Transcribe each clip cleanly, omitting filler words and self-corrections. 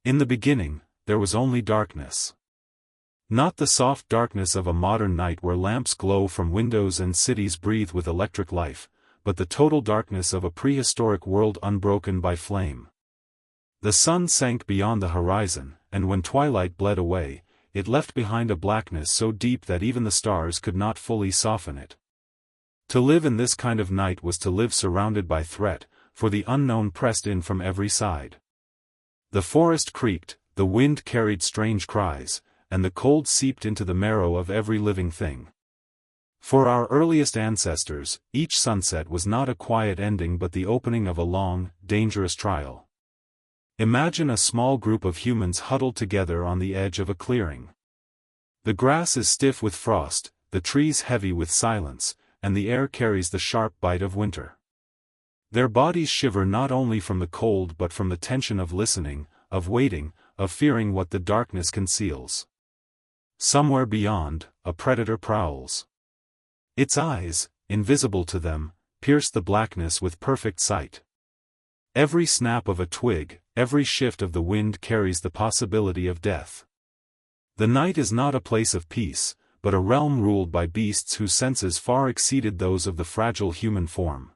In the beginning, there was only darkness. Not the soft darkness of a modern night where lamps glow from windows and cities breathe with electric life, but the total darkness of a prehistoric world unbroken by flame. The sun sank beyond the horizon, and when twilight bled away, it left behind a blackness so deep that even the stars could not fully soften it. To live in this kind of night was to live surrounded by threat, for the unknown pressed in from every side. The forest creaked, the wind carried strange cries, and the cold seeped into the marrow of every living thing. For our earliest ancestors, each sunset was not a quiet ending but the opening of a long, dangerous trial. Imagine a small group of humans huddled together on the edge of a clearing. The grass is stiff with frost, the trees heavy with silence, and the air carries the sharp bite of winter. Their bodies shiver not only from the cold but from the tension of listening, of waiting, of fearing what the darkness conceals. Somewhere beyond, a predator prowls. Its eyes, invisible to them, pierce the blackness with perfect sight. Every snap of a twig, every shift of the wind carries the possibility of death. The night is not a place of peace, but a realm ruled by beasts whose senses far exceeded those of the fragile human form.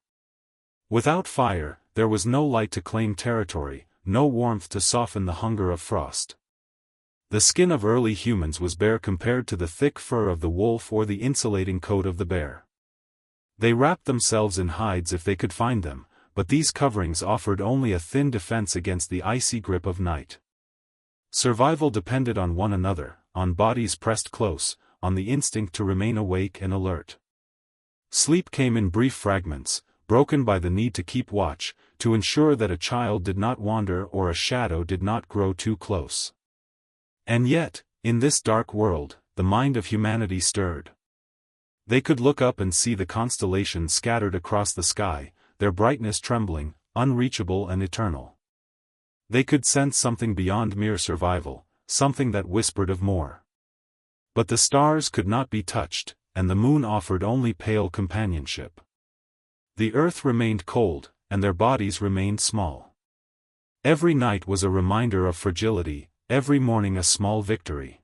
Without fire, there was no light to claim territory, no warmth to soften the hunger of frost. The skin of early humans was bare compared to the thick fur of the wolf or the insulating coat of the bear. They wrapped themselves in hides if they could find them, but these coverings offered only a thin defense against the icy grip of night. Survival depended on one another, on bodies pressed close, on the instinct to remain awake and alert. Sleep came in brief fragments, broken by the need to keep watch, to ensure that a child did not wander or a shadow did not grow too close. And yet, in this dark world, the mind of humanity stirred. They could look up and see the constellations scattered across the sky, their brightness trembling, unreachable and eternal. They could sense something beyond mere survival, something that whispered of more. But the stars could not be touched, and the moon offered only pale companionship. The earth remained cold, and their bodies remained small. Every night was a reminder of fragility, every morning a small victory.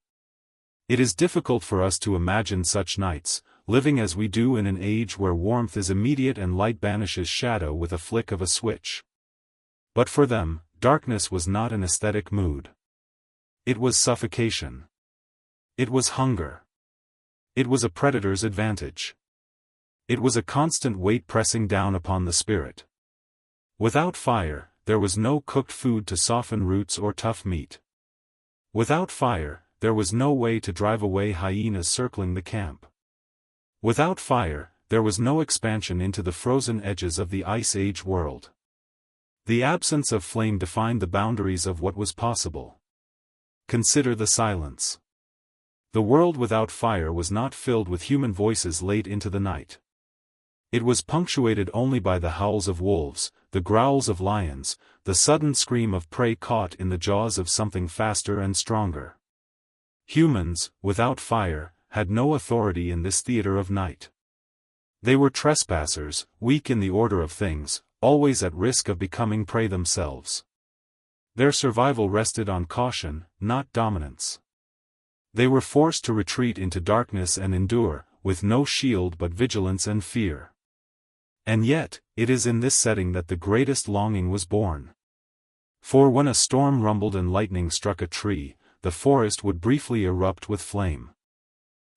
It is difficult for us to imagine such nights, living as we do in an age where warmth is immediate and light banishes shadow with a flick of a switch. But for them, darkness was not an aesthetic mood. It was suffocation. It was hunger. It was a predator's advantage. It was a constant weight pressing down upon the spirit. Without fire, there was no cooked food to soften roots or tough meat. Without fire, there was no way to drive away hyenas circling the camp. Without fire, there was no expansion into the frozen edges of the Ice Age world. The absence of flame defined the boundaries of what was possible. Consider the silence. The world without fire was not filled with human voices late into the night. It was punctuated only by the howls of wolves, the growls of lions, the sudden scream of prey caught in the jaws of something faster and stronger. Humans, without fire, had no authority in this theater of night. They were trespassers, weak in the order of things, always at risk of becoming prey themselves. Their survival rested on caution, not dominance. They were forced to retreat into darkness and endure, with no shield but vigilance and fear. And yet, it is in this setting that the greatest longing was born. For when a storm rumbled and lightning struck a tree, the forest would briefly erupt with flame.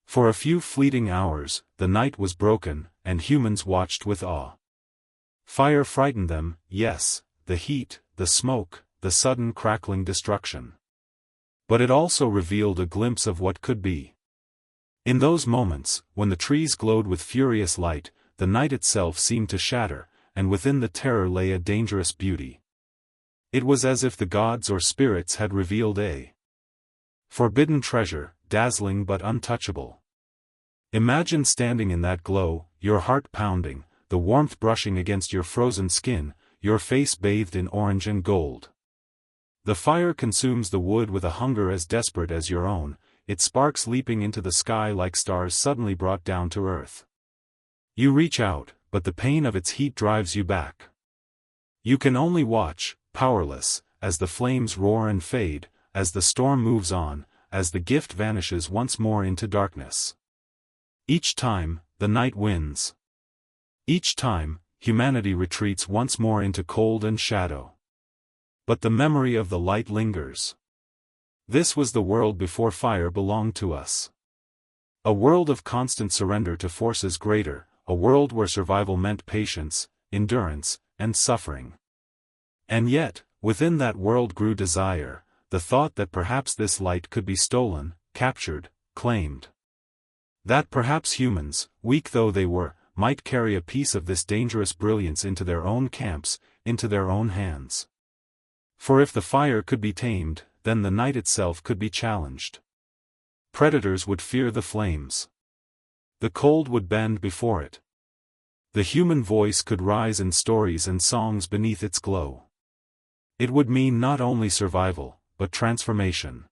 For a few fleeting hours, the night was broken, and humans watched with awe. Fire frightened them, yes, the heat, the smoke, the sudden crackling destruction. But it also revealed a glimpse of what could be. In those moments, when the trees glowed with furious light, the night itself seemed to shatter, and within the terror lay a dangerous beauty. It was as if the gods or spirits had revealed a forbidden treasure, dazzling but untouchable. Imagine standing in that glow, your heart pounding, the warmth brushing against your frozen skin, your face bathed in orange and gold. The fire consumes the wood with a hunger as desperate as your own, its sparks leaping into the sky like stars suddenly brought down to earth. You reach out, but the pain of its heat drives you back. You can only watch, powerless, as the flames roar and fade, as the storm moves on, as the gift vanishes once more into darkness. Each time, the night wins. Each time, humanity retreats once more into cold and shadow. But the memory of the light lingers. This was the world before fire belonged to us. A world of constant surrender to forces greater, a world where survival meant patience, endurance, and suffering. And yet, within that world grew desire, the thought that perhaps this light could be stolen, captured, claimed. That perhaps humans, weak though they were, might carry a piece of this dangerous brilliance into their own camps, into their own hands. For if the fire could be tamed, then the night itself could be challenged. Predators would fear the flames. The cold would bend before it. The human voice could rise in stories and songs beneath its glow. It would mean not only survival, but transformation.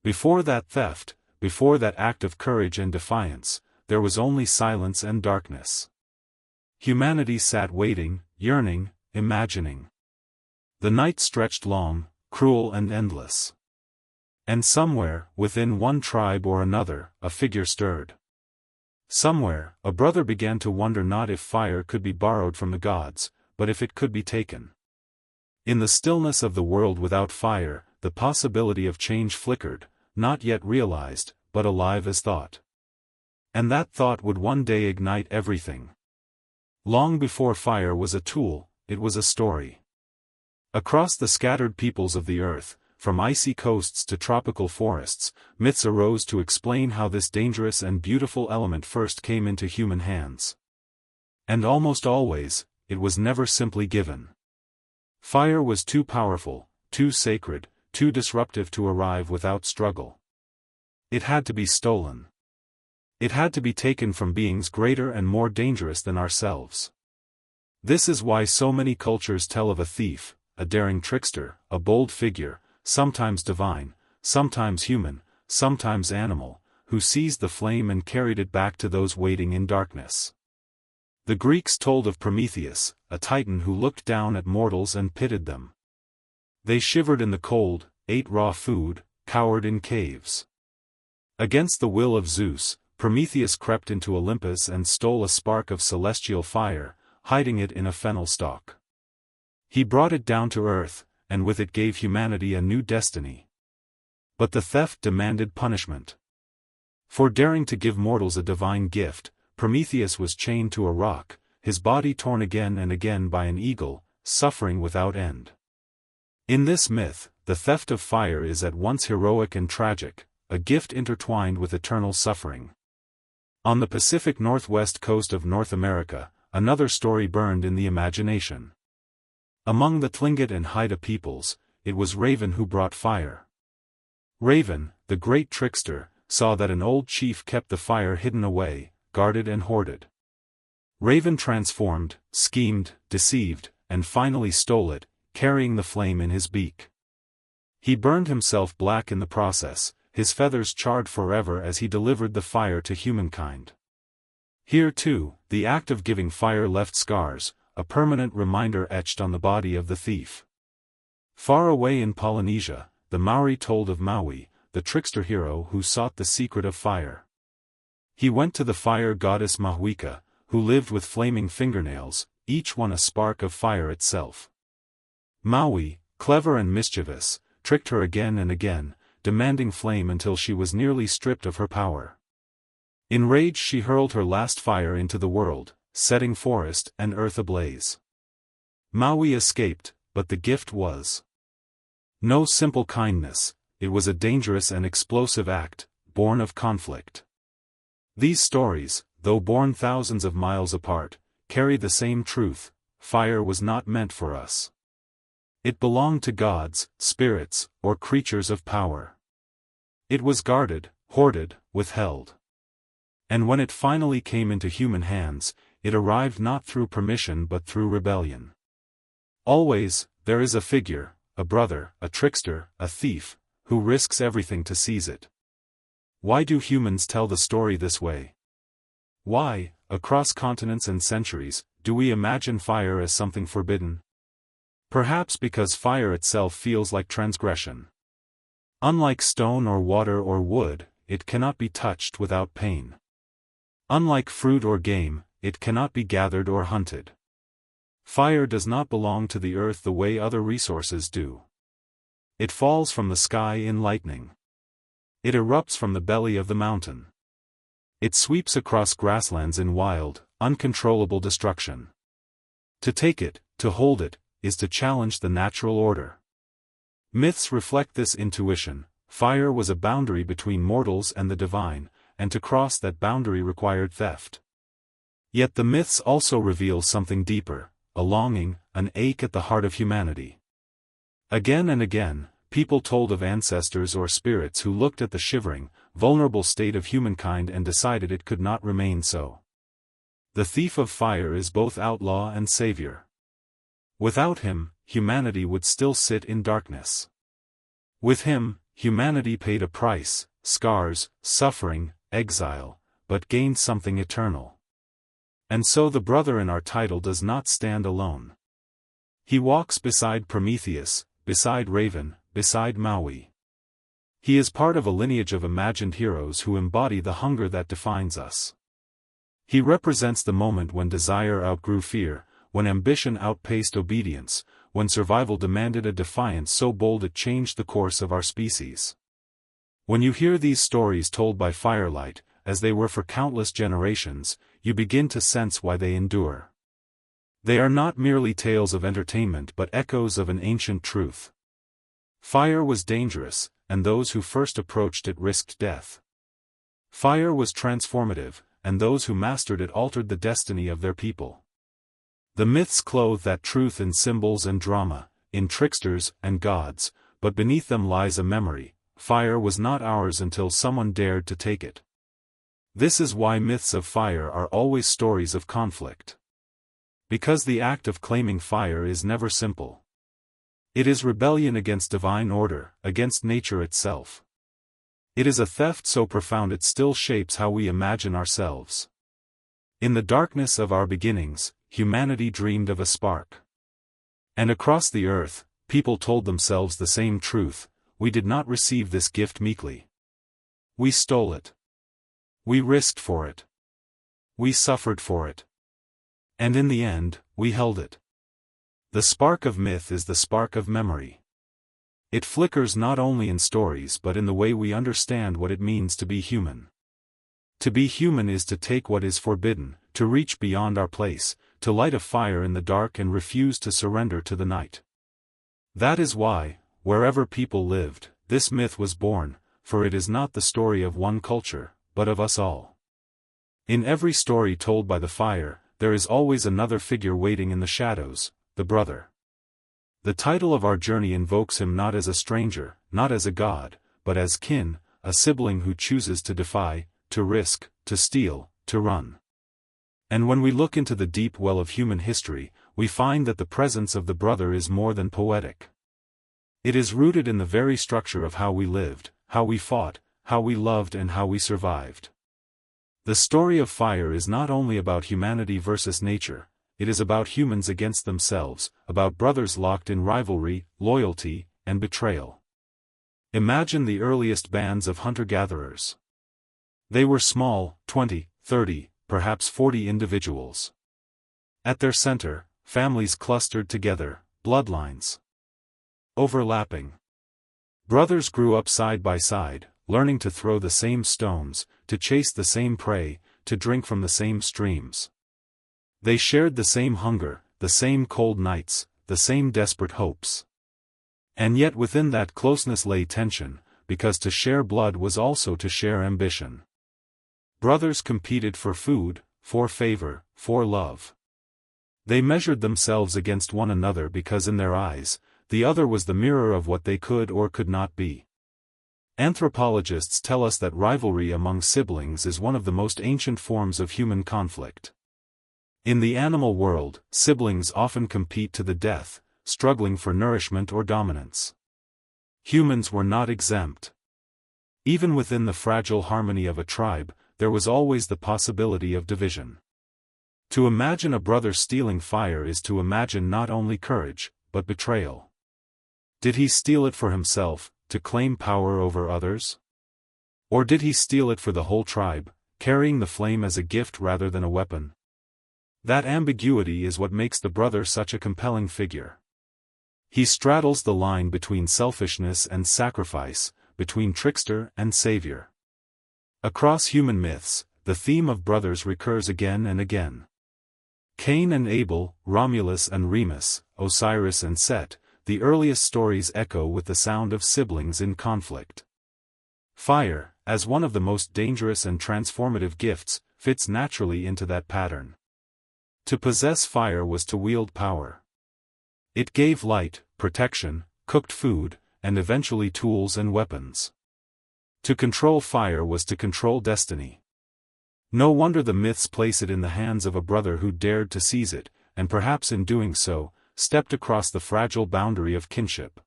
Before that theft, before that act of courage and defiance, there was only silence and darkness. Humanity sat waiting, yearning, imagining. The night stretched long, cruel and endless. And somewhere, within one tribe or another, a figure stirred. Somewhere, a brother began to wonder not if fire could be borrowed from the gods, but if it could be taken. In the stillness of the world without fire, the possibility of change flickered, not yet realized, but alive as thought. And that thought would one day ignite everything. Long before fire was a tool, it was a story. Across the scattered peoples of the earth, from icy coasts to tropical forests, myths arose to explain how this dangerous and beautiful element first came into human hands. And almost always, it was never simply given. Fire was too powerful, too sacred, too disruptive to arrive without struggle. It had to be stolen. It had to be taken from beings greater and more dangerous than ourselves. This is why so many cultures tell of a thief, a daring trickster, a bold figure, sometimes divine, sometimes human, sometimes animal, who seized the flame and carried it back to those waiting in darkness. The Greeks told of Prometheus, a titan who looked down at mortals and pitied them. They shivered in the cold, ate raw food, cowered in caves. Against the will of Zeus, Prometheus crept into Olympus and stole a spark of celestial fire, hiding it in a fennel stalk. He brought it down to earth, and with it gave humanity a new destiny. But the theft demanded punishment. For daring to give mortals a divine gift, Prometheus was chained to a rock, his body torn again and again by an eagle, suffering without end. In this myth, the theft of fire is at once heroic and tragic, a gift intertwined with eternal suffering. On the Pacific Northwest coast of North America, another story burned in the imagination. Among the Tlingit and Haida peoples, it was Raven who brought fire. Raven, the great trickster, saw that an old chief kept the fire hidden away, guarded and hoarded. Raven transformed, schemed, deceived, and finally stole it, carrying the flame in his beak. He burned himself black in the process, his feathers charred forever as he delivered the fire to humankind. Here too, the act of giving fire left scars, a permanent reminder etched on the body of the thief. Far away in Polynesia, the Māori told of Māui, the trickster hero who sought the secret of fire. He went to the fire goddess Mahuika, who lived with flaming fingernails, each one a spark of fire itself. Māui, clever and mischievous, tricked her again and again, demanding flame until she was nearly stripped of her power. In rage she hurled her last fire into the world, setting forest and earth ablaze. Māui escaped, but the gift was no simple kindness, it was a dangerous and explosive act, born of conflict. These stories, though born thousands of miles apart, carry the same truth: fire was not meant for us. It belonged to gods, spirits, or creatures of power. It was guarded, hoarded, withheld. And when it finally came into human hands, it arrived not through permission but through rebellion. Always, there is a figure, a brother, a trickster, a thief, who risks everything to seize it. Why do humans tell the story this way? Why, across continents and centuries, do we imagine fire as something forbidden? Perhaps because fire itself feels like transgression. Unlike stone or water or wood, it cannot be touched without pain. Unlike fruit or game, it cannot be gathered or hunted. Fire does not belong to the earth the way other resources do. It falls from the sky in lightning. It erupts from the belly of the mountain. It sweeps across grasslands in wild, uncontrollable destruction. To take it, to hold it, is to challenge the natural order. Myths reflect this intuition. Fire was a boundary between mortals and the divine, and to cross that boundary required theft. Yet the myths also reveal something deeper, a longing, an ache at the heart of humanity. Again and again, people told of ancestors or spirits who looked at the shivering, vulnerable state of humankind and decided it could not remain so. The thief of fire is both outlaw and savior. Without him, humanity would still sit in darkness. With him, humanity paid a price, scars, suffering, exile, but gained something eternal. And so the brother in our title does not stand alone. He walks beside Prometheus, beside Raven, beside Māui. He is part of a lineage of imagined heroes who embody the hunger that defines us. He represents the moment when desire outgrew fear, when ambition outpaced obedience, when survival demanded a defiance so bold it changed the course of our species. When you hear these stories told by firelight, as they were for countless generations, you begin to sense why they endure. They are not merely tales of entertainment but echoes of an ancient truth. Fire was dangerous, and those who first approached it risked death. Fire was transformative, and those who mastered it altered the destiny of their people. The myths clothe that truth in symbols and drama, in tricksters and gods, but beneath them lies a memory. Fire was not ours until someone dared to take it. This is why myths of fire are always stories of conflict. Because the act of claiming fire is never simple. It is rebellion against divine order, against nature itself. It is a theft so profound it still shapes how we imagine ourselves. In the darkness of our beginnings, humanity dreamed of a spark. And across the earth, people told themselves the same truth: we did not receive this gift meekly. We stole it. We risked for it. We suffered for it. And in the end, we held it. The spark of myth is the spark of memory. It flickers not only in stories but in the way we understand what it means to be human. To be human is to take what is forbidden, to reach beyond our place, to light a fire in the dark and refuse to surrender to the night. That is why, wherever people lived, this myth was born, for it is not the story of one culture, but of us all. In every story told by the fire, there is always another figure waiting in the shadows, the brother. The title of our journey invokes him not as a stranger, not as a god, but as kin, a sibling who chooses to defy, to risk, to steal, to run. And when we look into the deep well of human history, we find that the presence of the brother is more than poetic. It is rooted in the very structure of how we lived, how we fought, how we loved and how we survived. The story of fire is not only about humanity versus nature, it is about humans against themselves, about brothers locked in rivalry, loyalty, and betrayal. Imagine the earliest bands of hunter-gatherers. They were small, 20, 30, perhaps 40 individuals. At their center, families clustered together, bloodlines overlapping. Brothers grew up side by side, learning to throw the same stones, to chase the same prey, to drink from the same streams. They shared the same hunger, the same cold nights, the same desperate hopes. And yet within that closeness lay tension, because to share blood was also to share ambition. Brothers competed for food, for favor, for love. They measured themselves against one another because in their eyes, the other was the mirror of what they could or could not be. Anthropologists tell us that rivalry among siblings is one of the most ancient forms of human conflict. In the animal world, siblings often compete to the death, struggling for nourishment or dominance. Humans were not exempt. Even within the fragile harmony of a tribe, there was always the possibility of division. To imagine a brother stealing fire is to imagine not only courage, but betrayal. Did he steal it for himself, to claim power over others? Or did he steal it for the whole tribe, carrying the flame as a gift rather than a weapon? That ambiguity is what makes the brother such a compelling figure. He straddles the line between selfishness and sacrifice, between trickster and savior. Across human myths, the theme of brothers recurs again and again. Cain and Abel, Romulus and Remus, Osiris and Set, the earliest stories echo with the sound of siblings in conflict. Fire, as one of the most dangerous and transformative gifts, fits naturally into that pattern. To possess fire was to wield power. It gave light, protection, cooked food, and eventually tools and weapons. To control fire was to control destiny. No wonder the myths place it in the hands of a brother who dared to seize it, and perhaps in doing so, stepped across the fragile boundary of kinship.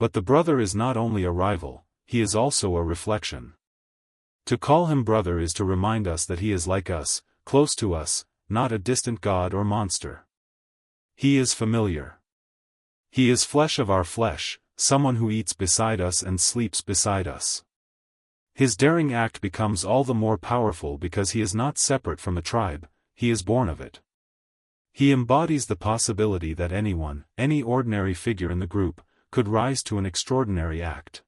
But the brother is not only a rival, he is also a reflection. To call him brother is to remind us that he is like us, close to us, not a distant god or monster. He is familiar. He is flesh of our flesh, someone who eats beside us and sleeps beside us. His daring act becomes all the more powerful because he is not separate from the tribe, he is born of it. He embodies the possibility that anyone, any ordinary figure in the group, could rise to an extraordinary act.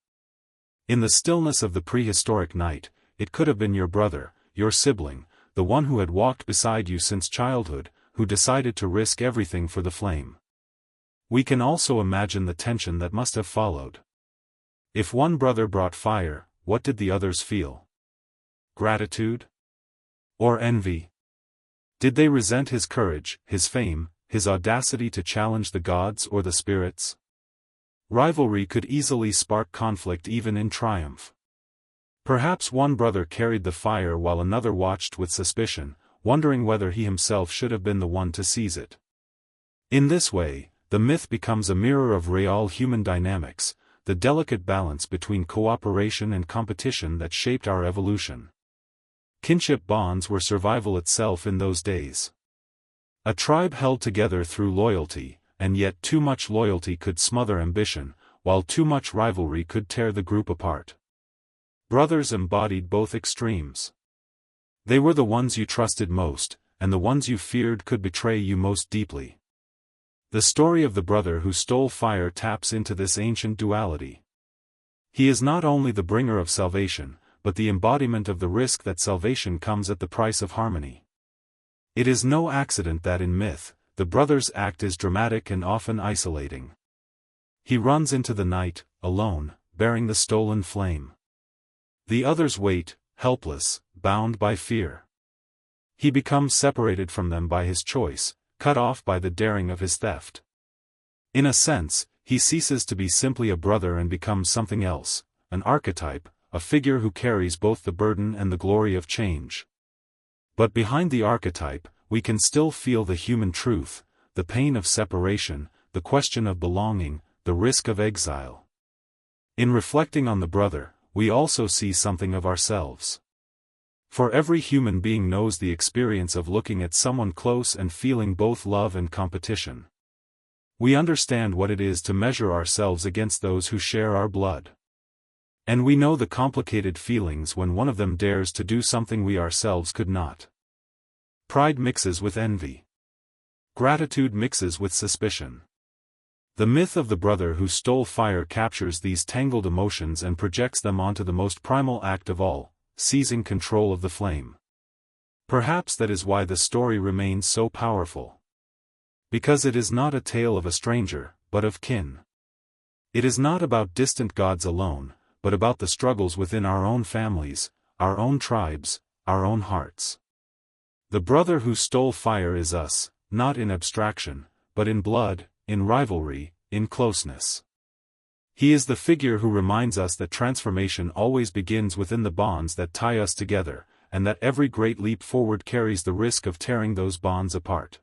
In the stillness of the prehistoric night, it could have been your brother, your sibling, the one who had walked beside you since childhood, who decided to risk everything for the flame. We can also imagine the tension that must have followed. If one brother brought fire, what did the others feel? Gratitude? Or envy? Did they resent his courage, his fame, his audacity to challenge the gods or the spirits? Rivalry could easily spark conflict even in triumph. Perhaps one brother carried the fire while another watched with suspicion, wondering whether he himself should have been the one to seize it. In this way, the myth becomes a mirror of real human dynamics, the delicate balance between cooperation and competition that shaped our evolution. Kinship bonds were survival itself in those days. A tribe held together through loyalty, and yet too much loyalty could smother ambition, while too much rivalry could tear the group apart. Brothers embodied both extremes. They were the ones you trusted most, and the ones you feared could betray you most deeply. The story of the brother who stole fire taps into this ancient duality. He is not only the bringer of salvation, but the embodiment of the risk that salvation comes at the price of harmony. It is no accident that in myth, the brother's act is dramatic and often isolating. He runs into the night, alone, bearing the stolen flame. The others wait, helpless, bound by fear. He becomes separated from them by his choice, cut off by the daring of his theft. In a sense, he ceases to be simply a brother and becomes something else, an archetype, a figure who carries both the burden and the glory of change. But behind the archetype, we can still feel the human truth, the pain of separation, the question of belonging, the risk of exile. In reflecting on the brother, we also see something of ourselves. For every human being knows the experience of looking at someone close and feeling both love and competition. We understand what it is to measure ourselves against those who share our blood. And we know the complicated feelings when one of them dares to do something we ourselves could not. Pride mixes with envy. Gratitude mixes with suspicion. The myth of the brother who stole fire captures these tangled emotions and projects them onto the most primal act of all, seizing control of the flame. Perhaps that is why the story remains so powerful. Because it is not a tale of a stranger, but of kin. It is not about distant gods alone, but about the struggles within our own families, our own tribes, our own hearts. The brother who stole fire is us, not in abstraction, but in blood, in rivalry, in closeness. He is the figure who reminds us that transformation always begins within the bonds that tie us together, and that every great leap forward carries the risk of tearing those bonds apart.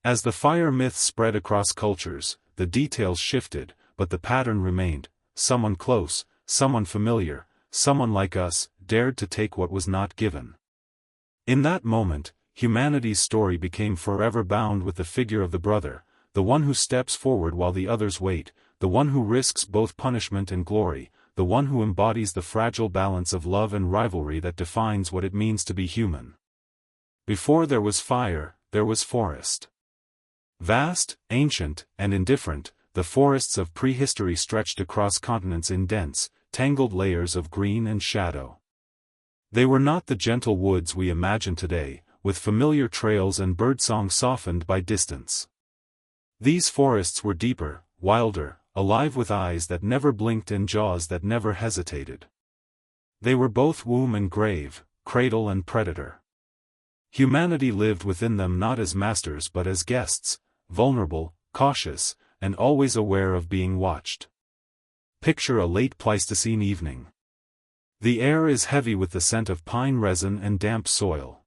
As the fire myth spread across cultures, the details shifted, but the pattern remained: someone close, someone familiar, someone like us, dared to take what was not given. In that moment, humanity's story became forever bound with the figure of the brother, the one who steps forward while the others wait, the one who risks both punishment and glory, the one who embodies the fragile balance of love and rivalry that defines what it means to be human. Before there was fire, there was forest. Vast, ancient, and indifferent, the forests of prehistory stretched across continents in dense, tangled layers of green and shadow. They were not the gentle woods we imagine today, with familiar trails and birdsong softened by distance. These forests were deeper, wilder, alive with eyes that never blinked and jaws that never hesitated. They were both womb and grave, cradle and predator. Humanity lived within them not as masters but as guests, vulnerable, cautious, and always aware of being watched. Picture a late Pleistocene evening. The air is heavy with the scent of pine resin and damp soil.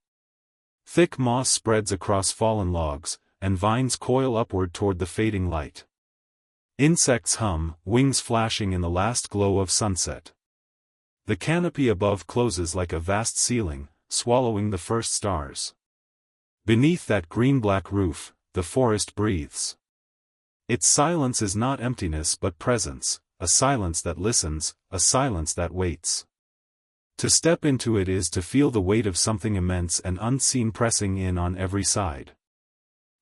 Thick moss spreads across fallen logs, and vines coil upward toward the fading light. Insects hum, wings flashing in the last glow of sunset. The canopy above closes like a vast ceiling, swallowing the first stars. Beneath that green-black roof, the forest breathes. Its silence is not emptiness but presence, a silence that listens, a silence that waits. To step into it is to feel the weight of something immense and unseen pressing in on every side.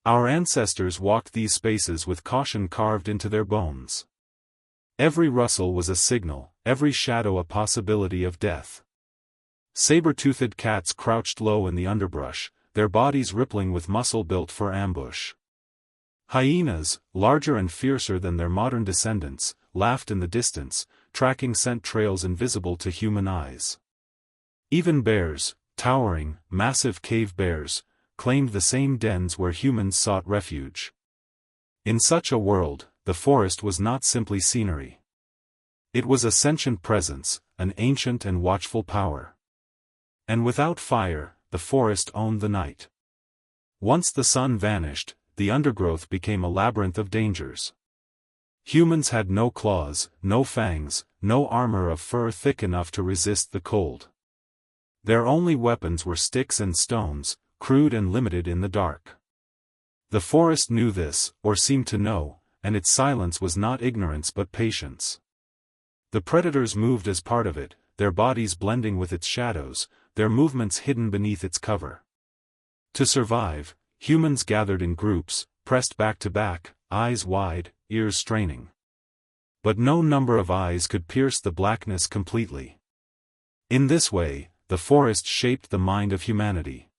Our ancestors walked these spaces with caution carved into their bones. Every rustle was a signal, every shadow a possibility of death. Saber-toothed cats crouched low in the underbrush, their bodies rippling with muscle built for ambush. Hyenas, larger and fiercer than their modern descendants, laughed in the distance, tracking scent trails invisible to human eyes. Even bears, towering, massive cave bears, claimed the same dens where humans sought refuge. In such a world, the forest was not simply scenery. It was a sentient presence, an ancient and watchful power. And without fire, the forest owned the night. Once the sun vanished, the undergrowth became a labyrinth of dangers. Humans had no claws, no fangs, no armor of fur thick enough to resist the cold. Their only weapons were sticks and stones, crude and limited in the dark. The forest knew this, or seemed to know, and its silence was not ignorance but patience. The predators moved as part of it, their bodies blending with its shadows, their movements hidden beneath its cover. To survive, humans gathered in groups, pressed back to back, eyes wide, ears straining. But no number of eyes could pierce the blackness completely. In this way, the forest shaped the mind of humanity.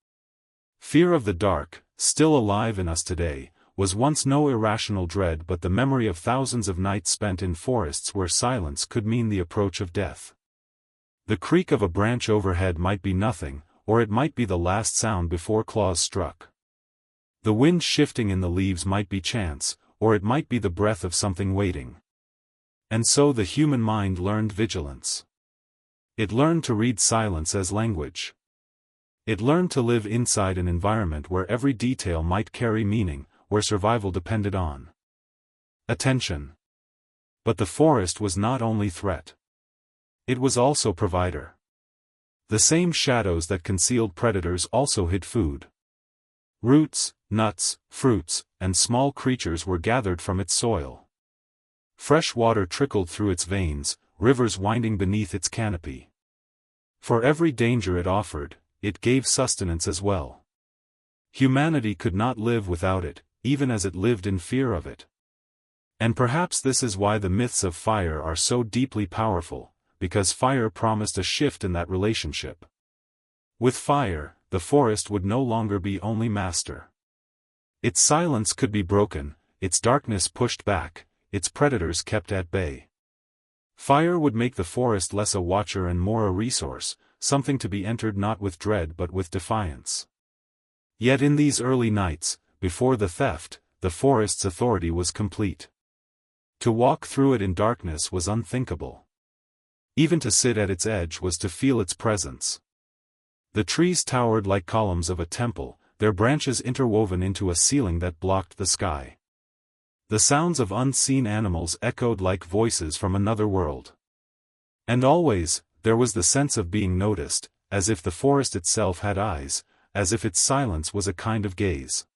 Fear of the dark, still alive in us today, was once no irrational dread but the memory of thousands of nights spent in forests where silence could mean the approach of death. The creak of a branch overhead might be nothing, or it might be the last sound before claws struck. The wind shifting in the leaves might be chance, or it might be the breath of something waiting. And so the human mind learned vigilance. It learned to read silence as language. It learned to live inside an environment where every detail might carry meaning, where survival depended on attention. But the forest was not only threat. It was also provider. The same shadows that concealed predators also hid food. Roots, nuts, fruits, and small creatures were gathered from its soil. Fresh water trickled through its veins, rivers winding beneath its canopy. For every danger it offered, it gave sustenance as well. Humanity could not live without it, even as it lived in fear of it. And perhaps this is why the myths of fire are so deeply powerful, because fire promised a shift in that relationship. With fire, the forest would no longer be only master. Its silence could be broken, its darkness pushed back, its predators kept at bay. Fire would make the forest less a watcher and more a resource, something to be entered not with dread but with defiance. Yet in these early nights, before the theft, the forest's authority was complete. To walk through it in darkness was unthinkable. Even to sit at its edge was to feel its presence. The trees towered like columns of a temple, their branches interwoven into a ceiling that blocked the sky. The sounds of unseen animals echoed like voices from another world. And always, there was the sense of being noticed, as if the forest itself had eyes, as if its silence was a kind of gaze.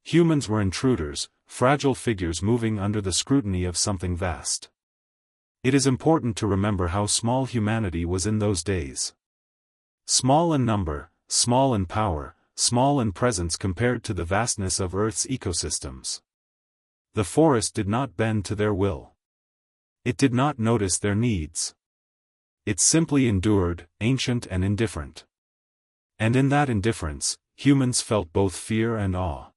Humans were intruders, fragile figures moving under the scrutiny of something vast. It is important to remember how small humanity was in those days. Small in number, small in power, small in presence compared to the vastness of Earth's ecosystems. The forest did not bend to their will. It did not notice their needs. It simply endured, ancient and indifferent. And in that indifference, humans felt both fear and awe.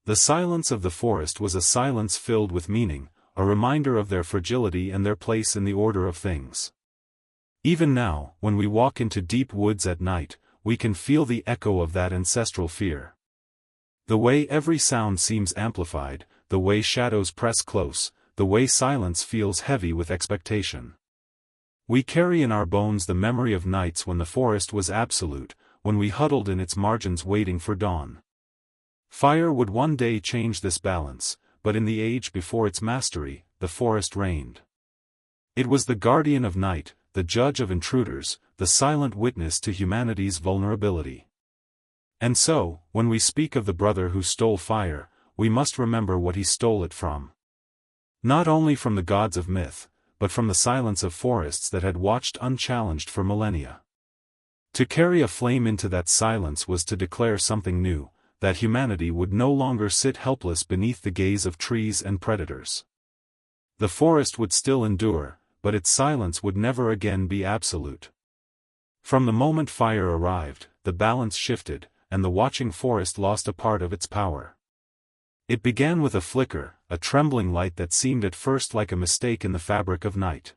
The silence of the forest was a silence filled with meaning, a reminder of their fragility and their place in the order of things. Even now, when we walk into deep woods at night, we can feel the echo of that ancestral fear. The way every sound seems amplified, the way shadows press close, the way silence feels heavy with expectation. We carry in our bones the memory of nights when the forest was absolute, when we huddled in its margins waiting for dawn. Fire would one day change this balance, but in the age before its mastery, the forest reigned. It was the guardian of night, the judge of intruders, the silent witness to humanity's vulnerability. And so, when we speak of the brother who stole fire, we must remember what he stole it from. Not only from the gods of myth, but from the silence of forests that had watched unchallenged for millennia. To carry a flame into that silence was to declare something new, that humanity would no longer sit helpless beneath the gaze of trees and predators. The forest would still endure, but its silence would never again be absolute. From the moment fire arrived, the balance shifted, and the watching forest lost a part of its power. It began with a flicker, a trembling light that seemed at first like a mistake in the fabric of night.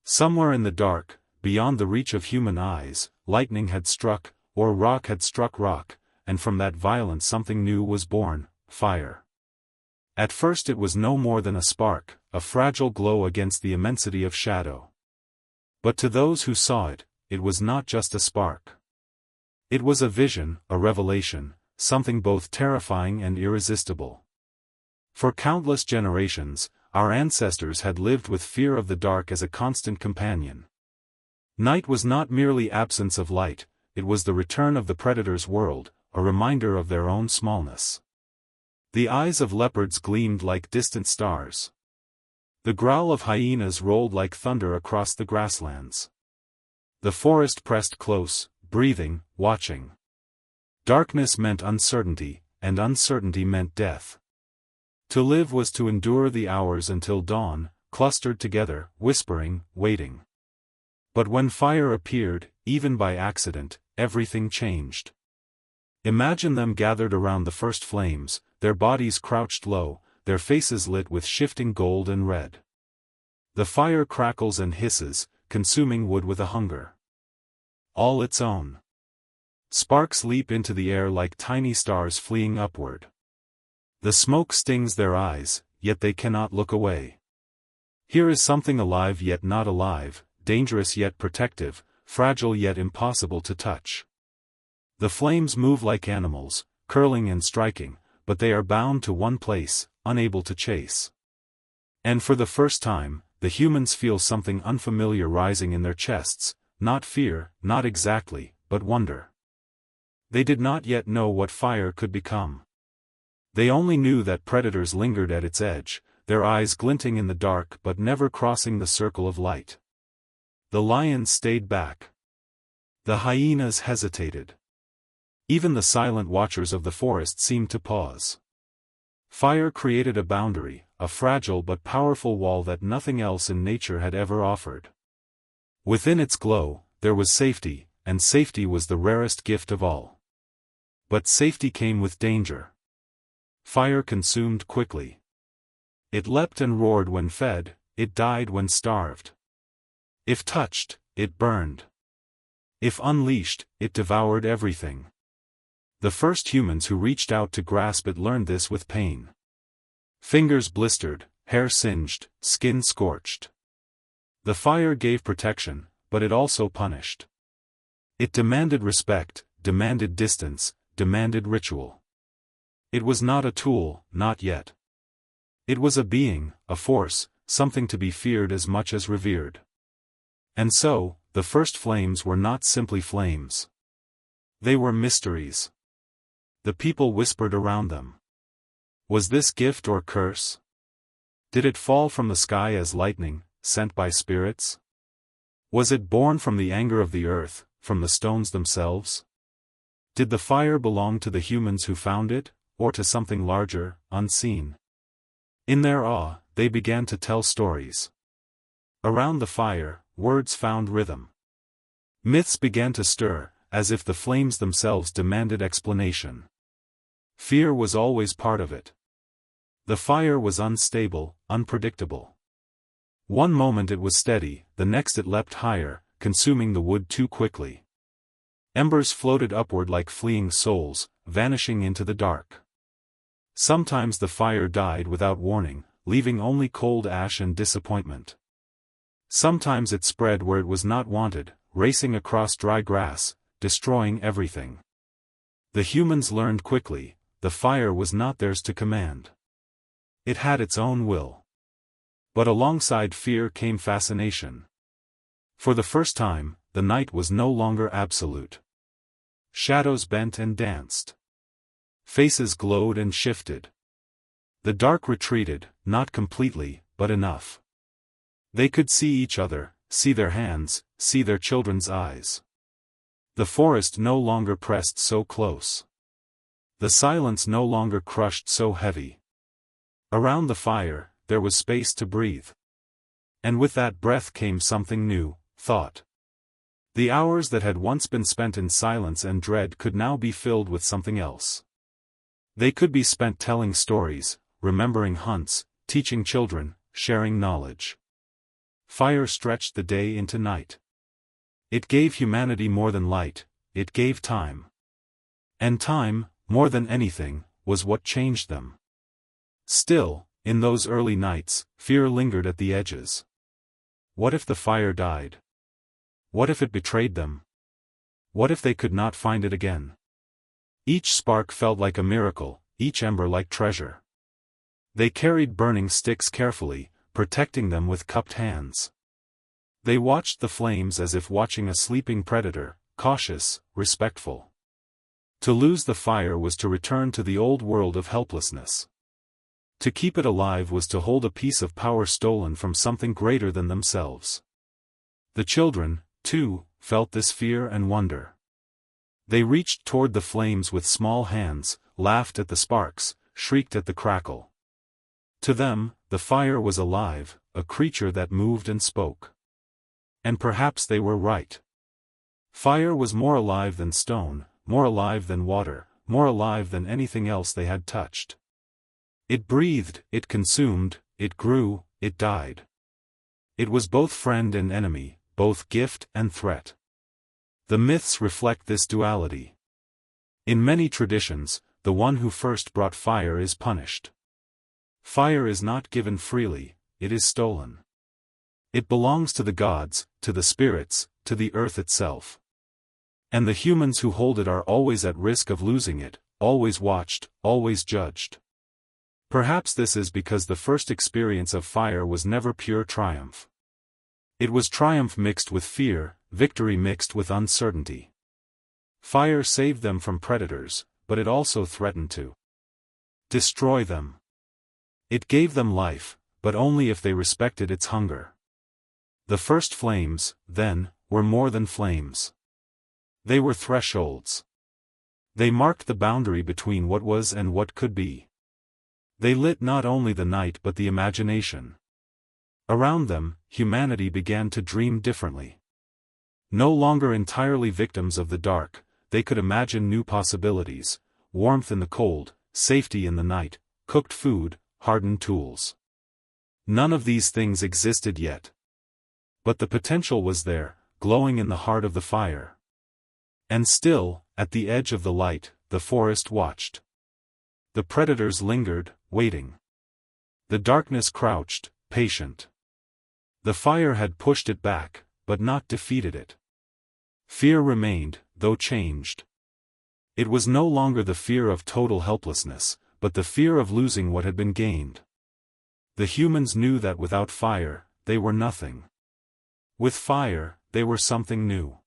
Somewhere in the dark, beyond the reach of human eyes, lightning had struck, or rock had struck rock, and from that violence something new was born, fire. At first it was no more than a spark, a fragile glow against the immensity of shadow. But to those who saw it, it was not just a spark. It was a vision, a revelation, something both terrifying and irresistible. For countless generations, our ancestors had lived with fear of the dark as a constant companion. Night was not merely absence of light, it was the return of the predator's world, a reminder of their own smallness. The eyes of leopards gleamed like distant stars. The growl of hyenas rolled like thunder across the grasslands. The forest pressed close, breathing, watching. Darkness meant uncertainty, and uncertainty meant death. To live was to endure the hours until dawn, clustered together, whispering, waiting. But when fire appeared, even by accident, everything changed. Imagine them gathered around the first flames, their bodies crouched low, their faces lit with shifting gold and red. The fire crackles and hisses, consuming wood with a hunger all its own. Sparks leap into the air like tiny stars fleeing upward. The smoke stings their eyes, yet they cannot look away. Here is something alive yet not alive, dangerous yet protective, fragile yet impossible to touch. The flames move like animals, curling and striking, but they are bound to one place, unable to chase. And for the first time, the humans feel something unfamiliar rising in their chests, not fear, not exactly, but wonder. They did not yet know what fire could become. They only knew that predators lingered at its edge, their eyes glinting in the dark but never crossing the circle of light. The lions stayed back. The hyenas hesitated. Even the silent watchers of the forest seemed to pause. Fire created a boundary, a fragile but powerful wall that nothing else in nature had ever offered. Within its glow, there was safety, and safety was the rarest gift of all. But safety came with danger. Fire consumed quickly. It leapt and roared when fed, it died when starved. If touched, it burned. If unleashed, it devoured everything. The first humans who reached out to grasp it learned this with pain. Fingers blistered, hair singed, skin scorched. The fire gave protection, but it also punished. It demanded respect, demanded distance, demanded ritual. It was not a tool, not yet. It was a being, a force, something to be feared as much as revered. And so, the first flames were not simply flames. They were mysteries. The people whispered around them. Was this gift or curse? Did it fall from the sky as lightning, sent by spirits? Was it born from the anger of the earth, from the stones themselves? Did the fire belong to the humans who found it, or to something larger, unseen? In their awe, they began to tell stories. Around the fire, words found rhythm. Myths began to stir, as if the flames themselves demanded explanation. Fear was always part of it. The fire was unstable, unpredictable. One moment it was steady, the next it leapt higher, consuming the wood too quickly. Embers floated upward like fleeing souls, vanishing into the dark. Sometimes the fire died without warning, leaving only cold ash and disappointment. Sometimes it spread where it was not wanted, racing across dry grass, destroying everything. The humans learned quickly, the fire was not theirs to command. It had its own will. But alongside fear came fascination. For the first time, the night was no longer absolute. Shadows bent and danced. Faces glowed and shifted. The dark retreated, not completely, but enough. They could see each other, see their hands, see their children's eyes. The forest no longer pressed so close. The silence no longer crushed so heavy. Around the fire, there was space to breathe. And with that breath came something new, thought. The hours that had once been spent in silence and dread could now be filled with something else. They could be spent telling stories, remembering hunts, teaching children, sharing knowledge. Fire stretched the day into night. It gave humanity more than light, it gave time. And time, more than anything, was what changed them. Still, in those early nights, fear lingered at the edges. What if the fire died? What if it betrayed them? What if they could not find it again? Each spark felt like a miracle, each ember like treasure. They carried burning sticks carefully, protecting them with cupped hands. They watched the flames as if watching a sleeping predator, cautious, respectful. To lose the fire was to return to the old world of helplessness. To keep it alive was to hold a piece of power stolen from something greater than themselves. The children, too, felt this fear and wonder. They reached toward the flames with small hands, laughed at the sparks, shrieked at the crackle. To them, the fire was alive, a creature that moved and spoke. And perhaps they were right. Fire was more alive than stone, more alive than water, more alive than anything else they had touched. It breathed, it consumed, it grew, it died. It was both friend and enemy, both gift and threat. The myths reflect this duality. In many traditions, the one who first brought fire is punished. Fire is not given freely, it is stolen. It belongs to the gods, to the spirits, to the earth itself. And the humans who hold it are always at risk of losing it, always watched, always judged. Perhaps this is because the first experience of fire was never pure triumph. It was triumph mixed with fear, victory mixed with uncertainty. Fire saved them from predators, but it also threatened to destroy them. It gave them life, but only if they respected its hunger. The first flames, then, were more than flames. They were thresholds. They marked the boundary between what was and what could be. They lit not only the night but the imagination. Around them, humanity began to dream differently. No longer entirely victims of the dark, they could imagine new possibilities, warmth in the cold, safety in the night, cooked food, hardened tools. None of these things existed yet. But the potential was there, glowing in the heart of the fire. And still, at the edge of the light, the forest watched. The predators lingered, waiting. The darkness crouched, patient. The fire had pushed it back, but not defeated it. Fear remained, though changed. It was no longer the fear of total helplessness, but the fear of losing what had been gained. The humans knew that without fire, they were nothing. With fire, they were something new.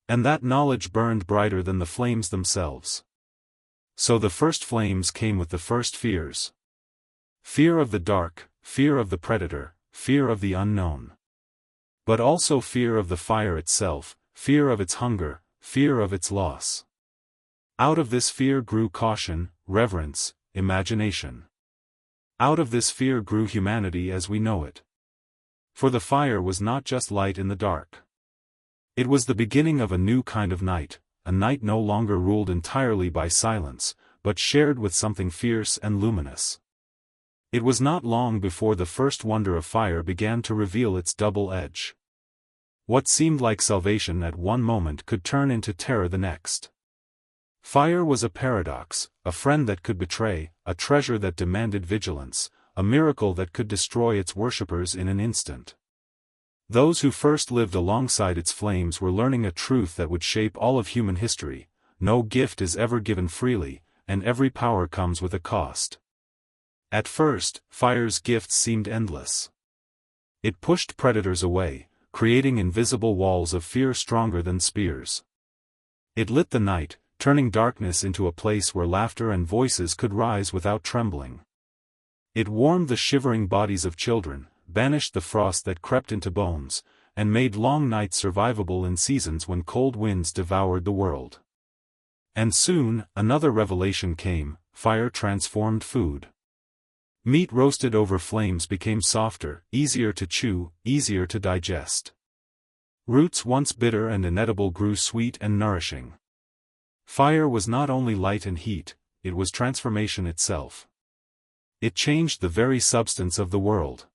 And that knowledge burned brighter than the flames themselves. So the first flames came with the first fears. Fear of the dark, fear of the predator, fear of the unknown. But also fear of the fire itself, fear of its hunger, fear of its loss. Out of this fear grew caution, reverence, imagination. Out of this fear grew humanity as we know it. For the fire was not just light in the dark. It was the beginning of a new kind of night, a night no longer ruled entirely by silence, but shared with something fierce and luminous. It was not long before the first wonder of fire began to reveal its double edge. What seemed like salvation at one moment could turn into terror the next. Fire was a paradox, a friend that could betray, a treasure that demanded vigilance, a miracle that could destroy its worshippers in an instant. Those who first lived alongside its flames were learning a truth that would shape all of human history: no gift is ever given freely, and every power comes with a cost. At first, fire's gifts seemed endless. It pushed predators away, creating invisible walls of fear stronger than spears. It lit the night, turning darkness into a place where laughter and voices could rise without trembling. It warmed the shivering bodies of children, banished the frost that crept into bones, and made long nights survivable in seasons when cold winds devoured the world. And soon, another revelation came: fire transformed food. Meat roasted over flames became softer, easier to chew, easier to digest. Roots once bitter and inedible grew sweet and nourishing. Fire was not only light and heat, it was transformation itself. It changed the very substance of the world.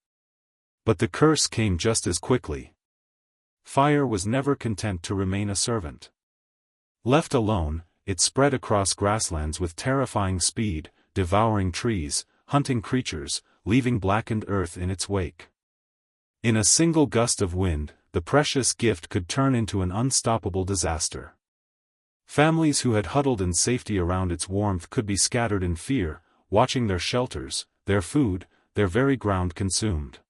But the curse came just as quickly. Fire was never content to remain a servant. Left alone, it spread across grasslands with terrifying speed, devouring trees, hunting creatures, leaving blackened earth in its wake. In a single gust of wind, the precious gift could turn into an unstoppable disaster. Families who had huddled in safety around its warmth could be scattered in fear, watching their shelters, their food, their very ground consumed.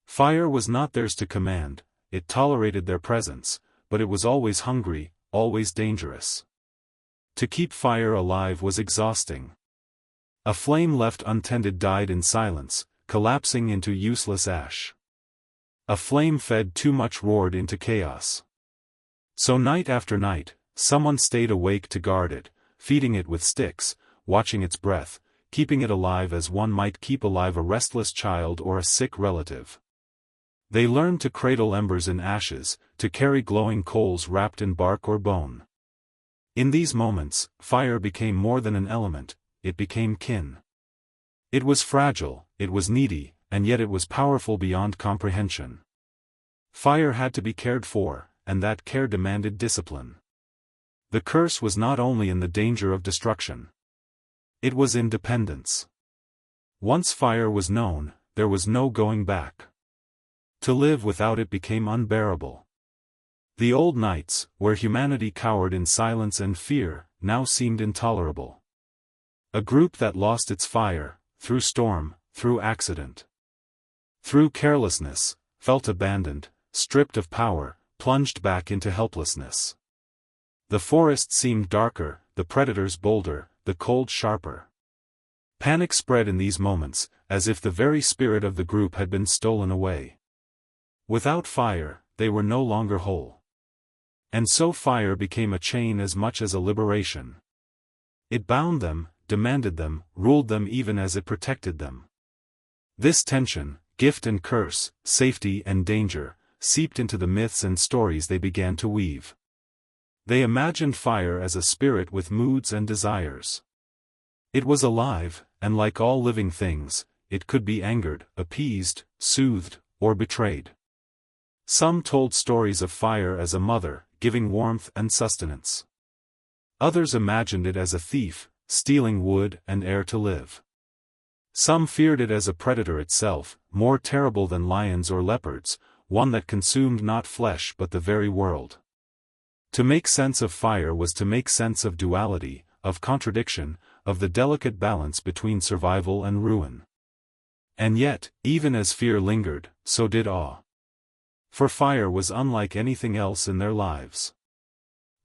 Fire was not theirs to command, it tolerated their presence, but it was always hungry, always dangerous. To keep fire alive was exhausting. A flame left untended died in silence, collapsing into useless ash. A flame fed too much roared into chaos. So night after night, someone stayed awake to guard it, feeding it with sticks, watching its breath, keeping it alive as one might keep alive a restless child or a sick relative. They learned to cradle embers in ashes, to carry glowing coals wrapped in bark or bone. In these moments, fire became more than an element, it became kin. It was fragile, it was needy, and yet it was powerful beyond comprehension. Fire had to be cared for, and that care demanded discipline. The curse was not only in the danger of destruction. It was in dependence. Once fire was known, there was no going back. To live without it became unbearable. The old nights, where humanity cowered in silence and fear, now seemed intolerable. A group that lost its fire, through storm, through accident, through carelessness, felt abandoned, stripped of power, plunged back into helplessness. The forest seemed darker, the predators bolder, the cold sharper. Panic spread in these moments, as if the very spirit of the group had been stolen away. Without fire, they were no longer whole. And so fire became a chain as much as a liberation. It bound them, demanded them, ruled them even as it protected them. This tension, gift and curse, safety and danger, seeped into the myths and stories they began to weave. They imagined fire as a spirit with moods and desires. It was alive, and like all living things, it could be angered, appeased, soothed, or betrayed. Some told stories of fire as a mother, giving warmth and sustenance. Others imagined it as a thief, stealing wood and air to live. Some feared it as a predator itself, more terrible than lions or leopards, one that consumed not flesh but the very world. To make sense of fire was to make sense of duality, of contradiction, of the delicate balance between survival and ruin. And yet, even as fear lingered, so did awe. For fire was unlike anything else in their lives.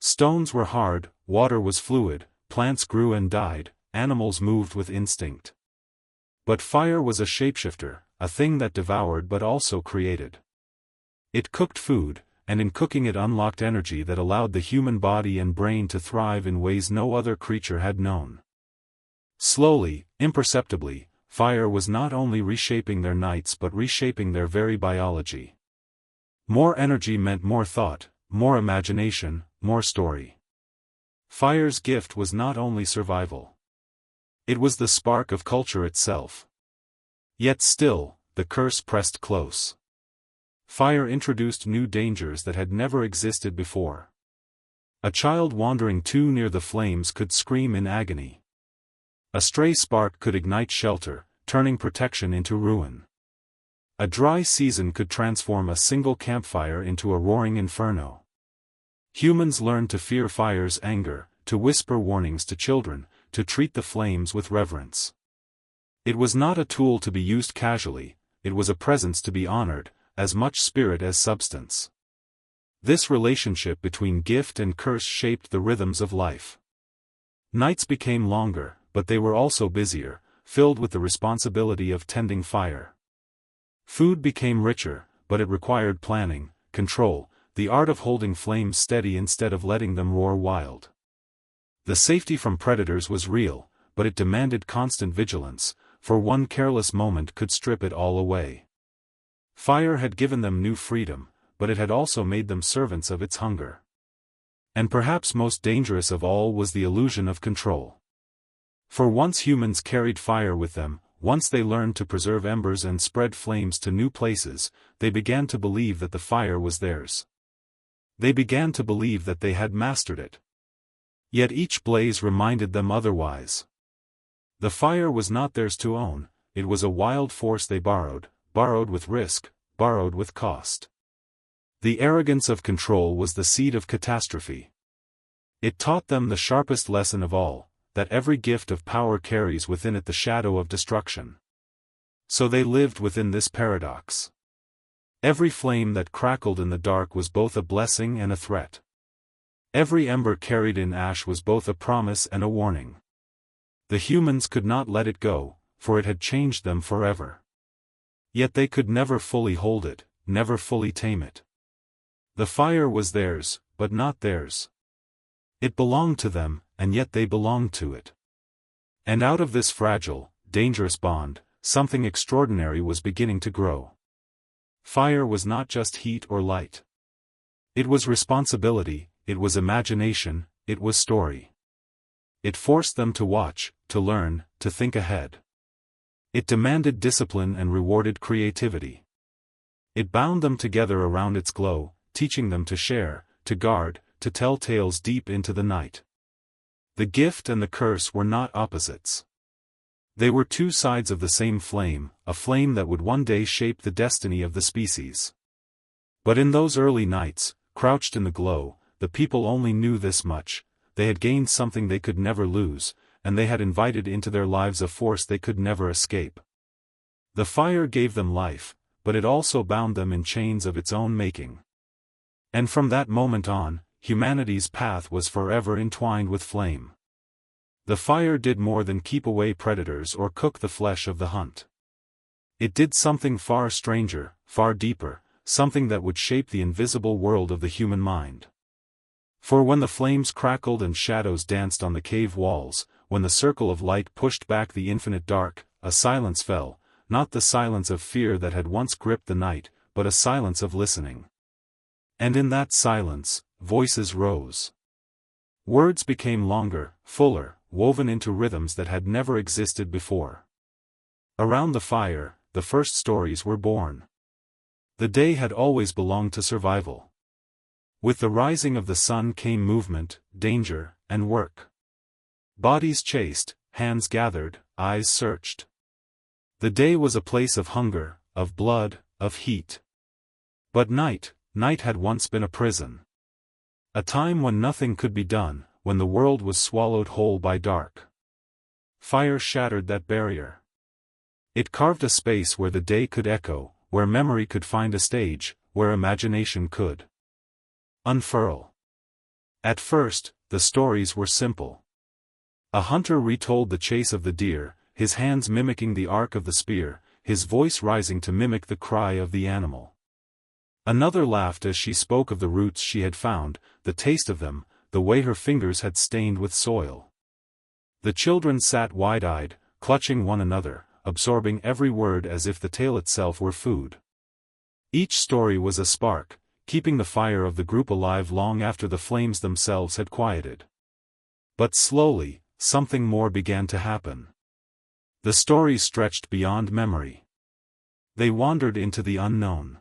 Stones were hard, water was fluid, plants grew and died, animals moved with instinct. But fire was a shapeshifter, a thing that devoured but also created. It cooked food, and in cooking it unlocked energy that allowed the human body and brain to thrive in ways no other creature had known. Slowly, imperceptibly, fire was not only reshaping their nights but reshaping their very biology. More energy meant more thought, more imagination, more story. Fire's gift was not only survival. It was the spark of culture itself. Yet still, the curse pressed close. Fire introduced new dangers that had never existed before. A child wandering too near the flames could scream in agony. A stray spark could ignite shelter, turning protection into ruin. A dry season could transform a single campfire into a roaring inferno. Humans learned to fear fire's anger, to whisper warnings to children, to treat the flames with reverence. It was not a tool to be used casually, it was a presence to be honored, as much spirit as substance. This relationship between gift and curse shaped the rhythms of life. Nights became longer, but they were also busier, filled with the responsibility of tending fire. Food became richer, but it required planning, control, the art of holding flames steady instead of letting them roar wild. The safety from predators was real, but it demanded constant vigilance, for one careless moment could strip it all away. Fire had given them new freedom, but it had also made them servants of its hunger. And perhaps most dangerous of all was the illusion of control. For once humans carried fire with them, once they learned to preserve embers and spread flames to new places, they began to believe that the fire was theirs. They began to believe that they had mastered it. Yet each blaze reminded them otherwise. The fire was not theirs to own, it was a wild force they borrowed with risk, borrowed with cost. The arrogance of control was the seed of catastrophe. It taught them the sharpest lesson of all, that every gift of power carries within it the shadow of destruction. So they lived within this paradox. Every flame that crackled in the dark was both a blessing and a threat. Every ember carried in ash was both a promise and a warning. The humans could not let it go, for it had changed them forever. Yet they could never fully hold it, never fully tame it. The fire was theirs, but not theirs. It belonged to them, and yet they belonged to it. And out of this fragile, dangerous bond, something extraordinary was beginning to grow. Fire was not just heat or light. It was responsibility, it was imagination, it was story. It forced them to watch, to learn, to think ahead. It demanded discipline and rewarded creativity. It bound them together around its glow, teaching them to share, to guard, to tell tales deep into the night. The gift and the curse were not opposites. They were two sides of the same flame, a flame that would one day shape the destiny of the species. But in those early nights, crouched in the glow, the people only knew this much: they had gained something they could never lose, and they had invited into their lives a force they could never escape. The fire gave them life, but it also bound them in chains of its own making. And from that moment on, humanity's path was forever entwined with flame. The fire did more than keep away predators or cook the flesh of the hunt. It did something far stranger, far deeper, something that would shape the invisible world of the human mind. For when the flames crackled and shadows danced on the cave walls, when the circle of light pushed back the infinite dark, a silence fell, not the silence of fear that had once gripped the night, but a silence of listening. And in that silence, voices rose. Words became longer, fuller, woven into rhythms that had never existed before. Around the fire, the first stories were born. The day had always belonged to survival. With the rising of the sun came movement, danger, and work. Bodies chased, hands gathered, eyes searched. The day was a place of hunger, of blood, of heat. But night had once been a prison. A time when nothing could be done, when the world was swallowed whole by dark. Fire shattered that barrier. It carved a space where the day could echo, where memory could find a stage, where imagination could unfurl. At first, the stories were simple. A hunter retold the chase of the deer, his hands mimicking the arc of the spear, his voice rising to mimic the cry of the animal. Another laughed as she spoke of the roots she had found, the taste of them, the way her fingers had stained with soil. The children sat wide-eyed, clutching one another, absorbing every word as if the tale itself were food. Each story was a spark, keeping the fire of the group alive long after the flames themselves had quieted. But slowly, something more began to happen. The stories stretched beyond memory. They wandered into the unknown.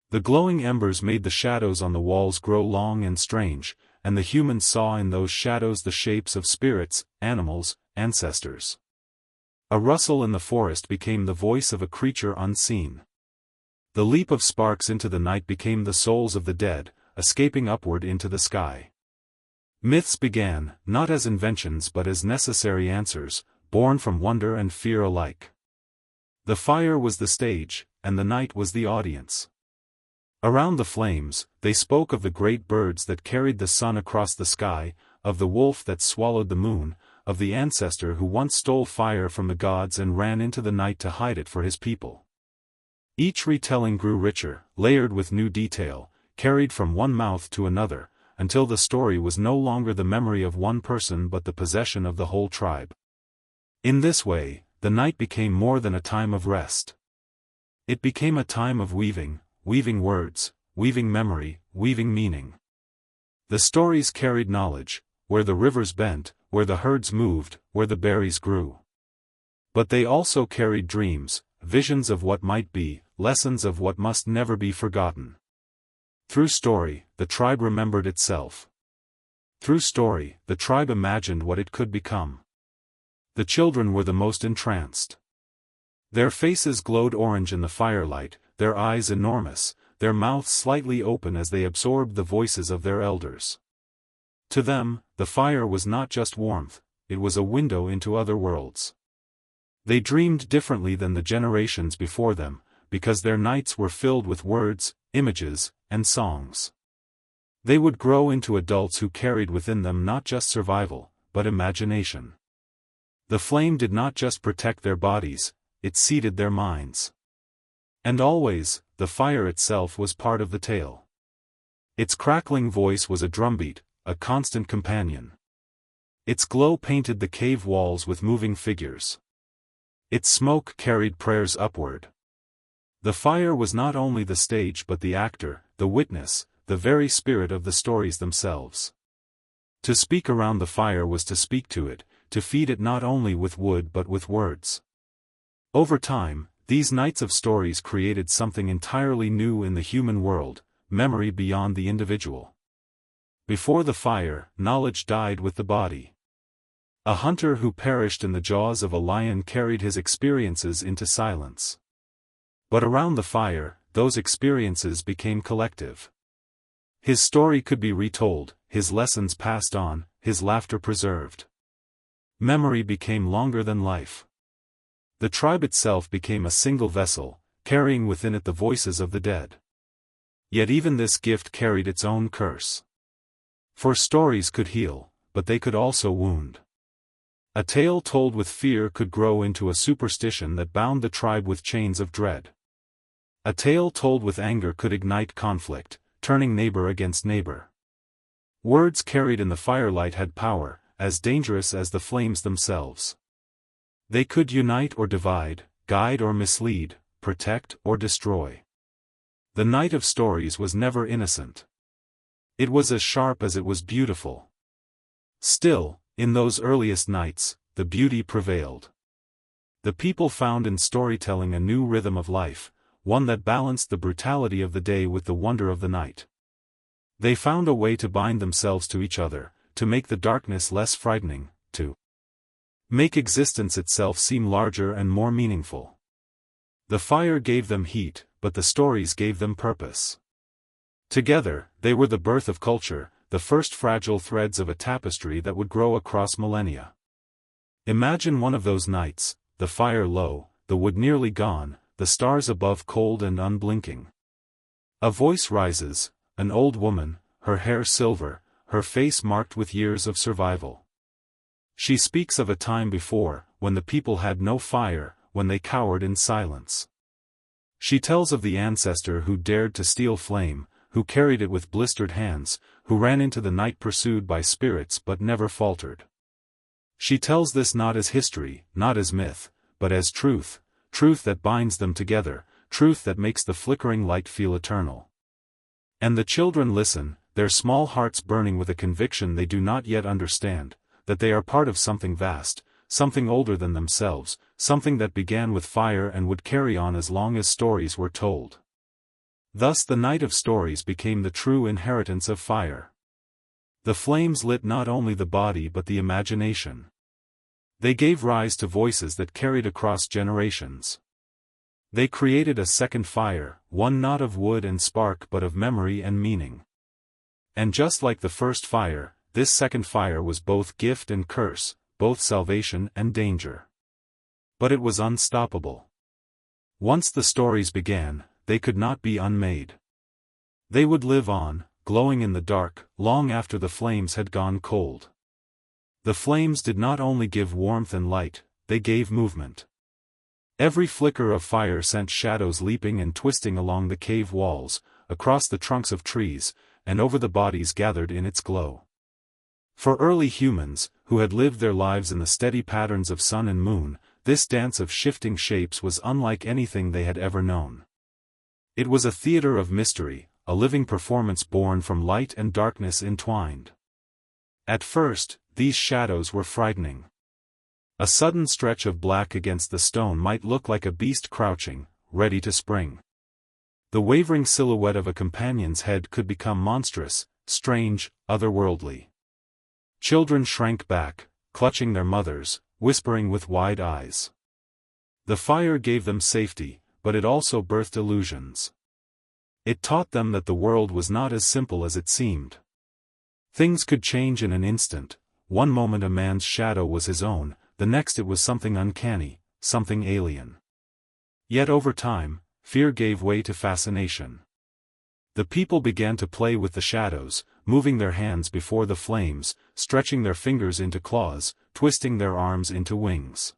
The glowing embers made the shadows on the walls grow long and strange, and the humans saw in those shadows the shapes of spirits, animals, ancestors. A rustle in the forest became the voice of a creature unseen. The leap of sparks into the night became the souls of the dead, escaping upward into the sky. Myths began, not as inventions but as necessary answers, born from wonder and fear alike. The fire was the stage, and the night was the audience. Around the flames, they spoke of the great birds that carried the sun across the sky, of the wolf that swallowed the moon, of the ancestor who once stole fire from the gods and ran into the night to hide it for his people. Each retelling grew richer, layered with new detail, carried from one mouth to another, until the story was no longer the memory of one person but the possession of the whole tribe. In this way, the night became more than a time of rest. It became a time of weaving words, weaving memory, weaving meaning. The stories carried knowledge, where the rivers bent, where the herds moved, where the berries grew. But they also carried dreams, visions of what might be, lessons of what must never be forgotten. Through story, the tribe remembered itself. Through story, the tribe imagined what it could become. The children were the most entranced. Their faces glowed orange in the firelight, their eyes enormous, their mouths slightly open as they absorbed the voices of their elders. To them, the fire was not just warmth, it was a window into other worlds. They dreamed differently than the generations before them, because their nights were filled with words, images, and songs. They would grow into adults who carried within them not just survival, but imagination. The flame did not just protect their bodies, it seeded their minds. And always, the fire itself was part of the tale. Its crackling voice was a drumbeat, a constant companion. Its glow painted the cave walls with moving figures. Its smoke carried prayers upward. The fire was not only the stage but the actor, the witness, the very spirit of the stories themselves. To speak around the fire was to speak to it, to feed it not only with wood but with words. Over time, these nights of stories created something entirely new in the human world, memory beyond the individual. Before the fire, knowledge died with the body. A hunter who perished in the jaws of a lion carried his experiences into silence. But around the fire, those experiences became collective. His story could be retold, his lessons passed on, his laughter preserved. Memory became longer than life. The tribe itself became a single vessel, carrying within it the voices of the dead. Yet even this gift carried its own curse. For stories could heal, but they could also wound. A tale told with fear could grow into a superstition that bound the tribe with chains of dread. A tale told with anger could ignite conflict, turning neighbor against neighbor. Words carried in the firelight had power, as dangerous as the flames themselves. They could unite or divide, guide or mislead, protect or destroy. The night of stories was never innocent. It was as sharp as it was beautiful. Still, in those earliest nights, the beauty prevailed. The people found in storytelling a new rhythm of life, one that balanced the brutality of the day with the wonder of the night. They found a way to bind themselves to each other, to make the darkness less frightening, to make existence itself seem larger and more meaningful. The fire gave them heat, but the stories gave them purpose. Together, they were the birth of culture, the first fragile threads of a tapestry that would grow across millennia. Imagine one of those nights, the fire low, the wood nearly gone, the stars above cold and unblinking. A voice rises, an old woman, her hair silver, her face marked with years of survival. She speaks of a time before, when the people had no fire, when they cowered in silence. She tells of the ancestor who dared to steal flame, who carried it with blistered hands, who ran into the night pursued by spirits but never faltered. She tells this not as history, not as myth, but as truth, truth that binds them together, truth that makes the flickering light feel eternal. And the children listen, their small hearts burning with a conviction they do not yet understand, that they are part of something vast, something older than themselves, something that began with fire and would carry on as long as stories were told. Thus the night of stories became the true inheritance of fire. The flames lit not only the body but the imagination. They gave rise to voices that carried across generations. They created a second fire, one not of wood and spark but of memory and meaning. And just like the first fire, this second fire was both gift and curse, both salvation and danger. But it was unstoppable. Once the stories began, they could not be unmade. They would live on, glowing in the dark, long after the flames had gone cold. The flames did not only give warmth and light, they gave movement. Every flicker of fire sent shadows leaping and twisting along the cave walls, across the trunks of trees, and over the bodies gathered in its glow. For early humans, who had lived their lives in the steady patterns of sun and moon, this dance of shifting shapes was unlike anything they had ever known. It was a theater of mystery, a living performance born from light and darkness entwined. At first, these shadows were frightening. A sudden stretch of black against the stone might look like a beast crouching, ready to spring. The wavering silhouette of a companion's head could become monstrous, strange, otherworldly. Children shrank back, clutching their mothers, whispering with wide eyes. The fire gave them safety, but it also birthed illusions. It taught them that the world was not as simple as it seemed. Things could change in an instant. One moment a man's shadow was his own, the next it was something uncanny, something alien. Yet over time, fear gave way to fascination. The people began to play with the shadows, moving their hands before the flames, stretching their fingers into claws, twisting their arms into wings.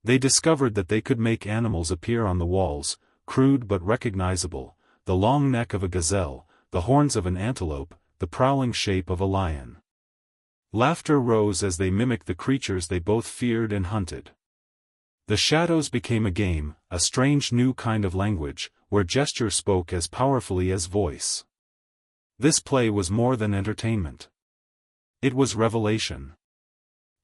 They discovered that they could make animals appear on the walls, crude but recognizable, the long neck of a gazelle, the horns of an antelope, the prowling shape of a lion. Laughter rose as they mimicked the creatures they both feared and hunted. The shadows became a game, a strange new kind of language, where gesture spoke as powerfully as voice. This play was more than entertainment. It was revelation.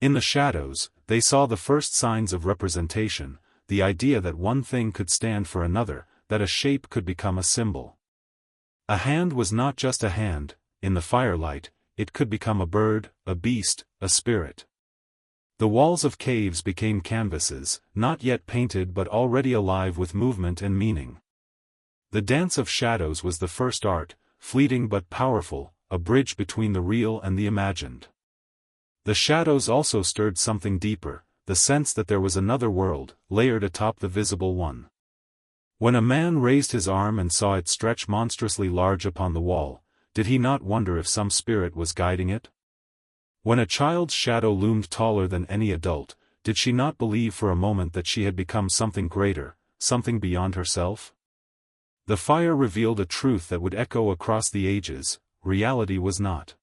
In the shadows, they saw the first signs of representation, the idea that one thing could stand for another, that a shape could become a symbol. A hand was not just a hand, in the firelight, it could become a bird, a beast, a spirit. The walls of caves became canvases, not yet painted but already alive with movement and meaning. The dance of shadows was the first art, fleeting but powerful, a bridge between the real and the imagined. The shadows also stirred something deeper, the sense that there was another world, layered atop the visible one. When a man raised his arm and saw it stretch monstrously large upon the wall, did he not wonder if some spirit was guiding it? When a child's shadow loomed taller than any adult, did she not believe for a moment that she had become something greater, something beyond herself? The fire revealed a truth that would echo across the ages: reality was not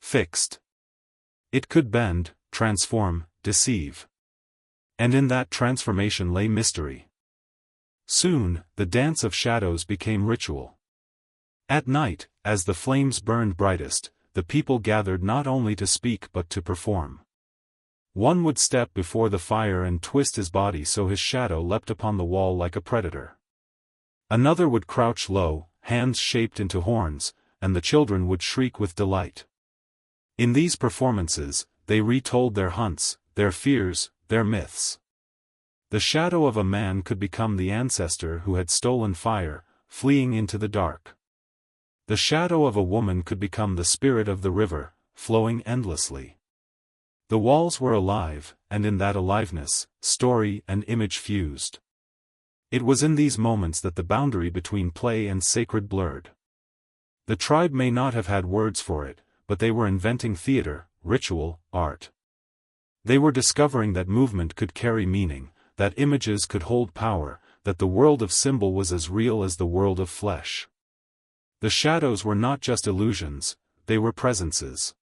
fixed. It could bend, transform, deceive. And in that transformation lay mystery. Soon, the dance of shadows became ritual. At night, as the flames burned brightest, the people gathered not only to speak but to perform. One would step before the fire and twist his body so his shadow leapt upon the wall like a predator. Another would crouch low, hands shaped into horns, and the children would shriek with delight. In these performances, they retold their hunts, their fears, their myths. The shadow of a man could become the ancestor who had stolen fire, fleeing into the dark. The shadow of a woman could become the spirit of the river, flowing endlessly. The walls were alive, and in that aliveness, story and image fused. It was in these moments that the boundary between play and sacred blurred. The tribe may not have had words for it, but they were inventing theater, ritual, art. They were discovering that movement could carry meaning, that images could hold power, that the world of symbol was as real as the world of flesh. The shadows were not just illusions, they were presences.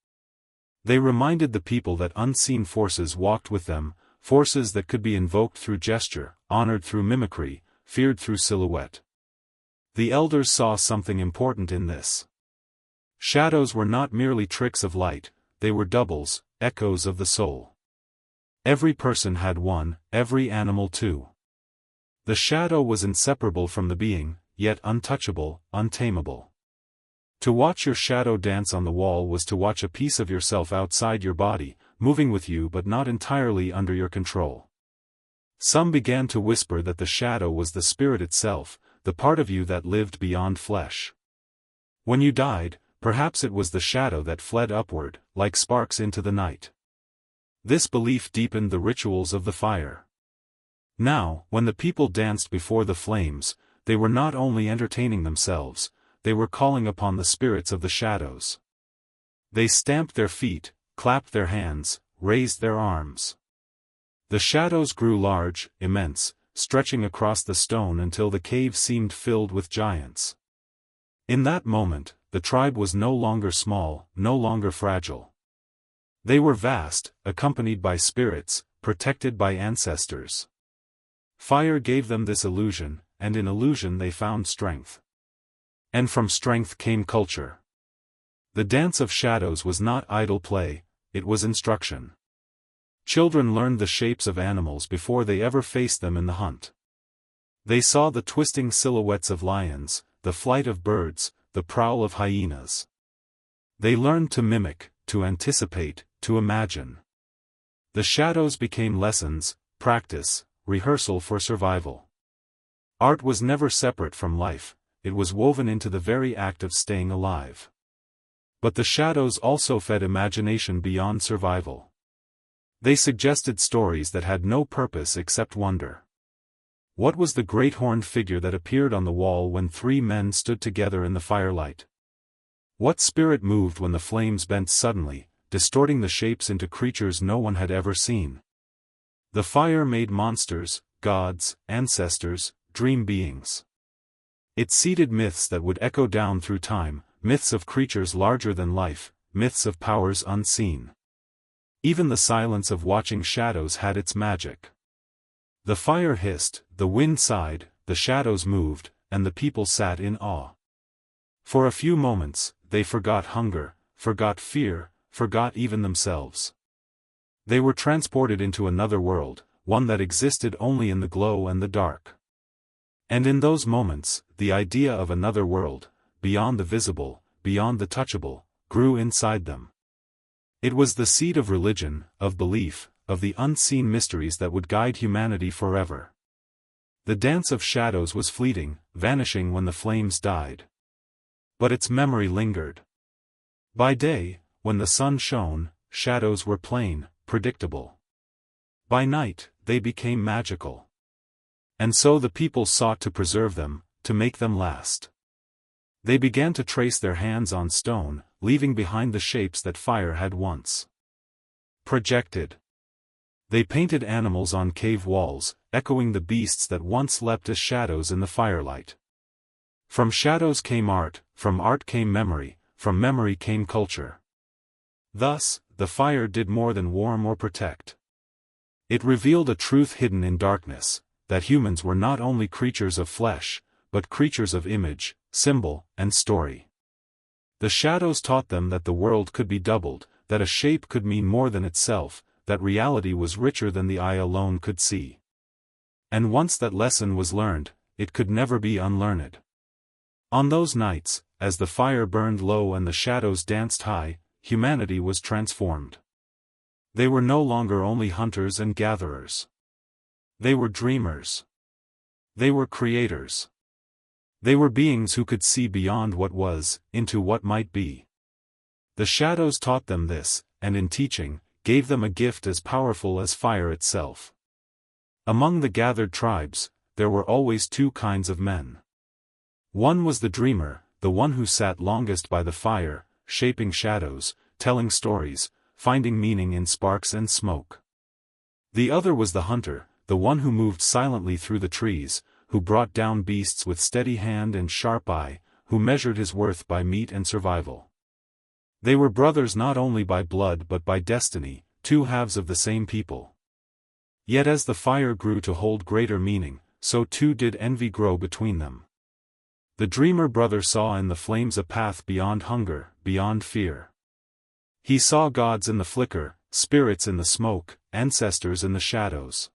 They reminded the people that unseen forces walked with them, forces that could be invoked through gesture, honored through mimicry, feared through silhouette. The elders saw something important in this. Shadows were not merely tricks of light, they were doubles, echoes of the soul. Every person had one, every animal too. The shadow was inseparable from the being, yet untouchable, untamable. To watch your shadow dance on the wall was to watch a piece of yourself outside your body, moving with you but not entirely under your control. Some began to whisper that the shadow was the spirit itself, the part of you that lived beyond flesh. When you died, perhaps it was the shadow that fled upward, like sparks into the night. This belief deepened the rituals of the fire. Now, when the people danced before the flames, they were not only entertaining themselves, they were calling upon the spirits of the shadows. They stamped their feet, clapped their hands, raised their arms. The shadows grew large, immense, stretching across the stone until the cave seemed filled with giants. In that moment, the tribe was no longer small, no longer fragile. They were vast, accompanied by spirits, protected by ancestors. Fire gave them this illusion, and in illusion they found strength. And from strength came culture. The dance of shadows was not idle play, it was instruction. Children learned the shapes of animals before they ever faced them in the hunt. They saw the twisting silhouettes of lions, the flight of birds, the prowl of hyenas. They learned to mimic, to anticipate, to imagine. The shadows became lessons, practice, rehearsal for survival. Art was never separate from life, it was woven into the very act of staying alive. But the shadows also fed imagination beyond survival. They suggested stories that had no purpose except wonder. What was the great horned figure that appeared on the wall when three men stood together in the firelight? What spirit moved when the flames bent suddenly, distorting the shapes into creatures no one had ever seen? The fire made monsters, gods, ancestors, dream beings. It seeded myths that would echo down through time, myths of creatures larger than life, myths of powers unseen. Even the silence of watching shadows had its magic. The fire hissed, the wind sighed, the shadows moved, and the people sat in awe. For a few moments, they forgot hunger, forgot fear, forgot even themselves. They were transported into another world, one that existed only in the glow and the dark. And in those moments, the idea of another world, beyond the visible, beyond the touchable, grew inside them. It was the seed of religion, of belief, of the unseen mysteries that would guide humanity forever. The dance of shadows was fleeting, vanishing when the flames died. But its memory lingered. By day, when the sun shone, shadows were plain, predictable. By night, they became magical. And so the people sought to preserve them, to make them last. They began to trace their hands on stone, leaving behind the shapes that fire had once projected. They painted animals on cave walls, echoing the beasts that once leapt as shadows in the firelight. From shadows came art, from art came memory, from memory came culture. Thus, the fire did more than warm or protect. It revealed a truth hidden in darkness, that humans were not only creatures of flesh, but creatures of image, symbol, and story. The shadows taught them that the world could be doubled, that a shape could mean more than itself, that reality was richer than the eye alone could see. And once that lesson was learned, it could never be unlearned. On those nights, as the fire burned low and the shadows danced high, humanity was transformed. They were no longer only hunters and gatherers. They were dreamers. They were creators. They were beings who could see beyond what was, into what might be. The shadows taught them this, and in teaching, gave them a gift as powerful as fire itself. Among the gathered tribes, there were always two kinds of men. One was the dreamer, the one who sat longest by the fire, shaping shadows, telling stories, finding meaning in sparks and smoke. The other was the hunter, the one who moved silently through the trees, who brought down beasts with steady hand and sharp eye, who measured his worth by meat and survival. They were brothers not only by blood but by destiny, two halves of the same people. Yet as the fire grew to hold greater meaning, so too did envy grow between them. The dreamer brother saw in the flames a path beyond hunger, beyond fear. He saw gods in the flicker, spirits in the smoke, ancestors in the shadows.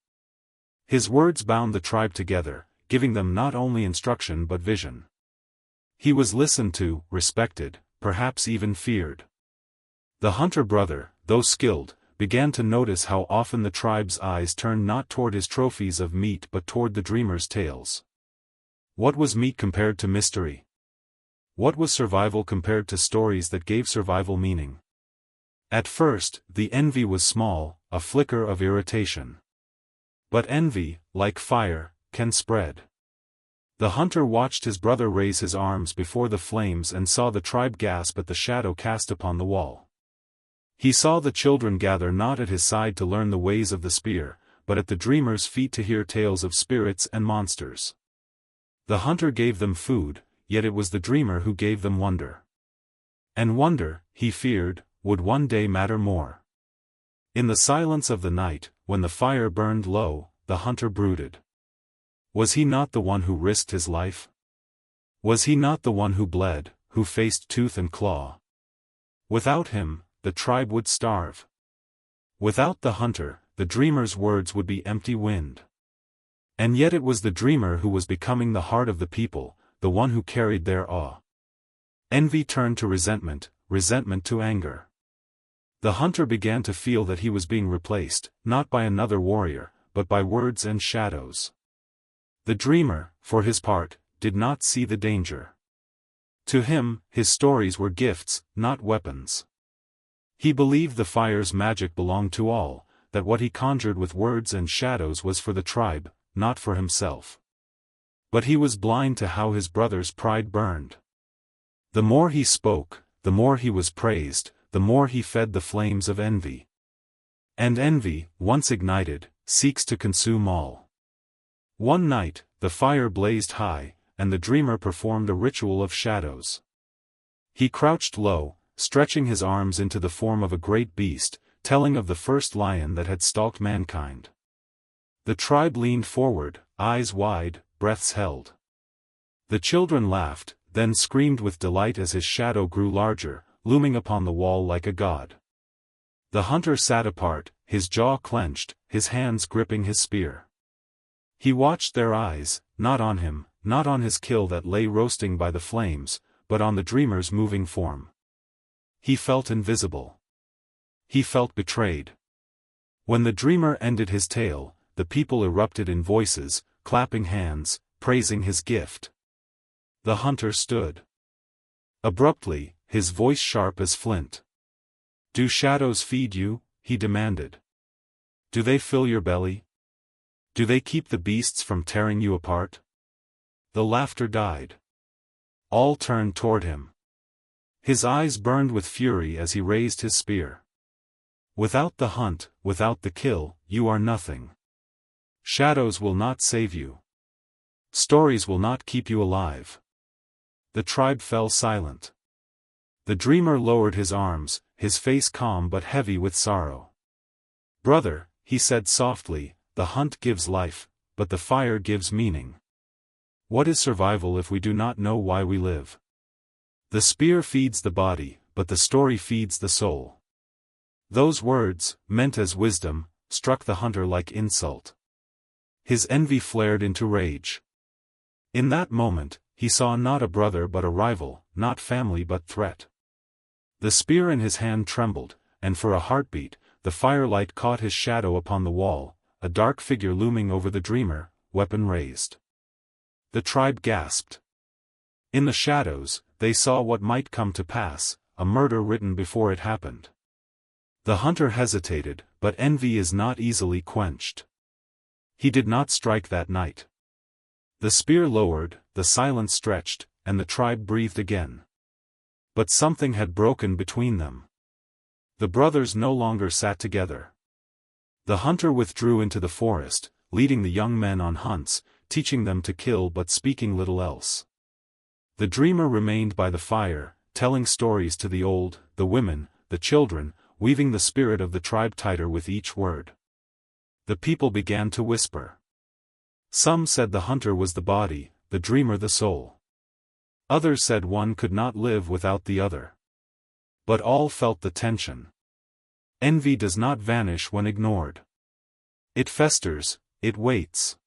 His words bound the tribe together, giving them not only instruction but vision. He was listened to, respected, perhaps even feared. The hunter brother, though skilled, began to notice how often the tribe's eyes turned not toward his trophies of meat but toward the dreamer's tales. What was meat compared to mystery? What was survival compared to stories that gave survival meaning? At first, the envy was small, a flicker of irritation. But envy, like fire, can spread. The hunter watched his brother raise his arms before the flames and saw the tribe gasp at the shadow cast upon the wall. He saw the children gather not at his side to learn the ways of the spear, but at the dreamer's feet to hear tales of spirits and monsters. The hunter gave them food, yet it was the dreamer who gave them wonder. And wonder, he feared, would one day matter more. In the silence of the night, when the fire burned low, the hunter brooded. Was he not the one who risked his life? Was he not the one who bled, who faced tooth and claw? Without him, the tribe would starve. Without the hunter, the dreamer's words would be empty wind. And yet it was the dreamer who was becoming the heart of the people, the one who carried their awe. Envy turned to resentment, resentment to anger. The hunter began to feel that he was being replaced, not by another warrior, but by words and shadows. The dreamer, for his part, did not see the danger. To him, his stories were gifts, not weapons. He believed the fire's magic belonged to all, that what he conjured with words and shadows was for the tribe, not for himself. But he was blind to how his brother's pride burned. The more he spoke, the more he was praised, the more he fed the flames of envy. And envy, once ignited, seeks to consume all. One night, the fire blazed high, and the dreamer performed a ritual of shadows. He crouched low, stretching his arms into the form of a great beast, telling of the first lion that had stalked mankind. The tribe leaned forward, eyes wide, breaths held. The children laughed, then screamed with delight as his shadow grew larger, looming upon the wall like a god. The hunter sat apart, his jaw clenched, his hands gripping his spear. He watched their eyes, not on him, not on his kill that lay roasting by the flames, but on the dreamer's moving form. He felt invisible. He felt betrayed. When the dreamer ended his tale, the people erupted in voices, clapping hands, praising his gift. The hunter stood. Abruptly, his voice sharp as flint. "Do shadows feed you?" he demanded. "Do they fill your belly? Do they keep the beasts from tearing you apart?" The laughter died. All turned toward him. His eyes burned with fury as he raised his spear. "Without the hunt, without the kill, you are nothing. Shadows will not save you. Stories will not keep you alive." The tribe fell silent. The dreamer lowered his arms, his face calm but heavy with sorrow. "Brother," he said softly, "the hunt gives life, but the fire gives meaning. What is survival if we do not know why we live? The spear feeds the body, but the story feeds the soul." Those words, meant as wisdom, struck the hunter like insult. His envy flared into rage. In that moment, he saw not a brother but a rival, not family but threat. The spear in his hand trembled, and for a heartbeat, the firelight caught his shadow upon the wall, a dark figure looming over the dreamer, weapon raised. The tribe gasped. In the shadows, they saw what might come to pass, a murder written before it happened. The hunter hesitated, but envy is not easily quenched. He did not strike that night. The spear lowered, the silence stretched, and the tribe breathed again. But something had broken between them. The brothers no longer sat together. The hunter withdrew into the forest, leading the young men on hunts, teaching them to kill but speaking little else. The dreamer remained by the fire, telling stories to the old, the women, the children, weaving the spirit of the tribe tighter with each word. The people began to whisper. Some said the hunter was the body, the dreamer the soul. Others said one could not live without the other. But all felt the tension. Envy does not vanish when ignored. It festers, it waits.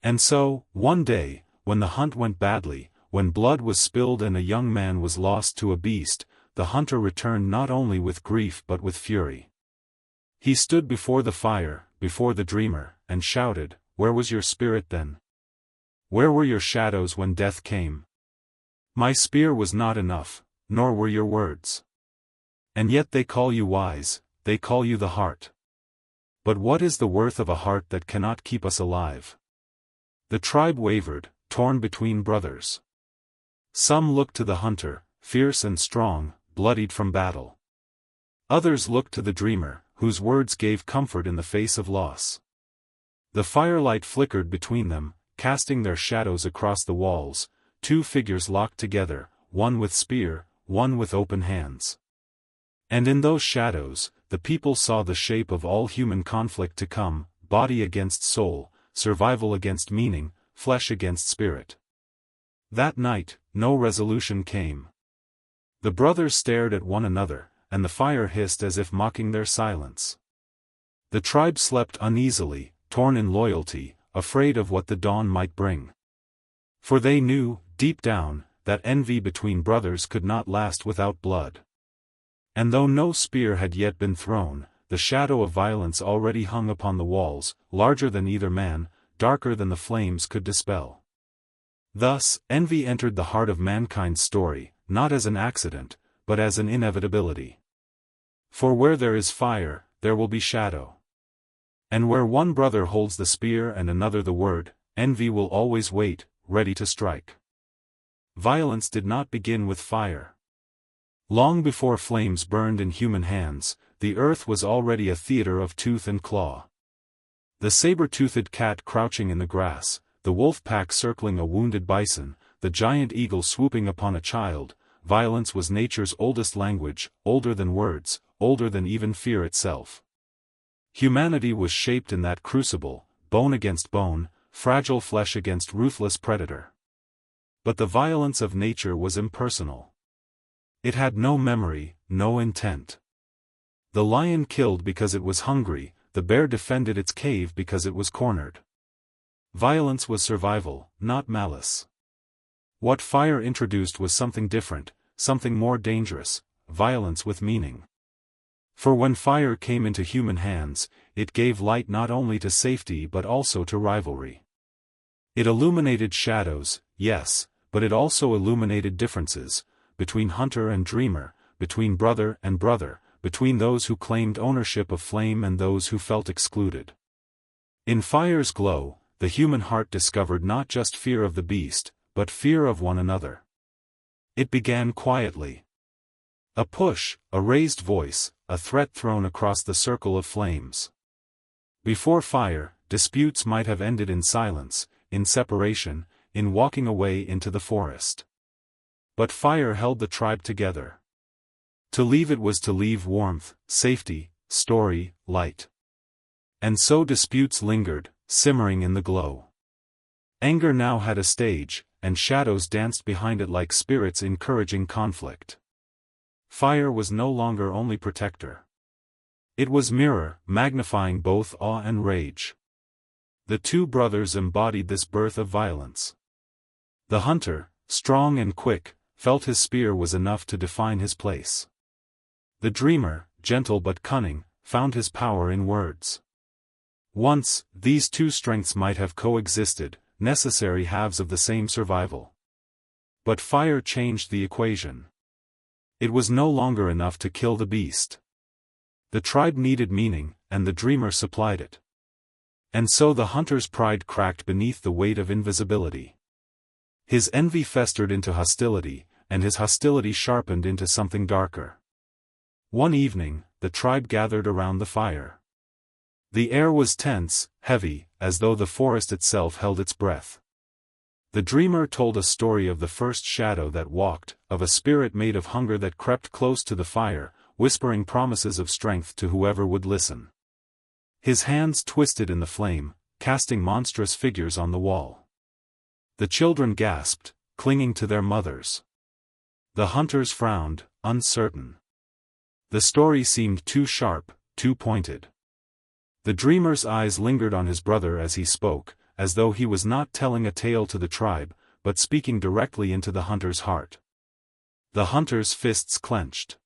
And so, one day, when the hunt went badly, when blood was spilled and a young man was lost to a beast, the hunter returned not only with grief but with fury. He stood before the fire, before the dreamer, and shouted, "Where was your spirit then? Where were your shadows when death came? My spear was not enough, nor were your words. And yet they call you wise, they call you the heart. But what is the worth of a heart that cannot keep us alive?" The tribe wavered, torn between brothers. Some looked to the hunter, fierce and strong, bloodied from battle. Others looked to the dreamer, whose words gave comfort in the face of loss. The firelight flickered between them, casting their shadows across the walls, two figures locked together, one with spear, one with open hands. And in those shadows, the people saw the shape of all human conflict to come, body against soul, survival against meaning, flesh against spirit. That night, no resolution came. The brothers stared at one another, and the fire hissed as if mocking their silence. The tribe slept uneasily, torn in loyalty, afraid of what the dawn might bring. For they knew, deep down, that envy between brothers could not last without blood. And though no spear had yet been thrown, the shadow of violence already hung upon the walls, larger than either man, darker than the flames could dispel. Thus, envy entered the heart of mankind's story, not as an accident, but as an inevitability. For where there is fire, there will be shadow. And where one brother holds the spear and another the word, envy will always wait, ready to strike. Violence did not begin with fire. Long before flames burned in human hands, the earth was already a theater of tooth and claw. The saber-toothed cat crouching in the grass, the wolf pack circling a wounded bison, the giant eagle swooping upon a child, violence was nature's oldest language, older than words, older than even fear itself. Humanity was shaped in that crucible, bone against bone, fragile flesh against ruthless predator. But the violence of nature was impersonal. It had no memory, no intent. The lion killed because it was hungry, the bear defended its cave because it was cornered. Violence was survival, not malice. What fire introduced was something different, something more dangerous, violence with meaning. For when fire came into human hands, it gave light not only to safety but also to rivalry. It illuminated shadows, yes, but it also illuminated differences, between hunter and dreamer, between brother and brother, between those who claimed ownership of flame and those who felt excluded. In fire's glow, the human heart discovered not just fear of the beast, but fear of one another. It began quietly. A push, a raised voice, a threat thrown across the circle of flames. Before fire, disputes might have ended in silence, in separation, in walking away into the forest. But fire held the tribe together. To leave it was to leave warmth, safety, story, light. And so disputes lingered, simmering in the glow. Anger now had a stage, and shadows danced behind it like spirits encouraging conflict. Fire was no longer only protector. It was mirror, magnifying both awe and rage. The two brothers embodied this birth of violence. The hunter, strong and quick, felt his spear was enough to define his place. The dreamer, gentle but cunning, found his power in words. Once, these two strengths might have coexisted, necessary halves of the same survival. But fire changed the equation. It was no longer enough to kill the beast. The tribe needed meaning, and the dreamer supplied it. And so the hunter's pride cracked beneath the weight of invisibility. His envy festered into hostility, and his hostility sharpened into something darker. One evening, the tribe gathered around the fire. The air was tense, heavy, as though the forest itself held its breath. The dreamer told a story of the first shadow that walked, of a spirit made of hunger that crept close to the fire, whispering promises of strength to whoever would listen. His hands twisted in the flame, casting monstrous figures on the wall. The children gasped, clinging to their mothers. The hunters frowned, uncertain. The story seemed too sharp, too pointed. The dreamer's eyes lingered on his brother as he spoke, as though he was not telling a tale to the tribe, but speaking directly into the hunter's heart. The hunter's fists clenched.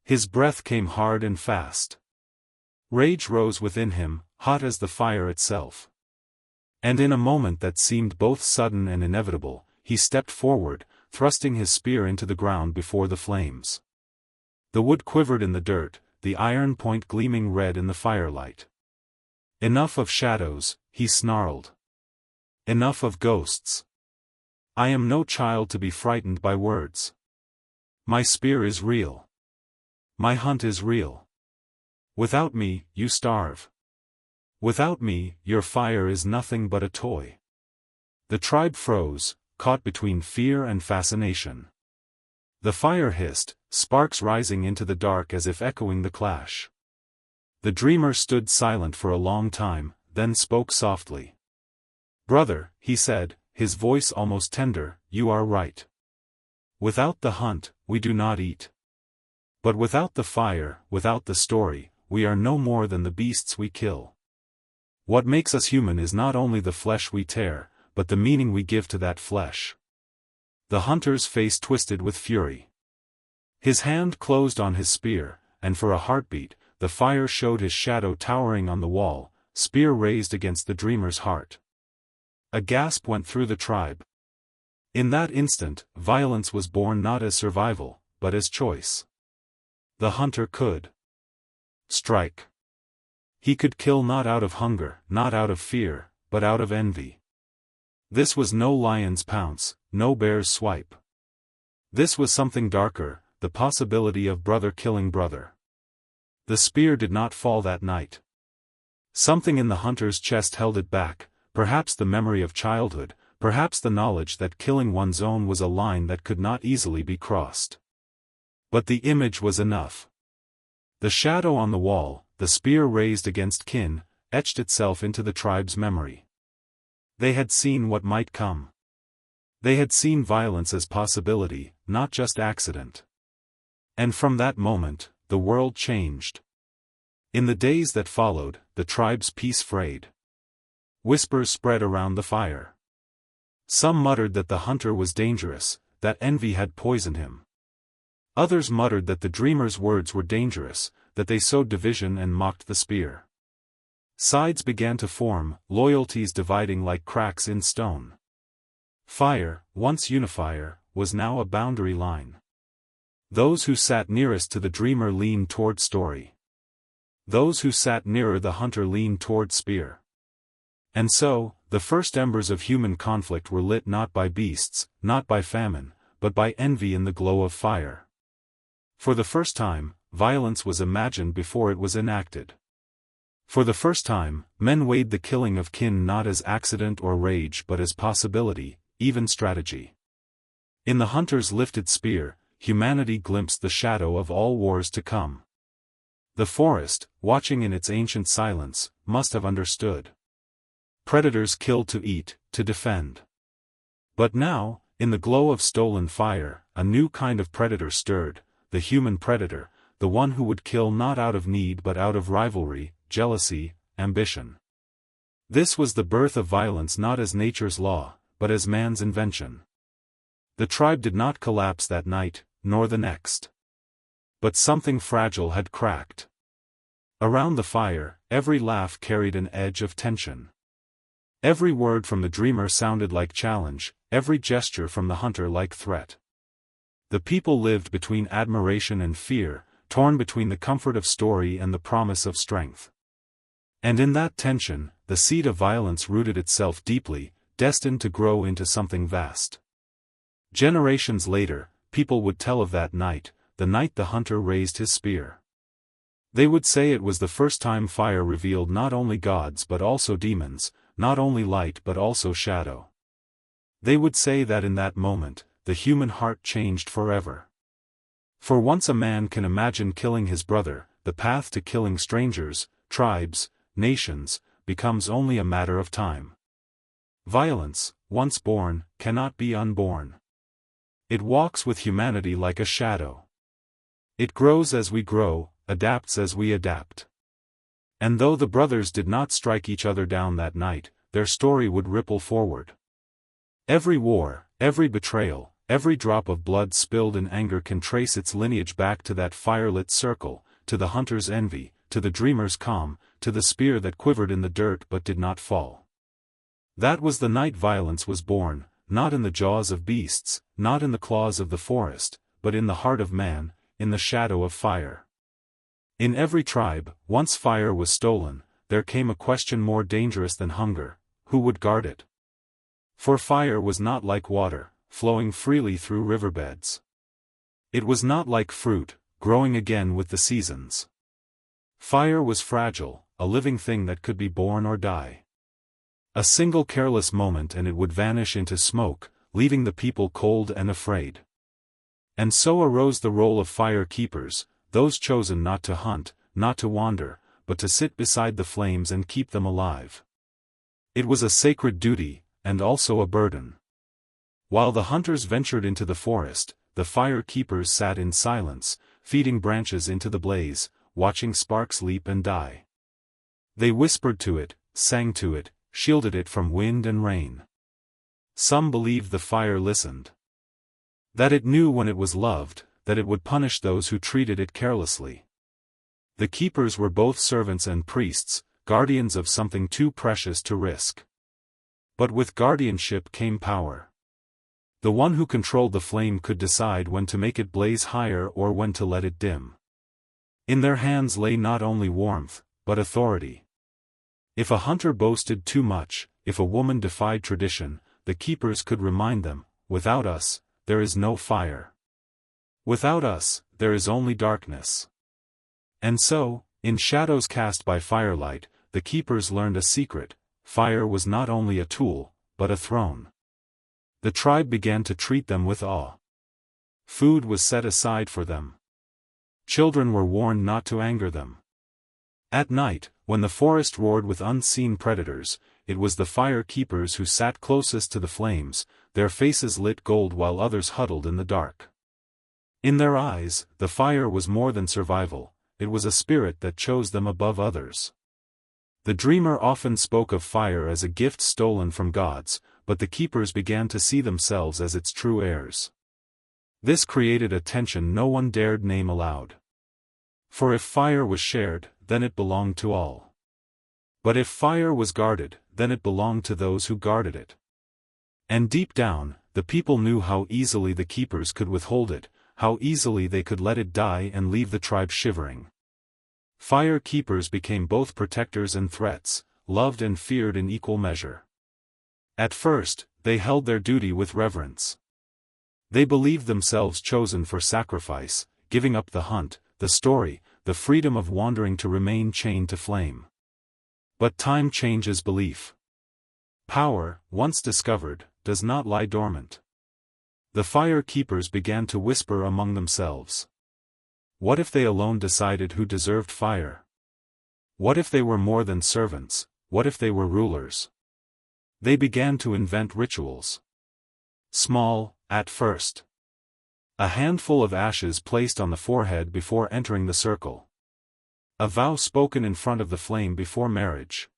His breath came hard and fast. Rage rose within him, hot as the fire itself. And in a moment that seemed both sudden and inevitable, he stepped forward, thrusting his spear into the ground before the flames. The wood quivered in the dirt, the iron point gleaming red in the firelight. "Enough of shadows," he snarled. "Enough of ghosts. I am no child to be frightened by words. My spear is real. My hunt is real. Without me, you starve. Without me, your fire is nothing but a toy." The tribe froze, caught between fear and fascination. The fire hissed, sparks rising into the dark as if echoing the clash. The dreamer stood silent for a long time, then spoke softly. "Brother," he said, his voice almost tender, "you are right. Without the hunt, we do not eat. But without the fire, without the story, we are no more than the beasts we kill. What makes us human is not only the flesh we tear, but the meaning we give to that flesh." The hunter's face twisted with fury. His hand closed on his spear, and for a heartbeat, the fire showed his shadow towering on the wall, spear raised against the dreamer's heart. A gasp went through the tribe. In that instant, violence was born not as survival, but as choice. The hunter could strike. He could kill not out of hunger, not out of fear, but out of envy. This was no lion's pounce, no bear's swipe. This was something darker, the possibility of brother killing brother. The spear did not fall that night. Something in the hunter's chest held it back, perhaps the memory of childhood, perhaps the knowledge that killing one's own was a line that could not easily be crossed. But the image was enough. The shadow on the wall, the spear raised against kin, etched itself into the tribe's memory. They had seen what might come. They had seen violence as possibility, not just accident. And from that moment, the world changed. In the days that followed, the tribe's peace frayed. Whispers spread around the fire. Some muttered that the hunter was dangerous, that envy had poisoned him. Others muttered that the dreamer's words were dangerous, that they sowed division and mocked the spear. Sides began to form, loyalties dividing like cracks in stone. Fire, once unifier, was now a boundary line. Those who sat nearest to the dreamer leaned toward story. Those who sat nearer the hunter leaned toward spear. And so, the first embers of human conflict were lit not by beasts, not by famine, but by envy in the glow of fire. For the first time, violence was imagined before it was enacted. For the first time, men weighed the killing of kin not as accident or rage but as possibility, even strategy. In the hunter's lifted spear, humanity glimpsed the shadow of all wars to come. The forest, watching in its ancient silence, must have understood. Predators killed to eat, to defend. But now, in the glow of stolen fire, a new kind of predator stirred, the human predator, the one who would kill not out of need but out of rivalry, jealousy, ambition. This was the birth of violence not as nature's law, but as man's invention. The tribe did not collapse that night, nor the next. But something fragile had cracked. Around the fire, every laugh carried an edge of tension. Every word from the dreamer sounded like challenge, every gesture from the hunter like threat. The people lived between admiration and fear, torn between the comfort of story and the promise of strength. And in that tension, the seed of violence rooted itself deeply, destined to grow into something vast. Generations later, people would tell of that night, the night the hunter raised his spear. They would say it was the first time fire revealed not only gods but also demons, not only light but also shadow. They would say that in that moment, the human heart changed forever. For once a man can imagine killing his brother, the path to killing strangers, tribes, nations, becomes only a matter of time. Violence, once born, cannot be unborn. It walks with humanity like a shadow. It grows as we grow, adapts as we adapt. And though the brothers did not strike each other down that night, their story would ripple forward. Every war, every betrayal, every drop of blood spilled in anger can trace its lineage back to that firelit circle, to the hunter's envy, to the dreamer's calm, to the spear that quivered in the dirt but did not fall. That was the night violence was born, not in the jaws of beasts, not in the claws of the forest, but in the heart of man, in the shadow of fire. In every tribe, once fire was stolen, there came a question more dangerous than hunger: who would guard it? For fire was not like water, flowing freely through riverbeds. It was not like fruit, growing again with the seasons. Fire was fragile, a living thing that could be born or die. A single careless moment and it would vanish into smoke, leaving the people cold and afraid. And so arose the role of fire keepers, those chosen not to hunt, not to wander, but to sit beside the flames and keep them alive. It was a sacred duty, and also a burden. While the hunters ventured into the forest, the fire keepers sat in silence, feeding branches into the blaze, watching sparks leap and die. They whispered to it, sang to it, shielded it from wind and rain. Some believed the fire listened. That it knew when it was loved, that it would punish those who treated it carelessly. The keepers were both servants and priests, guardians of something too precious to risk. But with guardianship came power. The one who controlled the flame could decide when to make it blaze higher or when to let it dim. In their hands lay not only warmth, but authority. If a hunter boasted too much, if a woman defied tradition, the keepers could remind them, without us, there is no fire. Without us, there is only darkness. And so, in shadows cast by firelight, the keepers learned a secret: fire was not only a tool, but a throne. The tribe began to treat them with awe. Food was set aside for them. Children were warned not to anger them. At night, when the forest roared with unseen predators, it was the fire keepers who sat closest to the flames, their faces lit gold while others huddled in the dark. In their eyes, the fire was more than survival, it was a spirit that chose them above others. The dreamer often spoke of fire as a gift stolen from gods, but the keepers began to see themselves as its true heirs. This created a tension no one dared name aloud. For if fire was shared, then it belonged to all. But if fire was guarded, then it belonged to those who guarded it. And deep down, the people knew how easily the keepers could withhold it, how easily they could let it die and leave the tribe shivering. Fire keepers became both protectors and threats, loved and feared in equal measure. At first, they held their duty with reverence. They believed themselves chosen for sacrifice, giving up the hunt, the story, the freedom of wandering to remain chained to flame. But time changes belief. Power, once discovered, does not lie dormant. The fire keepers began to whisper among themselves. What if they alone decided who deserved fire? What if they were more than servants? What if they were rulers? They began to invent rituals. Small, at first. A handful of ashes placed on the forehead before entering the circle. A vow spoken in front of the flame before marriage.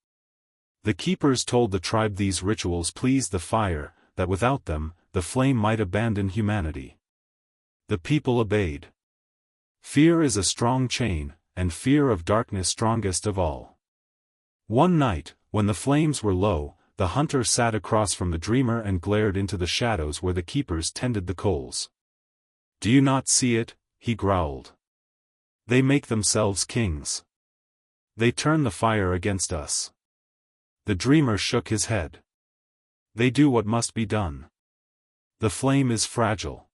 The keepers told the tribe these rituals pleased the fire, that without them, the flame might abandon humanity. The people obeyed. Fear is a strong chain, and fear of darkness strongest of all. One night, when the flames were low, the hunter sat across from the dreamer and glared into the shadows where the keepers tended the coals. "Do you not see it?" he growled. "They make themselves kings. They turn the fire against us." The dreamer shook his head. "They do what must be done. The flame is fragile.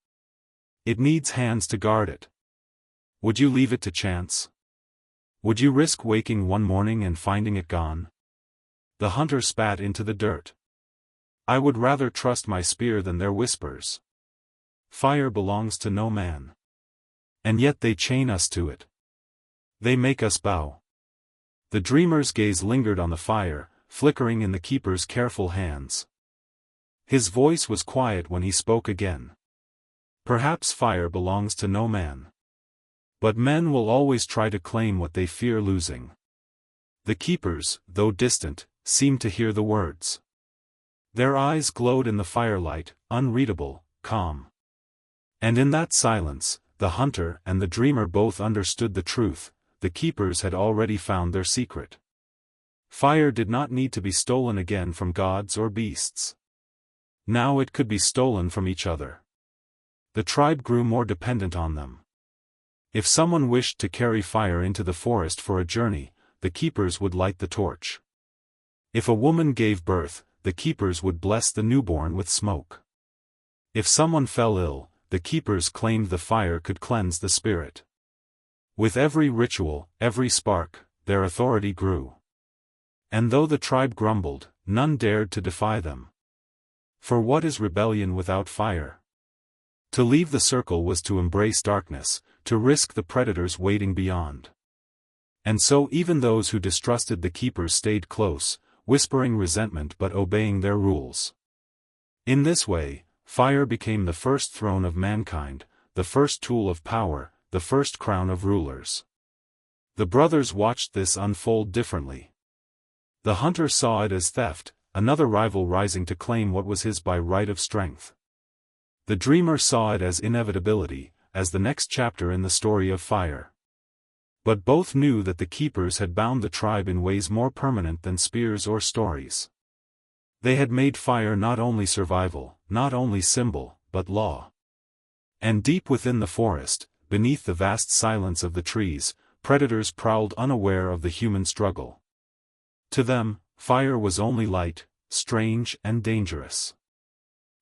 It needs hands to guard it. Would you leave it to chance? Would you risk waking one morning and finding it gone? The hunter spat into the dirt. I would rather trust my spear than their whispers. Fire belongs to no man. And yet they chain us to it. They make us bow. The dreamer's gaze lingered on the fire, flickering in the keeper's careful hands. His voice was quiet when he spoke again. Perhaps fire belongs to no man. But men will always try to claim what they fear losing. The keepers, though distant, seemed to hear the words. Their eyes glowed in the firelight, unreadable, calm. And in that silence, the hunter and the dreamer both understood the truth: the keepers had already found their secret. Fire did not need to be stolen again from gods or beasts. Now it could be stolen from each other. The tribe grew more dependent on them. If someone wished to carry fire into the forest for a journey, the keepers would light the torch. If a woman gave birth, the keepers would bless the newborn with smoke. If someone fell ill, the keepers claimed the fire could cleanse the spirit. With every ritual, every spark, their authority grew. And though the tribe grumbled, none dared to defy them. For what is rebellion without fire? To leave the circle was to embrace darkness, to risk the predators waiting beyond. And so even those who distrusted the keepers stayed close, whispering resentment but obeying their rules. In this way, fire became the first throne of mankind, the first tool of power, the first crown of rulers. The brothers watched this unfold differently. The hunter saw it as theft, another rival rising to claim what was his by right of strength. The dreamer saw it as inevitability, as the next chapter in the story of fire. But both knew that the keepers had bound the tribe in ways more permanent than spears or stories. They had made fire not only survival, not only symbol, but law. And deep within the forest, beneath the vast silence of the trees, predators prowled unaware of the human struggle. To them, fire was only light, strange and dangerous.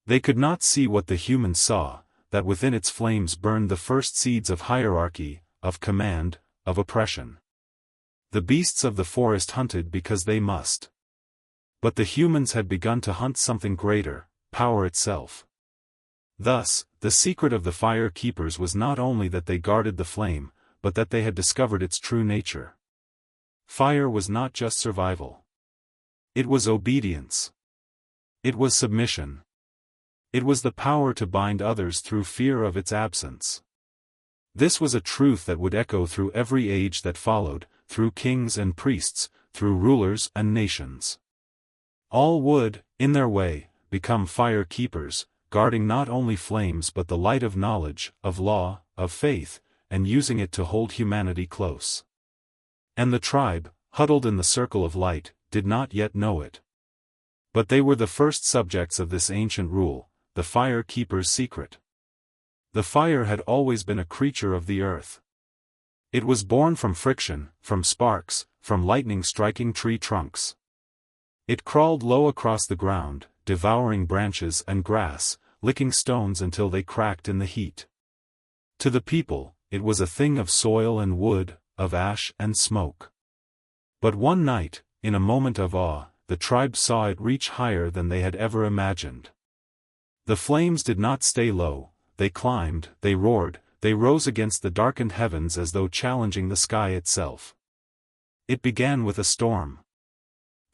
They could not see what the humans saw, that within its flames burned the first seeds of hierarchy, of command, of oppression. The beasts of the forest hunted because they must. But the humans had begun to hunt something greater, power itself. Thus, the secret of the fire keepers was not only that they guarded the flame, but that they had discovered its true nature. Fire was not just survival. It was obedience. It was submission. It was the power to bind others through fear of its absence. This was a truth that would echo through every age that followed, through kings and priests, through rulers and nations. All would, in their way, become fire keepers, guarding not only flames but the light of knowledge, of law, of faith, and using it to hold humanity close. And the tribe, huddled in the circle of light, did not yet know it. But they were the first subjects of this ancient rule, the fire keeper's secret. The fire had always been a creature of the earth. It was born from friction, from sparks, from lightning striking tree trunks. It crawled low across the ground, devouring branches and grass, licking stones until they cracked in the heat. To the people, it was a thing of soil and wood, of ash and smoke. But one night, in a moment of awe, the tribe saw it reach higher than they had ever imagined. The flames did not stay low, they climbed, they roared, they rose against the darkened heavens as though challenging the sky itself. It began with a storm.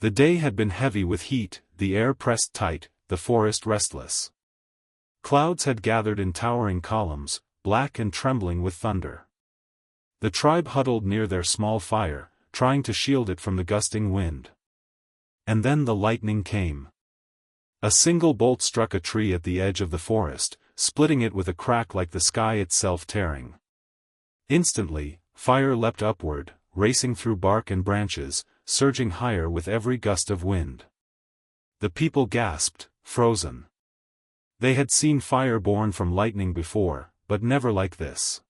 The day had been heavy with heat, the air pressed tight, the forest restless. Clouds had gathered in towering columns, black and trembling with thunder. The tribe huddled near their small fire, trying to shield it from the gusting wind. And then the lightning came. A single bolt struck a tree at the edge of the forest, splitting it with a crack like the sky itself tearing. Instantly, fire leapt upward, racing through bark and branches, surging higher with every gust of wind. The people gasped, frozen. They had seen fire born from lightning before, but never like this.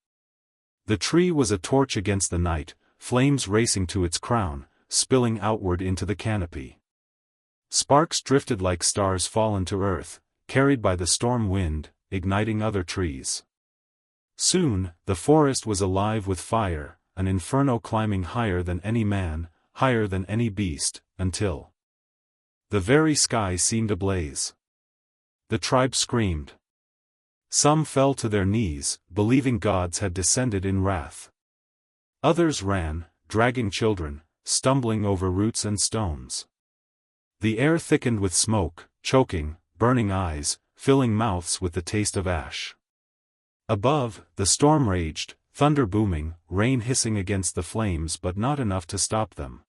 The tree was a torch against the night, flames racing to its crown, spilling outward into the canopy. Sparks drifted like stars fallen to earth, carried by the storm wind, igniting other trees. Soon, the forest was alive with fire, an inferno climbing higher than any man, higher than any beast, until the very sky seemed ablaze. The tribe screamed. Some fell to their knees, believing gods had descended in wrath. Others ran, dragging children, stumbling over roots and stones. The air thickened with smoke, choking, burning eyes, filling mouths with the taste of ash. Above, the storm raged, thunder booming, rain hissing against the flames but not enough to stop them.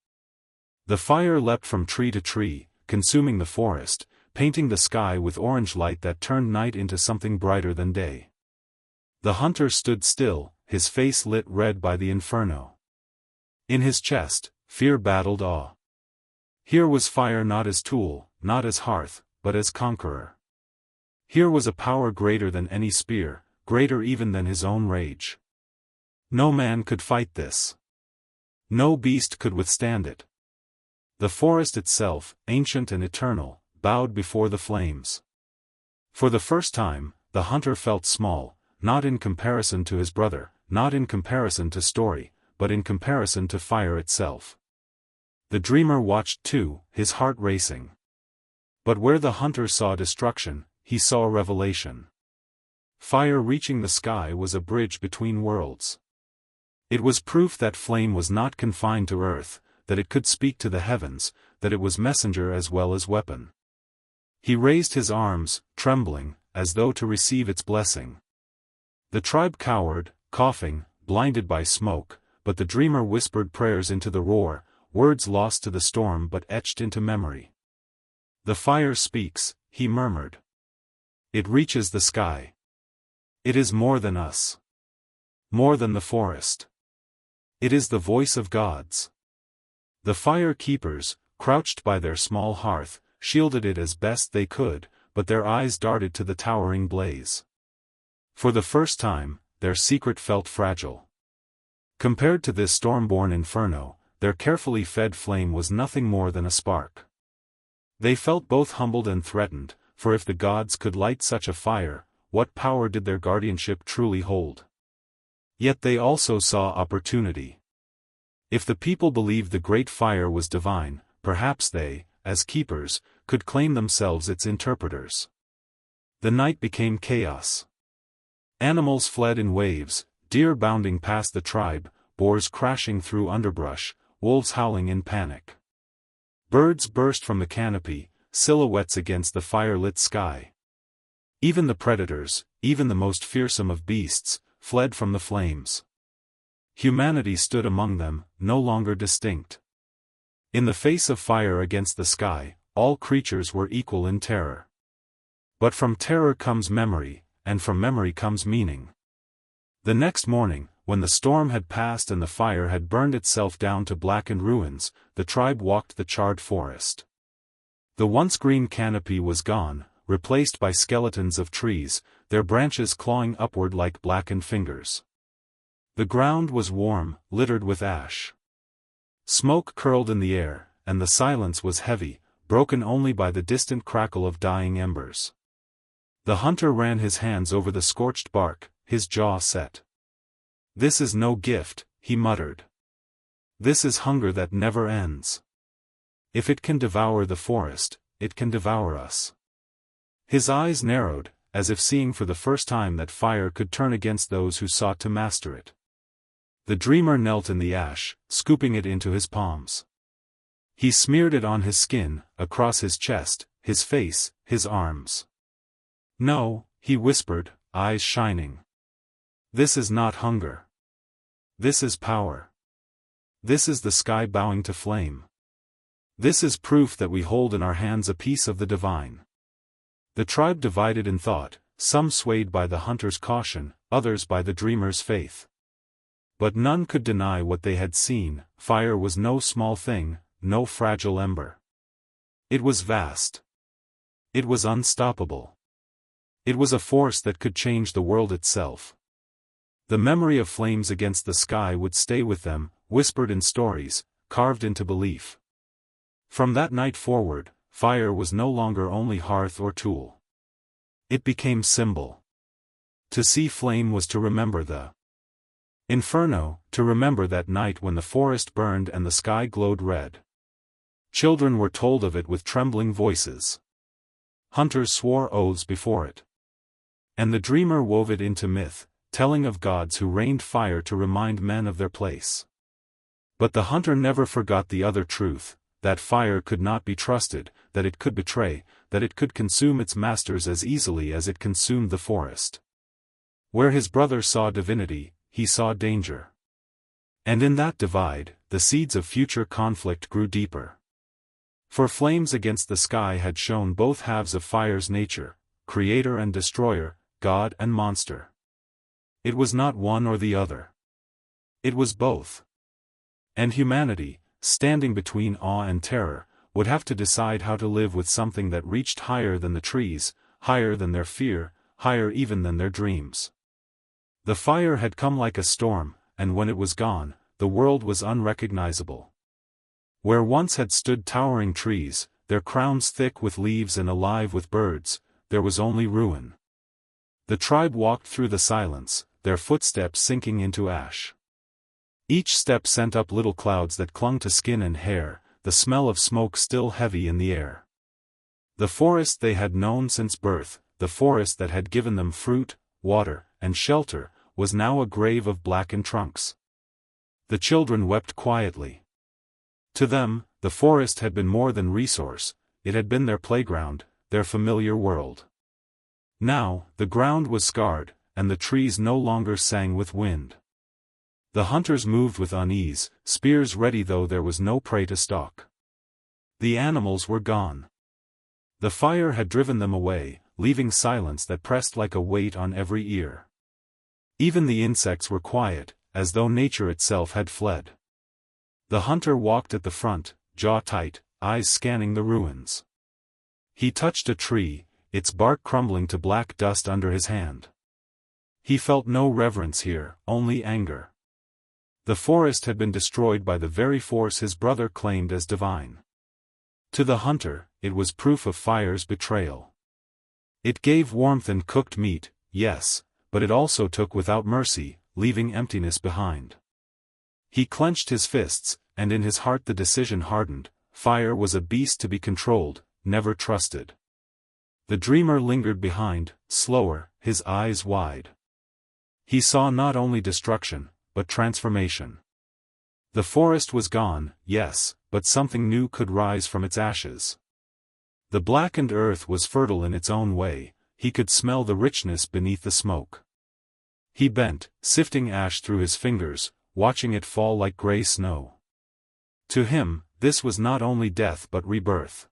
The fire leapt from tree to tree, consuming the forest, painting the sky with orange light that turned night into something brighter than day. The hunter stood still, his face lit red by the inferno. In his chest, fear battled awe. Here was fire not as tool, not as hearth, but as conqueror. Here was a power greater than any spear, greater even than his own rage. No man could fight this. No beast could withstand it. The forest itself, ancient and eternal, bowed before the flames. For the first time, the hunter felt small, not in comparison to his brother, not in comparison to story, but in comparison to fire itself. The dreamer watched too, his heart racing. But where the hunter saw destruction, he saw revelation. Fire reaching the sky was a bridge between worlds. It was proof that flame was not confined to earth, that it could speak to the heavens, that it was messenger as well as weapon. He raised his arms, trembling, as though to receive its blessing. The tribe cowered, coughing, blinded by smoke, but the dreamer whispered prayers into the roar, words lost to the storm but etched into memory. The fire speaks, he murmured. It reaches the sky. It is more than us. More than the forest. It is the voice of gods. The fire keepers, crouched by their small hearth, shielded it as best they could, but their eyes darted to the towering blaze. For the first time, their secret felt fragile. Compared to this storm-born inferno, their carefully fed flame was nothing more than a spark. They felt both humbled and threatened, for if the gods could light such a fire, what power did their guardianship truly hold? Yet they also saw opportunity. If the people believed the great fire was divine, perhaps they, as keepers, could claim themselves its interpreters. The night became chaos. Animals fled in waves, deer bounding past the tribe, boars crashing through underbrush, wolves howling in panic. Birds burst from the canopy, silhouettes against the fire-lit sky. Even the predators, even the most fearsome of beasts, fled from the flames. Humanity stood among them, no longer distinct. In the face of fire against the sky, all creatures were equal in terror. But from terror comes memory, and from memory comes meaning. The next morning, when the storm had passed and the fire had burned itself down to blackened ruins, the tribe walked the charred forest. The once green canopy was gone, replaced by skeletons of trees, their branches clawing upward like blackened fingers. The ground was warm, littered with ash. Smoke curled in the air, and the silence was heavy, broken only by the distant crackle of dying embers. The hunter ran his hands over the scorched bark, his jaw set. "This is no gift," he muttered. "This is hunger that never ends. If it can devour the forest, it can devour us." His eyes narrowed, as if seeing for the first time that fire could turn against those who sought to master it. The dreamer knelt in the ash, scooping it into his palms. He smeared it on his skin, across his chest, his face, his arms. "No," he whispered, eyes shining. "This is not hunger. This is power. This is the sky bowing to flame. This is proof that we hold in our hands a piece of the divine." The tribe divided in thought, some swayed by the hunter's caution, others by the dreamer's faith. But none could deny what they had seen. Fire was no small thing, no fragile ember. It was vast. It was unstoppable. It was a force that could change the world itself. The memory of flames against the sky would stay with them, whispered in stories, carved into belief. From that night forward, fire was no longer only hearth or tool. It became symbol. To see flame was to remember the Inferno, to remember that night when the forest burned and the sky glowed red. Children were told of it with trembling voices. Hunters swore oaths before it. And the dreamer wove it into myth, telling of gods who rained fire to remind men of their place. But the hunter never forgot the other truth, that fire could not be trusted, that it could betray, that it could consume its masters as easily as it consumed the forest. Where his brother saw divinity, he saw danger. And in that divide, the seeds of future conflict grew deeper. For flames against the sky had shown both halves of fire's nature, creator and destroyer, god and monster. It was not one or the other. It was both. And humanity, standing between awe and terror, would have to decide how to live with something that reached higher than the trees, higher than their fear, higher even than their dreams. The fire had come like a storm, and when it was gone, the world was unrecognizable. Where once had stood towering trees, their crowns thick with leaves and alive with birds, there was only ruin. The tribe walked through the silence, their footsteps sinking into ash. Each step sent up little clouds that clung to skin and hair, the smell of smoke still heavy in the air. The forest they had known since birth, the forest that had given them fruit, water, and shelter, was now a grave of blackened trunks. The children wept quietly. To them, the forest had been more than resource, it had been their playground, their familiar world. Now, the ground was scarred, and the trees no longer sang with wind. The hunters moved with unease, spears ready though there was no prey to stalk. The animals were gone. The fire had driven them away, leaving silence that pressed like a weight on every ear. Even the insects were quiet, as though nature itself had fled. The hunter walked at the front, jaw tight, eyes scanning the ruins. He touched a tree, its bark crumbling to black dust under his hand. He felt no reverence here, only anger. The forest had been destroyed by the very force his brother claimed as divine. To the hunter, it was proof of fire's betrayal. It gave warmth and cooked meat, yes, but it also took without mercy, leaving emptiness behind. He clenched his fists, and in his heart the decision hardened: fire was a beast to be controlled, never trusted. The dreamer lingered behind, slower, his eyes wide. He saw not only destruction, but transformation. The forest was gone, yes, but something new could rise from its ashes. The blackened earth was fertile in its own way, he could smell the richness beneath the smoke. He bent, sifting ash through his fingers, watching it fall like gray snow. To him, this was not only death but rebirth.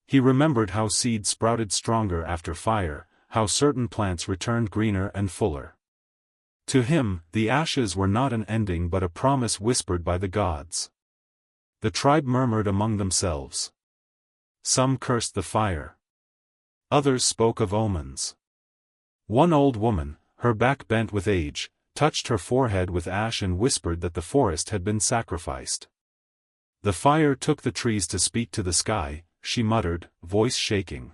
He remembered how seeds sprouted stronger after fire, how certain plants returned greener and fuller. To him, the ashes were not an ending but a promise whispered by the gods. The tribe murmured among themselves. Some cursed the fire. Others spoke of omens. One old woman, her back bent with age, touched her forehead with ash and whispered that the forest had been sacrificed. The fire took the trees to speak to the sky, she muttered, voice shaking.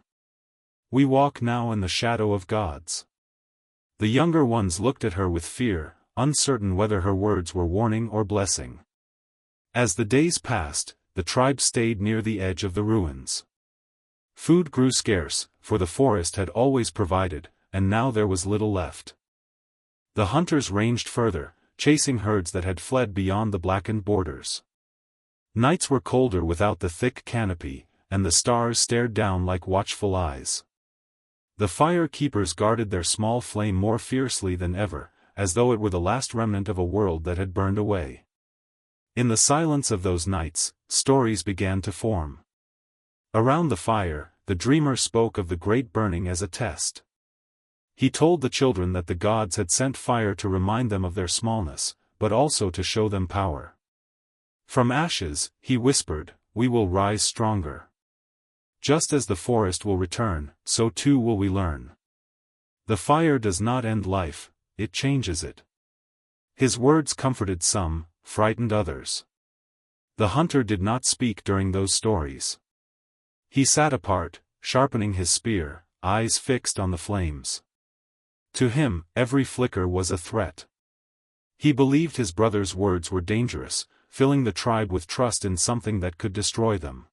We walk now in the shadow of gods. The younger ones looked at her with fear, uncertain whether her words were warning or blessing. As the days passed, the tribe stayed near the edge of the ruins. Food grew scarce, for the forest had always provided, and now there was little left. The hunters ranged further, chasing herds that had fled beyond the blackened borders. Nights were colder without the thick canopy, and the stars stared down like watchful eyes. The fire keepers guarded their small flame more fiercely than ever, as though it were the last remnant of a world that had burned away. In the silence of those nights, stories began to form. Around the fire, the dreamer spoke of the great burning as a test. He told the children that the gods had sent fire to remind them of their smallness, but also to show them power. From ashes, he whispered, we will rise stronger. Just as the forest will return, so too will we learn. The fire does not end life, it changes it. His words comforted some, frightened others. The hunter did not speak during those stories. He sat apart, sharpening his spear, eyes fixed on the flames. To him, every flicker was a threat. He believed his brother's words were dangerous, filling the tribe with trust in something that could destroy them.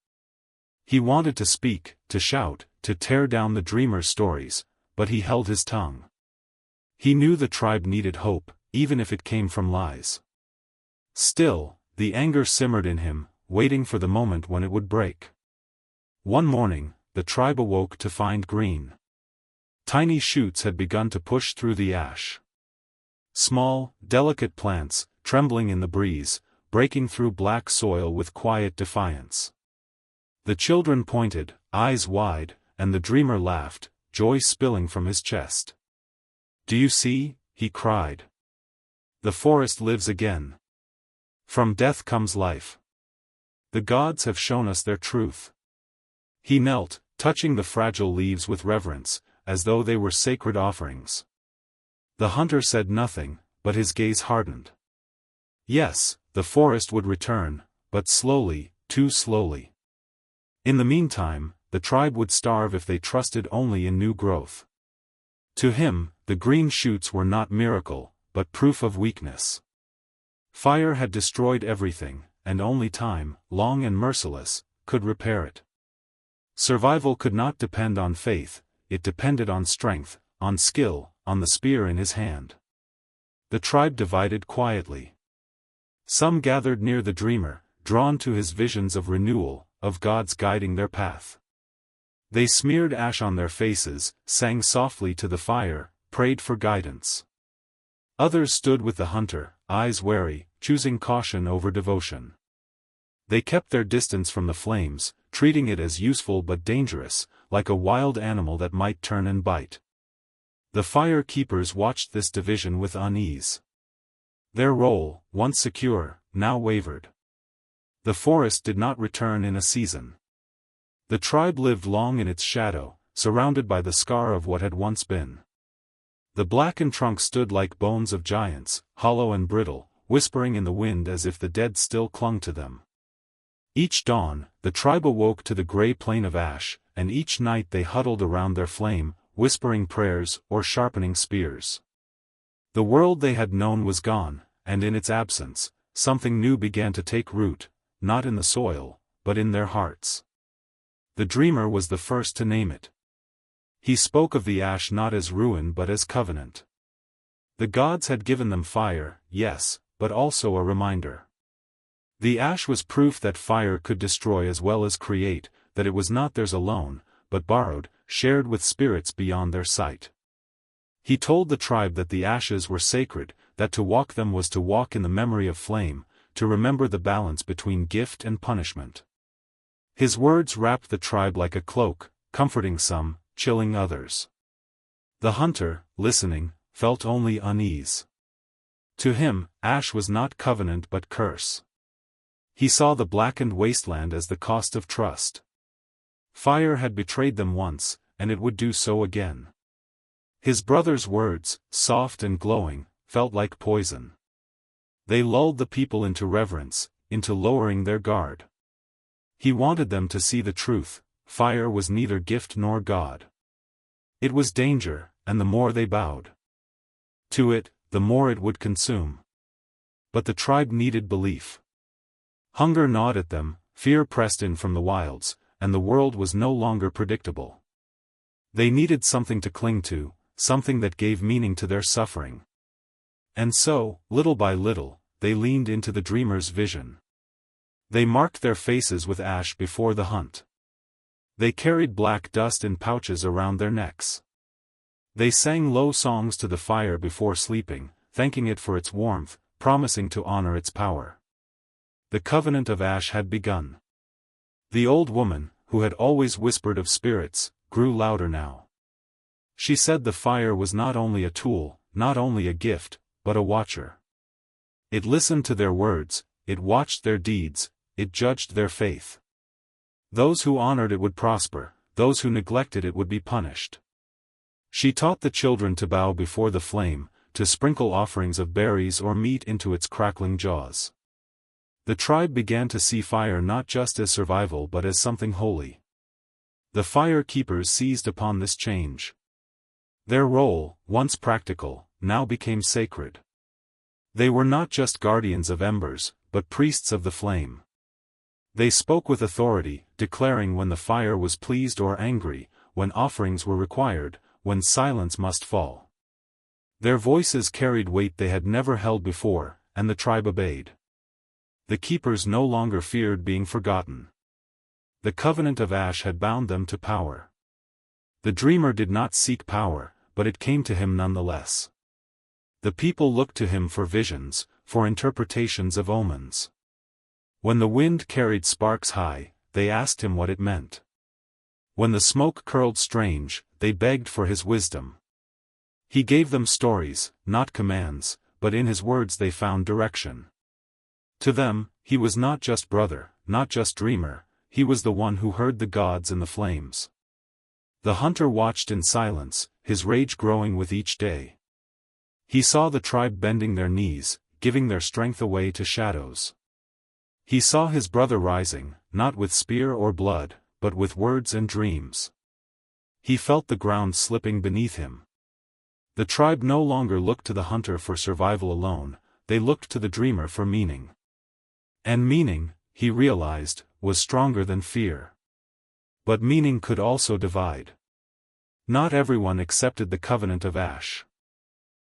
He wanted to speak, to shout, to tear down the dreamer's stories, but he held his tongue. He knew the tribe needed hope, even if it came from lies. Still, the anger simmered in him, waiting for the moment when it would break. One morning, the tribe awoke to find green. Tiny shoots had begun to push through the ash. Small, delicate plants, trembling in the breeze, breaking through black soil with quiet defiance. The children pointed, eyes wide, and the dreamer laughed, joy spilling from his chest. "Do you see?" he cried. "The forest lives again. From death comes life. The gods have shown us their truth." He knelt, touching the fragile leaves with reverence, as though they were sacred offerings. The hunter said nothing, but his gaze hardened. Yes, the forest would return, but slowly, too slowly. In the meantime, the tribe would starve if they trusted only in new growth. To him, the green shoots were not miracle, but proof of weakness. Fire had destroyed everything, and only time, long and merciless, could repair it. Survival could not depend on faith, it depended on strength, on skill, on the spear in his hand. The tribe divided quietly. Some gathered near the dreamer, drawn to his visions of renewal, of gods guiding their path. They smeared ash on their faces, sang softly to the fire, prayed for guidance. Others stood with the hunter, eyes wary, choosing caution over devotion. They kept their distance from the flames, treating it as useful but dangerous, like a wild animal that might turn and bite. The fire keepers watched this division with unease. Their role, once secure, now wavered. The forest did not return in a season. The tribe lived long in its shadow, surrounded by the scar of what had once been. The blackened trunk stood like bones of giants, hollow and brittle, whispering in the wind as if the dead still clung to them. Each dawn, the tribe awoke to the gray plain of ash, and each night they huddled around their flame, whispering prayers or sharpening spears. The world they had known was gone, and in its absence, something new began to take root, not in the soil, but in their hearts. The dreamer was the first to name it. He spoke of the ash not as ruin but as covenant. The gods had given them fire, yes, but also a reminder. The ash was proof that fire could destroy as well as create, that it was not theirs alone, but borrowed, shared with spirits beyond their sight. He told the tribe that the ashes were sacred, that to walk them was to walk in the memory of flame, to remember the balance between gift and punishment. His words wrapped the tribe like a cloak, comforting some, chilling others. The hunter, listening, felt only unease. To him, ash was not covenant but curse. He saw the blackened wasteland as the cost of trust. Fire had betrayed them once, and it would do so again. His brother's words, soft and glowing, felt like poison. They lulled the people into reverence, into lowering their guard. He wanted them to see the truth: fire was neither gift nor God. It was danger, and the more they bowed to it, the more it would consume. But the tribe needed belief. Hunger gnawed at them, fear pressed in from the wilds, and the world was no longer predictable. They needed something to cling to, something that gave meaning to their suffering. And so, little by little, they leaned into the dreamer's vision. They marked their faces with ash before the hunt. They carried black dust in pouches around their necks. They sang low songs to the fire before sleeping, thanking it for its warmth, promising to honor its power. The covenant of ash had begun. The old woman, who had always whispered of spirits, grew louder now. She said the fire was not only a tool, not only a gift, but a watcher. It listened to their words, it watched their deeds, it judged their faith. Those who honored it would prosper, those who neglected it would be punished. She taught the children to bow before the flame, to sprinkle offerings of berries or meat into its crackling jaws. The tribe began to see fire not just as survival but as something holy. The fire keepers seized upon this change. Their role, once practical, now became sacred. They were not just guardians of embers, but priests of the flame. They spoke with authority, declaring when the fire was pleased or angry, when offerings were required, when silence must fall. Their voices carried weight they had never held before, and the tribe obeyed. The keepers no longer feared being forgotten. The covenant of ash had bound them to power. The dreamer did not seek power, but it came to him nonetheless. The people looked to him for visions, for interpretations of omens. When the wind carried sparks high, they asked him what it meant. When the smoke curled strange, they begged for his wisdom. He gave them stories, not commands, but in his words they found direction. To them, he was not just brother, not just dreamer, he was the one who heard the gods in the flames. The hunter watched in silence, his rage growing with each day. He saw the tribe bending their knees, giving their strength away to shadows. He saw his brother rising, not with spear or blood, but with words and dreams. He felt the ground slipping beneath him. The tribe no longer looked to the hunter for survival alone, they looked to the dreamer for meaning. And meaning, he realized, was stronger than fear. But meaning could also divide. Not everyone accepted the covenant of ash.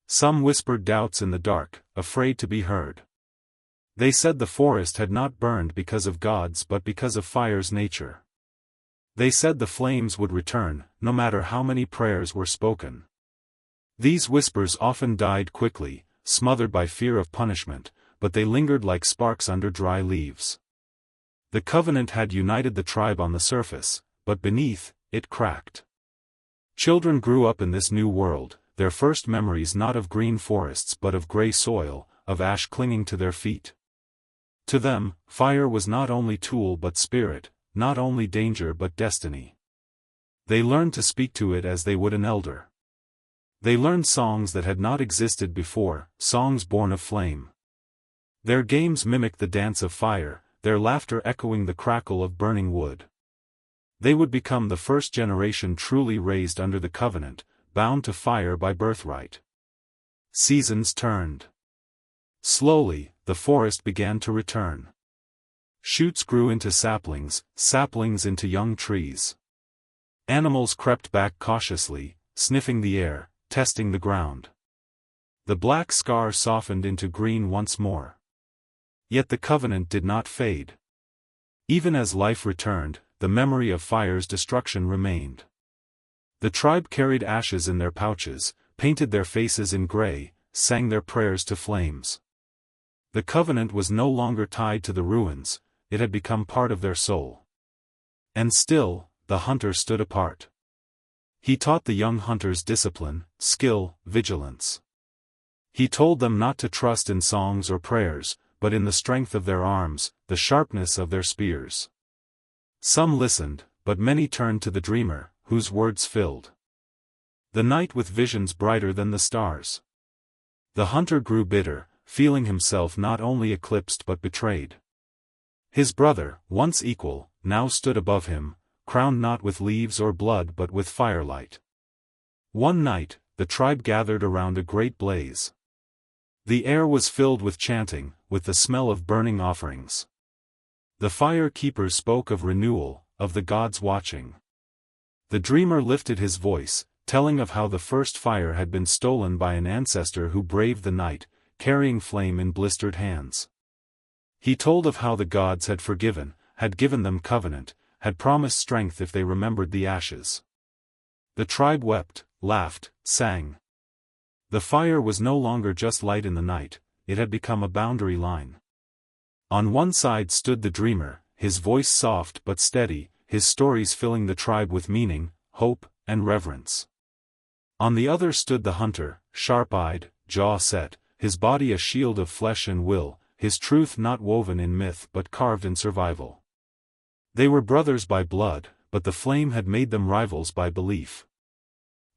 Some whispered doubts in the dark, afraid to be heard. They said the forest had not burned because of gods but because of fire's nature. They said the flames would return, no matter how many prayers were spoken. These whispers often died quickly, smothered by fear of punishment, but they lingered like sparks under dry leaves. The covenant had united the tribe on the surface, but beneath, it cracked. Children grew up in this new world, their first memories not of green forests but of gray soil, of ash clinging to their feet. To them, fire was not only tool but spirit, not only danger but destiny. They learned to speak to it as they would an elder. They learned songs that had not existed before, songs born of flame. Their games mimicked the dance of fire, their laughter echoing the crackle of burning wood. They would become the first generation truly raised under the covenant, bound to fire by birthright. Seasons turned. Slowly, the forest began to return. Shoots grew into saplings, saplings into young trees. Animals crept back cautiously, sniffing the air, testing the ground. The black scar softened into green once more. Yet the covenant did not fade. Even as life returned, the memory of fire's destruction remained. The tribe carried ashes in their pouches, painted their faces in gray, sang their prayers to flames. The covenant was no longer tied to the ruins, it had become part of their soul. And still, the hunter stood apart. He taught the young hunters discipline, skill, vigilance. He told them not to trust in songs or prayers, but in the strength of their arms, the sharpness of their spears. Some listened, but many turned to the dreamer, whose words filled the night with visions brighter than the stars. The hunter grew bitter, feeling himself not only eclipsed but betrayed. His brother, once equal, now stood above him, crowned not with leaves or blood but with firelight. One night, the tribe gathered around a great blaze. The air was filled with chanting, with the smell of burning offerings. The fire keepers spoke of renewal, of the gods watching. The dreamer lifted his voice, telling of how the first fire had been stolen by an ancestor who braved the night, carrying flame in blistered hands. He told of how the gods had forgiven, had given them covenant, had promised strength if they remembered the ashes. The tribe wept, laughed, sang. The fire was no longer just light in the night, it had become a boundary line. On one side stood the dreamer, his voice soft but steady, his stories filling the tribe with meaning, hope, and reverence. On the other stood the hunter, sharp-eyed, jaw set, his body a shield of flesh and will, his truth not woven in myth but carved in survival. They were brothers by blood, but the flame had made them rivals by belief.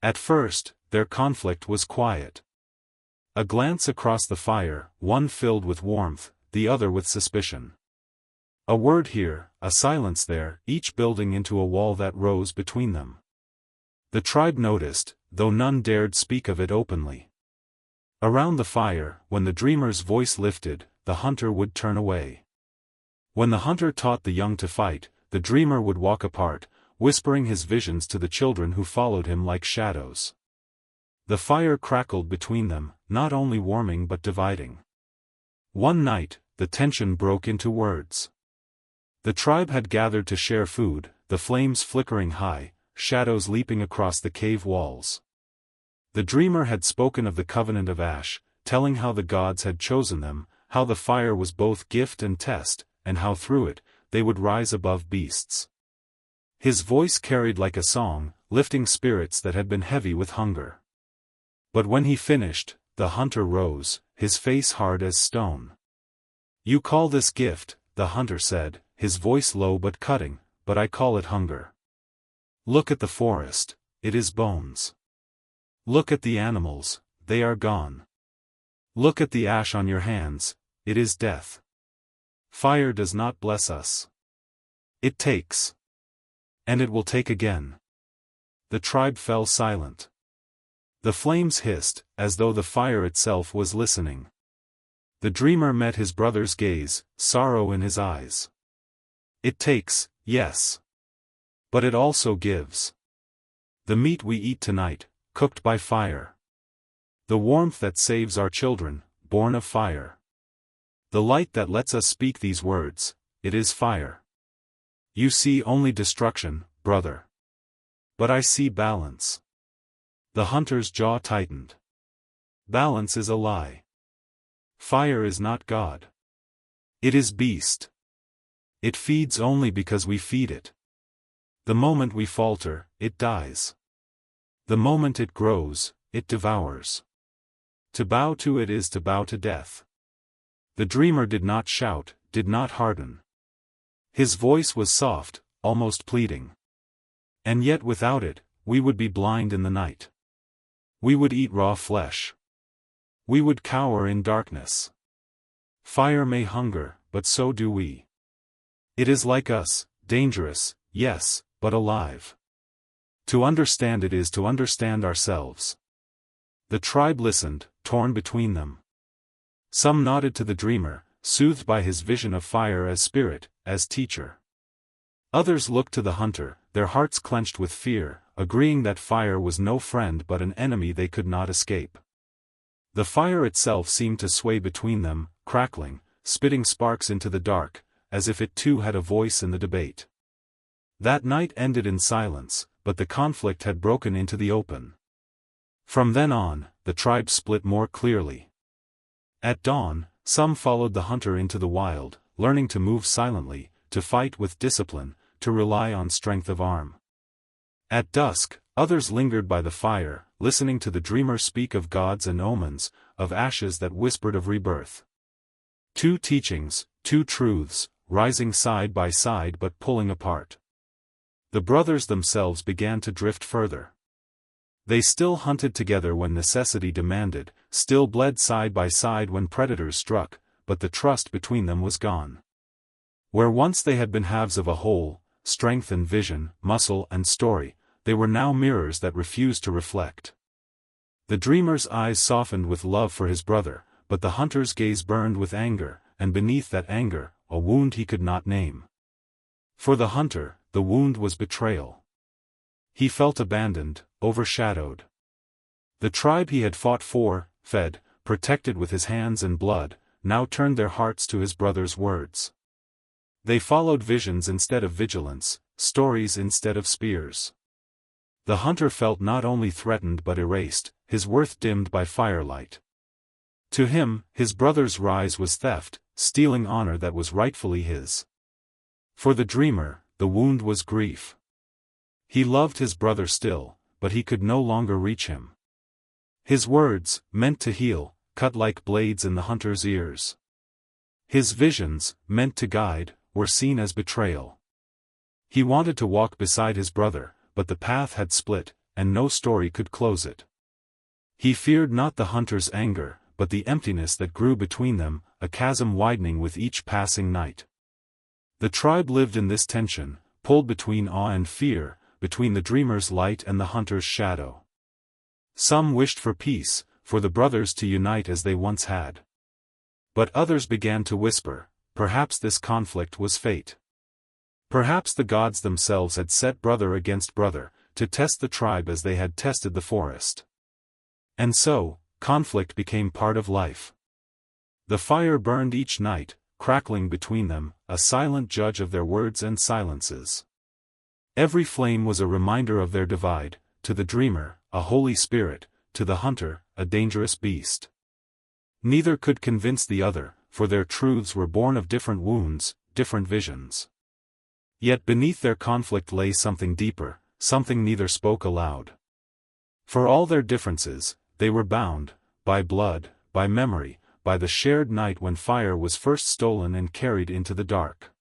At first, their conflict was quiet. A glance across the fire, one filled with warmth, the other with suspicion. A word here, a silence there, each building into a wall that rose between them. The tribe noticed, though none dared speak of it openly. Around the fire, when the dreamer's voice lifted, the hunter would turn away. When the hunter taught the young to fight, the dreamer would walk apart, whispering his visions to the children who followed him like shadows. The fire crackled between them, not only warming but dividing. One night, the tension broke into words. The tribe had gathered to share food, the flames flickering high, shadows leaping across the cave walls. The dreamer had spoken of the covenant of ash, telling how the gods had chosen them, how the fire was both gift and test, and how through it, they would rise above beasts. His voice carried like a song, lifting spirits that had been heavy with hunger. But when he finished, the hunter rose, his face hard as stone. "You call this gift," the hunter said, his voice low but cutting, "but I call it hunger. Look at the forest, it is bones. Look at the animals, they are gone. Look at the ash on your hands, it is death. Fire does not bless us. It takes. And it will take again." The tribe fell silent. The flames hissed, as though the fire itself was listening. The dreamer met his brother's gaze, sorrow in his eyes. "It takes, yes. But it also gives. The meat we eat tonight, cooked by fire. The warmth that saves our children, born of fire. The light that lets us speak these words, it is fire. You see only destruction, brother. But I see balance." The hunter's jaw tightened. Balance is a lie. Fire is not God. It is beast. It feeds only because we feed it. The moment we falter, it dies. The moment it grows, it devours. To bow to it is to bow to death. The dreamer did not shout, did not harden. His voice was soft, almost pleading. And yet without it, we would be blind in the night. We would eat raw flesh. We would cower in darkness. Fire may hunger, but so do we. It is like us, dangerous, yes, but alive. To understand it is to understand ourselves. The tribe listened, torn between them. Some nodded to the dreamer, soothed by his vision of fire as spirit, as teacher. Others looked to the hunter, their hearts clenched with fear, agreeing that fire was no friend but an enemy they could not escape. The fire itself seemed to sway between them, crackling, spitting sparks into the dark, as if it too had a voice in the debate. That night ended in silence, but the conflict had broken into the open. From then on, the tribe split more clearly. At dawn, some followed the hunter into the wild, learning to move silently, to fight with discipline, to rely on strength of arm. At dusk, others lingered by the fire, listening to the dreamer speak of gods and omens, of ashes that whispered of rebirth. Two teachings, two truths, rising side by side but pulling apart. The brothers themselves began to drift further. They still hunted together when necessity demanded, still bled side by side when predators struck, but the trust between them was gone. Where once they had been halves of a whole, strength and vision, muscle and story, they were now mirrors that refused to reflect. The dreamer's eyes softened with love for his brother, but the hunter's gaze burned with anger, and beneath that anger, a wound he could not name. For the hunter, the wound was betrayal. He felt abandoned, overshadowed. The tribe he had fought for, fed, protected with his hands and blood, now turned their hearts to his brother's words. They followed visions instead of vigilance, stories instead of spears. The hunter felt not only threatened but erased, his worth dimmed by firelight. To him, his brother's rise was theft, stealing honor that was rightfully his. For the dreamer, the wound was grief. He loved his brother still, but he could no longer reach him. His words, meant to heal, cut like blades in the hunter's ears. His visions, meant to guide, were seen as betrayal. He wanted to walk beside his brother, but the path had split, and no story could close it. He feared not the hunter's anger, but the emptiness that grew between them, a chasm widening with each passing night. The tribe lived in this tension, pulled between awe and fear, between the dreamer's light and the hunter's shadow. Some wished for peace, for the brothers to unite as they once had. But others began to whisper, perhaps this conflict was fate. Perhaps the gods themselves had set brother against brother, to test the tribe as they had tested the forest. And so, conflict became part of life. The fire burned each night, crackling between them, a silent judge of their words and silences. Every flame was a reminder of their divide, to the dreamer, a holy spirit, to the hunter, a dangerous beast. Neither could convince the other, for their truths were born of different wounds, different visions. Yet beneath their conflict lay something deeper, something neither spoke aloud. For all their differences, they were bound, by blood, by memory, by the shared night when fire was first stolen and carried into the dark.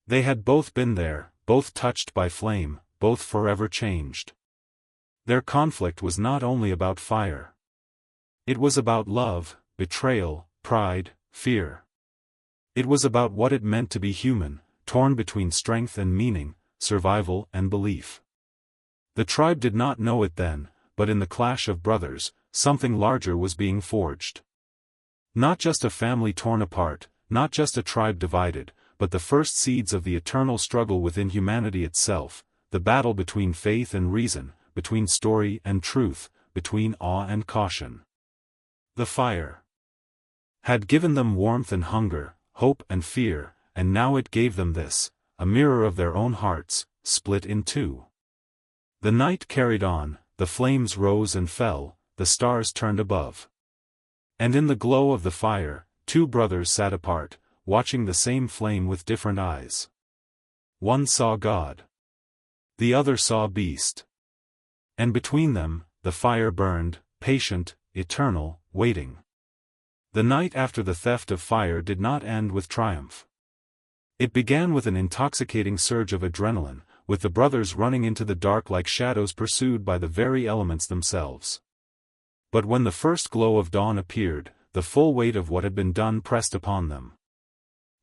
They had both been there, both touched by flame, both forever changed. Their conflict was not only about fire. It was about love, betrayal, pride, fear. It was about what it meant to be human, torn between strength and meaning, survival and belief. The tribe did not know it then, but in the clash of brothers, something larger was being forged. Not just a family torn apart, not just a tribe divided, but the first seeds of the eternal struggle within humanity itself, the battle between faith and reason, between story and truth, between awe and caution. The fire had given them warmth and hunger, hope and fear, and now it gave them this, a mirror of their own hearts, split in two. The night carried on, the flames rose and fell, the stars turned above. And in the glow of the fire, two brothers sat apart, watching the same flame with different eyes. One saw God. The other saw beast. And between them, the fire burned, patient, eternal, waiting. The night after the theft of fire did not end with triumph. It began with an intoxicating surge of adrenaline, with the brothers running into the dark like shadows pursued by the very elements themselves. But when the first glow of dawn appeared, the full weight of what had been done pressed upon them.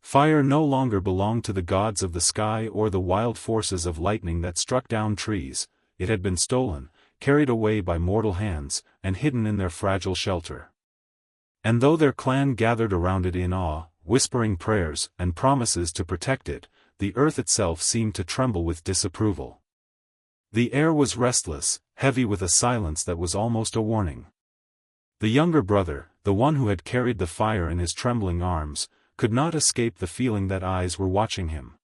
Fire no longer belonged to the gods of the sky or the wild forces of lightning that struck down trees. It had been stolen, carried away by mortal hands, and hidden in their fragile shelter. And though their clan gathered around it in awe, whispering prayers and promises to protect it, the earth itself seemed to tremble with disapproval. The air was restless, heavy with a silence that was almost a warning. The younger brother, the one who had carried the fire in his trembling arms, could not escape the feeling that eyes were watching him.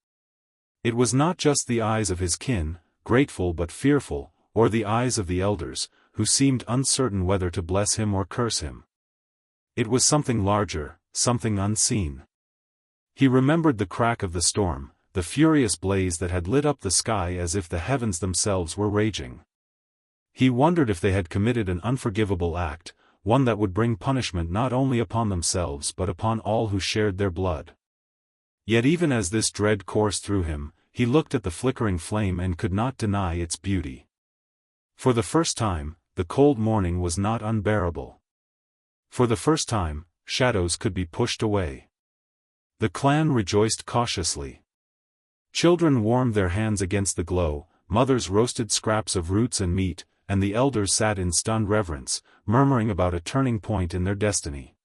It was not just the eyes of his kin, grateful but fearful, or the eyes of the elders, who seemed uncertain whether to bless him or curse him. It was something larger, something unseen. He remembered the crack of the storm, the furious blaze that had lit up the sky as if the heavens themselves were raging. He wondered if they had committed an unforgivable act, one that would bring punishment not only upon themselves but upon all who shared their blood. Yet even as this dread coursed through him, he looked at the flickering flame and could not deny its beauty. For the first time, the cold morning was not unbearable. For the first time, shadows could be pushed away. The clan rejoiced cautiously. Children warmed their hands against the glow, mothers roasted scraps of roots and meat, and the elders sat in stunned reverence, murmuring about a turning point in their destiny.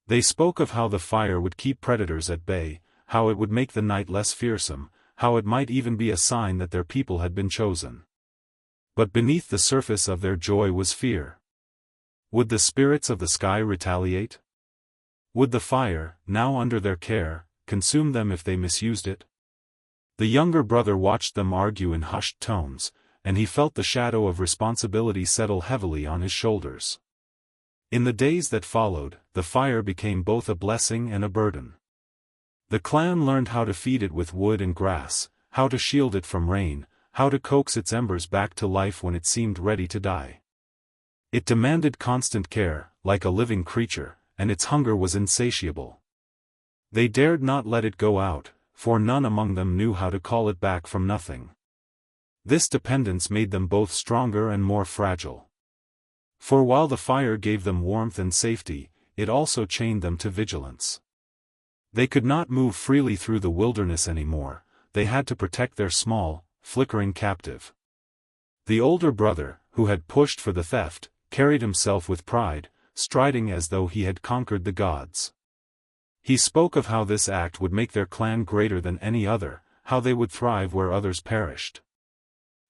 They spoke of how the fire would keep predators at bay, how it would make the night less fearsome, how it might even be a sign that their people had been chosen. But beneath the surface of their joy was fear. Would the spirits of the sky retaliate? Would the fire, now under their care, consume them if they misused it? The younger brother watched them argue in hushed tones, and he felt the shadow of responsibility settle heavily on his shoulders. In the days that followed, the fire became both a blessing and a burden. The clan learned how to feed it with wood and grass, how to shield it from rain, how to coax its embers back to life when it seemed ready to die. It demanded constant care, like a living creature, and its hunger was insatiable. They dared not let it go out, for none among them knew how to call it back from nothing. This dependence made them both stronger and more fragile. For while the fire gave them warmth and safety, it also chained them to vigilance. They could not move freely through the wilderness anymore, they had to protect their small, flickering captive. The older brother, who had pushed for the theft, carried himself with pride, striding as though he had conquered the gods. He spoke of how this act would make their clan greater than any other, how they would thrive where others perished.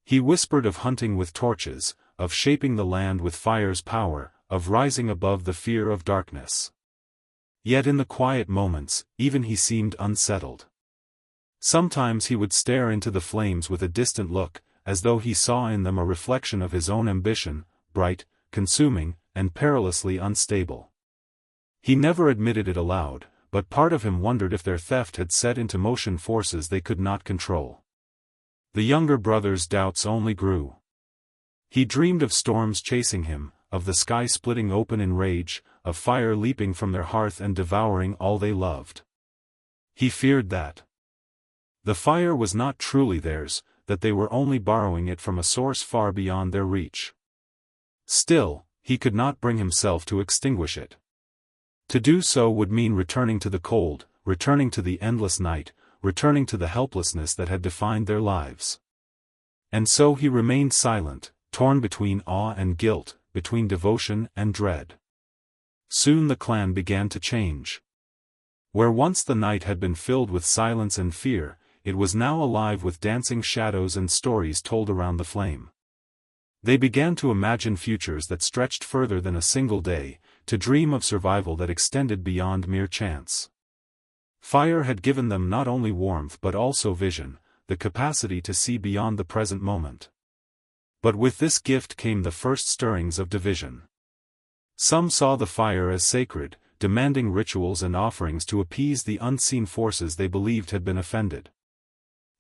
He whispered of hunting with torches, of shaping the land with fire's power, of rising above the fear of darkness. Yet in the quiet moments, even he seemed unsettled. Sometimes he would stare into the flames with a distant look, as though he saw in them a reflection of his own ambition, bright, consuming, and perilously unstable. He never admitted it aloud, but part of him wondered if their theft had set into motion forces they could not control. The younger brother's doubts only grew. He dreamed of storms chasing him, of the sky splitting open in rage, of fire leaping from their hearth and devouring all they loved. He feared that the fire was not truly theirs, that they were only borrowing it from a source far beyond their reach. Still, he could not bring himself to extinguish it. To do so would mean returning to the cold, returning to the endless night, returning to the helplessness that had defined their lives. And so he remained silent, torn between awe and guilt, between devotion and dread. Soon the clan began to change. Where once the night had been filled with silence and fear, it was now alive with dancing shadows and stories told around the flame. They began to imagine futures that stretched further than a single day, to dream of survival that extended beyond mere chance. Fire had given them not only warmth but also vision, the capacity to see beyond the present moment. But with this gift came the first stirrings of division. Some saw the fire as sacred, demanding rituals and offerings to appease the unseen forces they believed had been offended.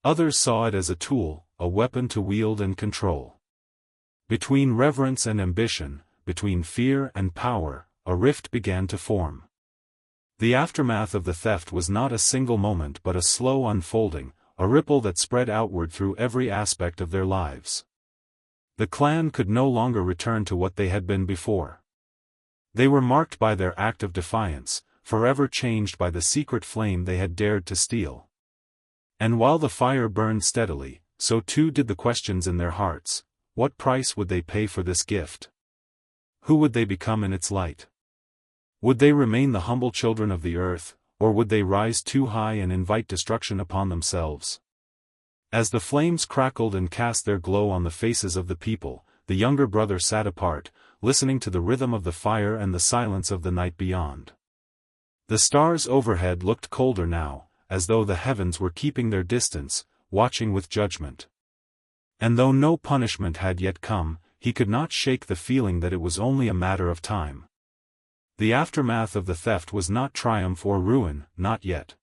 Others saw it as a tool, a weapon to wield and control. Between reverence and ambition, between fear and power, a rift began to form. The aftermath of the theft was not a single moment but a slow unfolding, a ripple that spread outward through every aspect of their lives. The clan could no longer return to what they had been before. They were marked by their act of defiance, forever changed by the secret flame they had dared to steal. And while the fire burned steadily, so too did the questions in their hearts. What price would they pay for this gift? Who would they become in its light? Would they remain the humble children of the earth, or would they rise too high and invite destruction upon themselves? As the flames crackled and cast their glow on the faces of the people, the younger brother sat apart, listening to the rhythm of the fire and the silence of the night beyond. The stars overhead looked colder now, as though the heavens were keeping their distance, watching with judgment. And though no punishment had yet come, he could not shake the feeling that it was only a matter of time. The aftermath of the theft was not triumph or ruin, not yet.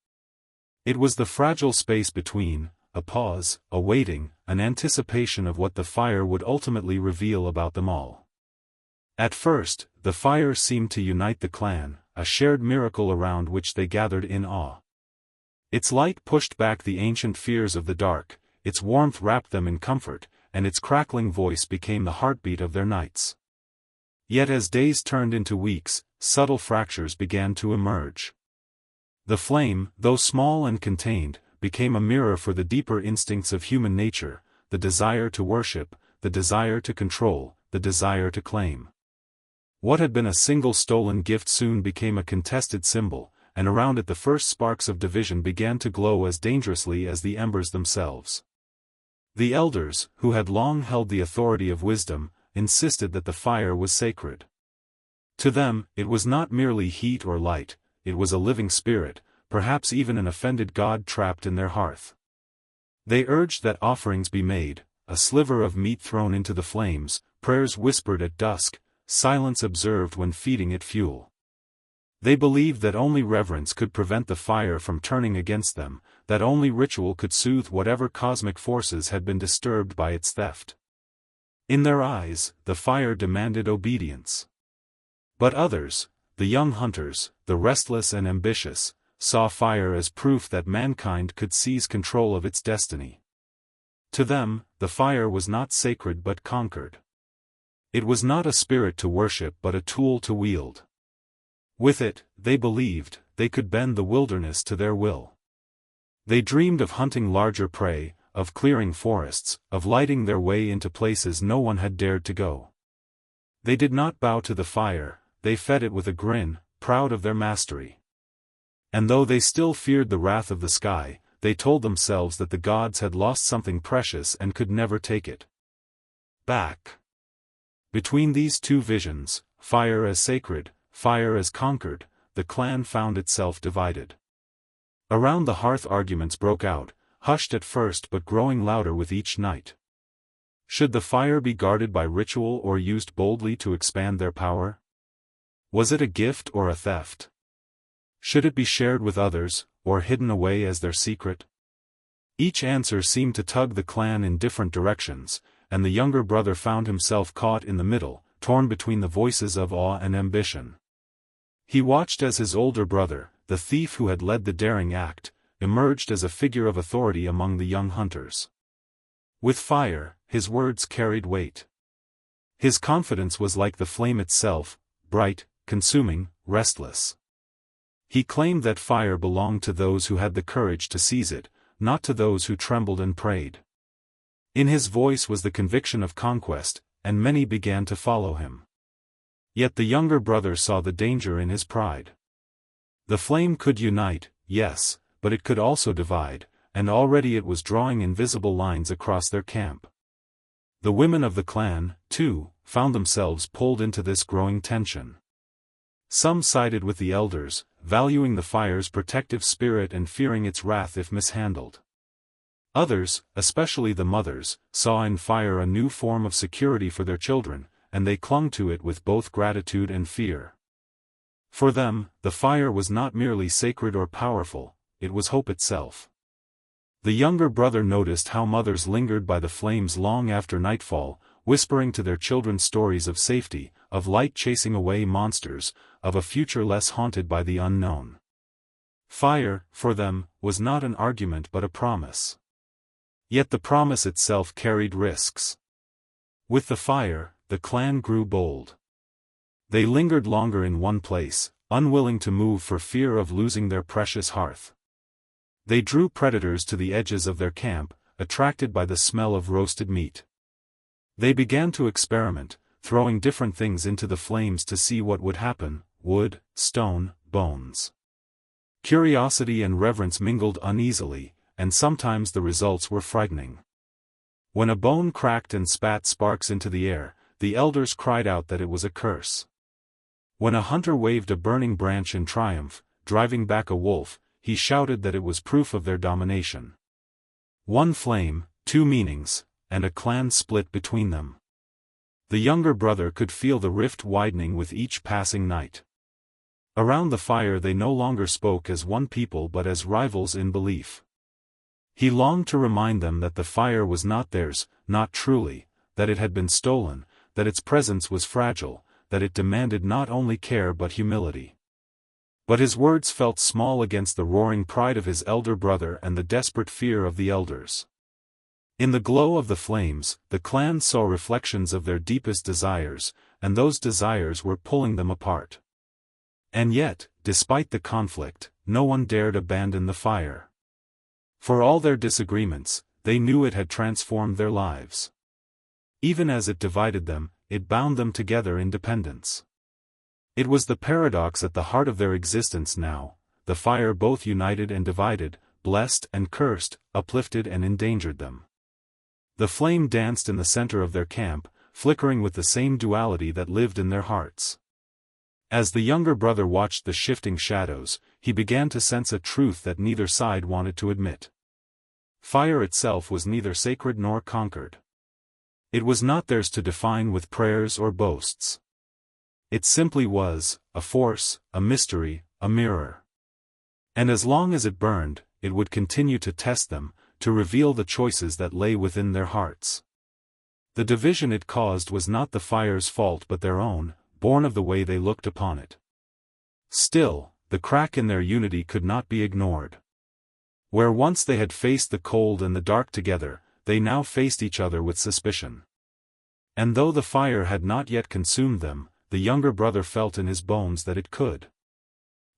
It was the fragile space between, a pause, a waiting, an anticipation of what the fire would ultimately reveal about them all. At first, the fire seemed to unite the clan, a shared miracle around which they gathered in awe. Its light pushed back the ancient fears of the dark, its warmth wrapped them in comfort, and its crackling voice became the heartbeat of their nights. Yet as days turned into weeks, subtle fractures began to emerge. The flame, though small and contained, became a mirror for the deeper instincts of human nature, the desire to worship, the desire to control, the desire to claim. What had been a single stolen gift soon became a contested symbol, and around it the first sparks of division began to glow as dangerously as the embers themselves. The elders, who had long held the authority of wisdom, insisted that the fire was sacred. To them, it was not merely heat or light, it was a living spirit, perhaps even an offended god trapped in their hearth. They urged that offerings be made, a sliver of meat thrown into the flames, prayers whispered at dusk, silence observed when feeding it fuel. They believed that only reverence could prevent the fire from turning against them, that only ritual could soothe whatever cosmic forces had been disturbed by its theft. In their eyes, the fire demanded obedience. But others, the young hunters, the restless and ambitious, saw fire as proof that mankind could seize control of its destiny. To them, the fire was not sacred but conquered. It was not a spirit to worship but a tool to wield. With it, they believed, they could bend the wilderness to their will. They dreamed of hunting larger prey, of clearing forests, of lighting their way into places no one had dared to go. They did not bow to the fire, they fed it with a grin, proud of their mastery. And though they still feared the wrath of the sky, they told themselves that the gods had lost something precious and could never take it back. Between these two visions, fire as sacred, fire as conquered, the clan found itself divided. Around the hearth arguments broke out, hushed at first but growing louder with each night. Should the fire be guarded by ritual or used boldly to expand their power? Was it a gift or a theft? Should it be shared with others, or hidden away as their secret? Each answer seemed to tug the clan in different directions, and the younger brother found himself caught in the middle, torn between the voices of awe and ambition. He watched as his older brother, the thief who had led the daring act, emerged as a figure of authority among the young hunters. With fire, his words carried weight. His confidence was like the flame itself, bright, consuming, restless. He claimed that fire belonged to those who had the courage to seize it, not to those who trembled and prayed. In his voice was the conviction of conquest, and many began to follow him. Yet the younger brother saw the danger in his pride. The flame could unite, yes, but it could also divide, and already it was drawing invisible lines across their camp. The women of the clan, too, found themselves pulled into this growing tension. Some sided with the elders, valuing the fire's protective spirit and fearing its wrath if mishandled. Others, especially the mothers, saw in fire a new form of security for their children, and they clung to it with both gratitude and fear. For them, the fire was not merely sacred or powerful, it was hope itself. The younger brother noticed how mothers lingered by the flames long after nightfall, whispering to their children stories of safety, of light chasing away monsters, of a future less haunted by the unknown. Fire, for them, was not an argument but a promise. Yet the promise itself carried risks. With the fire, the clan grew bold. They lingered longer in one place, unwilling to move for fear of losing their precious hearth. They drew predators to the edges of their camp, attracted by the smell of roasted meat. They began to experiment, throwing different things into the flames to see what would happen: wood, stone, bones. Curiosity and reverence mingled uneasily, and sometimes the results were frightening. When a bone cracked and spat sparks into the air, the elders cried out that it was a curse. When a hunter waved a burning branch in triumph, driving back a wolf, he shouted that it was proof of their domination. One flame, two meanings, and a clan split between them. The younger brother could feel the rift widening with each passing night. Around the fire they no longer spoke as one people but as rivals in belief. He longed to remind them that the fire was not theirs, not truly, that it had been stolen, that its presence was fragile, that it demanded not only care but humility. But his words felt small against the roaring pride of his elder brother and the desperate fear of the elders. In the glow of the flames, the clan saw reflections of their deepest desires, and those desires were pulling them apart. And yet, despite the conflict, no one dared abandon the fire. For all their disagreements, they knew it had transformed their lives. Even as it divided them, it bound them together in dependence. It was the paradox at the heart of their existence now: the fire both united and divided, blessed and cursed, uplifted and endangered them. The flame danced in the center of their camp, flickering with the same duality that lived in their hearts. As the younger brother watched the shifting shadows, he began to sense a truth that neither side wanted to admit. Fire itself was neither sacred nor conquered. It was not theirs to define with prayers or boasts. It simply was, a force, a mystery, a mirror. And as long as it burned, it would continue to test them, to reveal the choices that lay within their hearts. The division it caused was not the fire's fault but their own, born of the way they looked upon it. Still, the crack in their unity could not be ignored. Where once they had faced the cold and the dark together, they now faced each other with suspicion. And though the fire had not yet consumed them, the younger brother felt in his bones that it could.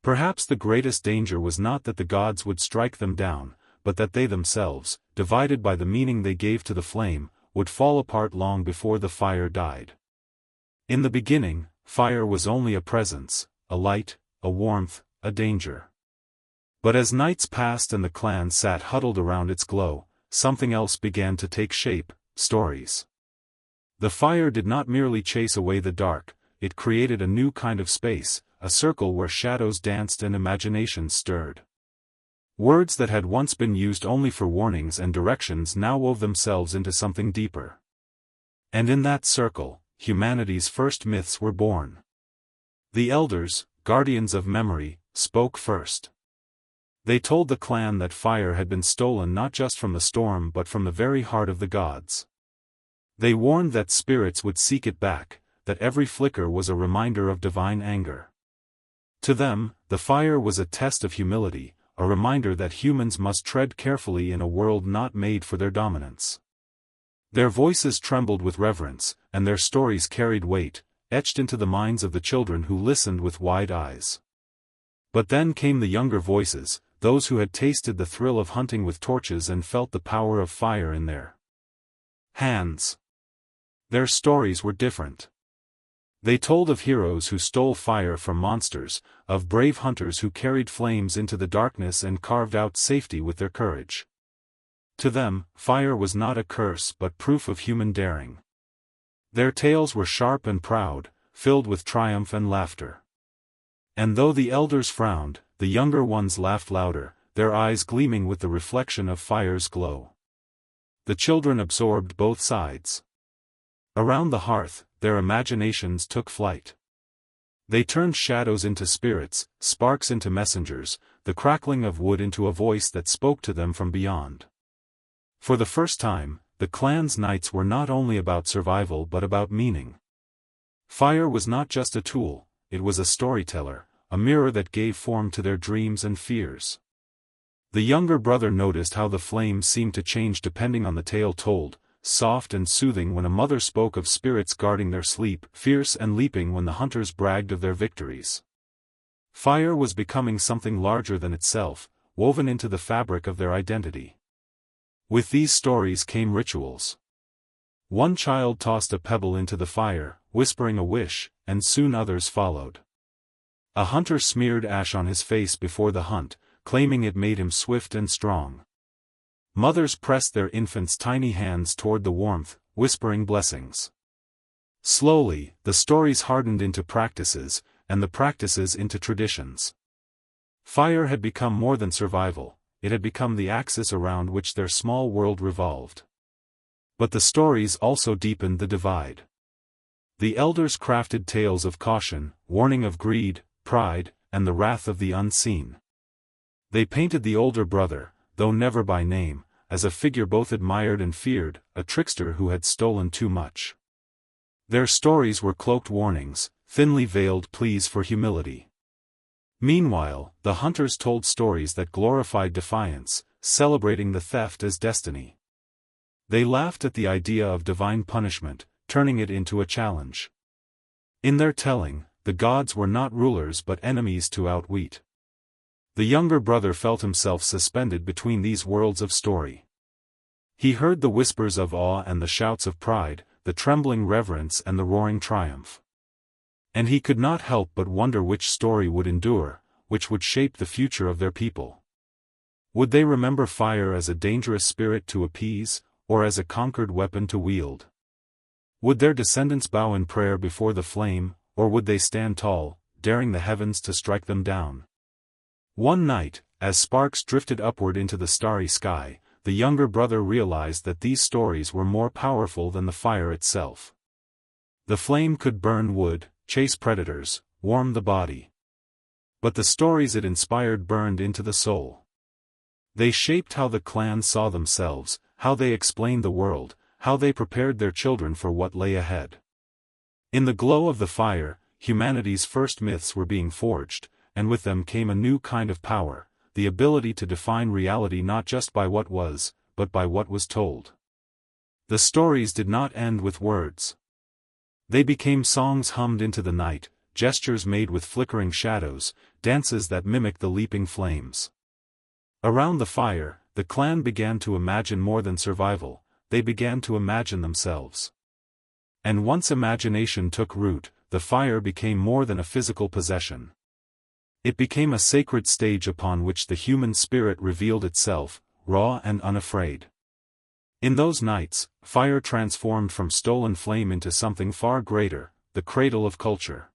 Perhaps the greatest danger was not that the gods would strike them down, but that they themselves, divided by the meaning they gave to the flame, would fall apart long before the fire died. In the beginning, fire was only a presence, a light, a warmth, a danger. But as nights passed and the clan sat huddled around its glow, something else began to take shape: stories. The fire did not merely chase away the dark, it created a new kind of space, a circle where shadows danced and imaginations stirred. Words that had once been used only for warnings and directions now wove themselves into something deeper. And in that circle, humanity's first myths were born. The elders, guardians of memory, spoke first. They told the clan that fire had been stolen not just from the storm but from the very heart of the gods. They warned that spirits would seek it back, that every flicker was a reminder of divine anger. To them, the fire was a test of humility, a reminder that humans must tread carefully in a world not made for their dominance. Their voices trembled with reverence, and their stories carried weight, etched into the minds of the children who listened with wide eyes. But then came the younger voices, those who had tasted the thrill of hunting with torches and felt the power of fire in their hands. Their stories were different. They told of heroes who stole fire from monsters, of brave hunters who carried flames into the darkness and carved out safety with their courage. To them, fire was not a curse but proof of human daring. Their tales were sharp and proud, filled with triumph and laughter. And though the elders frowned, the younger ones laughed louder, their eyes gleaming with the reflection of fire's glow. The children absorbed both sides. Around the hearth, their imaginations took flight. They turned shadows into spirits, sparks into messengers, the crackling of wood into a voice that spoke to them from beyond. For the first time, the clan's nights were not only about survival but about meaning. Fire was not just a tool, it was a storyteller, a mirror that gave form to their dreams and fears. The younger brother noticed how the flame seemed to change depending on the tale told, soft and soothing when a mother spoke of spirits guarding their sleep, fierce and leaping when the hunters bragged of their victories. Fire was becoming something larger than itself, woven into the fabric of their identity. With these stories came rituals. One child tossed a pebble into the fire, whispering a wish, and soon others followed. A hunter smeared ash on his face before the hunt, claiming it made him swift and strong. Mothers pressed their infants' tiny hands toward the warmth, whispering blessings. Slowly, the stories hardened into practices, and the practices into traditions. Fire had become more than survival, it had become the axis around which their small world revolved. But the stories also deepened the divide. The elders crafted tales of caution, warning of greed, pride, and the wrath of the unseen. They painted the older brother, though never by name, as a figure both admired and feared, a trickster who had stolen too much. Their stories were cloaked warnings, thinly veiled pleas for humility. Meanwhile, the hunters told stories that glorified defiance, celebrating the theft as destiny. They laughed at the idea of divine punishment, turning it into a challenge. In their telling, the gods were not rulers but enemies to outwit. The younger brother felt himself suspended between these worlds of story. He heard the whispers of awe and the shouts of pride, the trembling reverence and the roaring triumph. And he could not help but wonder which story would endure, which would shape the future of their people. Would they remember fire as a dangerous spirit to appease, or as a conquered weapon to wield? Would their descendants bow in prayer before the flame, or would they stand tall, daring the heavens to strike them down? One night, as sparks drifted upward into the starry sky, the younger brother realized that these stories were more powerful than the fire itself. The flame could burn wood, chase predators, warm the body. But the stories it inspired burned into the soul. They shaped how the clan saw themselves, how they explained the world, how they prepared their children for what lay ahead. In the glow of the fire, humanity's first myths were being forged, and with them came a new kind of power, the ability to define reality not just by what was, but by what was told. The stories did not end with words. They became songs hummed into the night, gestures made with flickering shadows, dances that mimicked the leaping flames. Around the fire, the clan began to imagine more than survival, they began to imagine themselves. And once imagination took root, the fire became more than a physical possession. It became a sacred stage upon which the human spirit revealed itself, raw and unafraid. In those nights, fire transformed from stolen flame into something far greater, the cradle of culture.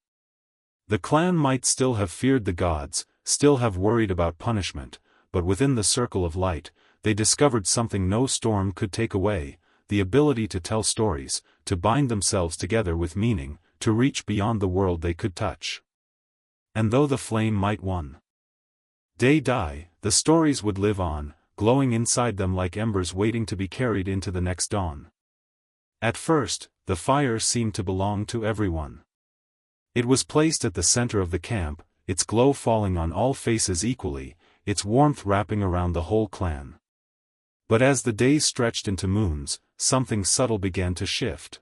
The clan might still have feared the gods, still have worried about punishment, but within the circle of light, they discovered something no storm could take away, the ability to tell stories, to bind themselves together with meaning, to reach beyond the world they could touch. And though the flame might one day die, the stories would live on, glowing inside them like embers waiting to be carried into the next dawn. At first, the fire seemed to belong to everyone. It was placed at the center of the camp, its glow falling on all faces equally, its warmth wrapping around the whole clan. But as the days stretched into moons, something subtle began to shift.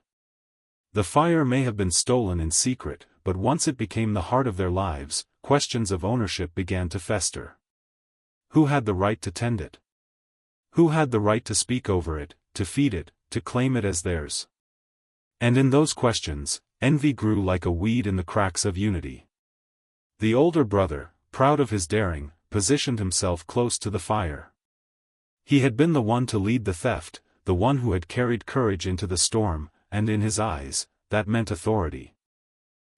The fire may have been stolen in secret, but once it became the heart of their lives, questions of ownership began to fester. Who had the right to tend it? Who had the right to speak over it, to feed it, to claim it as theirs? And in those questions, envy grew like a weed in the cracks of unity. The older brother, proud of his daring, positioned himself close to the fire. He had been the one to lead the theft, the one who had carried courage into the storm, and in his eyes, that meant authority.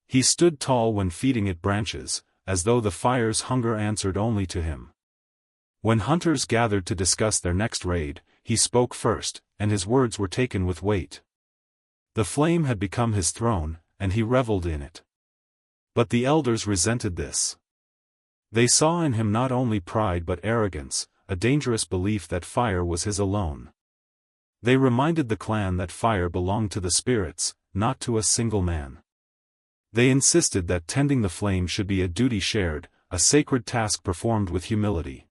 He stood tall when feeding it branches, as though the fire's hunger answered only to him. When hunters gathered to discuss their next raid, he spoke first, and his words were taken with weight. The flame had become his throne, and he reveled in it. But the elders resented this. They saw in him not only pride but arrogance, a dangerous belief that fire was his alone. They reminded the clan that fire belonged to the spirits, not to a single man. They insisted that tending the flame should be a duty shared, a sacred task performed with humility.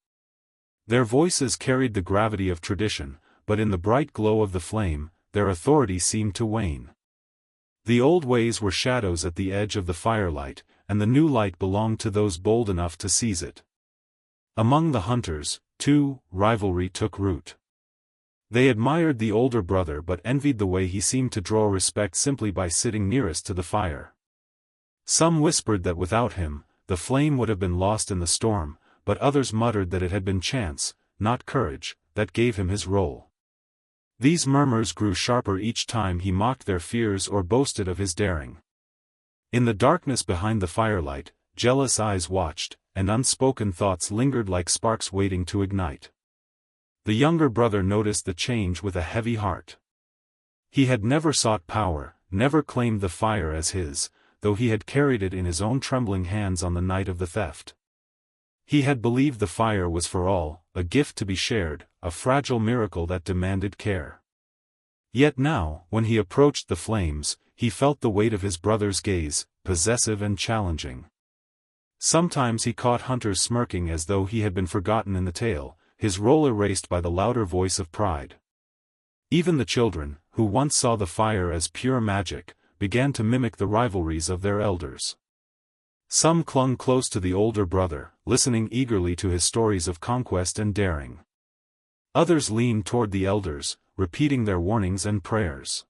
Their voices carried the gravity of tradition, but in the bright glow of the flame, their authority seemed to wane. The old ways were shadows at the edge of the firelight, and the new light belonged to those bold enough to seize it. Among the hunters, too, rivalry took root. They admired the older brother but envied the way he seemed to draw respect simply by sitting nearest to the fire. Some whispered that without him, the flame would have been lost in the storm, but others muttered that it had been chance, not courage, that gave him his role. These murmurs grew sharper each time he mocked their fears or boasted of his daring. In the darkness behind the firelight, jealous eyes watched, and unspoken thoughts lingered like sparks waiting to ignite. The younger brother noticed the change with a heavy heart. He had never sought power, never claimed the fire as his, though he had carried it in his own trembling hands on the night of the theft. He had believed the fire was for all, a gift to be shared, a fragile miracle that demanded care. Yet now, when he approached the flames, he felt the weight of his brother's gaze, possessive and challenging. Sometimes he caught hunters smirking as though he had been forgotten in the tale, his role erased by the louder voice of pride. Even the children, who once saw the fire as pure magic, began to mimic the rivalries of their elders. Some clung close to the older brother, listening eagerly to his stories of conquest and daring. Others leaned toward the elders, repeating their warnings and prayers.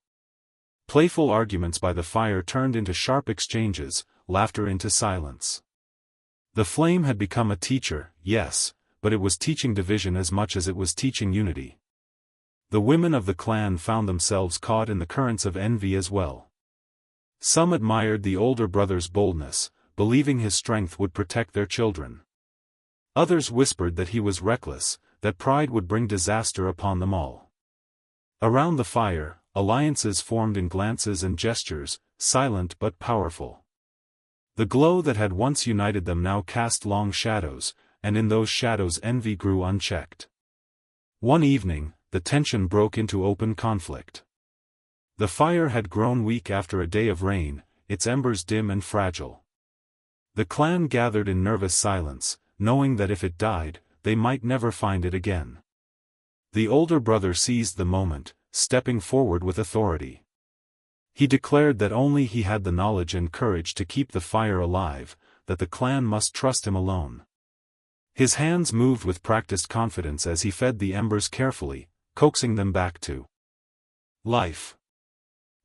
Playful arguments by the fire turned into sharp exchanges, laughter into silence. The flame had become a teacher, yes, but it was teaching division as much as it was teaching unity. The women of the clan found themselves caught in the currents of envy as well. Some admired the older brother's boldness, believing his strength would protect their children. Others whispered that he was reckless, that pride would bring disaster upon them all. Around the fire, alliances formed in glances and gestures, silent but powerful. The glow that had once united them now cast long shadows, and in those shadows envy grew unchecked. One evening, the tension broke into open conflict. The fire had grown weak after a day of rain, its embers dim and fragile. The clan gathered in nervous silence, knowing that if it died, they might never find it again. The older brother seized the moment, stepping forward with authority. He declared that only he had the knowledge and courage to keep the fire alive, that the clan must trust him alone. His hands moved with practiced confidence as he fed the embers carefully, coaxing them back to life.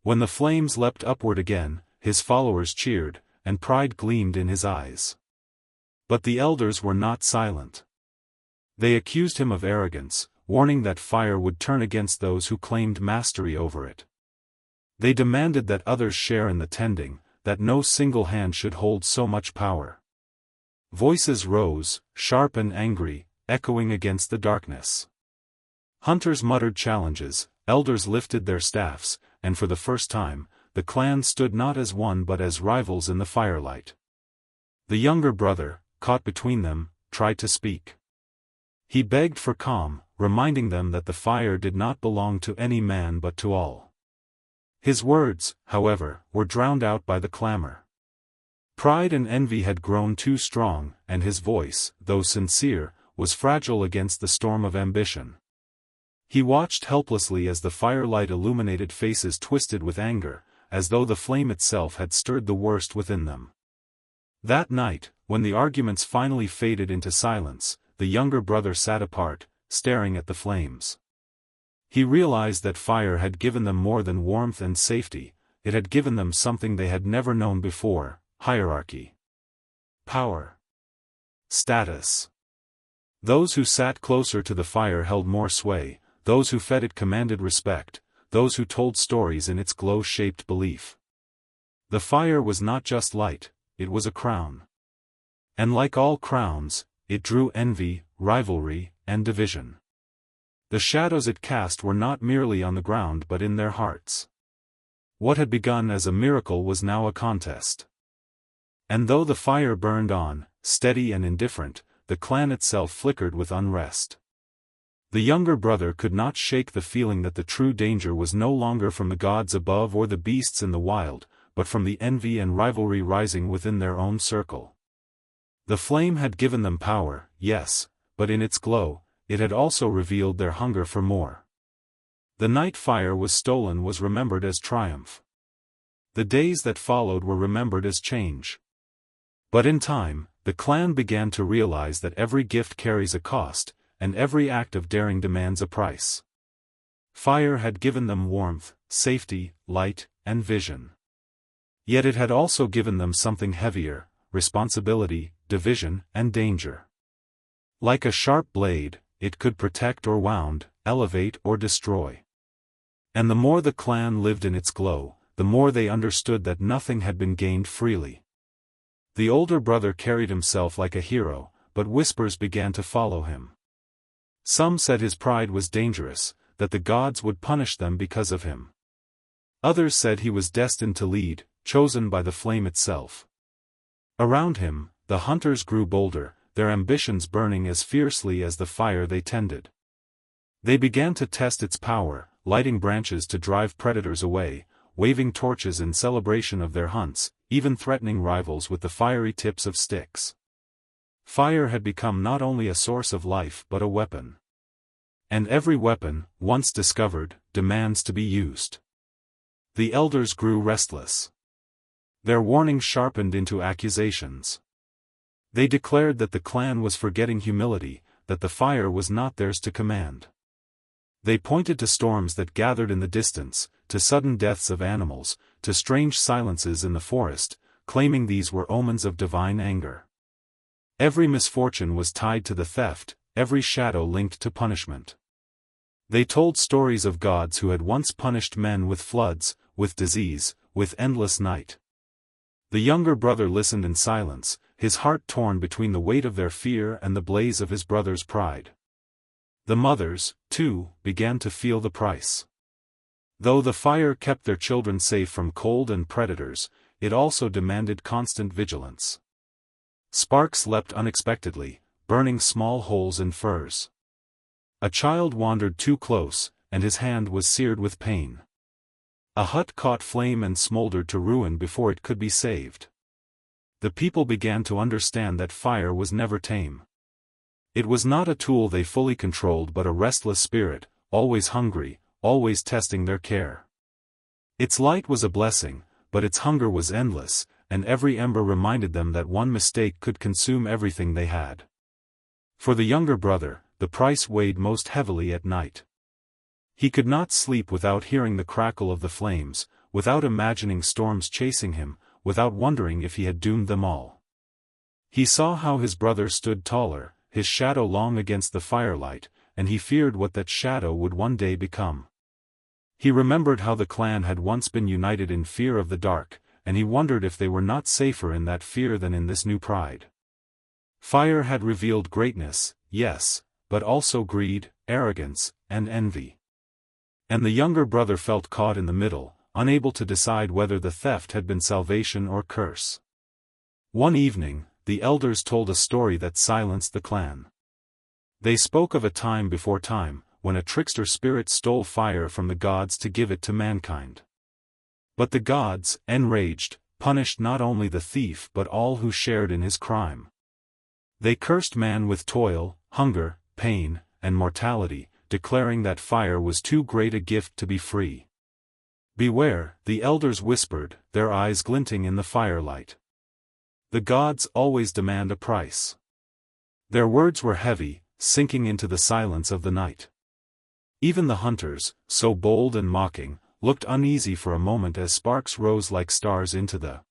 When the flames leapt upward again, his followers cheered, and pride gleamed in his eyes. But the elders were not silent. They accused him of arrogance, warning that fire would turn against those who claimed mastery over it. They demanded that others share in the tending, that no single hand should hold so much power. Voices rose, sharp and angry, echoing against the darkness. Hunters muttered challenges, elders lifted their staffs, and for the first time, the clan stood not as one but as rivals in the firelight. The younger brother, caught between them, tried to speak. He begged for calm, reminding them that the fire did not belong to any man but to all. His words, however, were drowned out by the clamor. Pride and envy had grown too strong, and his voice, though sincere, was fragile against the storm of ambition. He watched helplessly as the firelight illuminated faces twisted with anger, as though the flame itself had stirred the worst within them. That night, when the arguments finally faded into silence, the younger brother sat apart, staring at the flames. He realized that fire had given them more than warmth and safety, it had given them something they had never known before: hierarchy. Power. Status. Those who sat closer to the fire held more sway, those who fed it commanded respect, those who told stories in its glow-shaped belief. The fire was not just light, it was a crown. And like all crowns, it drew envy, rivalry, and division. The shadows it cast were not merely on the ground but in their hearts. What had begun as a miracle was now a contest. And though the fire burned on, steady and indifferent, the clan itself flickered with unrest. The younger brother could not shake the feeling that the true danger was no longer from the gods above or the beasts in the wild, but from the envy and rivalry rising within their own circle. The flame had given them power, yes, but in its glow, it had also revealed their hunger for more. The night fire was stolen was remembered as triumph. The days that followed were remembered as change. But in time, the clan began to realize that every gift carries a cost, and every act of daring demands a price. Fire had given them warmth, safety, light, and vision. Yet it had also given them something heavier: responsibility, division, and danger. Like a sharp blade, it could protect or wound, elevate or destroy. And the more the clan lived in its glow, the more they understood that nothing had been gained freely. The older brother carried himself like a hero, but whispers began to follow him. Some said his pride was dangerous, that the gods would punish them because of him. Others said he was destined to lead, chosen by the flame itself. Around him, the hunters grew bolder, their ambitions burning as fiercely as the fire they tended. They began to test its power, lighting branches to drive predators away, waving torches in celebration of their hunts, even threatening rivals with the fiery tips of sticks. Fire had become not only a source of life but a weapon. And every weapon, once discovered, demands to be used. The elders grew restless. Their warnings sharpened into accusations. They declared that the clan was forgetting humility, that the fire was not theirs to command. They pointed to storms that gathered in the distance, to sudden deaths of animals, to strange silences in the forest, claiming these were omens of divine anger. Every misfortune was tied to the theft, every shadow linked to punishment. They told stories of gods who had once punished men with floods, with disease, with endless night. The younger brother listened in silence, his heart torn between the weight of their fear and the blaze of his brother's pride. The mothers, too, began to feel the price. Though the fire kept their children safe from cold and predators, it also demanded constant vigilance. Sparks leapt unexpectedly, burning small holes in furs. A child wandered too close, and his hand was seared with pain. A hut caught flame and smoldered to ruin before it could be saved. The people began to understand that fire was never tame. It was not a tool they fully controlled but a restless spirit, always hungry, always testing their care. Its light was a blessing, but its hunger was endless, and every ember reminded them that one mistake could consume everything they had. For the younger brother, the price weighed most heavily at night. He could not sleep without hearing the crackle of the flames, without imagining storms chasing him, without wondering if he had doomed them all. He saw how his brother stood taller, his shadow long against the firelight, and he feared what that shadow would one day become. He remembered how the clan had once been united in fear of the dark, and he wondered if they were not safer in that fear than in this new pride. Fire had revealed greatness, yes, but also greed, arrogance, and envy. And the younger brother felt caught in the middle, unable to decide whether the theft had been salvation or curse. One evening, the elders told a story that silenced the clan. They spoke of a time before time, when a trickster spirit stole fire from the gods to give it to mankind. But the gods, enraged, punished not only the thief but all who shared in his crime. They cursed man with toil, hunger, pain, and mortality, declaring that fire was too great a gift to be free. "Beware," the elders whispered, their eyes glinting in the firelight. "The gods always demand a price." Their words were heavy, sinking into the silence of the night. Even the hunters, so bold and mocking, looked uneasy for a moment as sparks rose like stars into the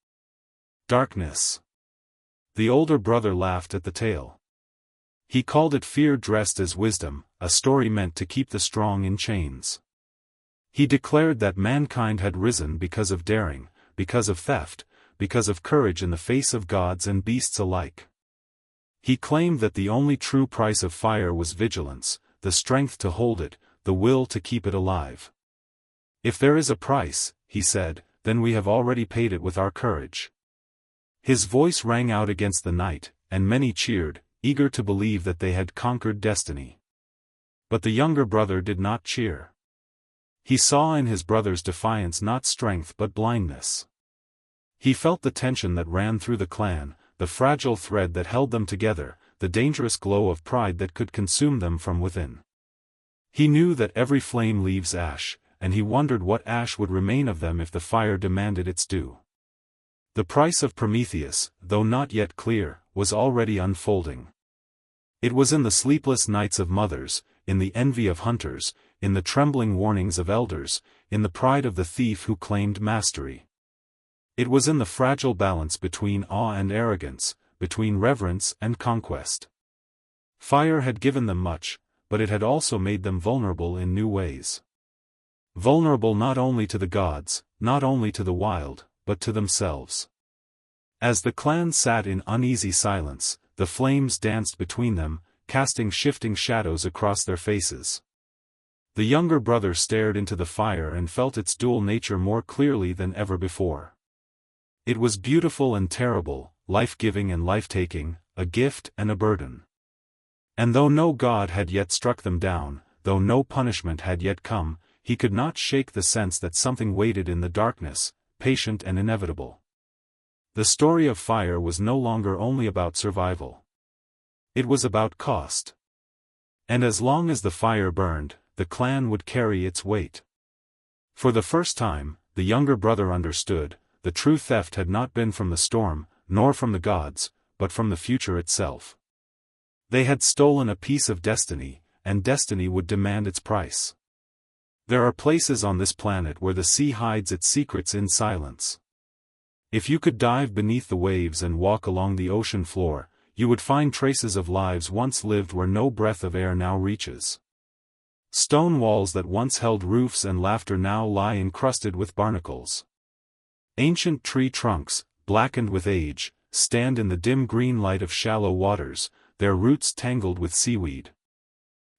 darkness. The older brother laughed at the tale. He called it fear dressed as wisdom, a story meant to keep the strong in chains. He declared that mankind had risen because of daring, because of theft, because of courage in the face of gods and beasts alike. He claimed that the only true price of fire was vigilance, the strength to hold it, the will to keep it alive. "If there is a price," he said, "then we have already paid it with our courage." His voice rang out against the night, and many cheered, eager to believe that they had conquered destiny. But the younger brother did not cheer. He saw in his brother's defiance not strength but blindness. He felt the tension that ran through the clan, the fragile thread that held them together, the dangerous glow of pride that could consume them from within. He knew that every flame leaves ash, and he wondered what ash would remain of them if the fire demanded its due. The price of Prometheus, though not yet clear, was already unfolding. It was in the sleepless nights of mothers, in the envy of hunters, in the trembling warnings of elders, in the pride of the thief who claimed mastery. It was in the fragile balance between awe and arrogance, between reverence and conquest. Fire had given them much, but it had also made them vulnerable in new ways. Vulnerable not only to the gods, not only to the wild, but to themselves. As the clan sat in uneasy silence, the flames danced between them, casting shifting shadows across their faces. The younger brother stared into the fire and felt its dual nature more clearly than ever before. It was beautiful and terrible, life-giving and life-taking, a gift and a burden. And though no god had yet struck them down, though no punishment had yet come, he could not shake the sense that something waited in the darkness, patient and inevitable. The story of fire was no longer only about survival. It was about cost. And as long as the fire burned, the clan would carry its weight. For the first time, the younger brother understood, the true theft had not been from the storm, nor from the gods, but from the future itself. They had stolen a piece of destiny, and destiny would demand its price. There are places on this planet where the sea hides its secrets in silence. If you could dive beneath the waves and walk along the ocean floor, you would find traces of lives once lived where no breath of air now reaches. Stone walls that once held roofs and laughter now lie encrusted with barnacles. Ancient tree trunks, blackened with age, stand in the dim green light of shallow waters, their roots tangled with seaweed.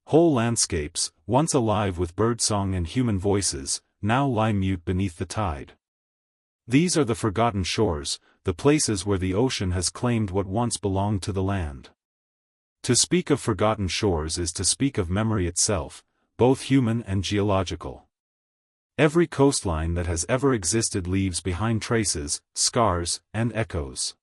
Whole landscapes, once alive with birdsong and human voices, now lie mute beneath the tide. These are the forgotten shores, the places where the ocean has claimed what once belonged to the land. To speak of forgotten shores is to speak of memory itself, both human and geological. Every coastline that has ever existed leaves behind traces, scars, and echoes.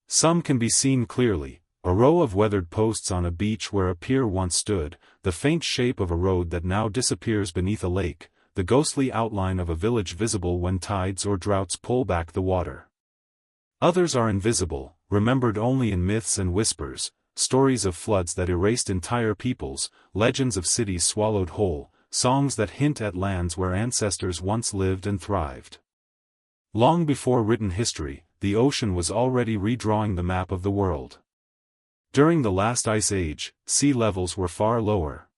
Some can be seen clearly, a row of weathered posts on a beach where a pier once stood, the faint shape of a road that now disappears beneath a lake, the ghostly outline of a village visible when tides or droughts pull back the water. Others are invisible, remembered only in myths and whispers, stories of floods that erased entire peoples, legends of cities swallowed whole, songs that hint at lands where ancestors once lived and thrived. Long before written history, the ocean was already redrawing the map of the world. During the last ice age, sea levels were far lower.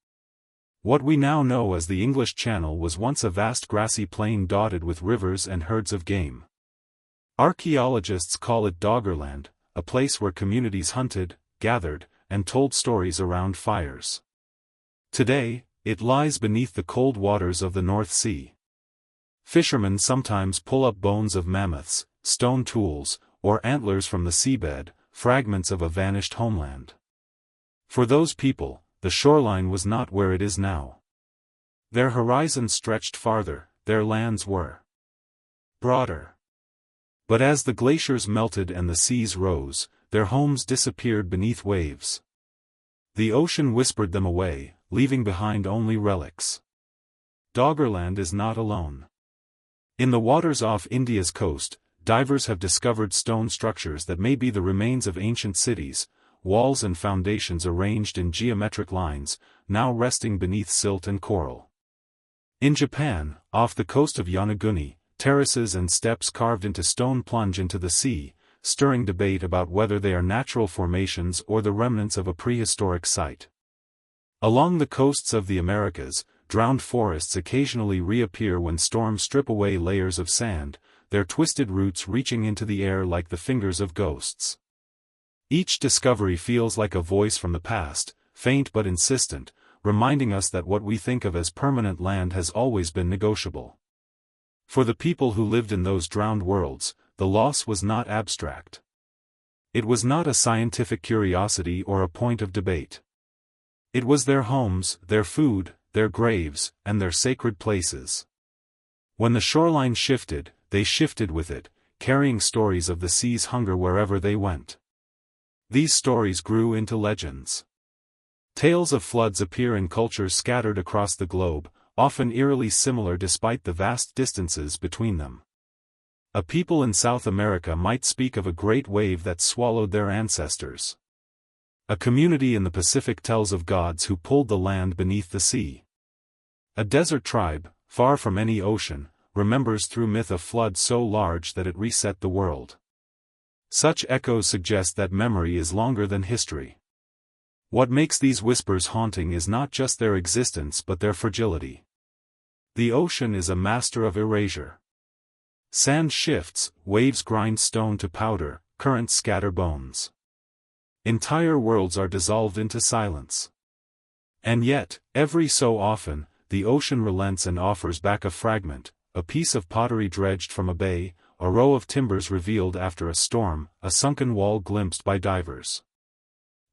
What we now know as the English Channel was once a vast grassy plain dotted with rivers and herds of game. Archaeologists call it Doggerland, a place where communities hunted, gathered, and told stories around fires. Today, it lies beneath the cold waters of the North Sea. Fishermen sometimes pull up bones of mammoths, stone tools, or antlers from the seabed, fragments of a vanished homeland. For those people, the shoreline was not where it is now. Their horizons stretched farther, their lands were broader. But as the glaciers melted and the seas rose, their homes disappeared beneath waves. The ocean whispered them away, leaving behind only relics. Doggerland is not alone. In the waters off India's coast, divers have discovered stone structures that may be the remains of ancient cities, walls and foundations arranged in geometric lines, now resting beneath silt and coral. In Japan, off the coast of Yonaguni, terraces and steps carved into stone plunge into the sea, stirring debate about whether they are natural formations or the remnants of a prehistoric site. Along the coasts of the Americas, drowned forests occasionally reappear when storms strip away layers of sand, their twisted roots reaching into the air like the fingers of ghosts. Each discovery feels like a voice from the past, faint but insistent, reminding us that what we think of as permanent land has always been negotiable. For the people who lived in those drowned worlds, the loss was not abstract. It was not a scientific curiosity or a point of debate. It was their homes, their food, their graves, and their sacred places. When the shoreline shifted, they shifted with it, carrying stories of the sea's hunger wherever they went. These stories grew into legends. Tales of floods appear in cultures scattered across the globe, often eerily similar despite the vast distances between them. A people in South America might speak of a great wave that swallowed their ancestors. A community in the Pacific tells of gods who pulled the land beneath the sea. A desert tribe, far from any ocean, remembers through myth a flood so large that it reset the world. Such echoes suggest that memory is longer than history. What makes these whispers haunting is not just their existence but their fragility. The ocean is a master of erasure. Sand shifts, waves grind stone to powder, currents scatter bones. Entire worlds are dissolved into silence. And yet, every so often, the ocean relents and offers back a fragment, a piece of pottery dredged from a bay, a row of timbers revealed after a storm, a sunken wall glimpsed by divers.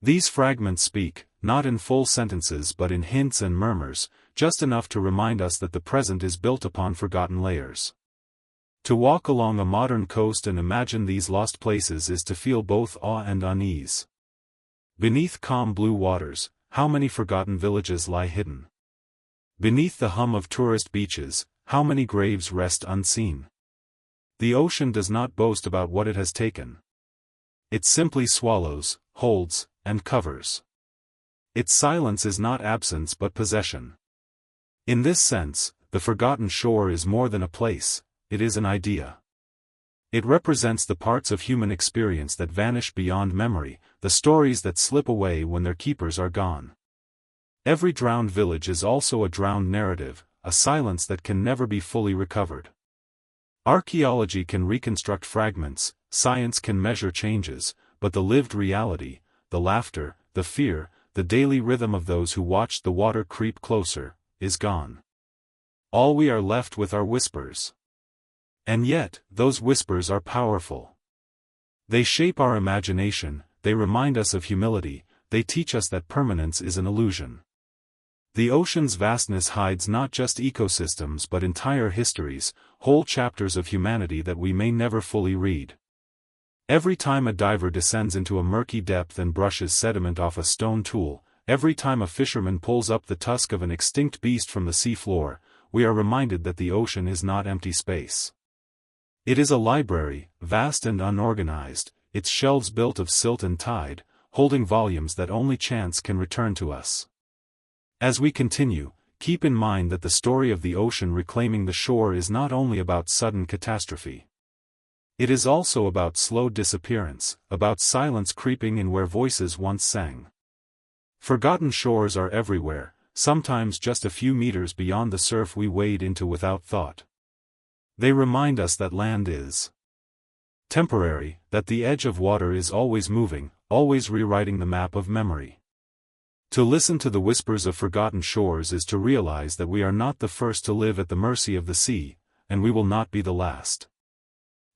These fragments speak, not in full sentences but in hints and murmurs, just enough to remind us that the present is built upon forgotten layers. To walk along a modern coast and imagine these lost places is to feel both awe and unease. Beneath calm blue waters, how many forgotten villages lie hidden? Beneath the hum of tourist beaches, how many graves rest unseen? The ocean does not boast about what it has taken. It simply swallows, holds, and covers. Its silence is not absence but possession. In this sense, the forgotten shore is more than a place, it is an idea. It represents the parts of human experience that vanish beyond memory, the stories that slip away when their keepers are gone. Every drowned village is also a drowned narrative, a silence that can never be fully recovered. Archaeology can reconstruct fragments, science can measure changes, but the lived reality, the laughter, the fear, the daily rhythm of those who watched the water creep closer, is gone. All we are left with are whispers. And yet, those whispers are powerful. They shape our imagination, they remind us of humility, they teach us that permanence is an illusion. The ocean's vastness hides not just ecosystems but entire histories, whole chapters of humanity that we may never fully read. Every time a diver descends into a murky depth and brushes sediment off a stone tool, every time a fisherman pulls up the tusk of an extinct beast from the seafloor, we are reminded that the ocean is not empty space. It is a library, vast and unorganized, its shelves built of silt and tide, holding volumes that only chance can return to us. As we continue, keep in mind that the story of the ocean reclaiming the shore is not only about sudden catastrophe. It is also about slow disappearance, about silence creeping in where voices once sang. Forgotten shores are everywhere, sometimes just a few meters beyond the surf we wade into without thought. They remind us that land is temporary, that the edge of water is always moving, always rewriting the map of memory. To listen to the whispers of forgotten shores is to realize that we are not the first to live at the mercy of the sea, and we will not be the last.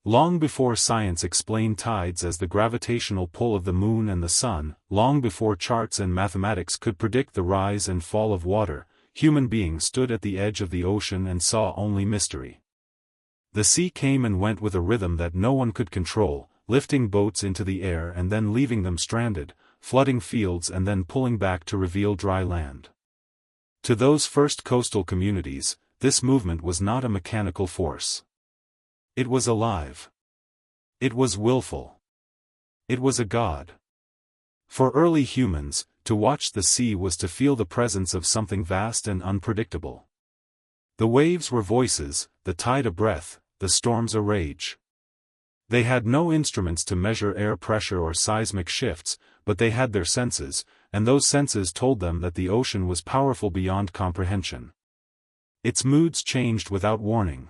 Long before science explained tides as the gravitational pull of the moon and the sun, long before charts and mathematics could predict the rise and fall of water, human beings stood at the edge of the ocean and saw only mystery. The sea came and went with a rhythm that no one could control, lifting boats into the air and then leaving them stranded, flooding fields and then pulling back to reveal dry land. To those first coastal communities, this movement was not a mechanical force. It was alive. It was willful. It was a god. For early humans, to watch the sea was to feel the presence of something vast and unpredictable. The waves were voices, the tide a breath, the storms a rage. They had no instruments to measure air pressure or seismic shifts, but they had their senses, and those senses told them that the ocean was powerful beyond comprehension. Its moods changed without warning.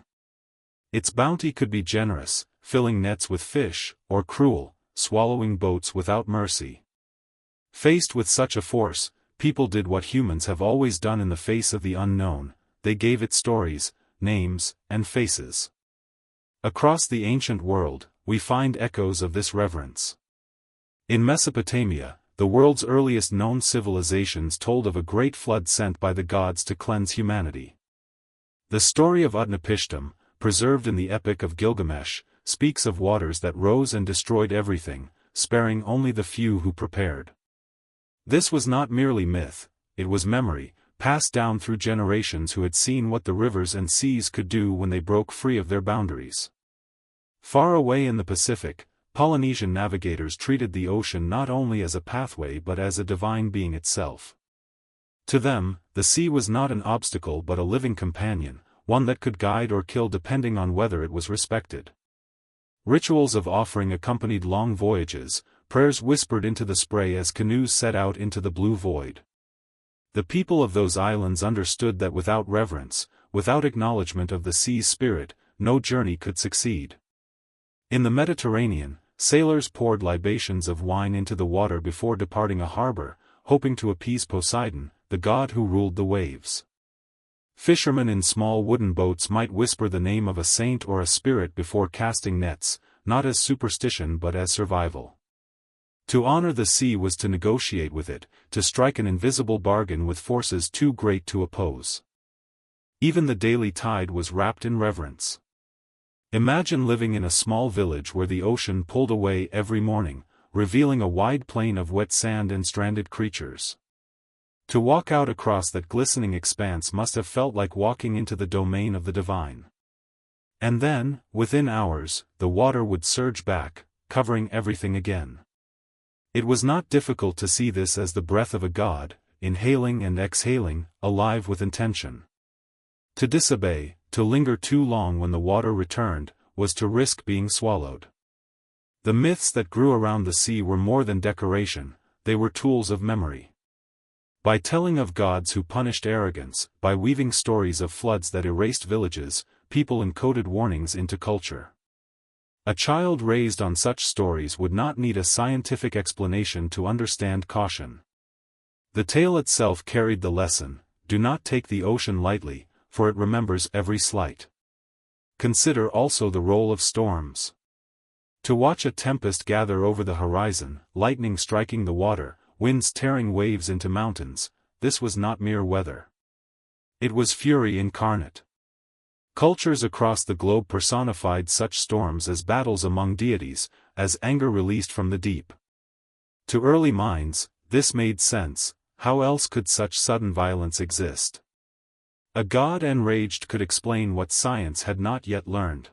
Its bounty could be generous, filling nets with fish, or cruel, swallowing boats without mercy. Faced with such a force, people did what humans have always done in the face of the unknown: they gave it stories, names, and faces. Across the ancient world, we find echoes of this reverence. In Mesopotamia, the world's earliest known civilizations told of a great flood sent by the gods to cleanse humanity. The story of Utnapishtim, preserved in the Epic of Gilgamesh, speaks of waters that rose and destroyed everything, sparing only the few who prepared. This was not merely myth, it was memory, passed down through generations who had seen what the rivers and seas could do when they broke free of their boundaries. Far away in the Pacific, Polynesian navigators treated the ocean not only as a pathway but as a divine being itself. To them, the sea was not an obstacle but a living companion, one that could guide or kill depending on whether it was respected. Rituals of offering accompanied long voyages, prayers whispered into the spray as canoes set out into the blue void. The people of those islands understood that without reverence, without acknowledgement of the sea's spirit, no journey could succeed. In the Mediterranean, sailors poured libations of wine into the water before departing a harbor, hoping to appease Poseidon, the god who ruled the waves. Fishermen in small wooden boats might whisper the name of a saint or a spirit before casting nets, not as superstition but as survival. To honor the sea was to negotiate with it, to strike an invisible bargain with forces too great to oppose. Even the daily tide was wrapped in reverence. Imagine living in a small village where the ocean pulled away every morning, revealing a wide plain of wet sand and stranded creatures. To walk out across that glistening expanse must have felt like walking into the domain of the divine. And then, within hours, the water would surge back, covering everything again. It was not difficult to see this as the breath of a god, inhaling and exhaling, alive with intention. To disobey, to linger too long when the water returned, was to risk being swallowed. The myths that grew around the sea were more than decoration, they were tools of memory. By telling of gods who punished arrogance, by weaving stories of floods that erased villages, people encoded warnings into culture. A child raised on such stories would not need a scientific explanation to understand caution. The tale itself carried the lesson: do not take the ocean lightly, for it remembers every slight. Consider also the role of storms. To watch a tempest gather over the horizon, lightning striking the water, winds tearing waves into mountains, this was not mere weather. It was fury incarnate. Cultures across the globe personified such storms as battles among deities, as anger released from the deep. To early minds, this made sense: how else could such sudden violence exist? A god enraged could explain what science had not yet learned.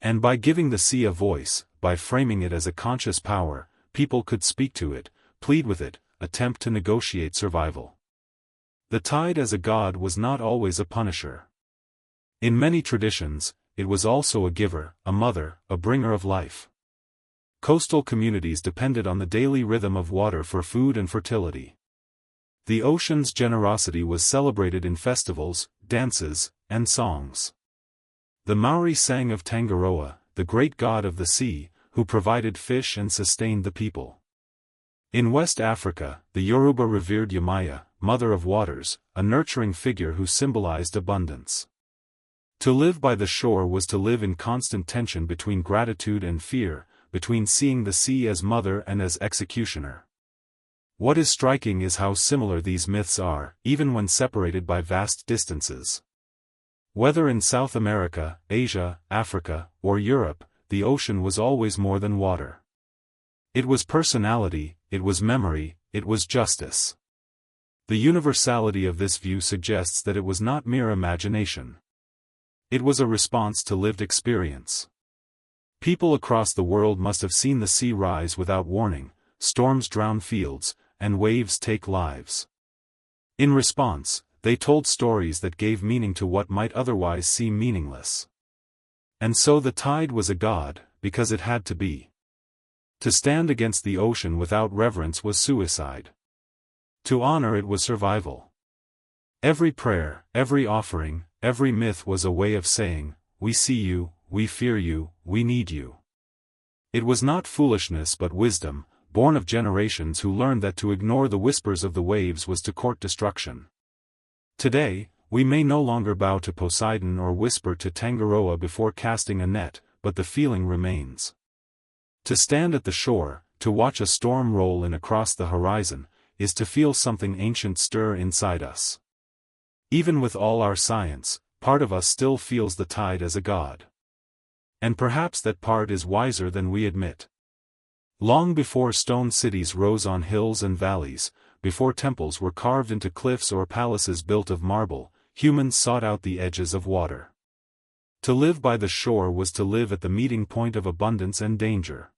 And by giving the sea a voice, by framing it as a conscious power, people could speak to it, plead with it, attempt to negotiate survival. The tide as a god was not always a punisher. In many traditions, it was also a giver, a mother, a bringer of life. Coastal communities depended on the daily rhythm of water for food and fertility. The ocean's generosity was celebrated in festivals, dances, and songs. The Māori sang of Tangaroa, the great god of the sea, who provided fish and sustained the people. In West Africa, the Yoruba revered Yamaya, mother of waters, a nurturing figure who symbolized abundance. To live by the shore was to live in constant tension between gratitude and fear, between seeing the sea as mother and as executioner. What is striking is how similar these myths are, even when separated by vast distances. Whether in South America, Asia, Africa, or Europe, the ocean was always more than water. It was personality, it was memory, it was justice. The universality of this view suggests that it was not mere imagination. It was a response to lived experience. People across the world must have seen the sea rise without warning, storms drown fields, and waves take lives. In response, they told stories that gave meaning to what might otherwise seem meaningless. And so the tide was a god, because it had to be. To stand against the ocean without reverence was suicide. To honor it was survival. Every prayer, every offering, every myth was a way of saying, "We see you, we fear you, we need you." It was not foolishness but wisdom, born of generations who learned that to ignore the whispers of the waves was to court destruction. Today, we may no longer bow to Poseidon or whisper to Tangaroa before casting a net, but the feeling remains. To stand at the shore, to watch a storm roll in across the horizon, is to feel something ancient stir inside us. Even with all our science, part of us still feels the tide as a god. And perhaps that part is wiser than we admit. Long before stone cities rose on hills and valleys, before temples were carved into cliffs or palaces built of marble, humans sought out the edges of water. To live by the shore was to live at the meeting point of abundance and danger.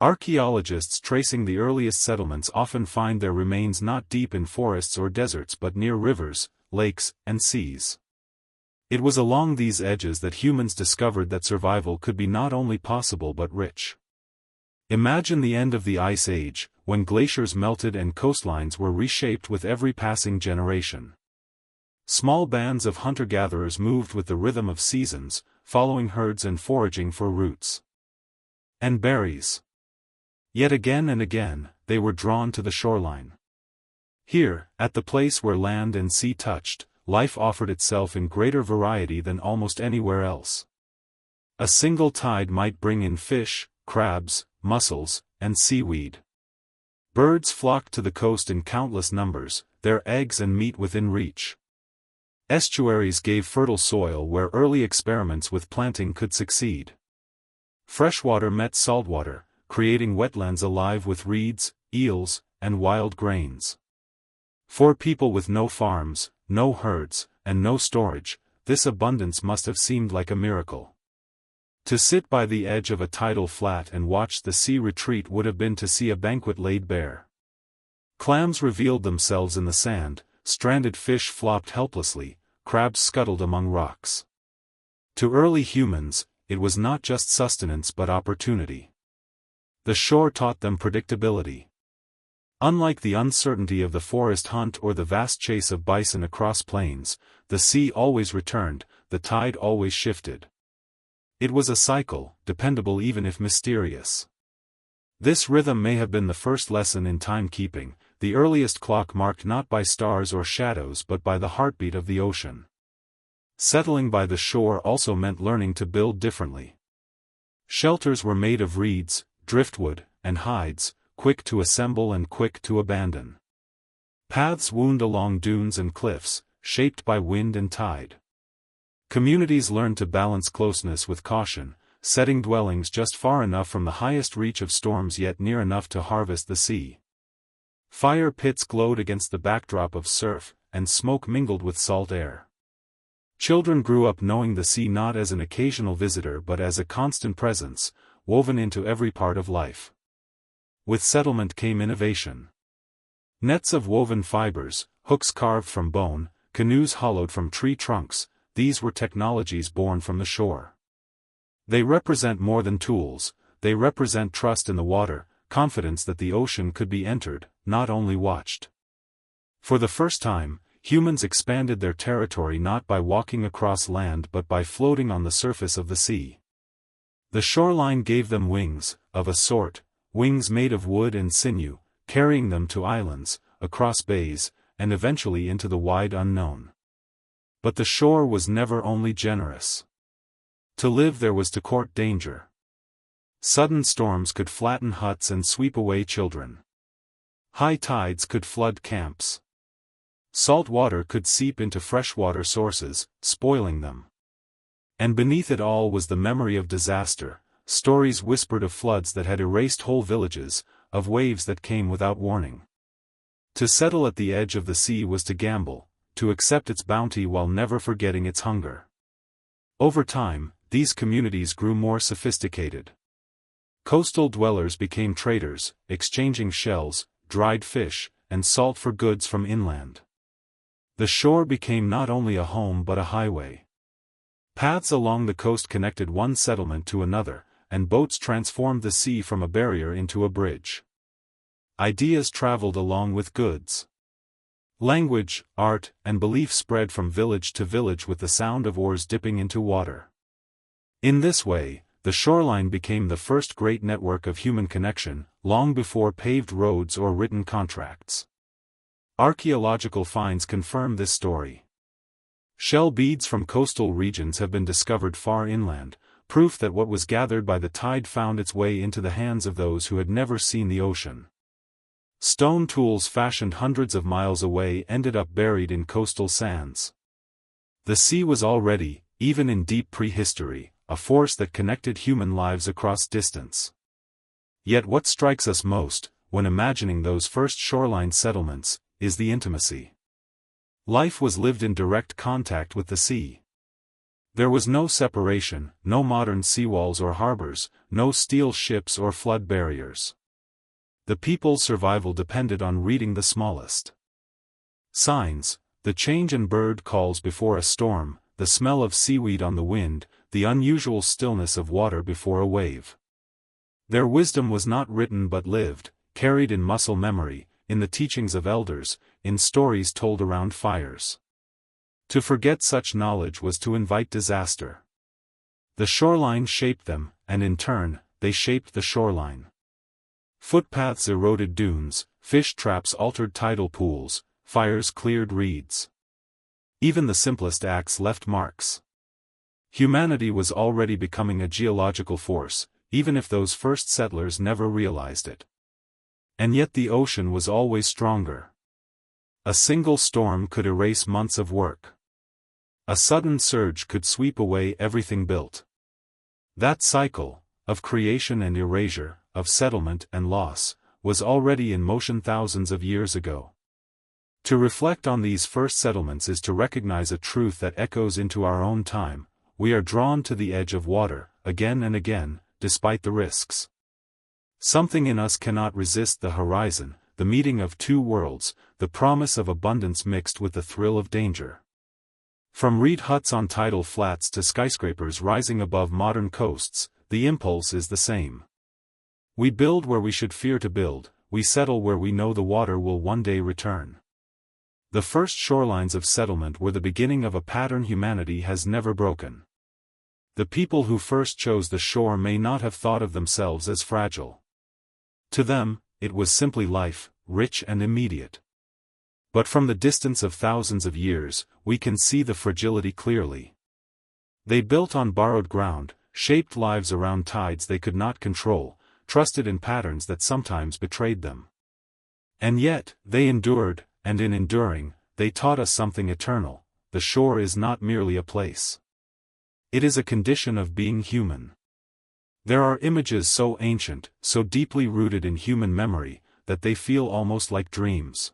Archaeologists tracing the earliest settlements often find their remains not deep in forests or deserts but near rivers, lakes, and seas. It was along these edges that humans discovered that survival could be not only possible but rich. Imagine the end of the Ice Age, when glaciers melted and coastlines were reshaped with every passing generation. Small bands of hunter-gatherers moved with the rhythm of seasons, following herds and foraging for roots and berries. Yet again and again, they were drawn to the shoreline. Here, at the place where land and sea touched, life offered itself in greater variety than almost anywhere else. A single tide might bring in fish, crabs, mussels, and seaweed. Birds flocked to the coast in countless numbers, their eggs and meat within reach. Estuaries gave fertile soil where early experiments with planting could succeed. Freshwater met saltwater, creating wetlands alive with reeds, eels, and wild grains. For people with no farms, no herds, and no storage, this abundance must have seemed like a miracle. To sit by the edge of a tidal flat and watch the sea retreat would have been to see a banquet laid bare. Clams revealed themselves in the sand, stranded fish flopped helplessly, crabs scuttled among rocks. To early humans, it was not just sustenance but opportunity. The shore taught them predictability. Unlike the uncertainty of the forest hunt or the vast chase of bison across plains, the sea always returned, the tide always shifted. It was a cycle, dependable even if mysterious. This rhythm may have been the first lesson in timekeeping, the earliest clock marked not by stars or shadows but by the heartbeat of the ocean. Settling by the shore also meant learning to build differently. Shelters were made of reeds, driftwood, and hides, quick to assemble and quick to abandon. Paths wound along dunes and cliffs, shaped by wind and tide. Communities learned to balance closeness with caution, setting dwellings just far enough from the highest reach of storms yet near enough to harvest the sea. Fire pits glowed against the backdrop of surf, and smoke mingled with salt air. Children grew up knowing the sea not as an occasional visitor but as a constant presence, woven into every part of life. With settlement came innovation. Nets of woven fibers, hooks carved from bone, canoes hollowed from tree trunks, these were technologies born from the shore. They represent more than tools, they represent trust in the water, confidence that the ocean could be entered, not only watched. For the first time, humans expanded their territory not by walking across land but by floating on the surface of the sea. The shoreline gave them wings, of a sort, wings made of wood and sinew, carrying them to islands, across bays, and eventually into the wide unknown. But the shore was never only generous. To live there was to court danger. Sudden storms could flatten huts and sweep away children. High tides could flood camps. Salt water could seep into freshwater sources, spoiling them. And beneath it all was the memory of disaster, stories whispered of floods that had erased whole villages, of waves that came without warning. To settle at the edge of the sea was to gamble, to accept its bounty while never forgetting its hunger. Over time, these communities grew more sophisticated. Coastal dwellers became traders, exchanging shells, dried fish, and salt for goods from inland. The shore became not only a home but a highway. Paths along the coast connected one settlement to another, and boats transformed the sea from a barrier into a bridge. Ideas traveled along with goods. Language, art, and belief spread from village to village with the sound of oars dipping into water. In this way, the shoreline became the first great network of human connection, long before paved roads or written contracts. Archaeological finds confirm this story. Shell beads from coastal regions have been discovered far inland, proof that what was gathered by the tide found its way into the hands of those who had never seen the ocean. Stone tools fashioned hundreds of miles away ended up buried in coastal sands. The sea was already, even in deep prehistory, a force that connected human lives across distance. Yet what strikes us most, when imagining those first shoreline settlements, is the intimacy. Life was lived in direct contact with the sea. There was no separation, no modern seawalls or harbors, no steel ships or flood barriers. The people's survival depended on reading the smallest signs, the change in bird calls before a storm, the smell of seaweed on the wind, the unusual stillness of water before a wave. Their wisdom was not written but lived, carried in muscle memory, in the teachings of elders, in stories told around fires. To forget such knowledge was to invite disaster. The shoreline shaped them, and in turn, they shaped the shoreline. Footpaths eroded dunes, fish traps altered tidal pools, fires cleared reeds. Even the simplest acts left marks. Humanity was already becoming a geological force, even if those first settlers never realized it. And yet the ocean was always stronger. A single storm could erase months of work. A sudden surge could sweep away everything built. That cycle, of creation and erasure, of settlement and loss, was already in motion thousands of years ago. To reflect on these first settlements is to recognize a truth that echoes into our own time: we are drawn to the edge of water, again and again, despite the risks. Something in us cannot resist the horizon, the meeting of two worlds, the promise of abundance mixed with the thrill of danger. From reed huts on tidal flats to skyscrapers rising above modern coasts, the impulse is the same. We build where we should fear to build, we settle where we know the water will one day return. The first shorelines of settlement were the beginning of a pattern humanity has never broken. The people who first chose the shore may not have thought of themselves as fragile. To them, it was simply life, rich and immediate. But from the distance of thousands of years, we can see the fragility clearly. They built on borrowed ground, shaped lives around tides they could not control, trusted in patterns that sometimes betrayed them. And yet, they endured, and in enduring, they taught us something eternal: the shore is not merely a place. It is a condition of being human. There are images so ancient, so deeply rooted in human memory, that they feel almost like dreams.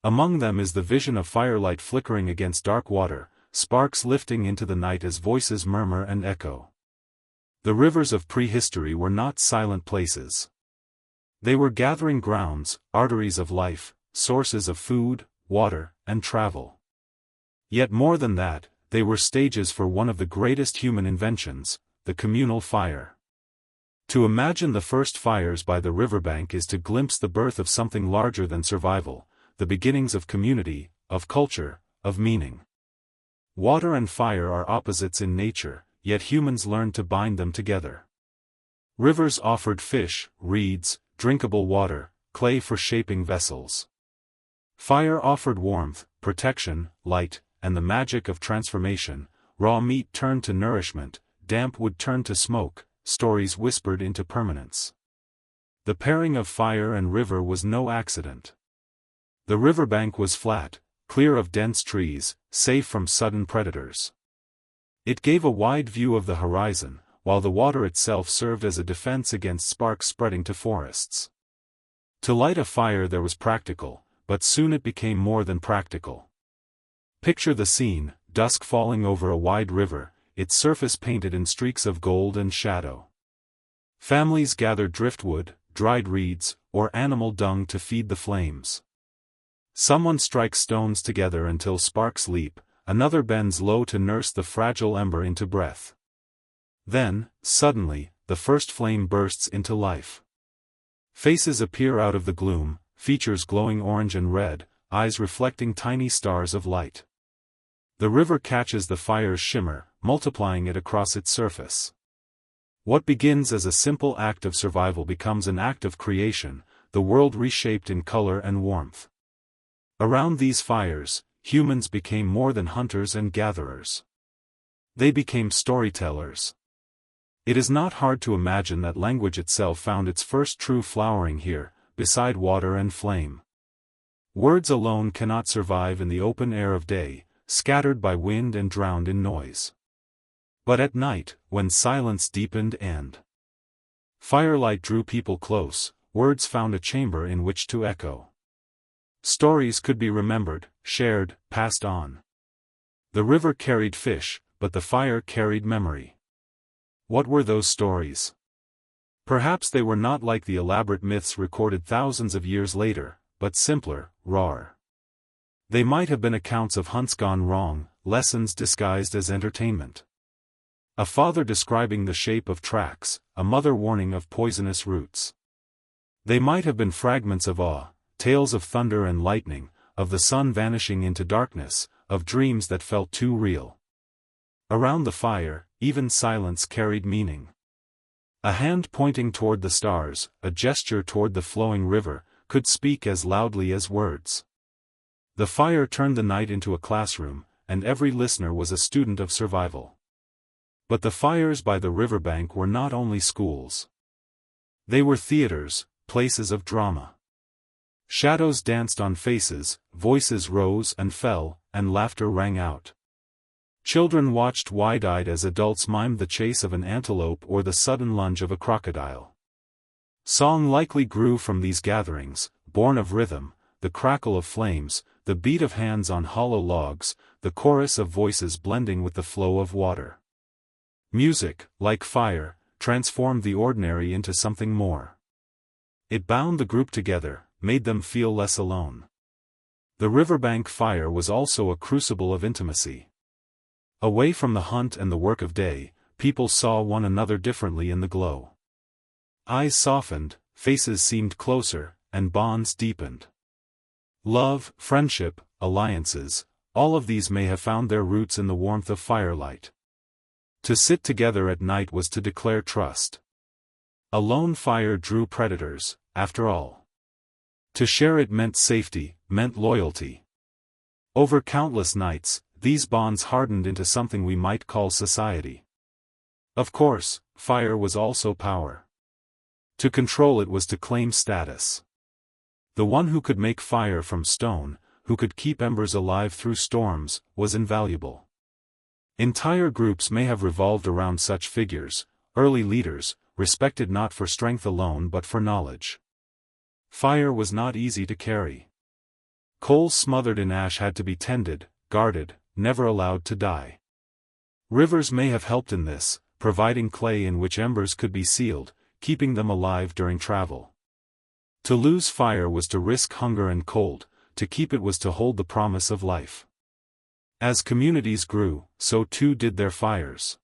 Among them is the vision of firelight flickering against dark water, sparks lifting into the night as voices murmur and echo. The rivers of prehistory were not silent places. They were gathering grounds, arteries of life, sources of food, water, and travel. Yet more than that, they were stages for one of the greatest human inventions, the communal fire. To imagine the first fires by the riverbank is to glimpse the birth of something larger than survival, the beginnings of community, of culture, of meaning. Water and fire are opposites in nature, yet humans learned to bind them together. Rivers offered fish, reeds, drinkable water, clay for shaping vessels. Fire offered warmth, protection, light, and the magic of transformation. Raw meat turned to nourishment, damp wood turned to smoke, stories whispered into permanence. The pairing of fire and river was no accident. The riverbank was flat, clear of dense trees, safe from sudden predators. It gave a wide view of the horizon, while the water itself served as a defense against sparks spreading to forests. To light a fire there was practical, but soon it became more than practical. Picture the scene, dusk falling over a wide river, its surface painted in streaks of gold and shadow. Families gathered driftwood, dried reeds, or animal dung to feed the flames. Someone strikes stones together until sparks leap, another bends low to nurse the fragile ember into breath. Then, suddenly, the first flame bursts into life. Faces appear out of the gloom, features glowing orange and red, eyes reflecting tiny stars of light. The river catches the fire's shimmer, multiplying it across its surface. What begins as a simple act of survival becomes an act of creation, the world reshaped in color and warmth. Around these fires, humans became more than hunters and gatherers. They became storytellers. It is not hard to imagine that language itself found its first true flowering here, beside water and flame. Words alone cannot survive in the open air of day, scattered by wind and drowned in noise. But at night, when silence deepened and firelight drew people close, words found a chamber in which to echo. Stories could be remembered, shared, passed on. The river carried fish, but the fire carried memory. What were those stories? Perhaps they were not like the elaborate myths recorded thousands of years later, but simpler, rawer. They might have been accounts of hunts gone wrong, lessons disguised as entertainment. A father describing the shape of tracks, a mother warning of poisonous roots. They might have been fragments of awe, tales of thunder and lightning, of the sun vanishing into darkness, of dreams that felt too real. Around the fire, even silence carried meaning. A hand pointing toward the stars, a gesture toward the flowing river, could speak as loudly as words. The fire turned the night into a classroom, and every listener was a student of survival. But the fires by the riverbank were not only schools. They were theaters, places of drama. Shadows danced on faces, voices rose and fell, and laughter rang out. Children watched wide-eyed as adults mimed the chase of an antelope or the sudden lunge of a crocodile. Song likely grew from these gatherings, born of rhythm, the crackle of flames, the beat of hands on hollow logs, the chorus of voices blending with the flow of water. Music, like fire, transformed the ordinary into something more. It bound the group together, made them feel less alone. The riverbank fire was also a crucible of intimacy. Away from the hunt and the work of day, people saw one another differently in the glow. Eyes softened, faces seemed closer, and bonds deepened. Love, friendship, alliances, all of these may have found their roots in the warmth of firelight. To sit together at night was to declare trust. A lone fire drew predators, after all. To share it meant safety, meant loyalty. Over countless nights, these bonds hardened into something we might call society. Of course, fire was also power. To control it was to claim status. The one who could make fire from stone, who could keep embers alive through storms, was invaluable. Entire groups may have revolved around such figures, early leaders, respected not for strength alone but for knowledge. Fire was not easy to carry. Coals smothered in ash had to be tended, guarded, never allowed to die. Rivers may have helped in this, providing clay in which embers could be sealed, keeping them alive during travel. To lose fire was to risk hunger and cold, to keep it was to hold the promise of life. As communities grew, so too did their fires.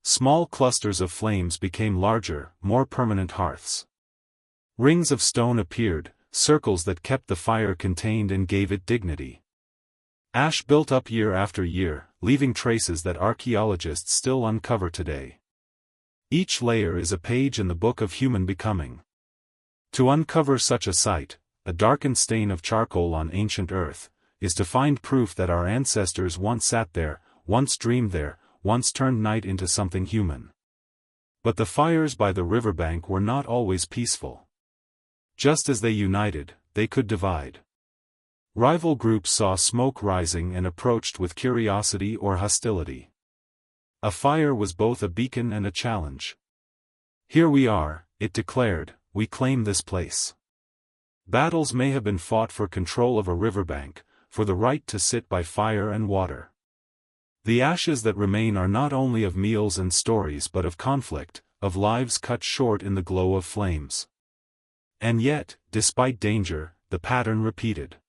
Small clusters of flames became larger, more permanent hearths. Rings of stone appeared, circles that kept the fire contained and gave it dignity. Ash built up year after year, leaving traces that archaeologists still uncover today. Each layer is a page in the book of human becoming. To uncover such a site, a darkened stain of charcoal on ancient earth, is to find proof that our ancestors once sat there, once dreamed there, once turned night into something human. But the fires by the riverbank were not always peaceful. Just as they united, they could divide. Rival groups saw smoke rising and approached with curiosity or hostility. A fire was both a beacon and a challenge. "Here we are," it declared, "we claim this place." Battles may have been fought for control of a riverbank, for the right to sit by fire and water. The ashes that remain are not only of meals and stories but of conflict, of lives cut short in the glow of flames. And yet, despite danger, the pattern repeated.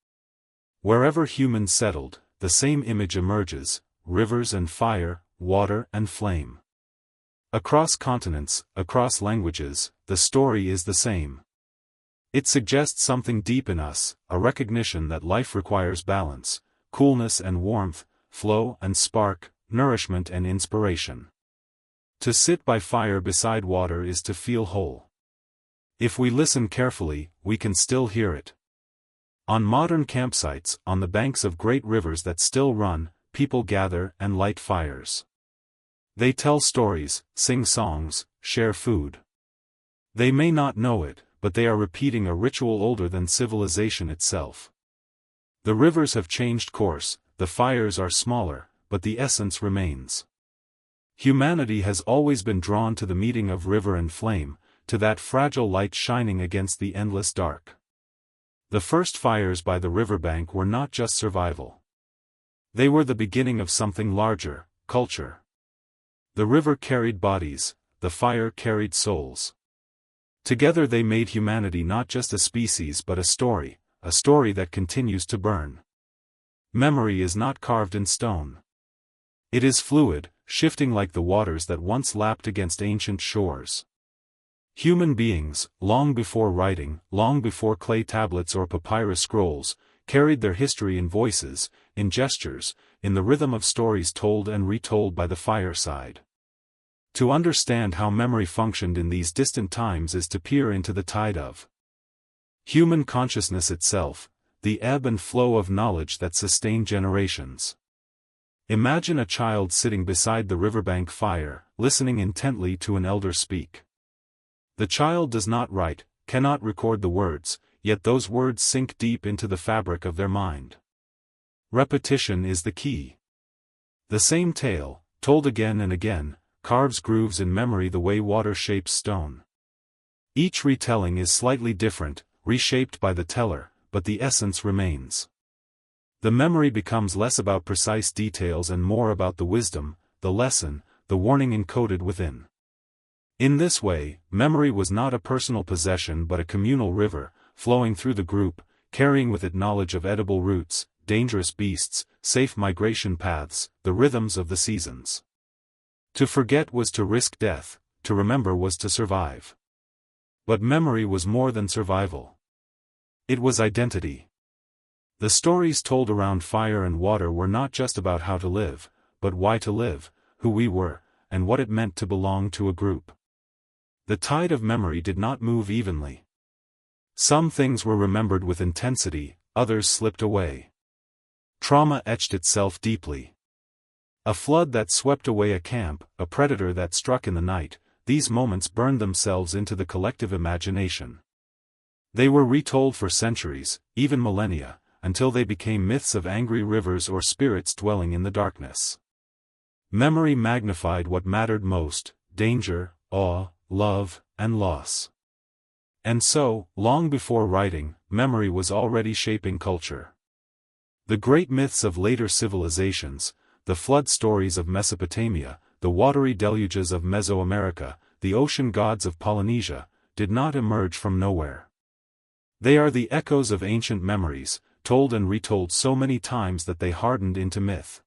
Wherever humans settled, the same image emerges: rivers and fire, water and flame. Across continents, across languages, the story is the same. It suggests something deep in us, a recognition that life requires balance, coolness and warmth, flow and spark, nourishment and inspiration. To sit by fire beside water is to feel whole. If we listen carefully, we can still hear it. On modern campsites, on the banks of great rivers that still run, people gather and light fires. They tell stories, sing songs, share food. They may not know it, but they are repeating a ritual older than civilization itself. The rivers have changed course, the fires are smaller, but the essence remains. Humanity has always been drawn to the meeting of river and flame, to that fragile light shining against the endless dark. The first fires by the riverbank were not just survival. They were the beginning of something larger: culture. The river carried bodies, the fire carried souls. Together they made humanity not just a species but a story that continues to burn. Memory is not carved in stone. It is fluid, shifting like the waters that once lapped against ancient shores. Human beings, long before writing, long before clay tablets or papyrus scrolls, carried their history in voices, in gestures, in the rhythm of stories told and retold by the fireside. To understand how memory functioned in these distant times is to peer into the tide of human consciousness itself, the ebb and flow of knowledge that sustain generations. Imagine a child sitting beside the riverbank fire, listening intently to an elder speak. The child does not write, cannot record the words, yet those words sink deep into the fabric of their mind. Repetition is the key. The same tale, told again and again, carves grooves in memory the way water shapes stone. Each retelling is slightly different, reshaped by the teller, but the essence remains. The memory becomes less about precise details and more about the wisdom, the lesson, the warning encoded within. In this way, memory was not a personal possession but a communal river, flowing through the group, carrying with it knowledge of edible roots, dangerous beasts, safe migration paths, the rhythms of the seasons. To forget was to risk death, to remember was to survive. But memory was more than survival. It was identity. The stories told around fire and water were not just about how to live, but why to live, who we were, and what it meant to belong to a group. The tide of memory did not move evenly. Some things were remembered with intensity, others slipped away. Trauma etched itself deeply. A flood that swept away a camp, a predator that struck in the night, these moments burned themselves into the collective imagination. They were retold for centuries, even millennia, until they became myths of angry rivers or spirits dwelling in the darkness. Memory magnified what mattered most: danger, awe, love, and loss. And so, long before writing, memory was already shaping culture. The great myths of later civilizations, the flood stories of Mesopotamia, the watery deluges of Mesoamerica, the ocean gods of Polynesia, did not emerge from nowhere. They are the echoes of ancient memories, told and retold so many times that they hardened into myth.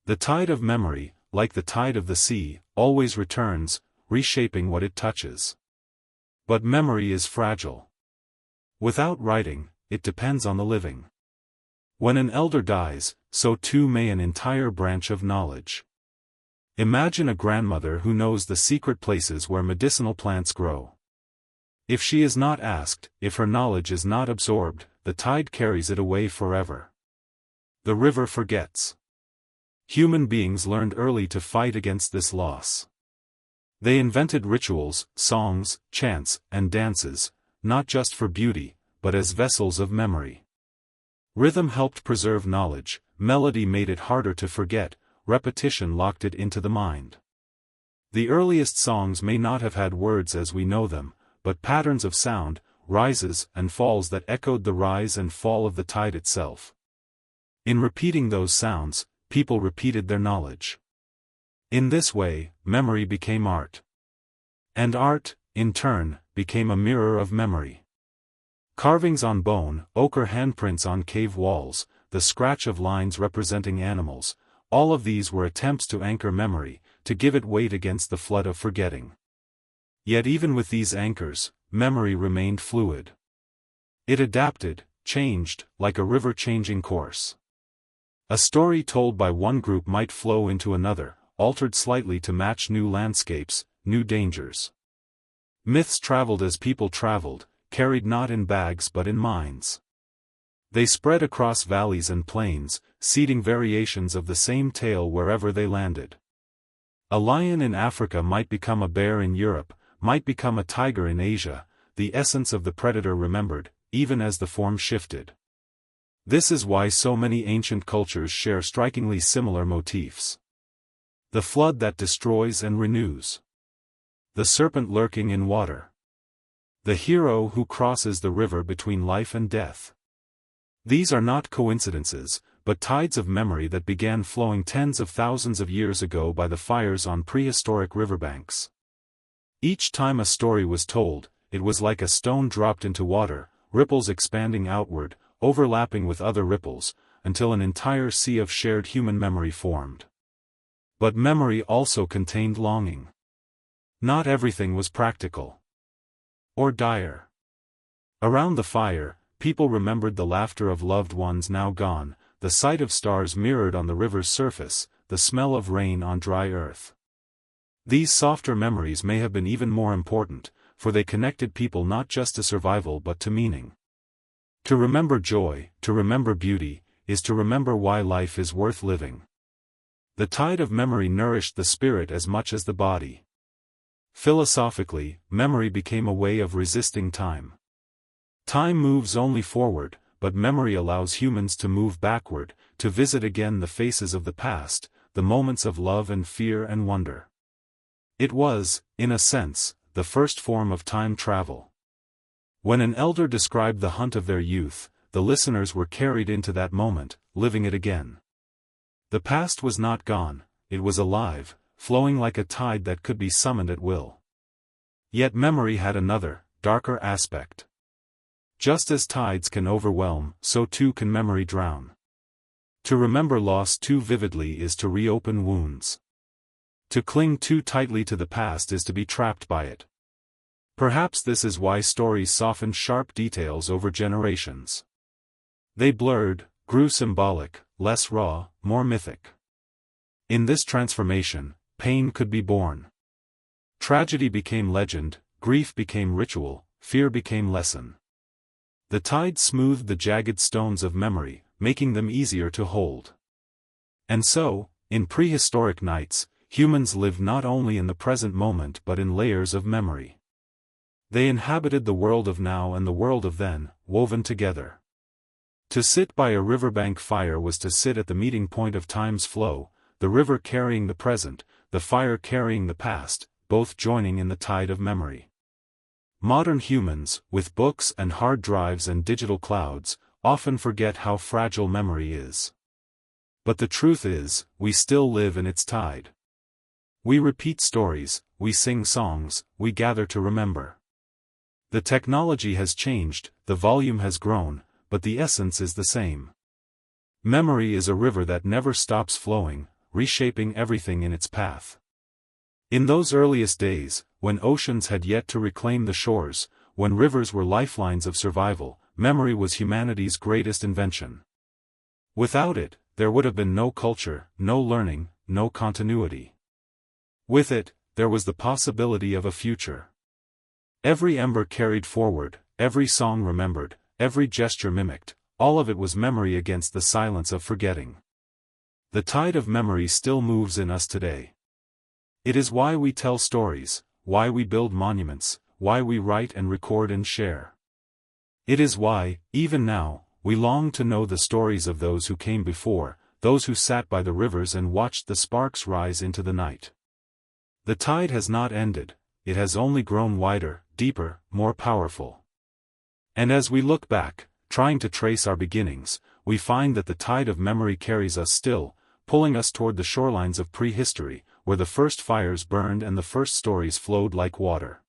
The tide of memory, like the tide of the sea, always returns, reshaping what it touches. But memory is fragile. Without writing, it depends on the living. When an elder dies, so too may an entire branch of knowledge. Imagine a grandmother who knows the secret places where medicinal plants grow. If she is not asked, if her knowledge is not absorbed, the tide carries it away forever. The river forgets. Human beings learned early to fight against this loss. They invented rituals, songs, chants, and dances, not just for beauty, but as vessels of memory. Rhythm helped preserve knowledge, melody made it harder to forget, repetition locked it into the mind. The earliest songs may not have had words as we know them, but patterns of sound, rises and falls that echoed the rise and fall of the tide itself. In repeating those sounds, people repeated their knowledge. In this way, memory became art. And art, in turn, became a mirror of memory. Carvings on bone, ochre handprints on cave walls, the scratch of lines representing animals, all of these were attempts to anchor memory, to give it weight against the flood of forgetting. Yet even with these anchors, memory remained fluid. It adapted, changed, like a river changing course. A story told by one group might flow into another, altered slightly to match new landscapes, new dangers. Myths traveled as people traveled, carried not in bags but in minds. They spread across valleys and plains, seeding variations of the same tale wherever they landed. A lion in Africa might become a bear in Europe, might become a tiger in Asia, the essence of the predator remembered, even as the form shifted. This is why so many ancient cultures share strikingly similar motifs. The flood that destroys and renews. The serpent lurking in water. The hero who crosses the river between life and death. These are not coincidences, but tides of memory that began flowing tens of thousands of years ago by the fires on prehistoric riverbanks. Each time a story was told, it was like a stone dropped into water, ripples expanding outward, overlapping with other ripples, until an entire sea of shared human memory formed. But memory also contained longing. Not everything was practical. Or dire. Around the fire, people remembered the laughter of loved ones now gone, the sight of stars mirrored on the river's surface, the smell of rain on dry earth. These softer memories may have been even more important, for they connected people not just to survival but to meaning. To remember joy, to remember beauty, is to remember why life is worth living. The tide of memory nourished the spirit as much as the body. Philosophically, memory became a way of resisting time. Time moves only forward, but memory allows humans to move backward, to visit again the faces of the past, the moments of love and fear and wonder. It was, in a sense, the first form of time travel. When an elder described the hunt of their youth, the listeners were carried into that moment, living it again. The past was not gone, it was alive, flowing like a tide that could be summoned at will. Yet memory had another, darker aspect. Just as tides can overwhelm, so too can memory drown. To remember loss too vividly is to reopen wounds. To cling too tightly to the past is to be trapped by it. Perhaps this is why stories softened sharp details over generations. They blurred, grew symbolic, less raw, more mythic. In this transformation, pain could be borne. Tragedy became legend, grief became ritual, fear became lesson. The tide smoothed the jagged stones of memory, making them easier to hold. And so, in prehistoric nights, humans lived not only in the present moment but in layers of memory. They inhabited the world of now and the world of then, woven together. To sit by a riverbank fire was to sit at the meeting point of time's flow, the river carrying the present, the fire carrying the past, both joining in the tide of memory. Modern humans, with books and hard drives and digital clouds, often forget how fragile memory is. But the truth is, we still live in its tide. We repeat stories, we sing songs, we gather to remember. The technology has changed, the volume has grown, but the essence is the same. Memory is a river that never stops flowing, reshaping everything in its path. In those earliest days, when oceans had yet to reclaim the shores, when rivers were lifelines of survival, memory was humanity's greatest invention. Without it, there would have been no culture, no learning, no continuity. With it, there was the possibility of a future. Every ember carried forward, every song remembered, every gesture mimicked, all of it was memory against the silence of forgetting. The tide of memory still moves in us today. It is why we tell stories, why we build monuments, why we write and record and share. It is why, even now, we long to know the stories of those who came before, those who sat by the rivers and watched the sparks rise into the night. The tide has not ended, it has only grown wider, deeper, more powerful. And as we look back, trying to trace our beginnings, we find that the tide of memory carries us still, pulling us toward the shorelines of prehistory, where the first fires burned and the first stories flowed like water.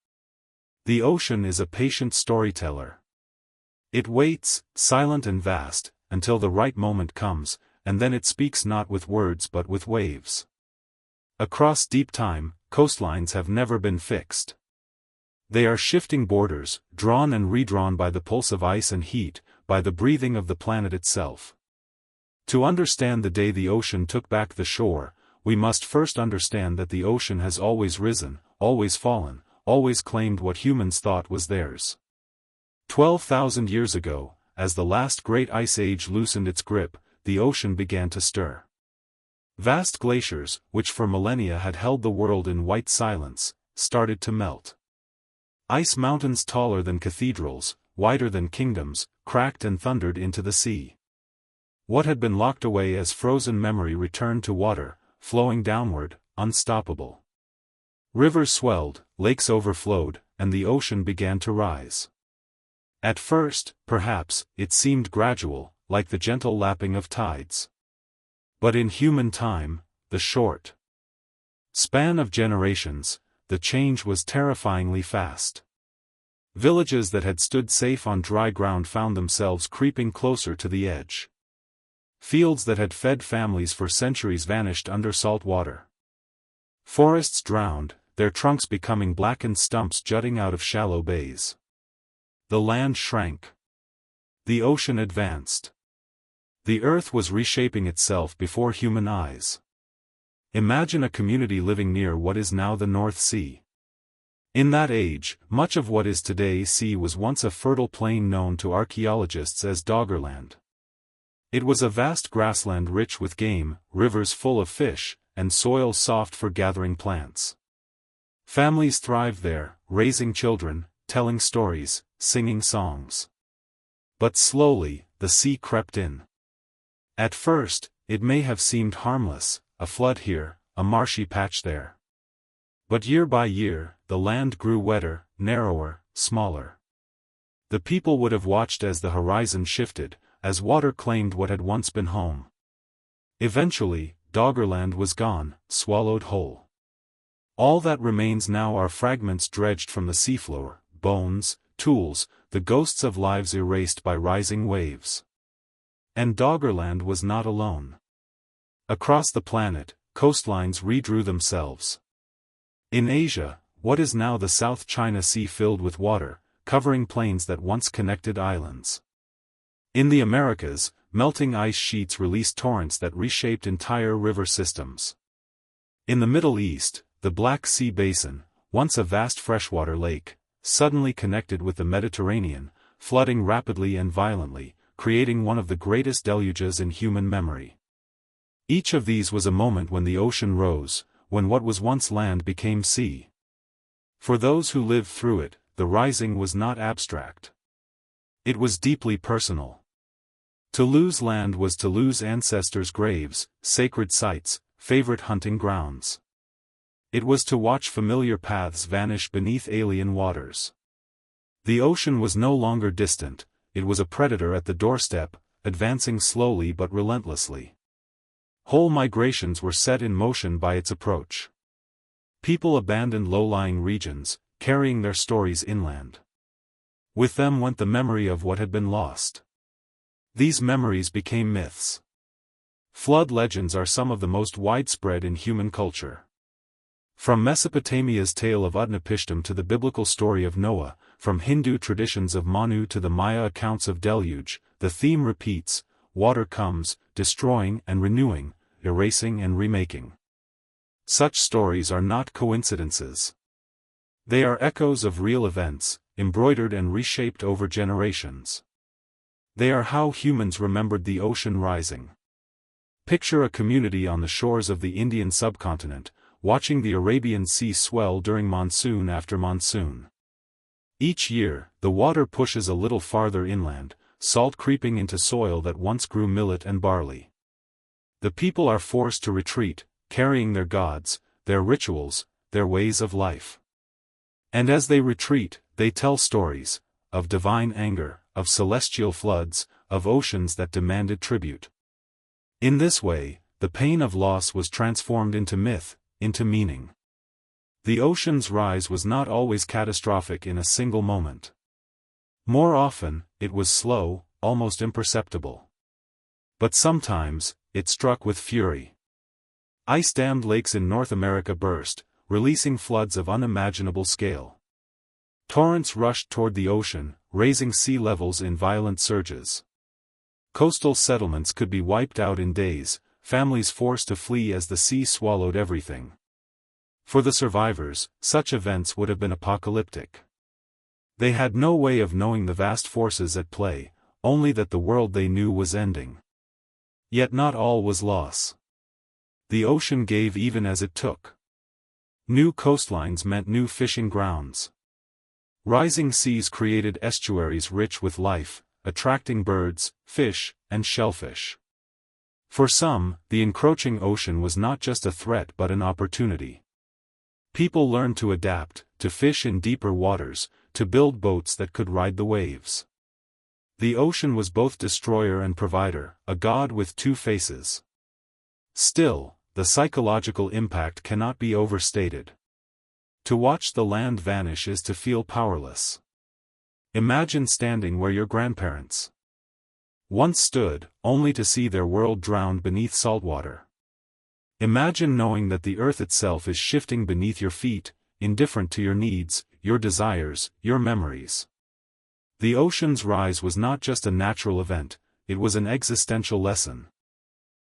The ocean is a patient storyteller. It waits, silent and vast, until the right moment comes, and then it speaks not with words but with waves. Across deep time, coastlines have never been fixed. They are shifting borders, drawn and redrawn by the pulse of ice and heat, by the breathing of the planet itself. To understand the day the ocean took back the shore, we must first understand that the ocean has always risen, always fallen, always claimed what humans thought was theirs. 12,000 years ago, as the last great ice age loosened its grip, the ocean began to stir. Vast glaciers, which for millennia had held the world in white silence, started to melt. Ice mountains taller than cathedrals, wider than kingdoms, cracked and thundered into the sea. What had been locked away as frozen memory returned to water, flowing downward, unstoppable. Rivers swelled, lakes overflowed, and the ocean began to rise. At first, perhaps, it seemed gradual, like the gentle lapping of tides. But in human time, the short span of generations, the change was terrifyingly fast. Villages that had stood safe on dry ground found themselves creeping closer to the edge. Fields that had fed families for centuries vanished under salt water. Forests drowned, their trunks becoming blackened stumps jutting out of shallow bays. The land shrank. The ocean advanced. The earth was reshaping itself before human eyes. Imagine a community living near what is now the North Sea. In that age, much of what is today sea was once a fertile plain known to archaeologists as Doggerland. It was a vast grassland rich with game, rivers full of fish, and soil soft for gathering plants. Families thrived there, raising children, telling stories, singing songs. But slowly, the sea crept in. At first, it may have seemed harmless, a flood here, a marshy patch there. But year by year, the land grew wetter, narrower, smaller. The people would have watched as the horizon shifted, as water claimed what had once been home. Eventually, Doggerland was gone, swallowed whole. All that remains now are fragments dredged from the seafloor, bones, tools, the ghosts of lives erased by rising waves. And Doggerland was not alone. Across the planet, coastlines redrew themselves. In Asia, what is now the South China Sea filled with water, covering plains that once connected islands. In the Americas, melting ice sheets released torrents that reshaped entire river systems. In the Middle East, the Black Sea Basin, once a vast freshwater lake, suddenly connected with the Mediterranean, flooding rapidly and violently, creating one of the greatest deluges in human memory. Each of these was a moment when the ocean rose, when what was once land became sea. For those who lived through it, the rising was not abstract. It was deeply personal. To lose land was to lose ancestors' graves, sacred sites, favorite hunting grounds. It was to watch familiar paths vanish beneath alien waters. The ocean was no longer distant, it was a predator at the doorstep, advancing slowly but relentlessly. Whole migrations were set in motion by its approach. People abandoned low-lying regions, carrying their stories inland. With them went the memory of what had been lost. These memories became myths. Flood legends are some of the most widespread in human culture. From Mesopotamia's tale of Utnapishtim to the biblical story of Noah, from Hindu traditions of Manu to the Maya accounts of deluge, the theme repeats: water comes, destroying and renewing, erasing and remaking. Such stories are not coincidences. They are echoes of real events, embroidered and reshaped over generations. They are how humans remembered the ocean rising. Picture a community on the shores of the Indian subcontinent, watching the Arabian Sea swell during monsoon after monsoon. Each year, the water pushes a little farther inland, salt creeping into soil that once grew millet and barley. The people are forced to retreat, carrying their gods, their rituals, their ways of life. And as they retreat, they tell stories of divine anger, of celestial floods, of oceans that demanded tribute. In this way, the pain of loss was transformed into myth, into meaning. The ocean's rise was not always catastrophic in a single moment. More often, it was slow, almost imperceptible. But sometimes, it struck with fury. Ice-dammed lakes in North America burst, releasing floods of unimaginable scale. Torrents rushed toward the ocean, raising sea levels in violent surges. Coastal settlements could be wiped out in days, families forced to flee as the sea swallowed everything. For the survivors, such events would have been apocalyptic. They had no way of knowing the vast forces at play, only that the world they knew was ending. Yet not all was loss. The ocean gave even as it took. New coastlines meant new fishing grounds. Rising seas created estuaries rich with life, attracting birds, fish, and shellfish. For some, the encroaching ocean was not just a threat but an opportunity. People learned to adapt, to fish in deeper waters, to build boats that could ride the waves. The ocean was both destroyer and provider, a god with two faces. Still, the psychological impact cannot be overstated. To watch the land vanish is to feel powerless. Imagine standing where your grandparents once stood, only to see their world drowned beneath saltwater. Imagine knowing that the earth itself is shifting beneath your feet, indifferent to your needs, your desires, your memories. The ocean's rise was not just a natural event, it was an existential lesson.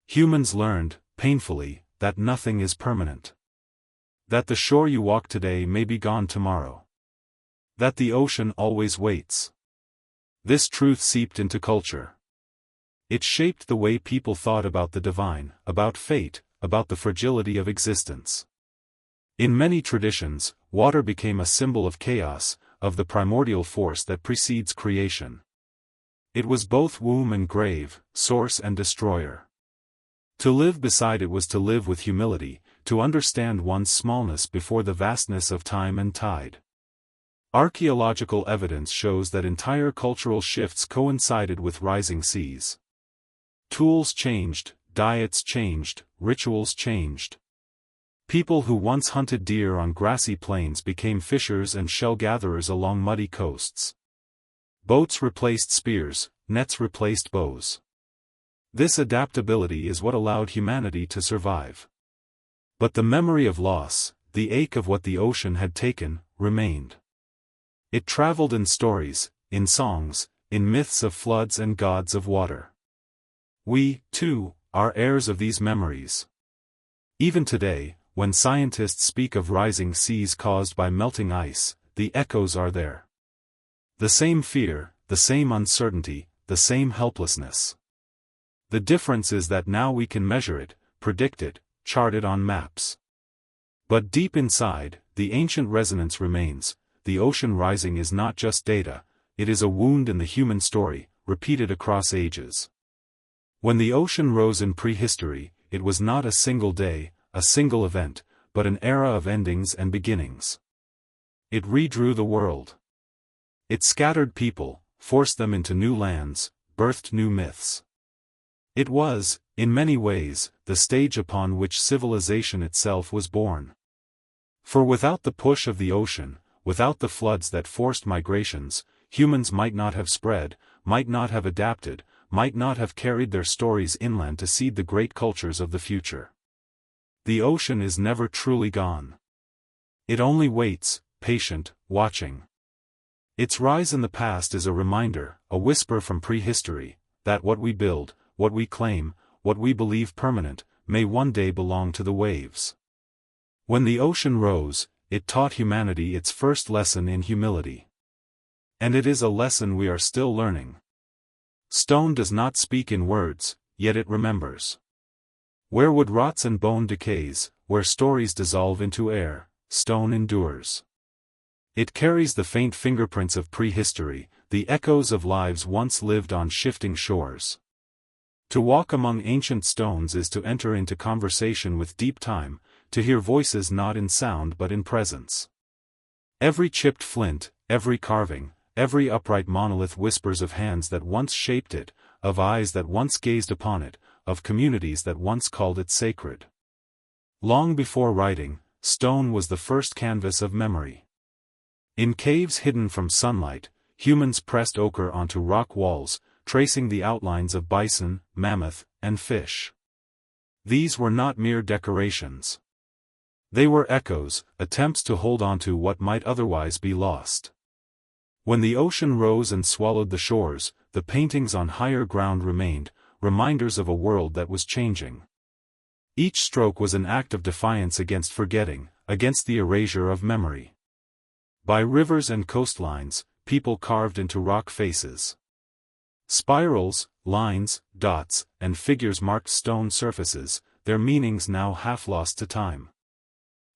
Humans learned, painfully, that nothing is permanent. That the shore you walk today may be gone tomorrow. That the ocean always waits. This truth seeped into culture. It shaped the way people thought about the divine, about fate, about the fragility of existence. In many traditions, water became a symbol of chaos, of the primordial force that precedes creation. It was both womb and grave, source and destroyer. To live beside it was to live with humility, to understand one's smallness before the vastness of time and tide. Archaeological evidence shows that entire cultural shifts coincided with rising seas. Tools changed, diets changed, rituals changed. People who once hunted deer on grassy plains became fishers and shell-gatherers along muddy coasts. Boats replaced spears, nets replaced bows. This adaptability is what allowed humanity to survive. But the memory of loss, the ache of what the ocean had taken, remained. It traveled in stories, in songs, in myths of floods and gods of water. We, too, are heirs of these memories. Even today, when scientists speak of rising seas caused by melting ice, the echoes are there. The same fear, the same uncertainty, the same helplessness. The difference is that now we can measure it, predict it, chart it on maps. But deep inside, the ancient resonance remains. The ocean rising is not just data, it is a wound in the human story, repeated across ages. When the ocean rose in prehistory, it was not a single day, a single event, but an era of endings and beginnings. It redrew the world. It scattered people, forced them into new lands, birthed new myths. It was, in many ways, the stage upon which civilization itself was born. For without the push of the ocean, without the floods that forced migrations, humans might not have spread, might not have adapted, might not have carried their stories inland to seed the great cultures of the future. The ocean is never truly gone. It only waits, patient, watching. Its rise in the past is a reminder, a whisper from prehistory, that what we build, what we claim, what we believe permanent, may one day belong to the waves. When the ocean rose, it taught humanity its first lesson in humility. And it is a lesson we are still learning. Stone does not speak in words, yet it remembers. Where wood rots and bone decays, where stories dissolve into air, stone endures. It carries the faint fingerprints of prehistory, the echoes of lives once lived on shifting shores. To walk among ancient stones is to enter into conversation with deep time, to hear voices not in sound but in presence. Every chipped flint, every carving, every upright monolith whispers of hands that once shaped it, of eyes that once gazed upon it, of communities that once called it sacred. Long before writing, stone was the first canvas of memory. In caves hidden from sunlight, humans pressed ochre onto rock walls, tracing the outlines of bison, mammoth, and fish. These were not mere decorations. They were echoes, attempts to hold onto what might otherwise be lost. When the ocean rose and swallowed the shores, the paintings on higher ground remained, reminders of a world that was changing. Each stroke was an act of defiance against forgetting, against the erasure of memory. By rivers and coastlines, people carved into rock faces. Spirals, lines, dots, and figures marked stone surfaces, their meanings now half lost to time.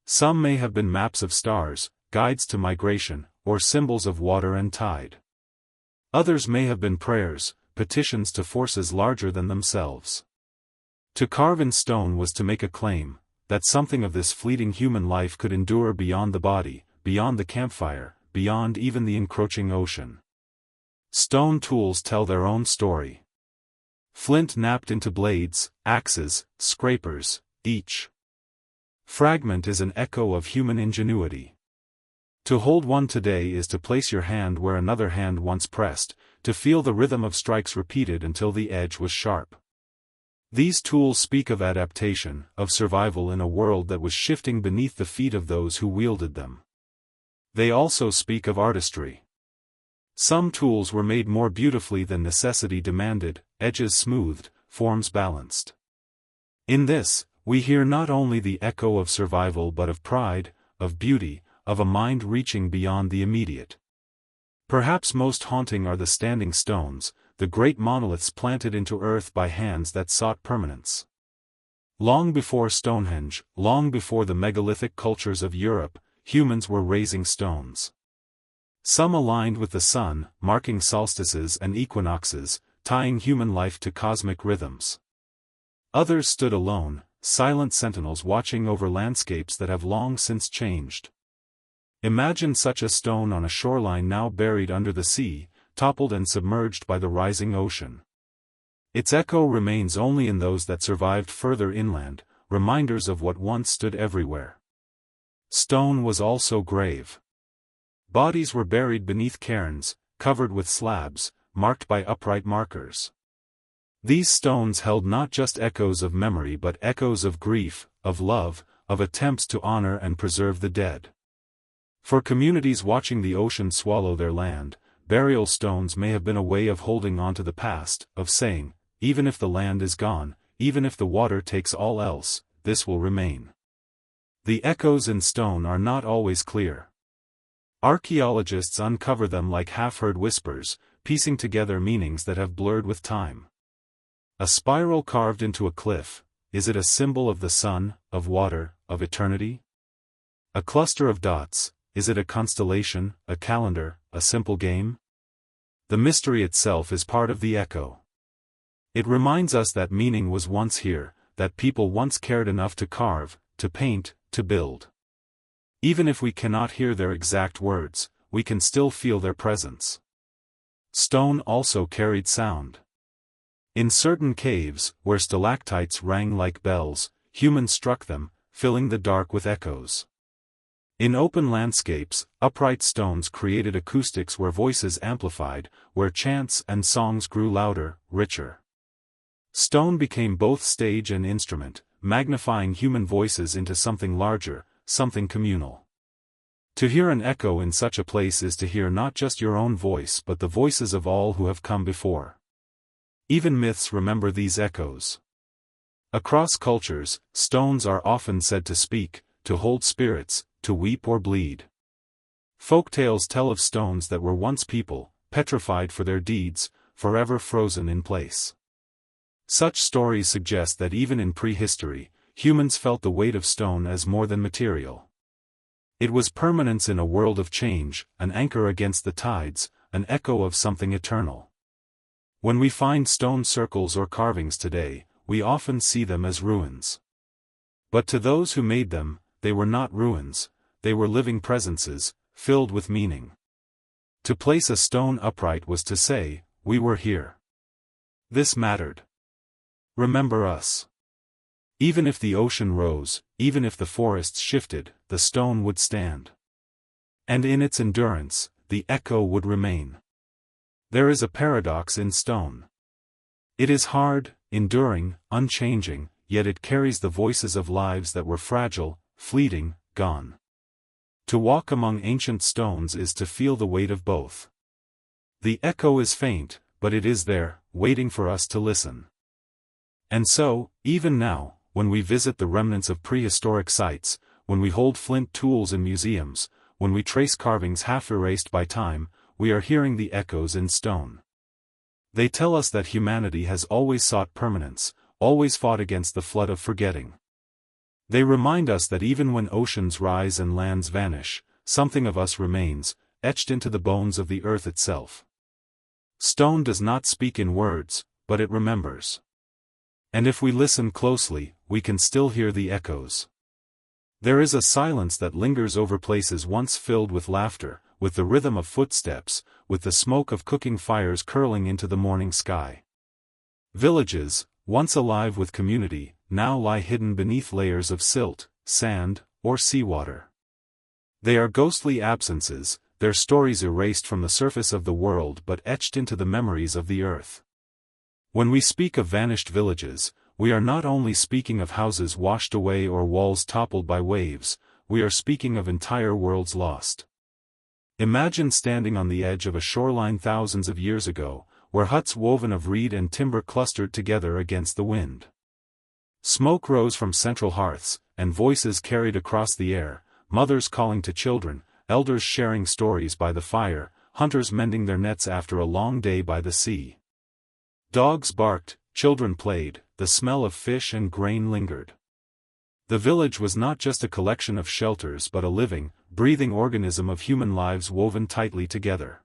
Some may have been maps of stars, guides to migration, or symbols of water and tide. Others may have been prayers, petitions to forces larger than themselves. To carve in stone was to make a claim, that something of this fleeting human life could endure beyond the body, beyond the campfire, beyond even the encroaching ocean. Stone tools tell their own story. Flint napped into blades, axes, scrapers, each fragment is an echo of human ingenuity. To hold one today is to place your hand where another hand once pressed, to feel the rhythm of strikes repeated until the edge was sharp. These tools speak of adaptation, of survival in a world that was shifting beneath the feet of those who wielded them. They also speak of artistry. Some tools were made more beautifully than necessity demanded, edges smoothed, forms balanced. In this, we hear not only the echo of survival but of pride, of beauty, of a mind reaching beyond the immediate. Perhaps most haunting are the standing stones, the great monoliths planted into earth by hands that sought permanence. Long before Stonehenge, long before the megalithic cultures of Europe, humans were raising stones. Some aligned with the sun, marking solstices and equinoxes, tying human life to cosmic rhythms. Others stood alone, silent sentinels watching over landscapes that have long since changed. Imagine such a stone on a shoreline now buried under the sea, toppled and submerged by the rising ocean. Its echo remains only in those that survived further inland, reminders of what once stood everywhere. Stone was also grave. Bodies were buried beneath cairns, covered with slabs, marked by upright markers. These stones held not just echoes of memory but echoes of grief, of love, of attempts to honor and preserve the dead. For communities watching the ocean swallow their land, burial stones may have been a way of holding on to the past, of saying, even if the land is gone, even if the water takes all else, this will remain. The echoes in stone are not always clear. Archaeologists uncover them like half-heard whispers, piecing together meanings that have blurred with time. A spiral carved into a cliff, is it a symbol of the sun, of water, of eternity? A cluster of dots, is it a constellation, a calendar, a simple game? The mystery itself is part of the echo. It reminds us that meaning was once here, that people once cared enough to carve, to paint, to build. Even if we cannot hear their exact words, we can still feel their presence. Stone also carried sound. In certain caves, where stalactites rang like bells, humans struck them, filling the dark with echoes. In open landscapes, upright stones created acoustics where voices amplified, where chants and songs grew louder, richer. Stone became both stage and instrument, magnifying human voices into something larger, something communal. To hear an echo in such a place is to hear not just your own voice but the voices of all who have come before. Even myths remember these echoes. Across cultures, stones are often said to speak, to hold spirits, to weep or bleed. Folk tales tell of stones that were once people, petrified for their deeds, forever frozen in place. Such stories suggest that even in prehistory, humans felt the weight of stone as more than material. It was permanence in a world of change, an anchor against the tides, an echo of something eternal. When we find stone circles or carvings today, we often see them as ruins. But to those who made them, they were not ruins, they were living presences, filled with meaning. To place a stone upright was to say, we were here. This mattered. Remember us. Even if the ocean rose, even if the forests shifted, the stone would stand. And in its endurance, the echo would remain. There is a paradox in stone. It is hard, enduring, unchanging, yet it carries the voices of lives that were fragile, fleeting, gone. To walk among ancient stones is to feel the weight of both. The echo is faint, but it is there, waiting for us to listen. And so, even now, when we visit the remnants of prehistoric sites, when we hold flint tools in museums, when we trace carvings half erased by time, we are hearing the echoes in stone. They tell us that humanity has always sought permanence, always fought against the flood of forgetting. They remind us that even when oceans rise and lands vanish, something of us remains, etched into the bones of the earth itself. Stone does not speak in words, but it remembers. And if we listen closely, we can still hear the echoes. There is a silence that lingers over places once filled with laughter, with the rhythm of footsteps, with the smoke of cooking fires curling into the morning sky. Villages, once alive with community, now lie hidden beneath layers of silt, sand, or seawater. They are ghostly absences, their stories erased from the surface of the world but etched into the memories of the earth. When we speak of vanished villages, we are not only speaking of houses washed away or walls toppled by waves, we are speaking of entire worlds lost. Imagine standing on the edge of a shoreline thousands of years ago, where huts woven of reed and timber clustered together against the wind. Smoke rose from central hearths, and voices carried across the air, mothers calling to children, elders sharing stories by the fire, hunters mending their nets after a long day by the sea. Dogs barked, children played, the smell of fish and grain lingered. The village was not just a collection of shelters but a living, breathing organism of human lives woven tightly together.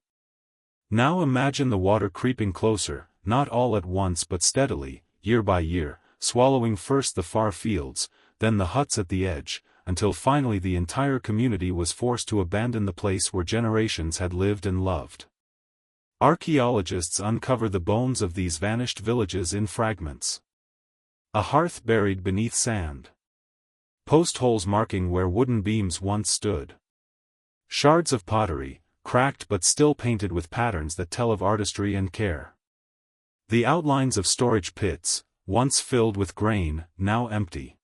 Now imagine the water creeping closer, not all at once but steadily, year by year, swallowing first the far fields, then the huts at the edge, until finally the entire community was forced to abandon the place where generations had lived and loved. Archaeologists uncover the bones of these vanished villages in fragments. A hearth buried beneath sand. Post holes marking where wooden beams once stood. Shards of pottery, cracked but still painted with patterns that tell of artistry and care. The outlines of storage pits, once filled with grain, now empty.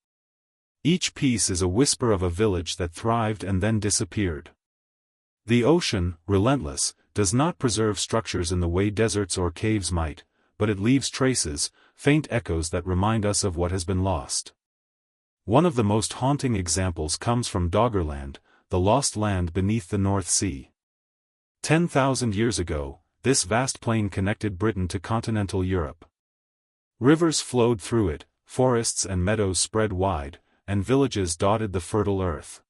Each piece is a whisper of a village that thrived and then disappeared. The ocean, relentless, does not preserve structures in the way deserts or caves might, but it leaves traces, faint echoes that remind us of what has been lost. One of the most haunting examples comes from Doggerland, the lost land beneath the North Sea. 10,000 years ago, this vast plain connected Britain to continental Europe. Rivers flowed through it, forests and meadows spread wide, and villages dotted the fertile earth.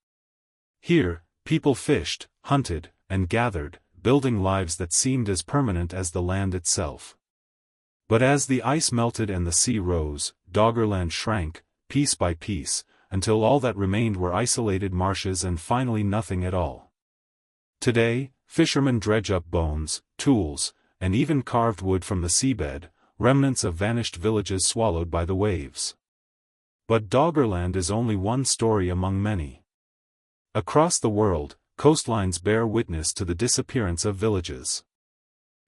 Here, people fished, hunted, and gathered, building lives that seemed as permanent as the land itself. But as the ice melted and the sea rose, Doggerland shrank, piece by piece, until all that remained were isolated marshes and finally nothing at all. Today, fishermen dredge up bones, tools, and even carved wood from the seabed, remnants of vanished villages swallowed by the waves. But Doggerland is only one story among many. Across the world, coastlines bear witness to the disappearance of villages.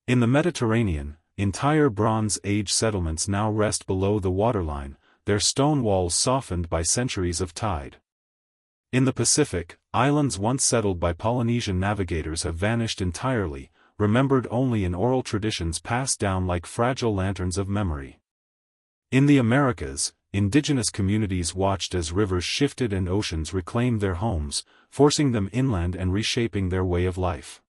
In the Mediterranean, entire Bronze Age settlements now rest below the waterline, their stone walls softened by centuries of tide. In the Pacific, islands once settled by Polynesian navigators have vanished entirely, remembered only in oral traditions passed down like fragile lanterns of memory. In the Americas, indigenous communities watched as rivers shifted and oceans reclaimed their homes, forcing them inland and reshaping their way of life.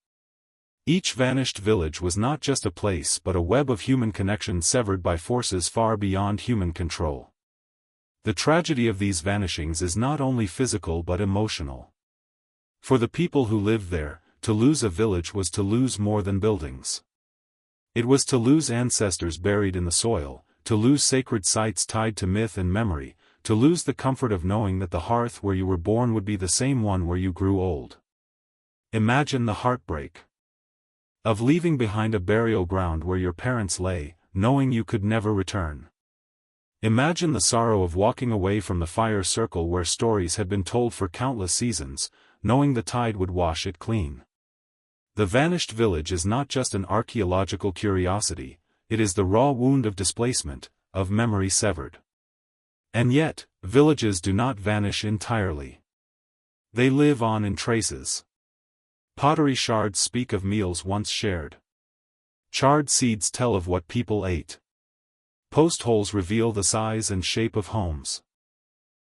Each vanished village was not just a place but a web of human connections severed by forces far beyond human control. The tragedy of these vanishings is not only physical but emotional. For the people who lived there, to lose a village was to lose more than buildings. It was to lose ancestors buried in the soil, to lose sacred sites tied to myth and memory, to lose the comfort of knowing that the hearth where you were born would be the same one where you grew old. Imagine the heartbreak of leaving behind a burial ground where your parents lay, knowing you could never return. Imagine the sorrow of walking away from the fire circle where stories had been told for countless seasons, knowing the tide would wash it clean. The vanished village is not just an archaeological curiosity, it is the raw wound of displacement, of memory severed. And yet, villages do not vanish entirely. They live on in traces. Pottery shards speak of meals once shared. Charred seeds tell of what people ate. Post holes reveal the size and shape of homes.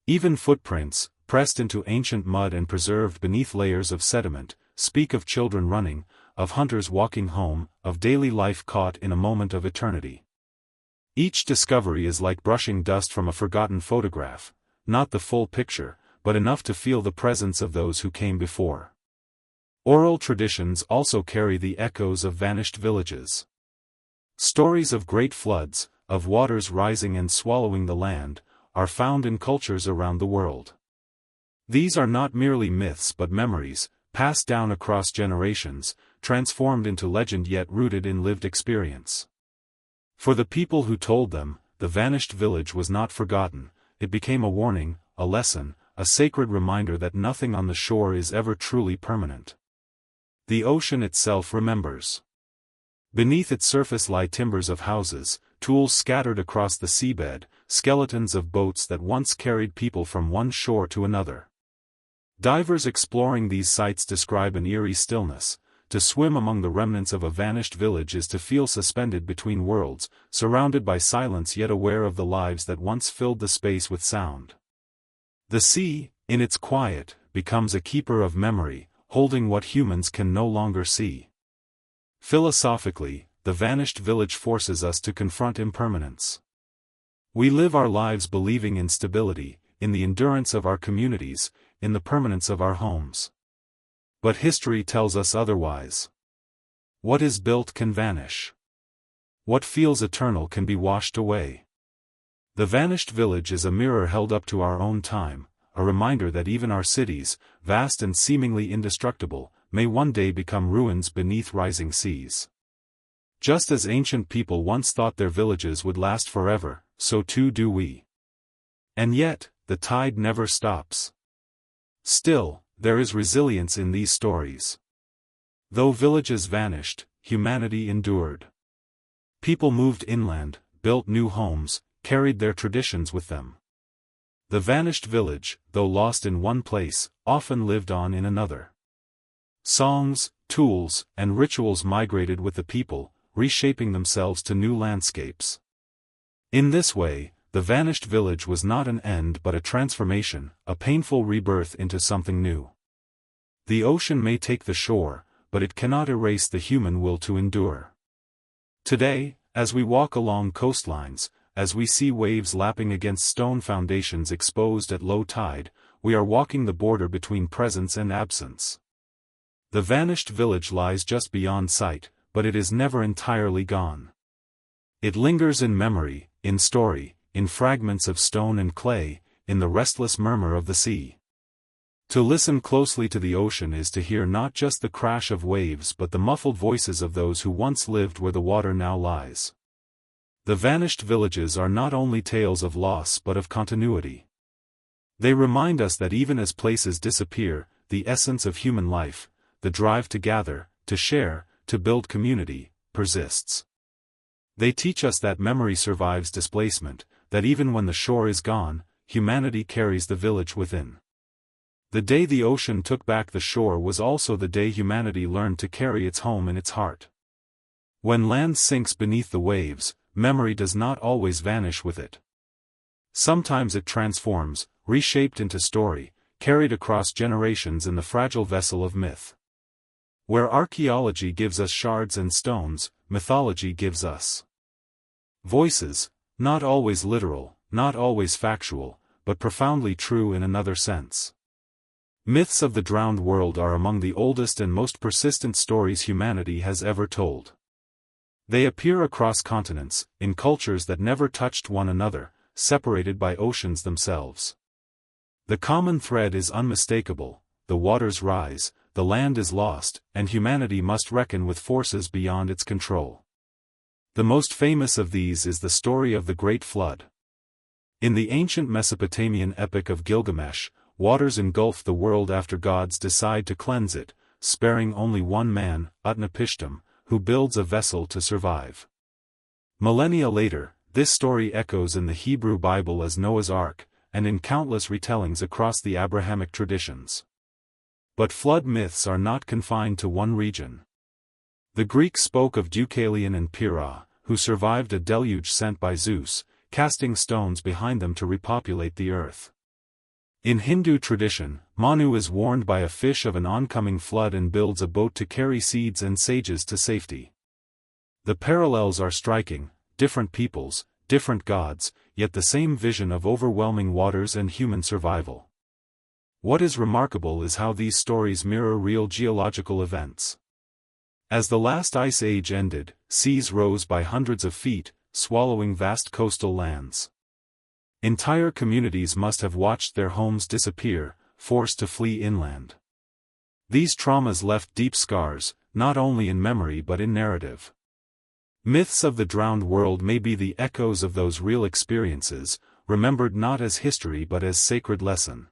Even footprints, pressed into ancient mud and preserved beneath layers of sediment, speak of children running, of hunters walking home, of daily life caught in a moment of eternity. Each discovery is like brushing dust from a forgotten photograph, not the full picture, but enough to feel the presence of those who came before. Oral traditions also carry the echoes of vanished villages. Stories of great floods, of waters rising and swallowing the land, are found in cultures around the world. These are not merely myths but memories, passed down across generations, transformed into legend yet rooted in lived experience. For the people who told them, the vanished village was not forgotten, it became a warning, a lesson, a sacred reminder that nothing on the shore is ever truly permanent. The ocean itself remembers. Beneath its surface lie timbers of houses, tools scattered across the seabed, skeletons of boats that once carried people from one shore to another. Divers exploring these sites describe an eerie stillness. To swim among the remnants of a vanished village is to feel suspended between worlds, surrounded by silence yet aware of the lives that once filled the space with sound. The sea, in its quiet, becomes a keeper of memory, holding what humans can no longer see. Philosophically, the vanished village forces us to confront impermanence. We live our lives believing in stability, in the endurance of our communities, in the permanence of our homes. But history tells us otherwise. What is built can vanish. What feels eternal can be washed away. The vanished village is a mirror held up to our own time, a reminder that even our cities, vast and seemingly indestructible, may one day become ruins beneath rising seas. Just as ancient people once thought their villages would last forever, so too do we. And yet, the tide never stops. Still, there is resilience in these stories. Though villages vanished, humanity endured. People moved inland, built new homes, carried their traditions with them. The vanished village, though lost in one place, often lived on in another. Songs, tools, and rituals migrated with the people, reshaping themselves to new landscapes. In this way, the vanished village was not an end but a transformation, a painful rebirth into something new. The ocean may take the shore, but it cannot erase the human will to endure. Today, as we walk along coastlines, as we see waves lapping against stone foundations exposed at low tide, we are walking the border between presence and absence. The vanished village lies just beyond sight, but it is never entirely gone. It lingers in memory, in story, in fragments of stone and clay, in the restless murmur of the sea. To listen closely to the ocean is to hear not just the crash of waves but the muffled voices of those who once lived where the water now lies. The vanished villages are not only tales of loss but of continuity. They remind us that even as places disappear, the essence of human life, the drive to gather, to share, to build community, persists. They teach us that memory survives displacement, that even when the shore is gone, humanity carries the village within. The day the ocean took back the shore was also the day humanity learned to carry its home in its heart. When land sinks beneath the waves, memory does not always vanish with it. Sometimes it transforms, reshaped into story, carried across generations in the fragile vessel of myth. Where archaeology gives us shards and stones, mythology gives us voices, not always literal, not always factual, but profoundly true in another sense. Myths of the drowned world are among the oldest and most persistent stories humanity has ever told. They appear across continents, in cultures that never touched one another, separated by oceans themselves. The common thread is unmistakable: the waters rise, the land is lost, and humanity must reckon with forces beyond its control. The most famous of these is the story of the Great Flood. In the ancient Mesopotamian epic of Gilgamesh, waters engulf the world after gods decide to cleanse it, sparing only one man, Utnapishtim, who builds a vessel to survive. Millennia later, this story echoes in the Hebrew Bible as Noah's Ark, and in countless retellings across the Abrahamic traditions. But flood myths are not confined to one region. The Greeks spoke of Deucalion and Pyrrha, who survived a deluge sent by Zeus, casting stones behind them to repopulate the earth. In Hindu tradition, Manu is warned by a fish of an oncoming flood and builds a boat to carry seeds and sages to safety. The parallels are striking: different peoples, different gods, yet the same vision of overwhelming waters and human survival. What is remarkable is how these stories mirror real geological events. As the last ice age ended, seas rose by hundreds of feet, swallowing vast coastal lands. Entire communities must have watched their homes disappear, forced to flee inland. These traumas left deep scars, not only in memory but in narrative. Myths of the drowned world may be the echoes of those real experiences, remembered not as history but as sacred lesson.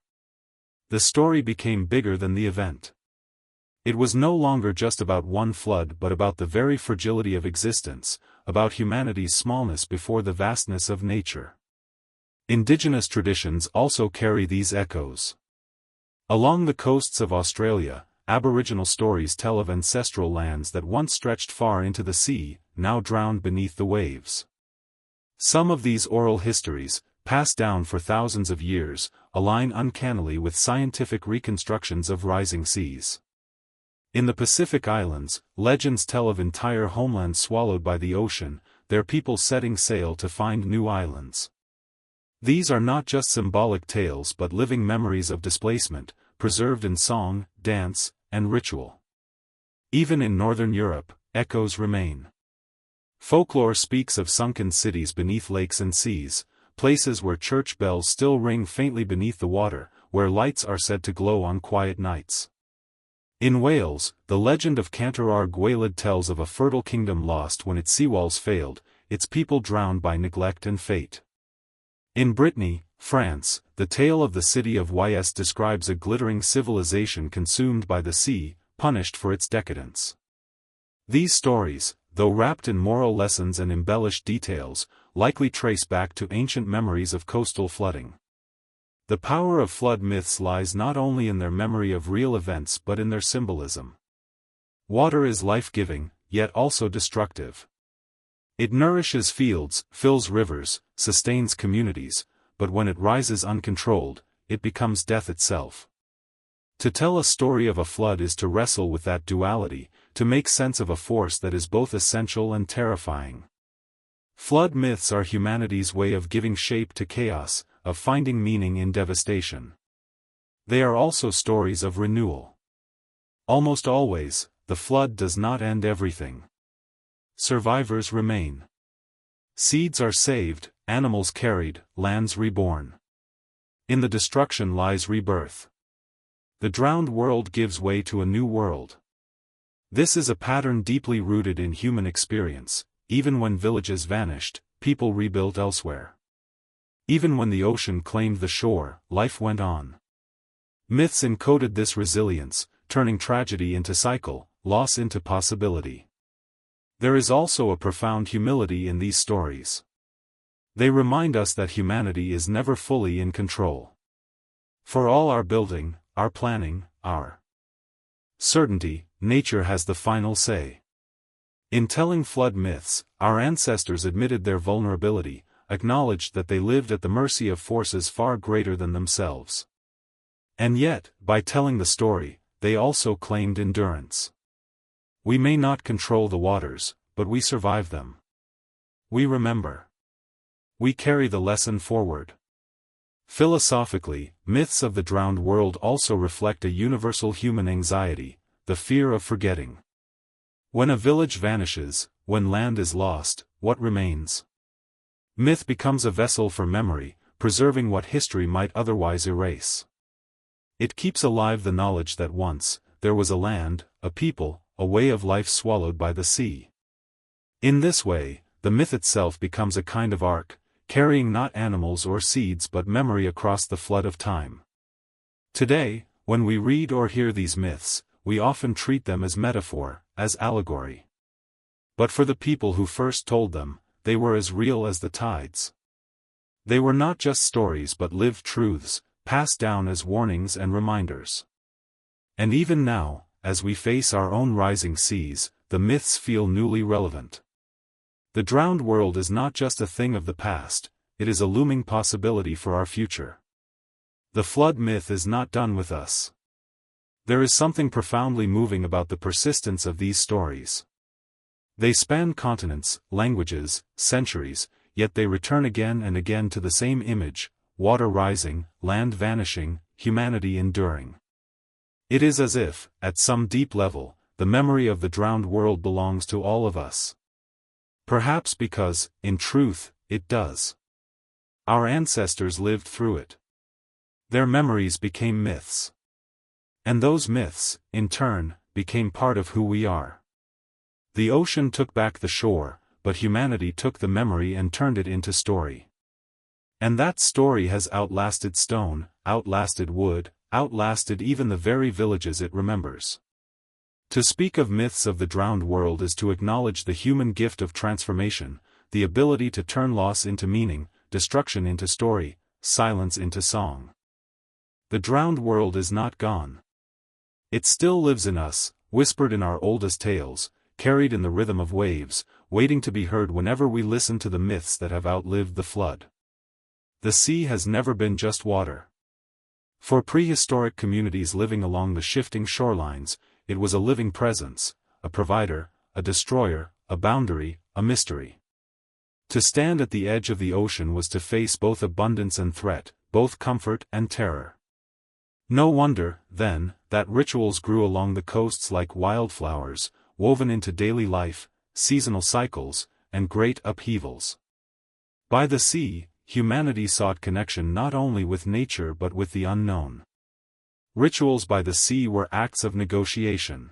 The story became bigger than the event. It was no longer just about one flood but about the very fragility of existence, about humanity's smallness before the vastness of nature. Indigenous traditions also carry these echoes. Along the coasts of Australia, Aboriginal stories tell of ancestral lands that once stretched far into the sea, now drowned beneath the waves. Some of these oral histories, passed down for thousands of years, align uncannily with scientific reconstructions of rising seas. In the Pacific Islands, legends tell of entire homelands swallowed by the ocean, their people setting sail to find new islands. These are not just symbolic tales but living memories of displacement, preserved in song, dance, and ritual. Even in Northern Europe, echoes remain. Folklore speaks of sunken cities beneath lakes and seas, places where church bells still ring faintly beneath the water, where lights are said to glow on quiet nights. In Wales, the legend of Cantor Gwaelod tells of a fertile kingdom lost when its seawalls failed, its people drowned by neglect and fate. In Brittany, France, the tale of the city of Ys describes a glittering civilization consumed by the sea, punished for its decadence. These stories, though wrapped in moral lessons and embellished details, likely trace back to ancient memories of coastal flooding. The power of flood myths lies not only in their memory of real events but in their symbolism. Water is life-giving, yet also destructive. It nourishes fields, fills rivers, sustains communities, but when it rises uncontrolled, it becomes death itself. To tell a story of a flood is to wrestle with that duality, to make sense of a force that is both essential and terrifying. Flood myths are humanity's way of giving shape to chaos, of finding meaning in devastation. They are also stories of renewal. Almost always, the flood does not end everything. Survivors remain. Seeds are saved, animals carried, lands reborn. In the destruction lies rebirth. The drowned world gives way to a new world. This is a pattern deeply rooted in human experience. Even when villages vanished, people rebuilt elsewhere. Even when the ocean claimed the shore, life went on. Myths encoded this resilience, turning tragedy into cycle, loss into possibility. There is also a profound humility in these stories. They remind us that humanity is never fully in control. For all our building, our planning, our certainty, nature has the final say. In telling flood myths, our ancestors admitted their vulnerability, acknowledged that they lived at the mercy of forces far greater than themselves. And yet, by telling the story, they also claimed endurance. We may not control the waters, but we survive them. We remember. We carry the lesson forward. Philosophically, myths of the drowned world also reflect a universal human anxiety, the fear of forgetting. When a village vanishes, when land is lost, what remains? Myth becomes a vessel for memory, preserving what history might otherwise erase. It keeps alive the knowledge that once, there was a land, a people, a way of life swallowed by the sea. In this way, the myth itself becomes a kind of ark, carrying not animals or seeds but memory across the flood of time. Today, when we read or hear these myths, we often treat them as metaphor, as allegory. But for the people who first told them, they were as real as the tides. They were not just stories but lived truths, passed down as warnings and reminders. And even now, as we face our own rising seas, the myths feel newly relevant. The drowned world is not just a thing of the past, it is a looming possibility for our future. The flood myth is not done with us. There is something profoundly moving about the persistence of these stories. They span continents, languages, centuries, yet they return again and again to the same image: water rising, land vanishing, humanity enduring. It is as if, at some deep level, the memory of the drowned world belongs to all of us. Perhaps because, in truth, it does. Our ancestors lived through it. Their memories became myths. And those myths, in turn, became part of who we are. The ocean took back the shore, but humanity took the memory and turned it into story. And that story has outlasted stone, outlasted wood, outlasted even the very villages it remembers. To speak of myths of the drowned world is to acknowledge the human gift of transformation, the ability to turn loss into meaning, destruction into story, silence into song. The drowned world is not gone. It still lives in us, whispered in our oldest tales, carried in the rhythm of waves, waiting to be heard whenever we listen to the myths that have outlived the flood. The sea has never been just water. For prehistoric communities living along the shifting shorelines, it was a living presence, a provider, a destroyer, a boundary, a mystery. To stand at the edge of the ocean was to face both abundance and threat, both comfort and terror. No wonder, then, that rituals grew along the coasts like wildflowers, woven into daily life, seasonal cycles, and great upheavals. By the sea, humanity sought connection not only with nature but with the unknown. Rituals by the sea were acts of negotiation.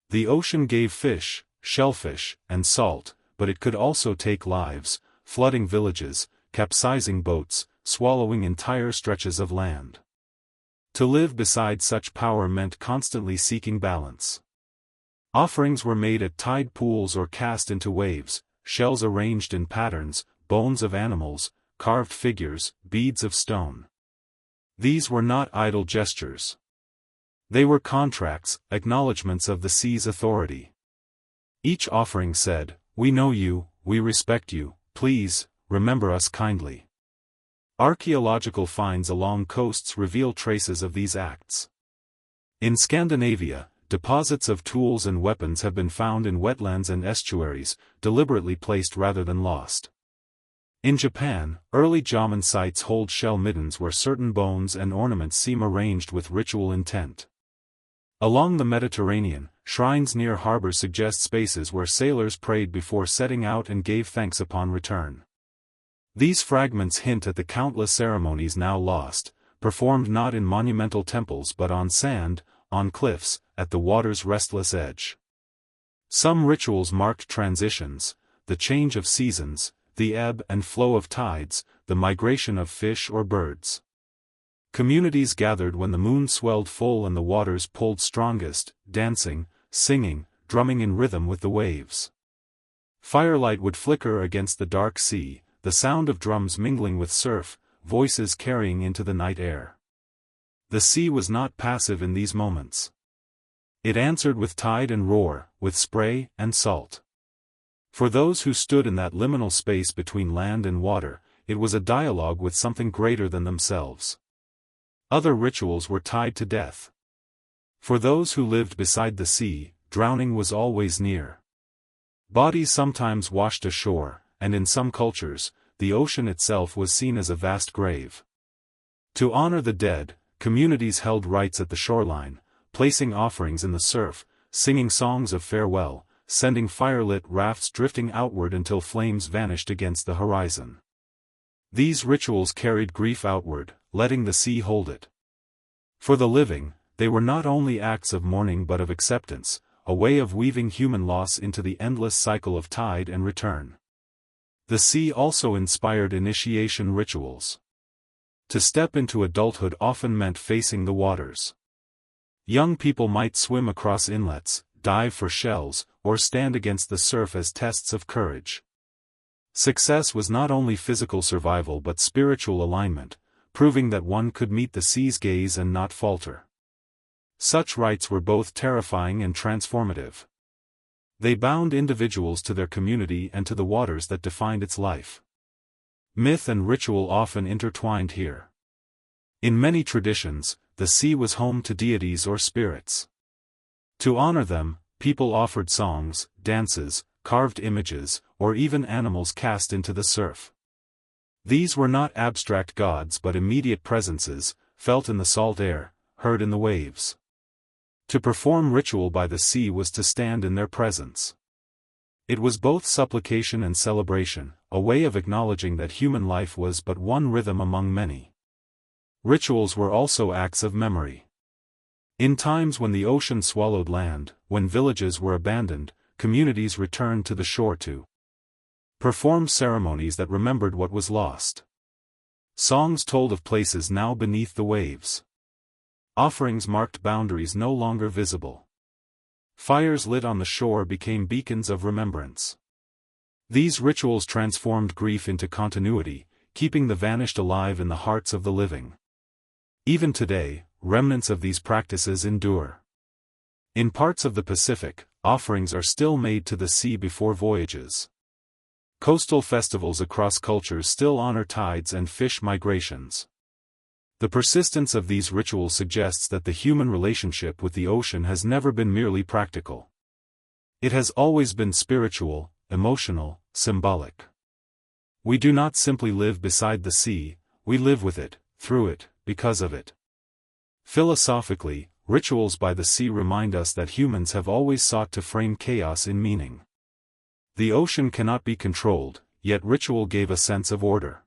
The ocean gave fish, shellfish, and salt, but it could also take lives, flooding villages, capsizing boats, swallowing entire stretches of land. To live beside such power meant constantly seeking balance. Offerings were made at tide pools or cast into waves, shells arranged in patterns, bones of animals, carved figures, beads of stone. These were not idle gestures. They were contracts, acknowledgments of the sea's authority. Each offering said, "We know you, we respect you, please, remember us kindly." Archaeological finds along coasts reveal traces of these acts. In Scandinavia, deposits of tools and weapons have been found in wetlands and estuaries, deliberately placed rather than lost. In Japan, early Jaman sites hold shell middens where certain bones and ornaments seem arranged with ritual intent. Along the Mediterranean, shrines near harbors suggest spaces where sailors prayed before setting out and gave thanks upon return. These fragments hint at the countless ceremonies now lost, performed not in monumental temples but on sand, on cliffs, at the water's restless edge. Some rituals marked transitions, the change of seasons, the ebb and flow of tides, the migration of fish or birds. Communities gathered when the moon swelled full and the waters pulled strongest, dancing, singing, drumming in rhythm with the waves. Firelight would flicker against the dark sea, the sound of drums mingling with surf, voices carrying into the night air. The sea was not passive in these moments. It answered with tide and roar, with spray and salt. For those who stood in that liminal space between land and water, it was a dialogue with something greater than themselves. Other rituals were tied to death. For those who lived beside the sea, drowning was always near. Bodies sometimes washed ashore, and in some cultures, the ocean itself was seen as a vast grave. To honor the dead, communities held rites at the shoreline, placing offerings in the surf, singing songs of farewell, sending firelit rafts drifting outward until flames vanished against the horizon. These rituals carried grief outward, letting the sea hold it. For the living, they were not only acts of mourning but of acceptance, a way of weaving human loss into the endless cycle of tide and return. The sea also inspired initiation rituals. To step into adulthood often meant facing the waters. Young people might swim across inlets, dive for shells, or stand against the surf as tests of courage. Success was not only physical survival but spiritual alignment, proving that one could meet the sea's gaze and not falter. Such rites were both terrifying and transformative. They bound individuals to their community and to the waters that defined its life. Myth and ritual often intertwined here. In many traditions, the sea was home to deities or spirits. To honor them, people offered songs, dances, carved images, or even animals cast into the surf. These were not abstract gods but immediate presences, felt in the salt air, heard in the waves. To perform ritual by the sea was to stand in their presence. It was both supplication and celebration, a way of acknowledging that human life was but one rhythm among many. Rituals were also acts of memory. In times when the ocean swallowed land, when villages were abandoned, communities returned to the shore to perform ceremonies that remembered what was lost. Songs told of places now beneath the waves. Offerings marked boundaries no longer visible. Fires lit on the shore became beacons of remembrance. These rituals transformed grief into continuity, keeping the vanished alive in the hearts of the living. Even today, remnants of these practices endure. In parts of the Pacific, offerings are still made to the sea before voyages. Coastal festivals across cultures still honor tides and fish migrations. The persistence of these rituals suggests that the human relationship with the ocean has never been merely practical. It has always been spiritual, emotional, symbolic. We do not simply live beside the sea, we live with it, through it, because of it. Philosophically, rituals by the sea remind us that humans have always sought to frame chaos in meaning. The ocean cannot be controlled, yet ritual gave a sense of order.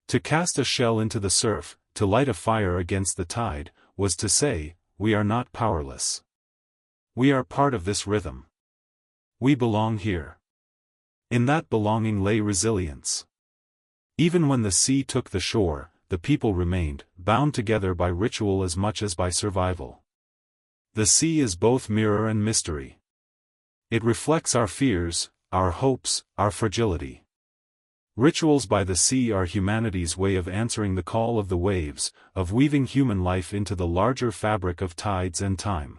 To cast a shell into the surf, to light a fire against the tide, was to say, we are not powerless. We are part of this rhythm. We belong here. In that belonging lay resilience. Even when the sea took the shore, the people remained, bound together by ritual as much as by survival. The sea is both mirror and mystery. It reflects our fears, our hopes, our fragility. Rituals by the sea are humanity's way of answering the call of the waves, of weaving human life into the larger fabric of tides and time.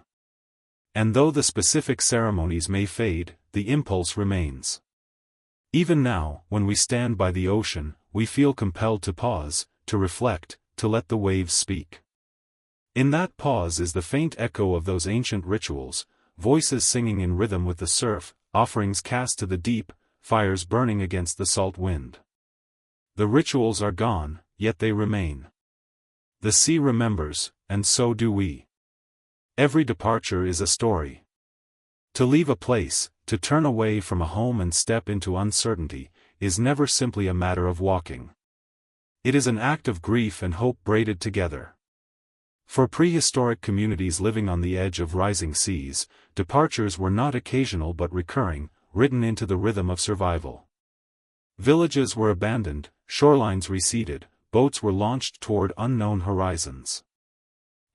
And though the specific ceremonies may fade, the impulse remains. Even now, when we stand by the ocean, we feel compelled to pause, to reflect, to let the waves speak. In that pause is the faint echo of those ancient rituals, voices singing in rhythm with the surf, offerings cast to the deep, fires burning against the salt wind. The rituals are gone, yet they remain. The sea remembers, and so do we. Every departure is a story. To leave a place, to turn away from a home and step into uncertainty, is never simply a matter of walking. It is an act of grief and hope braided together. For prehistoric communities living on the edge of rising seas, departures were not occasional but recurring, written into the rhythm of survival. Villages were abandoned, shorelines receded, boats were launched toward unknown horizons.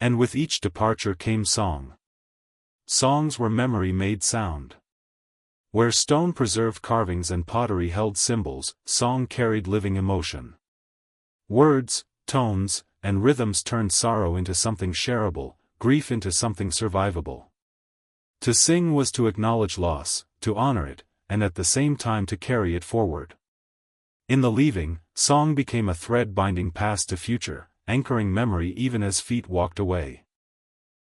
And with each departure came song. Songs were memory made sound. Where stone preserved carvings and pottery held symbols, song carried living emotion. Words, tones, and rhythms turned sorrow into something shareable, grief into something survivable. To sing was to acknowledge loss, to honor it, and at the same time to carry it forward. In the leaving, song became a thread binding past to future, anchoring memory even as feet walked away.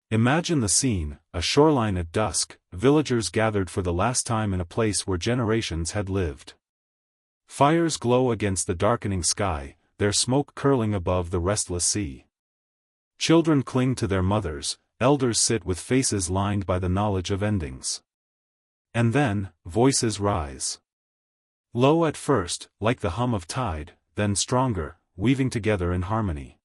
Imagine the scene: a shoreline at dusk, villagers gathered for the last time in a place where generations had lived. Fires glow against the darkening sky, their smoke curling above the restless sea. Children cling to their mothers, elders sit with faces lined by the knowledge of endings. And then, voices rise. Low at first, like the hum of tide, then stronger, weaving together in harmony.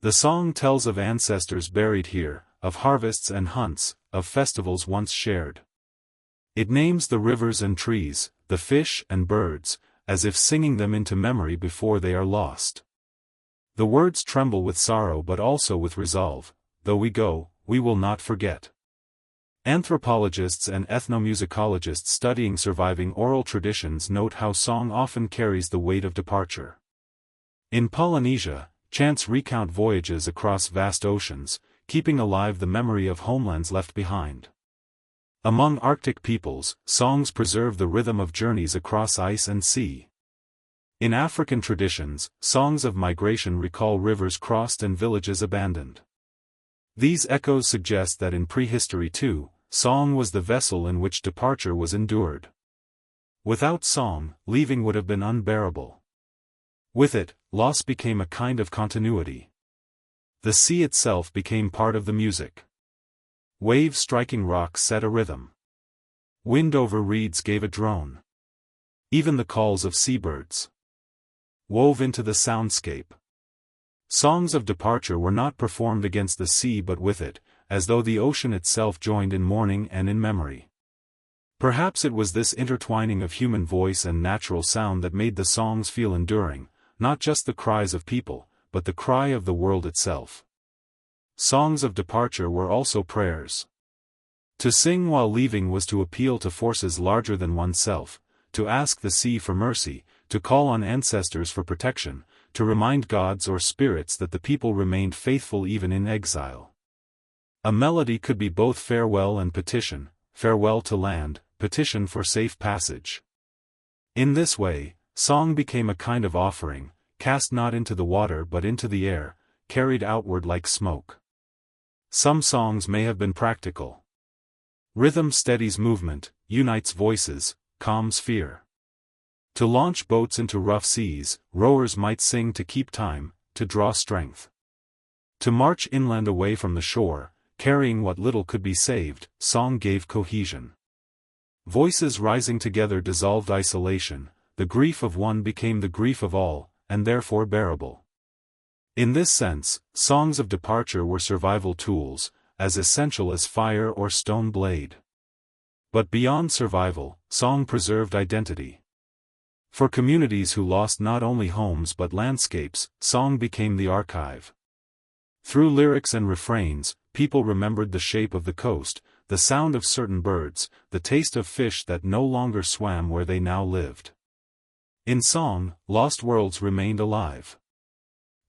The song tells of ancestors buried here, of harvests and hunts, of festivals once shared. It names the rivers and trees, the fish and birds, as if singing them into memory before they are lost. The words tremble with sorrow but also with resolve: though we go, we will not forget. Anthropologists and ethnomusicologists studying surviving oral traditions note how song often carries the weight of departure. In Polynesia, chants recount voyages across vast oceans, keeping alive the memory of homelands left behind. Among Arctic peoples, songs preserve the rhythm of journeys across ice and sea. In African traditions, songs of migration recall rivers crossed and villages abandoned. These echoes suggest that in prehistory too, song was the vessel in which departure was endured. Without song, leaving would have been unbearable. With it, loss became a kind of continuity. The sea itself became part of the music. Waves striking rocks set a rhythm. Wind over reeds gave a drone. Even the calls of seabirds wove into the soundscape. Songs of departure were not performed against the sea but with it, as though the ocean itself joined in mourning and in memory. Perhaps it was this intertwining of human voice and natural sound that made the songs feel enduring, not just the cries of people, but the cry of the world itself. Songs of departure were also prayers. To sing while leaving was to appeal to forces larger than oneself, to ask the sea for mercy, to call on ancestors for protection, to remind gods or spirits that the people remained faithful even in exile. A melody could be both farewell and petition: farewell to land, petition for safe passage. In this way, song became a kind of offering, cast not into the water but into the air, carried outward like smoke. Some songs may have been practical. Rhythm steadies movement, unites voices, calms fear. To launch boats into rough seas, rowers might sing to keep time, to draw strength. To march inland away from the shore, carrying what little could be saved, song gave cohesion. Voices rising together dissolved isolation, the grief of one became the grief of all, and therefore bearable. In this sense, songs of departure were survival tools, as essential as fire or stone blade. But beyond survival, song preserved identity. For communities who lost not only homes but landscapes, song became the archive. Through lyrics and refrains, people remembered the shape of the coast, the sound of certain birds, the taste of fish that no longer swam where they now lived. In song, lost worlds remained alive.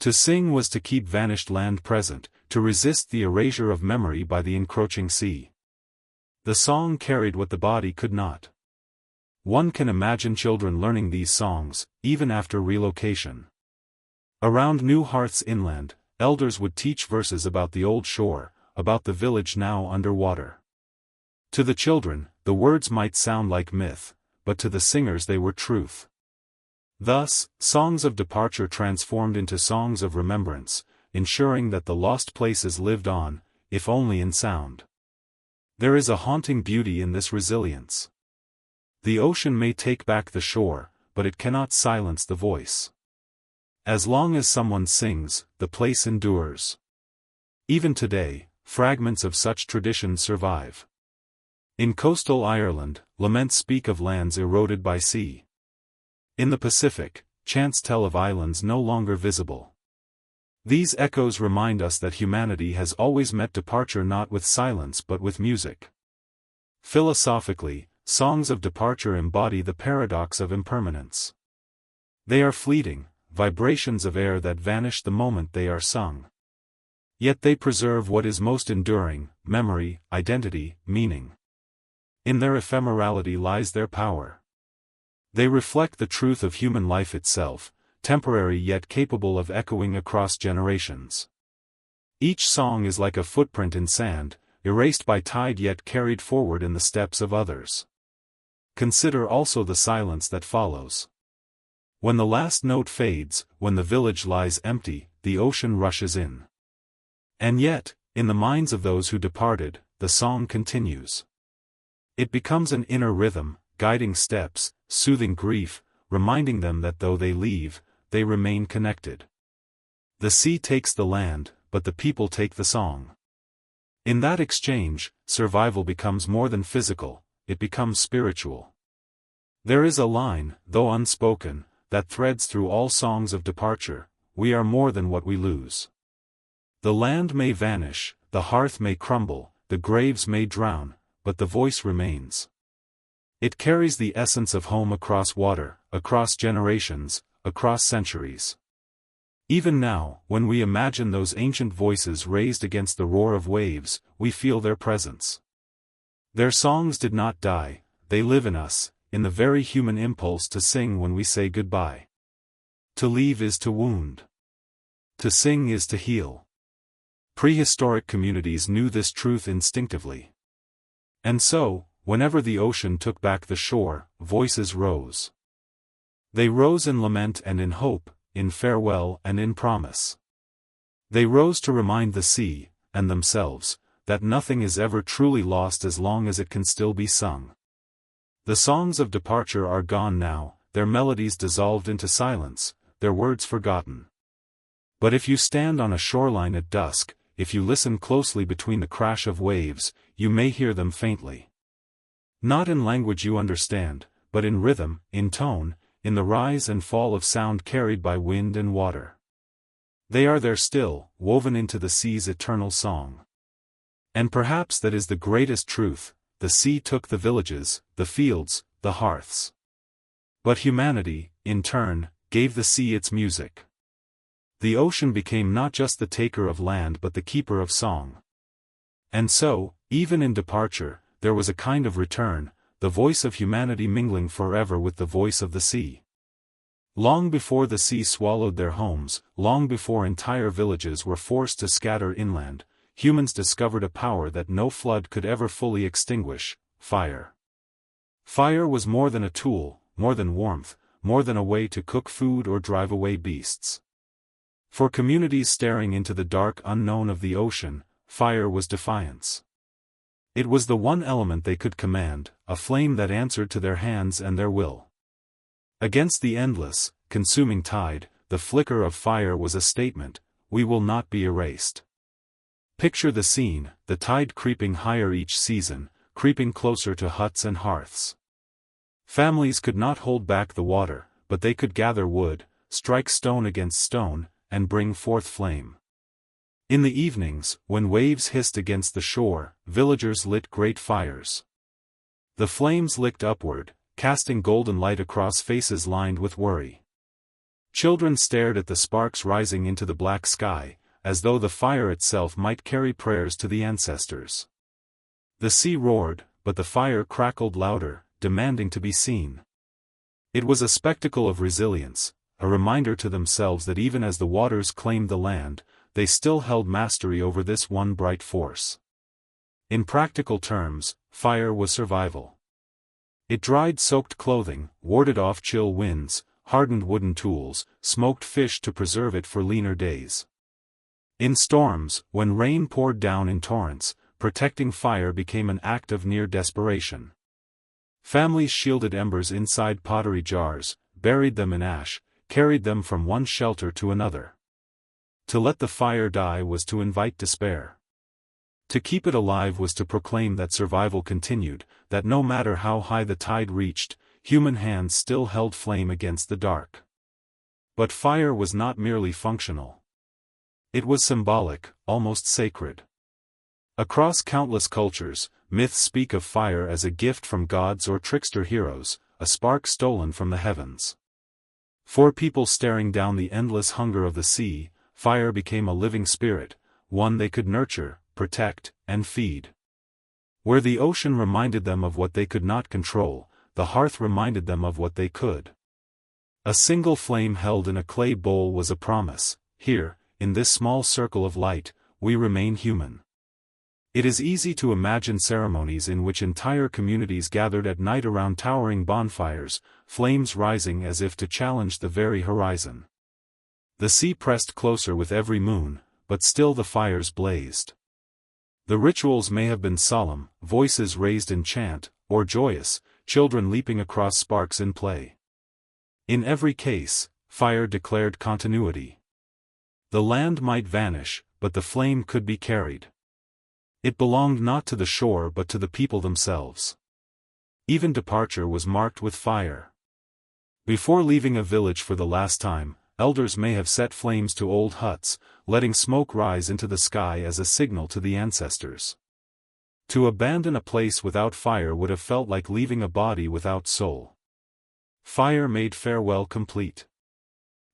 To sing was to keep vanished land present, to resist the erasure of memory by the encroaching sea. The song carried what the body could not. One can imagine children learning these songs, even after relocation. Around new hearths inland, elders would teach verses about the old shore, about the village now underwater. To the children, the words might sound like myth, but to the singers they were truth. Thus, songs of departure transformed into songs of remembrance, ensuring that the lost places lived on, if only in sound. There is a haunting beauty in this resilience. The ocean may take back the shore, but it cannot silence the voice. As long as someone sings, the place endures. Even today, fragments of such traditions survive. In coastal Ireland, laments speak of lands eroded by sea. In the Pacific, chants tell of islands no longer visible. These echoes remind us that humanity has always met departure not with silence but with music. Philosophically, songs of departure embody the paradox of impermanence. They are fleeting, vibrations of air that vanish the moment they are sung. Yet they preserve what is most enduring: memory, identity, meaning. In their ephemerality lies their power. They reflect the truth of human life itself, temporary yet capable of echoing across generations. Each song is like a footprint in sand, erased by tide yet carried forward in the steps of others. Consider also the silence that follows. When the last note fades, when the village lies empty, the ocean rushes in. And yet, in the minds of those who departed, the song continues. It becomes an inner rhythm, guiding steps, soothing grief, reminding them that though they leave, they remain connected. The sea takes the land, but the people take the song. In that exchange, survival becomes more than physical, it becomes spiritual. There is a line, though unspoken, that threads through all songs of departure: we are more than what we lose. The land may vanish, the hearth may crumble, the graves may drown, but the voice remains. It carries the essence of home across water, across generations, across centuries. Even now, when we imagine those ancient voices raised against the roar of waves, we feel their presence. Their songs did not die, they live in us, in the very human impulse to sing when we say goodbye. To leave is to wound. To sing is to heal. Prehistoric communities knew this truth instinctively. And so, whenever the ocean took back the shore, voices rose. They rose in lament and in hope, in farewell and in promise. They rose to remind the sea, and themselves, that nothing is ever truly lost as long as it can still be sung. The songs of departure are gone now, their melodies dissolved into silence, their words forgotten. But if you stand on a shoreline at dusk, if you listen closely between the crash of waves, you may hear them faintly. Not in language you understand, but in rhythm, in tone, in the rise and fall of sound carried by wind and water. They are there still, woven into the sea's eternal song. And perhaps that is the greatest truth: the sea took the villages, the fields, the hearths. But humanity, in turn, gave the sea its music. The ocean became not just the taker of land but the keeper of song. And so, even in departure, there was a kind of return, the voice of humanity mingling forever with the voice of the sea. Long before the sea swallowed their homes, long before entire villages were forced to scatter inland, humans discovered a power that no flood could ever fully extinguish: fire. Fire was more than a tool, more than warmth, more than a way to cook food or drive away beasts. For communities staring into the dark unknown of the ocean, fire was defiance. It was the one element they could command, a flame that answered to their hands and their will. Against the endless, consuming tide, the flicker of fire was a statement: we will not be erased. Picture the scene, the tide creeping higher each season, creeping closer to huts and hearths. Families could not hold back the water, but they could gather wood, strike stone against stone, and bring forth flame. In the evenings, when waves hissed against the shore, villagers lit great fires. The flames licked upward, casting golden light across faces lined with worry. Children stared at the sparks rising into the black sky, as though the fire itself might carry prayers to the ancestors. The sea roared, but the fire crackled louder, demanding to be seen. It was a spectacle of resilience, a reminder to themselves that even as the waters claimed the land, they still held mastery over this one bright force. In practical terms, fire was survival. It dried soaked clothing, warded off chill winds, hardened wooden tools, smoked fish to preserve it for leaner days. In storms, when rain poured down in torrents, protecting fire became an act of near desperation. Families shielded embers inside pottery jars, buried them in ash, carried them from one shelter to another. To let the fire die was to invite despair. To keep it alive was to proclaim that survival continued, that no matter how high the tide reached, human hands still held flame against the dark. But fire was not merely functional. It was symbolic, almost sacred. Across countless cultures, myths speak of fire as a gift from gods or trickster heroes, a spark stolen from the heavens. For people staring down the endless hunger of the sea, fire became a living spirit, one they could nurture, protect, and feed. Where the ocean reminded them of what they could not control, the hearth reminded them of what they could. A single flame held in a clay bowl was a promise: here, in this small circle of light, we remain human. It is easy to imagine ceremonies in which entire communities gathered at night around towering bonfires, flames rising as if to challenge the very horizon. The sea pressed closer with every moon, but still the fires blazed. The rituals may have been solemn, voices raised in chant, or joyous, children leaping across sparks in play. In every case, fire declared continuity. The land might vanish, but the flame could be carried. It belonged not to the shore but to the people themselves. Even departure was marked with fire. Before leaving a village for the last time, elders may have set flames to old huts, letting smoke rise into the sky as a signal to the ancestors. To abandon a place without fire would have felt like leaving a body without soul. Fire made farewell complete.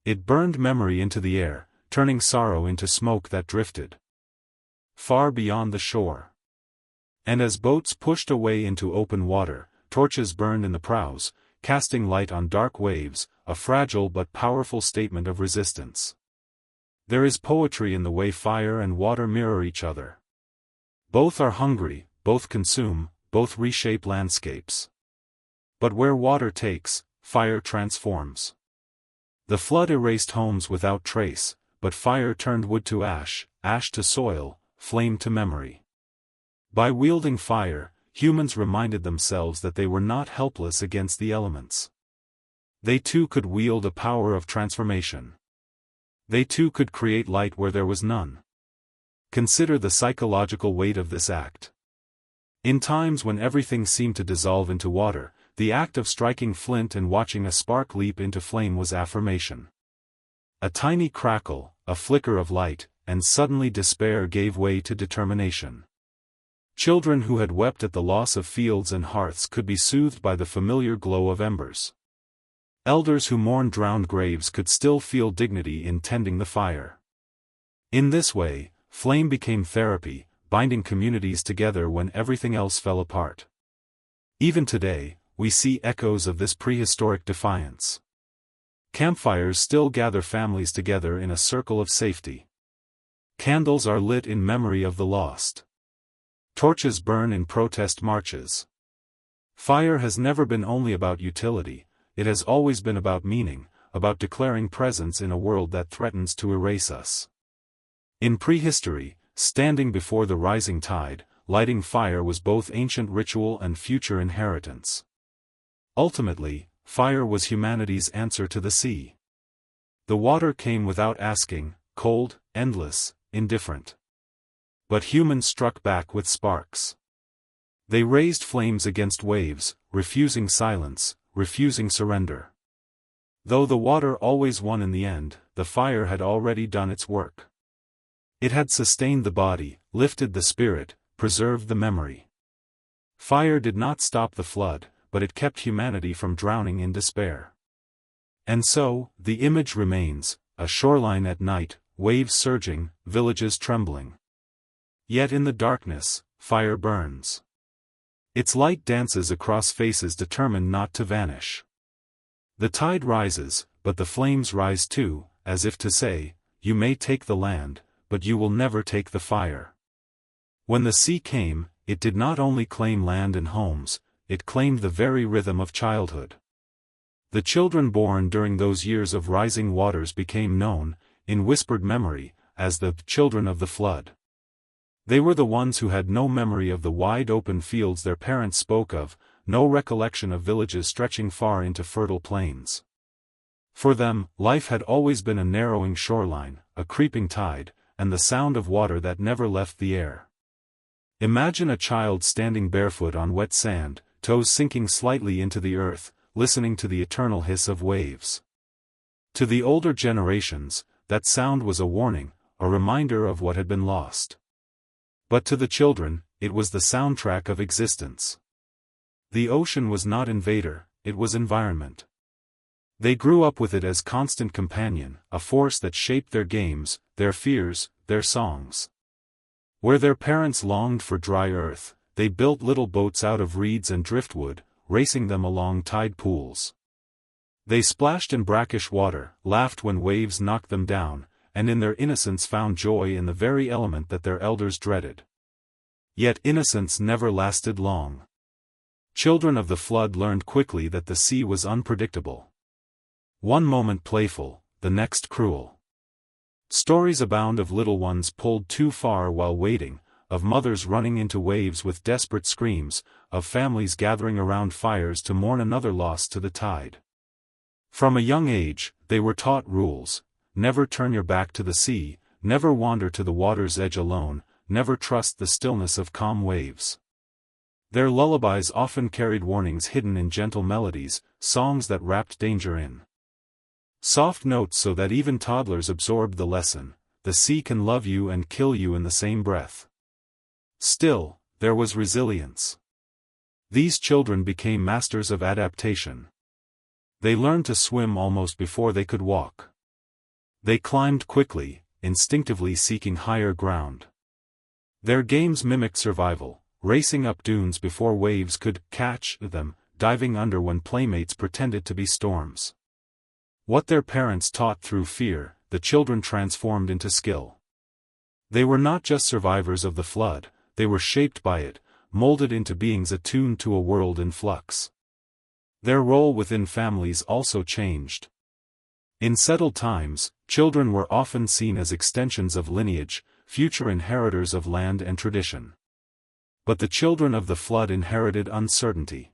It burned memory into the air, turning sorrow into smoke that drifted far beyond the shore. And as boats pushed away into open water, torches burned in the prows, casting light on dark waves, a fragile but powerful statement of resistance. There is poetry in the way fire and water mirror each other. Both are hungry, both consume, both reshape landscapes. But where water takes, fire transforms. The flood erased homes without trace, but fire turned wood to ash, ash to soil, flame to memory. By wielding fire, humans reminded themselves that they were not helpless against the elements. They too could wield a power of transformation. They too could create light where there was none. Consider the psychological weight of this act. In times when everything seemed to dissolve into water, the act of striking flint and watching a spark leap into flame was affirmation. A tiny crackle, a flicker of light, and suddenly despair gave way to determination. Children who had wept at the loss of fields and hearths could be soothed by the familiar glow of embers. Elders who mourned drowned graves could still feel dignity in tending the fire. In this way, flame became therapy, binding communities together when everything else fell apart. Even today, we see echoes of this prehistoric defiance. Campfires still gather families together in a circle of safety. Candles are lit in memory of the lost. Torches burn in protest marches. Fire has never been only about utility, it has always been about meaning, about declaring presence in a world that threatens to erase us. In prehistory, standing before the rising tide, lighting fire was both ancient ritual and future inheritance. Ultimately, fire was humanity's answer to the sea. The water came without asking, cold, endless, indifferent. But humans struck back with sparks. They raised flames against waves, refusing silence, refusing surrender. Though the water always won in the end, the fire had already done its work. It had sustained the body, lifted the spirit, preserved the memory. Fire did not stop the flood, but it kept humanity from drowning in despair. And so, the image remains, a shoreline at night, waves surging, villages trembling. Yet in the darkness, fire burns. Its light dances across faces determined not to vanish. The tide rises, but the flames rise too, as if to say, you may take the land, but you will never take the fire. When the sea came, it did not only claim land and homes, it claimed the very rhythm of childhood. The children born during those years of rising waters became known, in whispered memory, as the children of the flood. They were the ones who had no memory of the wide-open fields their parents spoke of, no recollection of villages stretching far into fertile plains. For them, life had always been a narrowing shoreline, a creeping tide, and the sound of water that never left the air. Imagine a child standing barefoot on wet sand, toes sinking slightly into the earth, listening to the eternal hiss of waves. To the older generations, that sound was a warning, a reminder of what had been lost. But to the children, it was the soundtrack of existence. The ocean was not invader, it was environment. They grew up with it as constant companion, a force that shaped their games, their fears, their songs. Where their parents longed for dry earth, they built little boats out of reeds and driftwood, racing them along tide pools. They splashed in brackish water, laughed when waves knocked them down, and in their innocence found joy in the very element that their elders dreaded. Yet innocence never lasted long. Children of the flood learned quickly that the sea was unpredictable. One moment playful, the next cruel. Stories abound of little ones pulled too far while wading, of mothers running into waves with desperate screams, of families gathering around fires to mourn another loss to the tide. From a young age, they were taught rules: never turn your back to the sea, never wander to the water's edge alone, never trust the stillness of calm waves. Their lullabies often carried warnings hidden in gentle melodies, songs that wrapped danger in soft notes so that even toddlers absorbed the lesson: the sea can love you and kill you in the same breath. Still, there was resilience. These children became masters of adaptation. They learned to swim almost before they could walk. They climbed quickly, instinctively seeking higher ground. Their games mimicked survival, racing up dunes before waves could catch them, diving under when playmates pretended to be storms. What their parents taught through fear, the children transformed into skill. They were not just survivors of the flood, they were shaped by it, molded into beings attuned to a world in flux. Their role within families also changed. In settled times, children were often seen as extensions of lineage, future inheritors of land and tradition. But the children of the flood inherited uncertainty.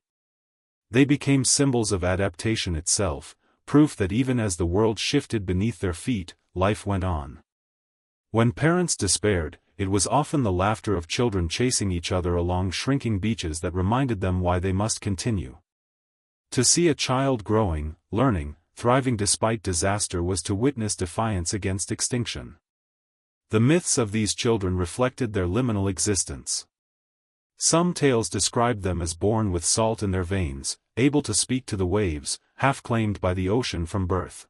They became symbols of adaptation itself, proof that even as the world shifted beneath their feet, life went on. When parents despaired, it was often the laughter of children chasing each other along shrinking beaches that reminded them why they must continue. To see a child growing, learning, thriving despite disaster was to witness defiance against extinction. The myths of these children reflected their liminal existence. Some tales described them as born with salt in their veins, able to speak to the waves, half-claimed by the ocean from birth.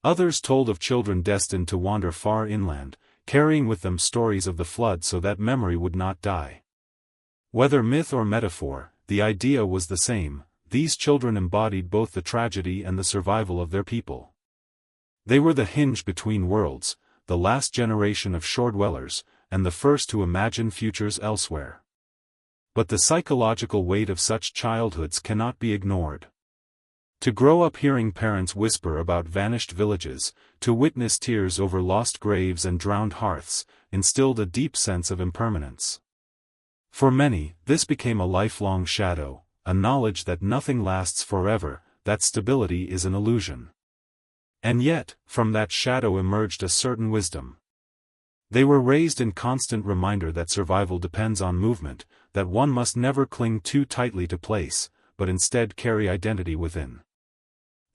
Others told of children destined to wander far inland, carrying with them stories of the flood so that memory would not die. Whether myth or metaphor, the idea was the same: these children embodied both the tragedy and the survival of their people. They were the hinge between worlds, the last generation of shore dwellers, and the first to imagine futures elsewhere. But the psychological weight of such childhoods cannot be ignored. To grow up hearing parents whisper about vanished villages, to witness tears over lost graves and drowned hearths, instilled a deep sense of impermanence. For many, this became a lifelong shadow, a knowledge that nothing lasts forever, that stability is an illusion. And yet, from that shadow emerged a certain wisdom. They were raised in constant reminder that survival depends on movement, that one must never cling too tightly to place, but instead carry identity within.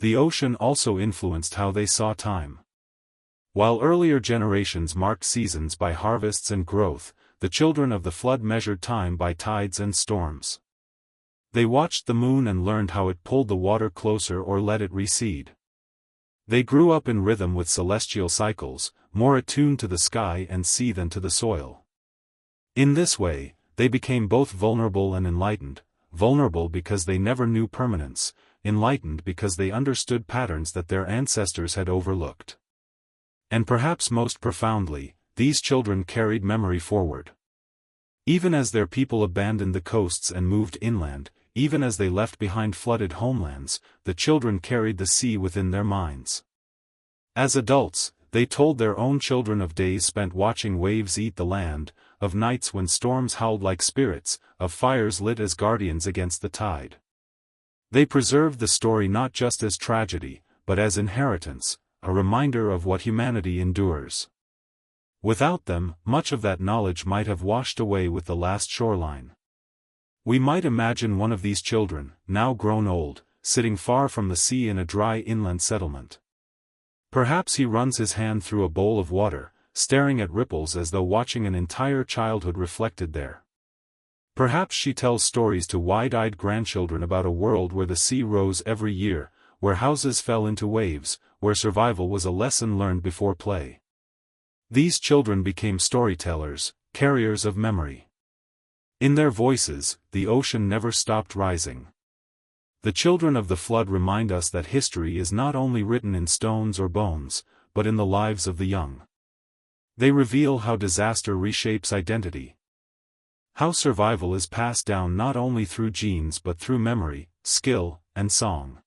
The ocean also influenced how they saw time. While earlier generations marked seasons by harvests and growth, the children of the flood measured time by tides and storms. They watched the moon and learned how it pulled the water closer or let it recede. They grew up in rhythm with celestial cycles, more attuned to the sky and sea than to the soil. In this way, they became both vulnerable and enlightened, vulnerable because they never knew permanence, enlightened because they understood patterns that their ancestors had overlooked. And perhaps most profoundly, these children carried memory forward. Even as their people abandoned the coasts and moved inland, even as they left behind flooded homelands, the children carried the sea within their minds. As adults, they told their own children of days spent watching waves eat the land, of nights when storms howled like spirits, of fires lit as guardians against the tide. They preserved the story not just as tragedy, but as inheritance, a reminder of what humanity endures. Without them, much of that knowledge might have washed away with the last shoreline. We might imagine one of these children, now grown old, sitting far from the sea in a dry inland settlement. Perhaps he runs his hand through a bowl of water, staring at ripples as though watching an entire childhood reflected there. Perhaps she tells stories to wide-eyed grandchildren about a world where the sea rose every year, where houses fell into waves, where survival was a lesson learned before play. These children became storytellers, carriers of memory. In their voices, the ocean never stopped rising. The children of the flood remind us that history is not only written in stones or bones, but in the lives of the young. They reveal how disaster reshapes identity. How survival is passed down not only through genes but through memory, skill, and song.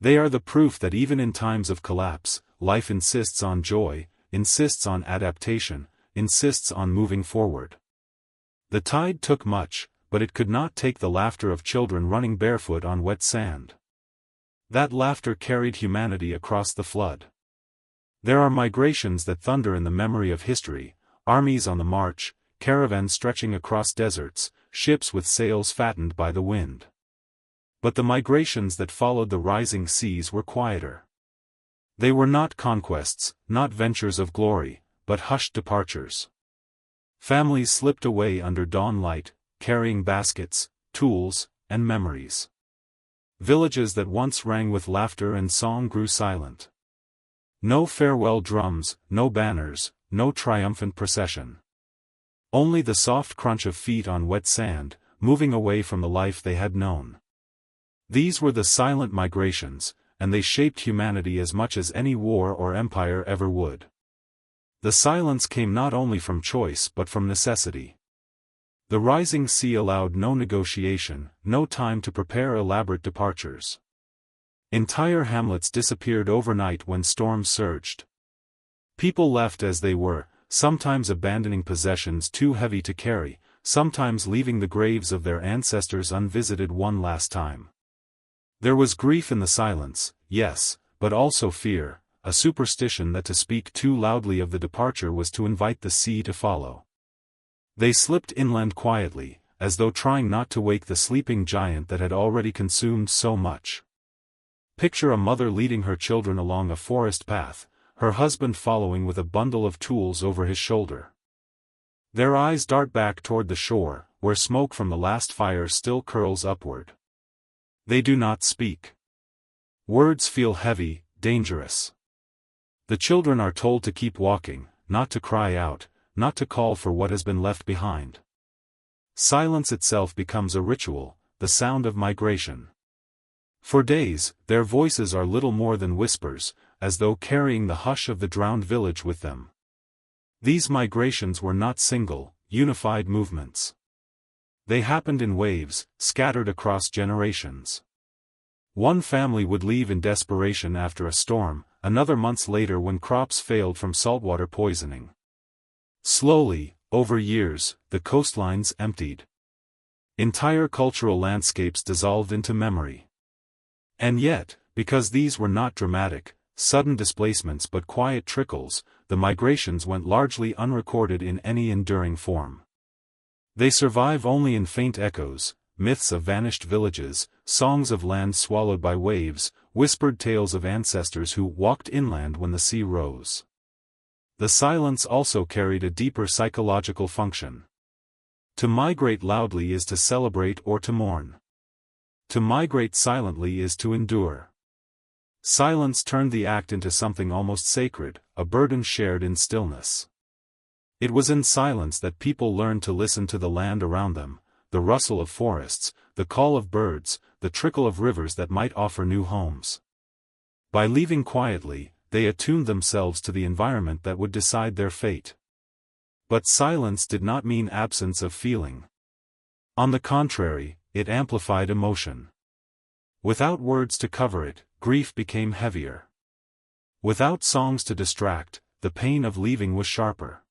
They are the proof that even in times of collapse, life insists on joy, insists on adaptation, insists on moving forward. The tide took much, but it could not take the laughter of children running barefoot on wet sand. That laughter carried humanity across the flood. There are migrations that thunder in the memory of history, armies on the march, caravans stretching across deserts, ships with sails fattened by the wind. But the migrations that followed the rising seas were quieter. They were not conquests, not ventures of glory, but hushed departures. Families slipped away under dawn light, carrying baskets, tools, and memories. Villages that once rang with laughter and song grew silent. No farewell drums, no banners, no triumphant procession. Only the soft crunch of feet on wet sand, moving away from the life they had known. These were the silent migrations, and they shaped humanity as much as any war or empire ever would. The silence came not only from choice but from necessity. The rising sea allowed no negotiation, no time to prepare elaborate departures. Entire hamlets disappeared overnight when storms surged. People left as they were, sometimes abandoning possessions too heavy to carry, sometimes leaving the graves of their ancestors unvisited one last time. There was grief in the silence, yes, but also fear, a superstition that to speak too loudly of the departure was to invite the sea to follow. They slipped inland quietly, as though trying not to wake the sleeping giant that had already consumed so much. Picture a mother leading her children along a forest path, her husband following with a bundle of tools over his shoulder. Their eyes dart back toward the shore, where smoke from the last fire still curls upward. They do not speak. Words feel heavy, dangerous. The children are told to keep walking, not to cry out, not to call for what has been left behind. Silence itself becomes a ritual, the sound of migration. For days, their voices are little more than whispers, as though carrying the hush of the drowned village with them. These migrations were not single, unified movements. They happened in waves, scattered across generations. One family would leave in desperation after a storm, another months later when crops failed from saltwater poisoning. Slowly, over years, the coastlines emptied. Entire cultural landscapes dissolved into memory. And yet, because these were not dramatic, sudden displacements but quiet trickles, the migrations went largely unrecorded in any enduring form. They survive only in faint echoes, myths of vanished villages, songs of land swallowed by waves, whispered tales of ancestors who walked inland when the sea rose. The silence also carried a deeper psychological function. To migrate loudly is to celebrate or to mourn. To migrate silently is to endure. Silence turned the act into something almost sacred, a burden shared in stillness. It was in silence that people learned to listen to the land around them, the rustle of forests, the call of birds, the trickle of rivers that might offer new homes. By leaving quietly, they attuned themselves to the environment that would decide their fate. But silence did not mean absence of feeling. On the contrary, it amplified emotion. Without words to cover it, grief became heavier. Without songs to distract, the pain of leaving was sharper.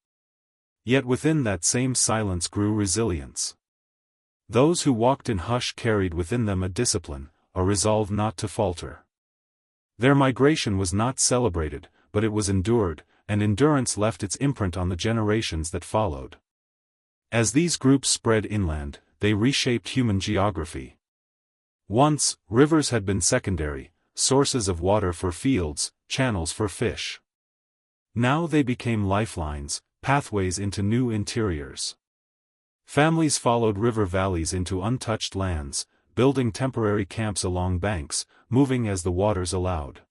Yet within that same silence grew resilience. Those who walked in hush carried within them a discipline, a resolve not to falter. Their migration was not celebrated, but it was endured, and endurance left its imprint on the generations that followed. As these groups spread inland, they reshaped human geography. Once, rivers had been secondary, sources of water for fields, channels for fish. Now they became lifelines, pathways into new interiors. Families followed river valleys into untouched lands, building temporary camps along banks, moving as the waters allowed.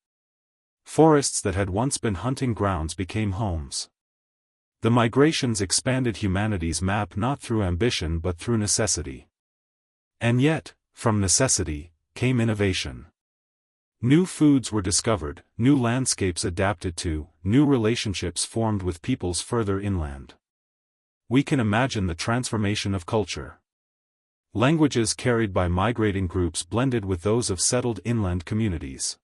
Forests that had once been hunting grounds became homes. The migrations expanded humanity's map not through ambition but through necessity. And yet, from necessity, came innovation. New foods were discovered, new landscapes adapted to, new relationships formed with peoples further inland. We can imagine the transformation of culture. Languages carried by migrating groups blended with those of settled inland communities.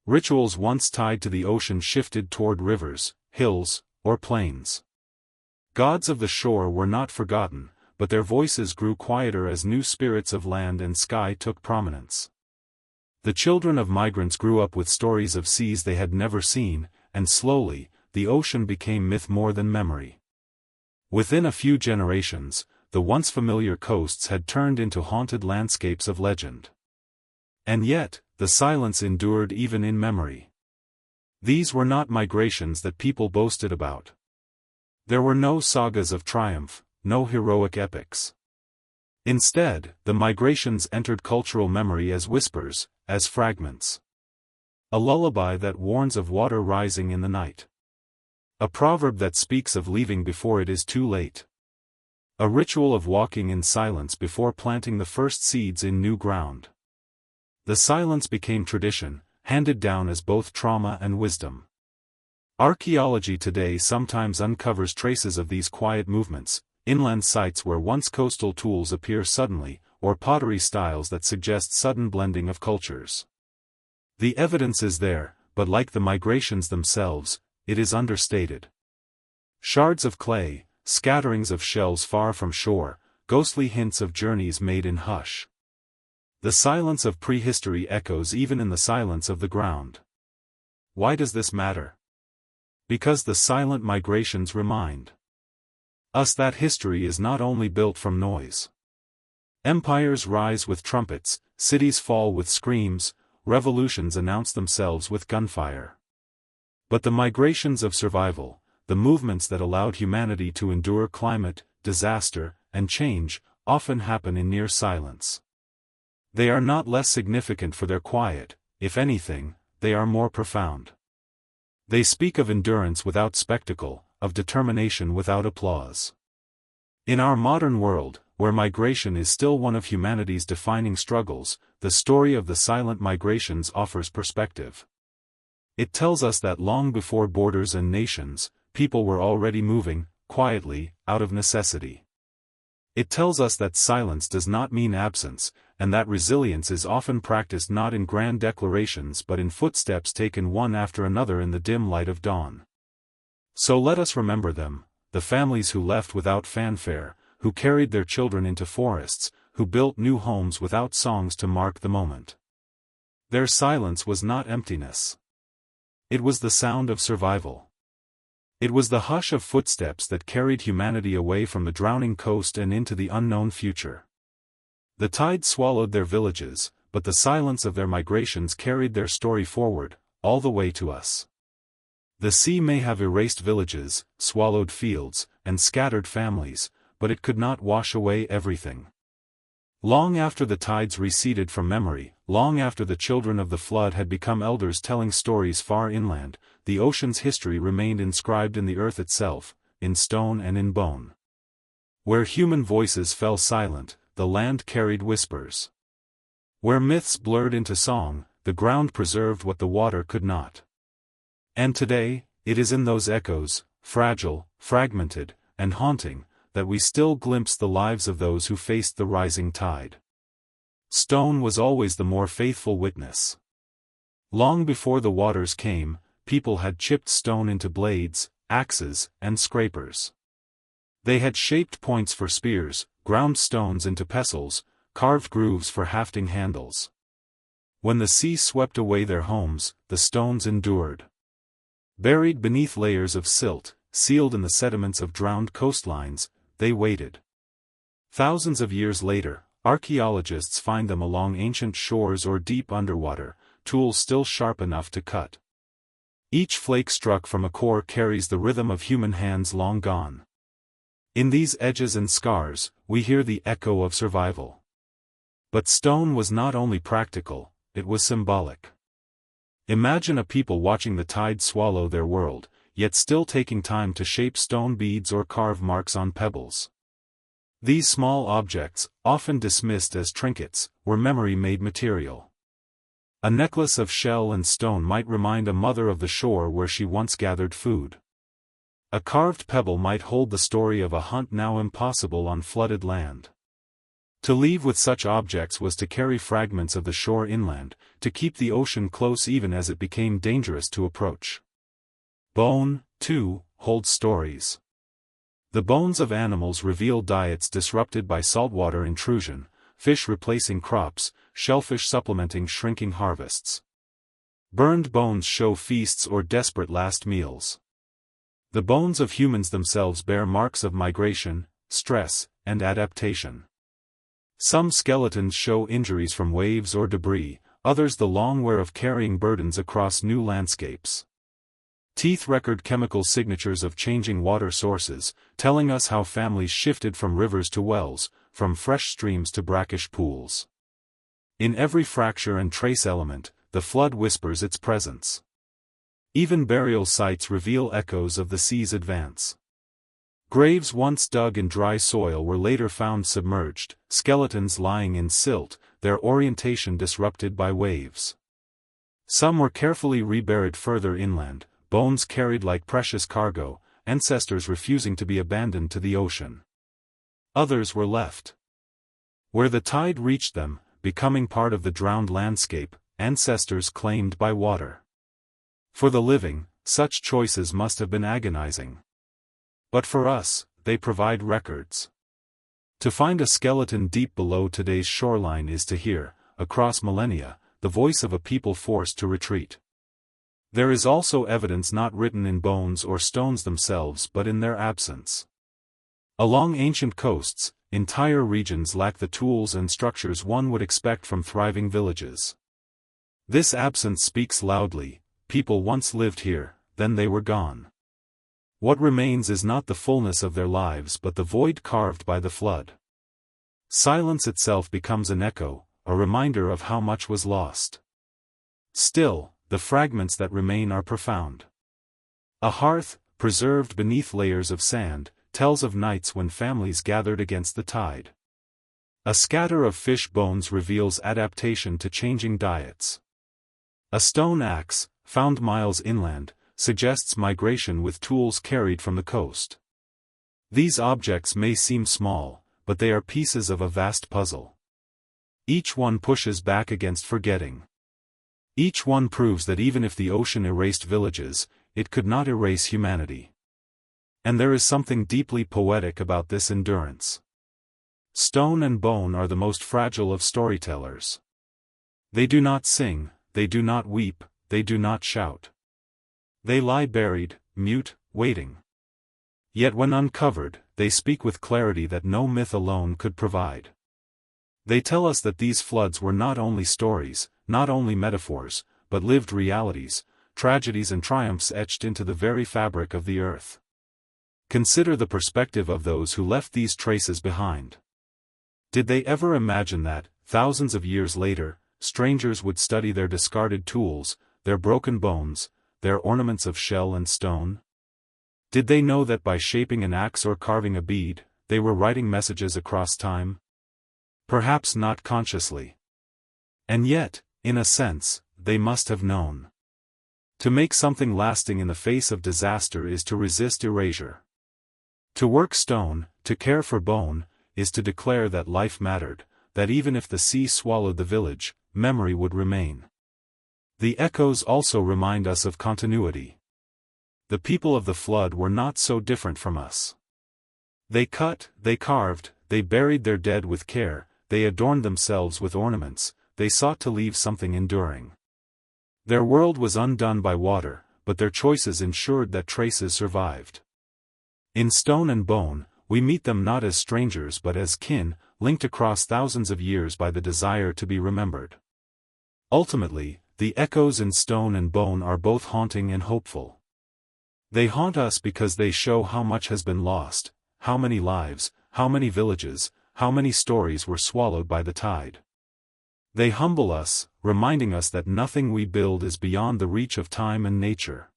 Rituals once tied to the ocean shifted toward rivers, hills, or plains. Gods of the shore were not forgotten, but their voices grew quieter as new spirits of land and sky took prominence. The children of migrants grew up with stories of seas they had never seen, and slowly, the ocean became myth more than memory. Within a few generations, the once familiar coasts had turned into haunted landscapes of legend. And yet, the silence endured even in memory. These were not migrations that people boasted about. There were no sagas of triumph, no heroic epics. Instead, the migrations entered cultural memory as whispers, as fragments. A lullaby that warns of water rising in the night. A proverb that speaks of leaving before it is too late. A ritual of walking in silence before planting the first seeds in new ground. The silence became tradition, handed down as both trauma and wisdom. Archaeology today sometimes uncovers traces of these quiet movements, inland sites where once coastal tools appear suddenly, or pottery styles that suggest sudden blending of cultures. The evidence is there, but like the migrations themselves, it is understated. Shards of clay, scatterings of shells far from shore, ghostly hints of journeys made in hush. The silence of prehistory echoes even in the silence of the ground. Why does this matter? Because the silent migrations remind us that history is not only built from noise. Empires rise with trumpets, cities fall with screams, revolutions announce themselves with gunfire. But the migrations of survival, the movements that allowed humanity to endure climate, disaster, and change, often happen in near silence. They are not less significant for their quiet, if anything, they are more profound. They speak of endurance without spectacle, of determination without applause. In our modern world, where migration is still one of humanity's defining struggles, the story of the silent migrations offers perspective. It tells us that long before borders and nations, people were already moving, quietly, out of necessity. It tells us that silence does not mean absence, and that resilience is often practiced not in grand declarations but in footsteps taken one after another in the dim light of dawn. So let us remember them, the families who left without fanfare, who carried their children into forests, who built new homes without songs to mark the moment. Their silence was not emptiness. It was the sound of survival. It was the hush of footsteps that carried humanity away from the drowning coast and into the unknown future. The tide swallowed their villages, but the silence of their migrations carried their story forward, all the way to us. The sea may have erased villages, swallowed fields, and scattered families, but it could not wash away everything. Long after the tides receded from memory, long after the children of the flood had become elders telling stories far inland, the ocean's history remained inscribed in the earth itself, in stone and in bone. Where human voices fell silent, the land carried whispers. Where myths blurred into song, the ground preserved what the water could not. And today, it is in those echoes, fragile, fragmented, and haunting, that we still glimpse the lives of those who faced the rising tide. Stone was always the more faithful witness. Long before the waters came, people had chipped stone into blades, axes, and scrapers. They had shaped points for spears, ground stones into pestles, carved grooves for hafting handles. When the sea swept away their homes, the stones endured. Buried beneath layers of silt, sealed in the sediments of drowned coastlines, they waited. Thousands of years later, archaeologists find them along ancient shores or deep underwater, tools still sharp enough to cut. Each flake struck from a core carries the rhythm of human hands long gone. In these edges and scars, we hear the echo of survival. But stone was not only practical, it was symbolic. Imagine a people watching the tide swallow their world, yet still taking time to shape stone beads or carve marks on pebbles. These small objects, often dismissed as trinkets, were memory-made material. A necklace of shell and stone might remind a mother of the shore where she once gathered food. A carved pebble might hold the story of a hunt now impossible on flooded land. To leave with such objects was to carry fragments of the shore inland, to keep the ocean close even as it became dangerous to approach. Bone, too, holds stories. The bones of animals reveal diets disrupted by saltwater intrusion, fish replacing crops, shellfish supplementing shrinking harvests. Burned bones show feasts or desperate last meals. The bones of humans themselves bear marks of migration, stress, and adaptation. Some skeletons show injuries from waves or debris, others the long wear of carrying burdens across new landscapes. Teeth record chemical signatures of changing water sources, telling us how families shifted from rivers to wells, from fresh streams to brackish pools. In every fracture and trace element, the flood whispers its presence. Even burial sites reveal echoes of the sea's advance. Graves once dug in dry soil were later found submerged, skeletons lying in silt, their orientation disrupted by waves. Some were carefully reburied further inland, bones carried like precious cargo, ancestors refusing to be abandoned to the ocean. Others were left where the tide reached them, becoming part of the drowned landscape, ancestors claimed by water. For the living, such choices must have been agonizing. But for us, they provide records. To find a skeleton deep below today's shoreline is to hear, across millennia, the voice of a people forced to retreat. There is also evidence not written in bones or stones themselves but in their absence. Along ancient coasts, entire regions lack the tools and structures one would expect from thriving villages. This absence speaks loudly. People once lived here, then they were gone. What remains is not the fullness of their lives but the void carved by the flood. Silence itself becomes an echo, a reminder of how much was lost. Still, the fragments that remain are profound. A hearth, preserved beneath layers of sand, tells of nights when families gathered against the tide. A scatter of fish bones reveals adaptation to changing diets. A stone axe, found miles inland, suggests migration with tools carried from the coast. These objects may seem small, but they are pieces of a vast puzzle. Each one pushes back against forgetting. Each one proves that even if the ocean erased villages, it could not erase humanity. And there is something deeply poetic about this endurance. Stone and bone are the most fragile of storytellers. They do not sing, they do not weep, they do not shout. They lie buried, mute, waiting. Yet when uncovered, they speak with clarity that no myth alone could provide. They tell us that these floods were not only stories, not only metaphors, but lived realities, tragedies and triumphs etched into the very fabric of the earth. Consider the perspective of those who left these traces behind. Did they ever imagine that, thousands of years later, strangers would study their discarded tools, their broken bones, their ornaments of shell and stone? Did they know that by shaping an axe or carving a bead, they were writing messages across time? Perhaps not consciously. And yet, in a sense, they must have known. To make something lasting in the face of disaster is to resist erasure. To work stone, to care for bone, is to declare that life mattered, that even if the sea swallowed the village, memory would remain. The echoes also remind us of continuity. The people of the flood were not so different from us. They cut, they carved, they buried their dead with care, they adorned themselves with ornaments, they sought to leave something enduring. Their world was undone by water, but their choices ensured that traces survived. In stone and bone, we meet them not as strangers but as kin, linked across thousands of years by the desire to be remembered. Ultimately, the echoes in stone and bone are both haunting and hopeful. They haunt us because they show how much has been lost, how many lives, how many villages, how many stories were swallowed by the tide. They humble us, reminding us that nothing we build is beyond the reach of time and nature.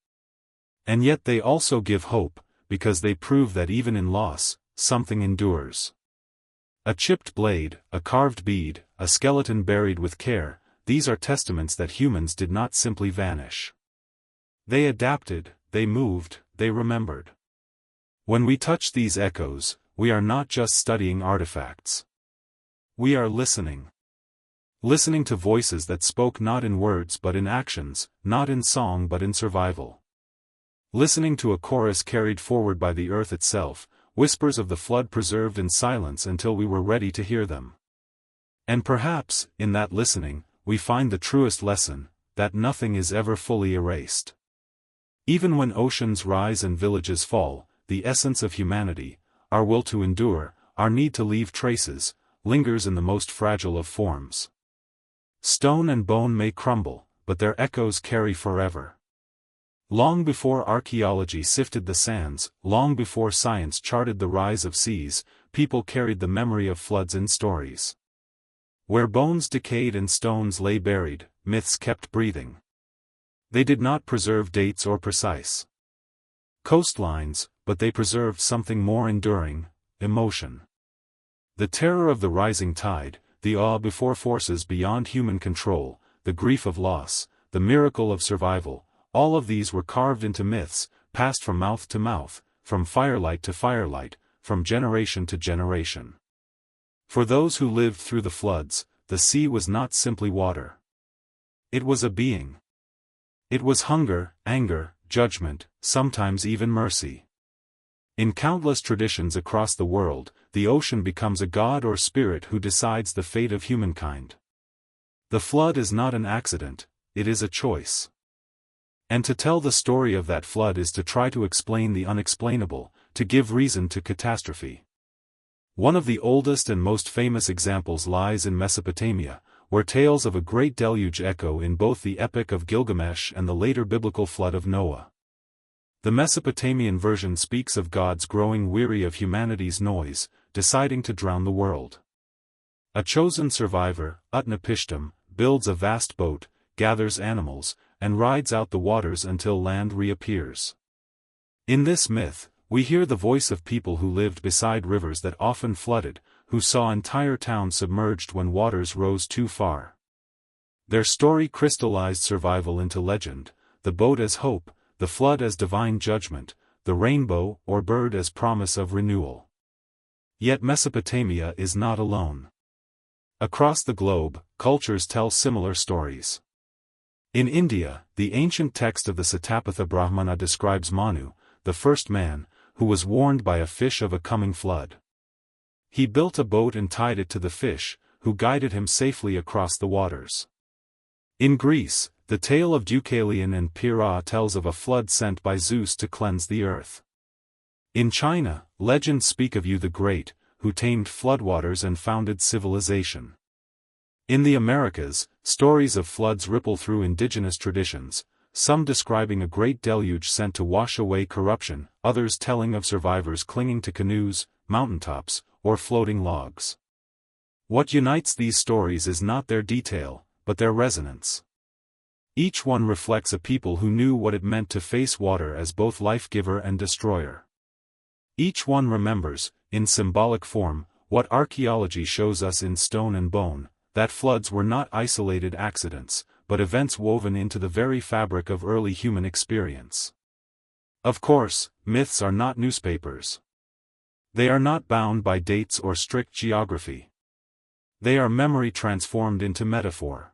And yet they also give hope, because they prove that even in loss, something endures. A chipped blade, a carved bead, a skeleton buried with care, these are testaments that humans did not simply vanish. They adapted, they moved, they remembered. When we touch these echoes, we are not just studying artifacts. We are listening. Listening to voices that spoke not in words but in actions, not in song but in survival. Listening to a chorus carried forward by the earth itself, whispers of the flood preserved in silence until we were ready to hear them. And perhaps, in that listening, we find the truest lesson, that nothing is ever fully erased. Even when oceans rise and villages fall, the essence of humanity, our will to endure, our need to leave traces, lingers in the most fragile of forms. Stone and bone may crumble, but their echoes carry forever. Long before archaeology sifted the sands, long before science charted the rise of seas, people carried the memory of floods in stories. Where bones decayed and stones lay buried, myths kept breathing. They did not preserve dates or precise coastlines, but they preserved something more enduring, emotion. The terror of the rising tide, the awe before forces beyond human control, the grief of loss, the miracle of survival, all of these were carved into myths, passed from mouth to mouth, from firelight to firelight, from generation to generation. For those who lived through the floods, the sea was not simply water. It was a being. It was hunger, anger, judgment, sometimes even mercy. In countless traditions across the world, the ocean becomes a god or spirit who decides the fate of humankind. The flood is not an accident, it is a choice. And to tell the story of that flood is to try to explain the unexplainable, to give reason to catastrophe. One of the oldest and most famous examples lies in Mesopotamia, where tales of a great deluge echo in both the Epic of Gilgamesh and the later biblical flood of Noah. The Mesopotamian version speaks of gods growing weary of humanity's noise, deciding to drown the world. A chosen survivor, Utnapishtim, builds a vast boat, gathers animals, and rides out the waters until land reappears. In this myth, we hear the voice of people who lived beside rivers that often flooded, who saw entire towns submerged when waters rose too far. Their story crystallized survival into legend, the boat as hope, the flood as divine judgment, the rainbow or bird as promise of renewal. Yet Mesopotamia is not alone. Across the globe, cultures tell similar stories. In India, the ancient text of the Satapatha Brahmana describes Manu, the first man, who was warned by a fish of a coming flood. He built a boat and tied it to the fish, who guided him safely across the waters. In Greece, the tale of Deucalion and Pyrrha tells of a flood sent by Zeus to cleanse the earth. In China, legends speak of Yu the Great, who tamed floodwaters and founded civilization. In the Americas, stories of floods ripple through indigenous traditions, some describing a great deluge sent to wash away corruption, others telling of survivors clinging to canoes, mountaintops, or floating logs. What unites these stories is not their detail, but their resonance. Each one reflects a people who knew what it meant to face water as both life-giver and destroyer. Each one remembers, in symbolic form, what archaeology shows us in stone and bone, that floods were not isolated accidents, but events woven into the very fabric of early human experience. Of course, myths are not newspapers. They are not bound by dates or strict geography. They are memory transformed into metaphor.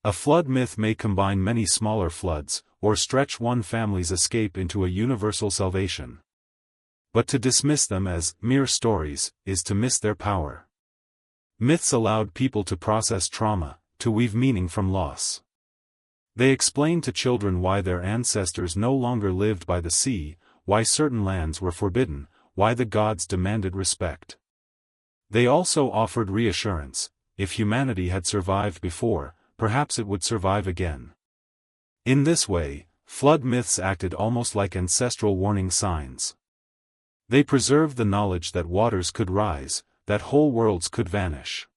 A flood myth may combine many smaller floods, or stretch one family's escape into a universal salvation. But to dismiss them as mere stories is to miss their power. Myths allowed people to process trauma, to weave meaning from loss. They explained to children why their ancestors no longer lived by the sea, why certain lands were forbidden, why the gods demanded respect. They also offered reassurance: if humanity had survived before, perhaps it would survive again. In this way, flood myths acted almost like ancestral warning signs. They preserved the knowledge that waters could rise, that whole worlds could vanish.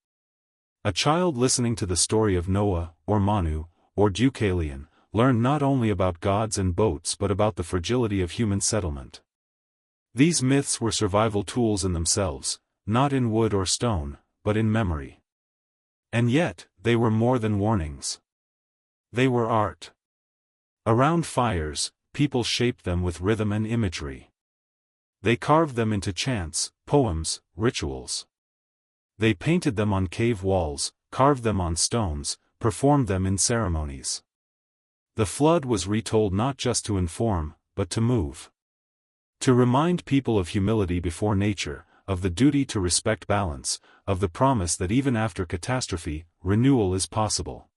A child listening to the story of Noah, or Manu, or Deucalion, learned not only about gods and boats but about the fragility of human settlement. These myths were survival tools in themselves, not in wood or stone, but in memory. And yet, they were more than warnings. They were art. Around fires, people shaped them with rhythm and imagery. They carved them into chants, poems, rituals. They painted them on cave walls, carved them on stones, performed them in ceremonies. The flood was retold not just to inform, but to move. To remind people of humility before nature, of the duty to respect balance, of the promise that even after catastrophe, renewal is possible.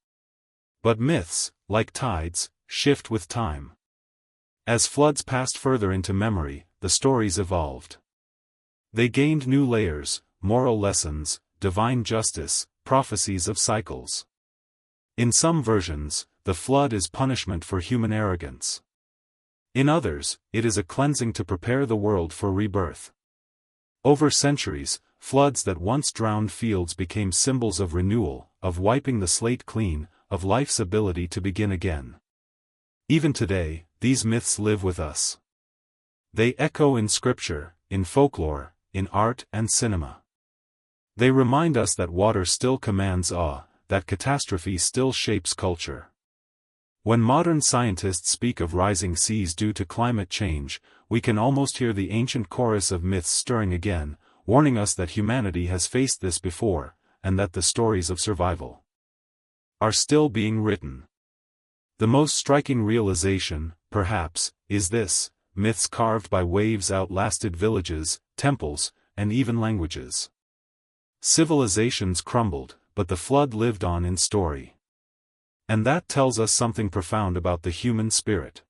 But myths, like tides, shift with time. As floods passed further into memory, the stories evolved. They gained new layers, moral lessons, divine justice, prophecies of cycles. In some versions, the flood is punishment for human arrogance. In others, it is a cleansing to prepare the world for rebirth. Over centuries, floods that once drowned fields became symbols of renewal, of wiping the slate clean, of life's ability to begin again. Even today, these myths live with us. They echo in scripture, in folklore, in art and cinema. They remind us that water still commands awe, that catastrophe still shapes culture. When modern scientists speak of rising seas due to climate change, we can almost hear the ancient chorus of myths stirring again, warning us that humanity has faced this before, and that the stories of survival are still being written. The most striking realization, perhaps, is this: myths carved by waves outlasted villages, temples, and even languages. Civilizations crumbled, but the flood lived on in story. And that tells us something profound about the human spirit.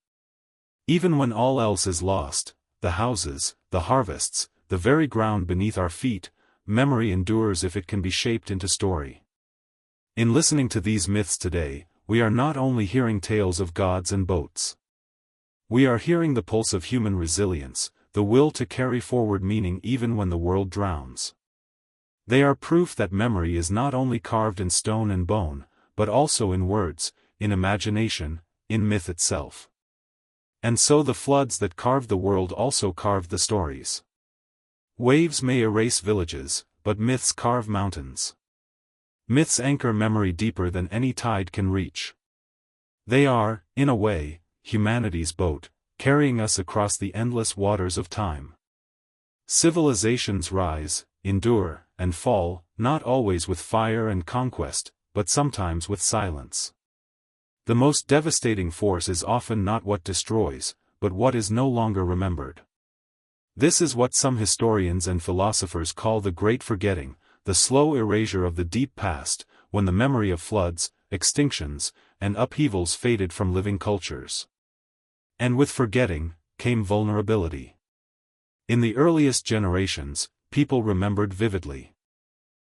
Even when all else is lost, the houses, the harvests, the very ground beneath our feet, memory endures if it can be shaped into story. In listening to these myths today, we are not only hearing tales of gods and boats. We are hearing the pulse of human resilience, the will to carry forward meaning even when the world drowns. They are proof that memory is not only carved in stone and bone, but also in words, in imagination, in myth itself. And so the floods that carved the world also carved the stories. Waves may erase villages, but myths carve mountains. Myths anchor memory deeper than any tide can reach. They are, in a way, humanity's boat, carrying us across the endless waters of time. Civilizations rise, endure, and fall, not always with fire and conquest, but sometimes with silence. The most devastating force is often not what destroys, but what is no longer remembered. This is what some historians and philosophers call the great forgetting, the slow erasure of the deep past, when the memory of floods, extinctions, and upheavals faded from living cultures. And with forgetting, came vulnerability. In the earliest generations, people remembered vividly.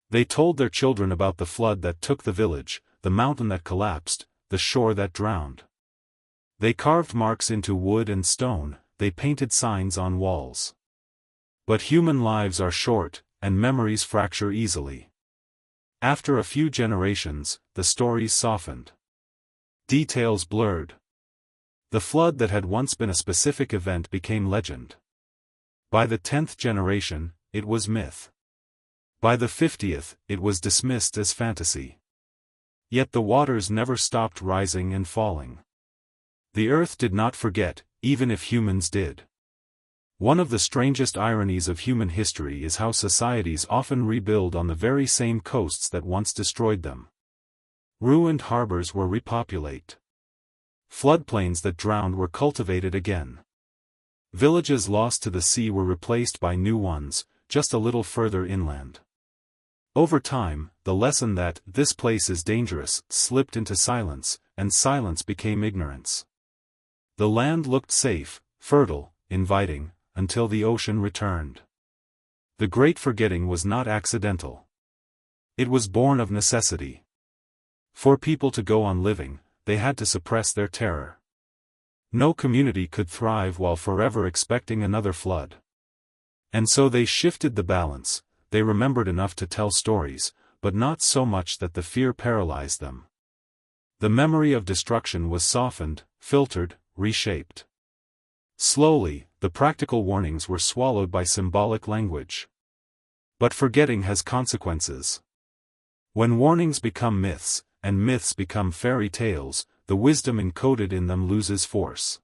They told their children about the flood that took the village, the mountain that collapsed, the shore that drowned. They carved marks into wood and stone, they painted signs on walls. But human lives are short, and memories fracture easily. After a few generations, the stories softened. Details blurred. The flood that had once been a specific event became legend. By the 10th generation, it was myth. By the 50th, it was dismissed as fantasy. Yet the waters never stopped rising and falling. The earth did not forget, even if humans did. One of the strangest ironies of human history is how societies often rebuild on the very same coasts that once destroyed them. Ruined harbors were repopulated. Floodplains that drowned were cultivated again. Villages lost to the sea were replaced by new ones, just a little further inland. Over time, the lesson that "this place is dangerous" slipped into silence, and silence became ignorance. The land looked safe, fertile, inviting, until the ocean returned. The great forgetting was not accidental. It was born of necessity. For people to go on living, they had to suppress their terror. No community could thrive while forever expecting another flood. And so they shifted the balance. They remembered enough to tell stories, but not so much that the fear paralyzed them. The memory of destruction was softened, filtered, reshaped. Slowly, the practical warnings were swallowed by symbolic language. But forgetting has consequences. When warnings become myths, and myths become fairy tales, the wisdom encoded in them loses force.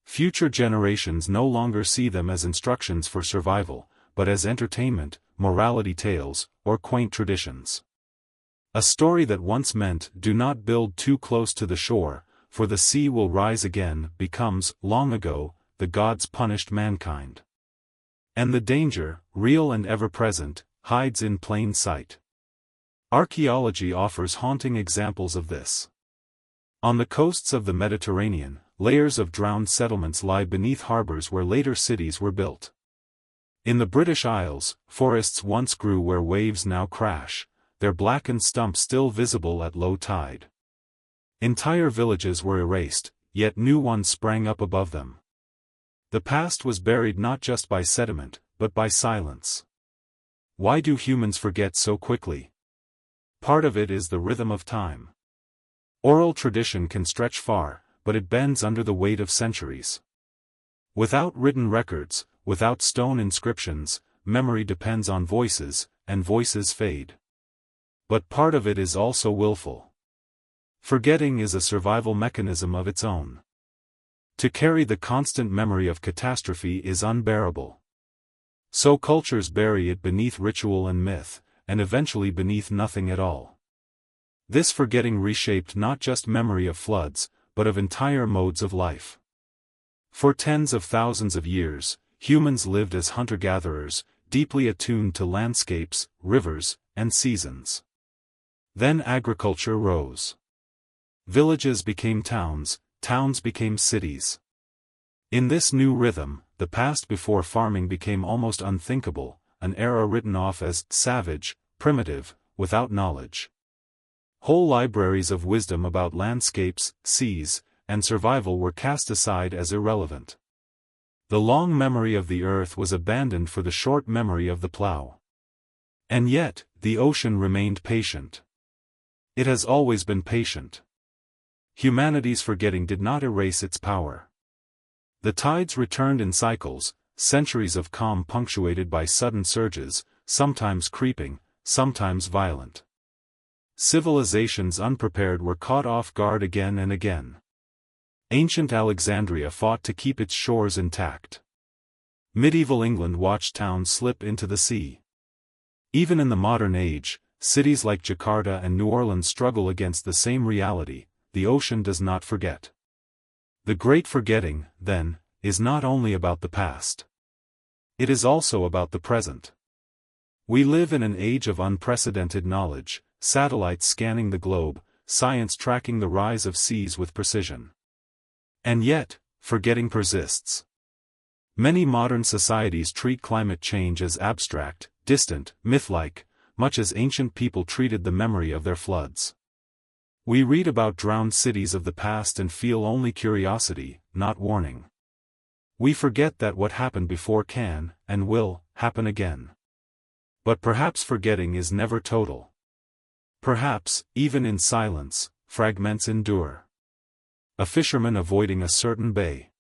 Future generations no longer see them as instructions for survival, but as entertainment, morality tales, or quaint traditions. A story that once meant, "Do not build too close to the shore, for the sea will rise again," becomes, long ago, the gods punished mankind. And the danger, real and ever-present, hides in plain sight. Archaeology offers haunting examples of this. On the coasts of the Mediterranean, layers of drowned settlements lie beneath harbors where later cities were built. In the British Isles, forests once grew where waves now crash, their blackened stumps still visible at low tide. Entire villages were erased, yet new ones sprang up above them. The past was buried not just by sediment, but by silence. Why do humans forget so quickly? Part of it is the rhythm of time. Oral tradition can stretch far, but it bends under the weight of centuries. Without written records, without stone inscriptions, memory depends on voices, and voices fade. But part of it is also willful. Forgetting is a survival mechanism of its own. To carry the constant memory of catastrophe is unbearable. So cultures bury it beneath ritual and myth, and eventually beneath nothing at all. This forgetting reshaped not just memory of floods, but of entire modes of life. For tens of thousands of years, humans lived as hunter-gatherers, deeply attuned to landscapes, rivers, and seasons. Then agriculture rose. Villages became towns, towns became cities. In this new rhythm, the past before farming became almost unthinkable, an era written off as savage, primitive, without knowledge. Whole libraries of wisdom about landscapes, seas, and survival were cast aside as irrelevant. The long memory of the earth was abandoned for the short memory of the plow. And yet, the ocean remained patient. It has always been patient. Humanity's forgetting did not erase its power. The tides returned in cycles, centuries of calm punctuated by sudden surges, sometimes creeping, sometimes violent. Civilizations unprepared were caught off guard again and again. Ancient Alexandria fought to keep its shores intact. Medieval England watched towns slip into the sea. Even in the modern age, cities like Jakarta and New Orleans struggle against the same reality: the ocean does not forget. The great forgetting, then, is not only about the past. It is also about the present. We live in an age of unprecedented knowledge, satellites scanning the globe, science tracking the rise of seas with precision. And yet, forgetting persists. Many modern societies treat climate change as abstract, distant, myth-like, much as ancient people treated the memory of their floods. We read about drowned cities of the past and feel only curiosity, not warning. We forget that what happened before can, and will, happen again. But perhaps forgetting is never total. Perhaps, even in silence, fragments endure. A fisherman avoiding a certain bay.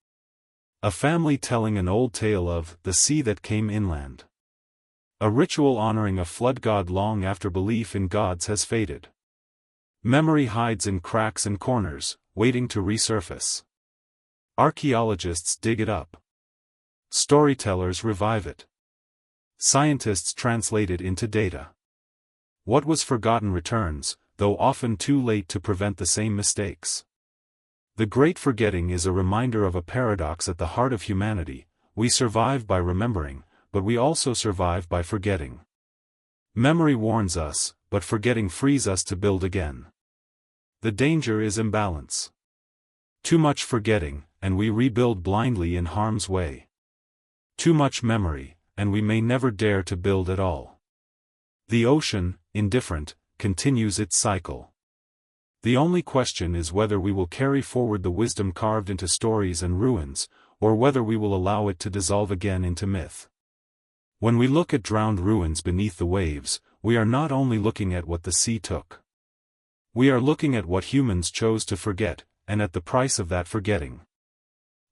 A family telling an old tale of the sea that came inland. A ritual honoring a flood god long after belief in gods has faded. Memory hides in cracks and corners, waiting to resurface. Archaeologists dig it up. Storytellers revive it. Scientists translate it into data. What was forgotten returns, though often too late to prevent the same mistakes. The great forgetting is a reminder of a paradox at the heart of humanity: we survive by remembering, but we also survive by forgetting. Memory warns us, but forgetting frees us to build again. The danger is imbalance. Too much forgetting, and we rebuild blindly in harm's way. Too much memory, and we may never dare to build at all. The ocean, indifferent, continues its cycle. The only question is whether we will carry forward the wisdom carved into stories and ruins, or whether we will allow it to dissolve again into myth. When we look at drowned ruins beneath the waves, we are not only looking at what the sea took. We are looking at what humans chose to forget, and at the price of that forgetting.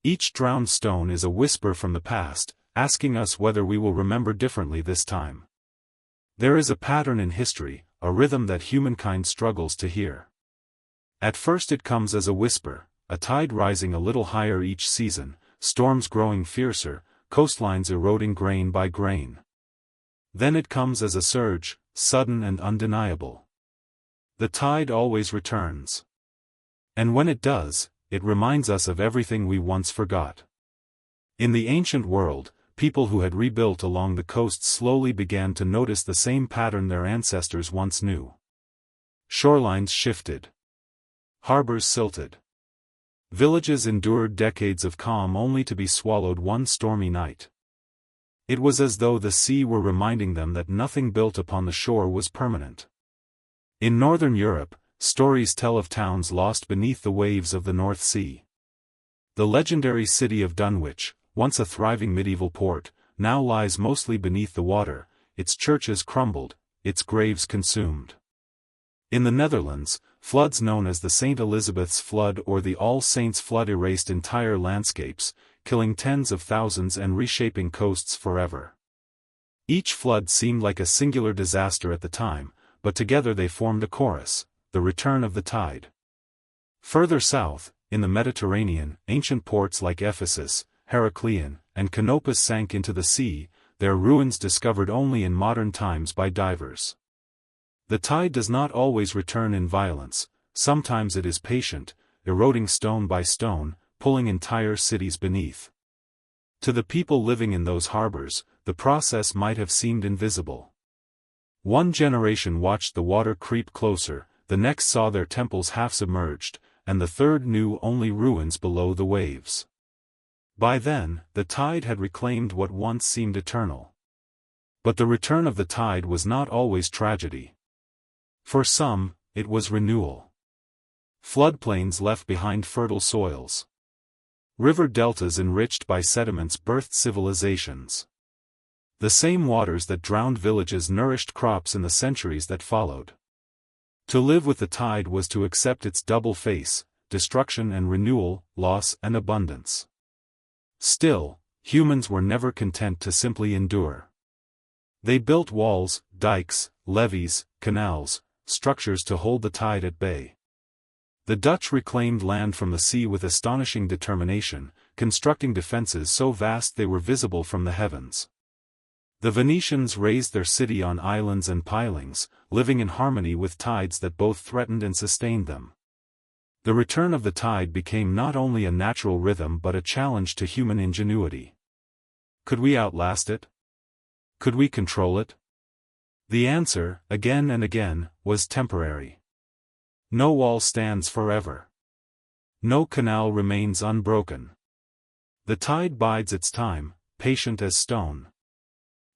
Each drowned stone is a whisper from the past, asking us whether we will remember differently this time. There is a pattern in history, a rhythm that humankind struggles to hear. At first it comes as a whisper, a tide rising a little higher each season, storms growing fiercer, coastlines eroding grain by grain. Then it comes as a surge, sudden and undeniable. The tide always returns. And when it does, it reminds us of everything we once forgot. In the ancient world, people who had rebuilt along the coast slowly began to notice the same pattern their ancestors once knew. Shorelines shifted. Harbors silted. Villages endured decades of calm only to be swallowed one stormy night. It was as though the sea were reminding them that nothing built upon the shore was permanent. In northern Europe, stories tell of towns lost beneath the waves of the North Sea. The legendary city of Dunwich, once a thriving medieval port, now lies mostly beneath the water, its churches crumbled, its graves consumed. In the Netherlands, floods known as the St. Elizabeth's Flood or the All Saints' Flood erased entire landscapes, killing tens of thousands and reshaping coasts forever. Each flood seemed like a singular disaster at the time, but together they formed a chorus, the return of the tide. Further south, in the Mediterranean, ancient ports like Ephesus, Heracleion, and Canopus sank into the sea, their ruins discovered only in modern times by divers. The tide does not always return in violence, sometimes it is patient, eroding stone by stone, pulling entire cities beneath. To the people living in those harbors, the process might have seemed invisible. One generation watched the water creep closer, the next saw their temples half submerged, and the third knew only ruins below the waves. By then, the tide had reclaimed what once seemed eternal. But the return of the tide was not always tragedy. For some, it was renewal. Floodplains left behind fertile soils. River deltas enriched by sediments birthed civilizations. The same waters that drowned villages nourished crops in the centuries that followed. To live with the tide was to accept its double face, destruction and renewal, loss and abundance. Still, humans were never content to simply endure. They built walls, dikes, levees, canals, structures to hold the tide at bay. The Dutch reclaimed land from the sea with astonishing determination, constructing defenses so vast they were visible from the heavens. The Venetians raised their city on islands and pilings, living in harmony with tides that both threatened and sustained them. The return of the tide became not only a natural rhythm but a challenge to human ingenuity. Could we outlast it? Could we control it? The answer, again and again, was temporary. No wall stands forever. No canal remains unbroken. The tide bides its time, patient as stone.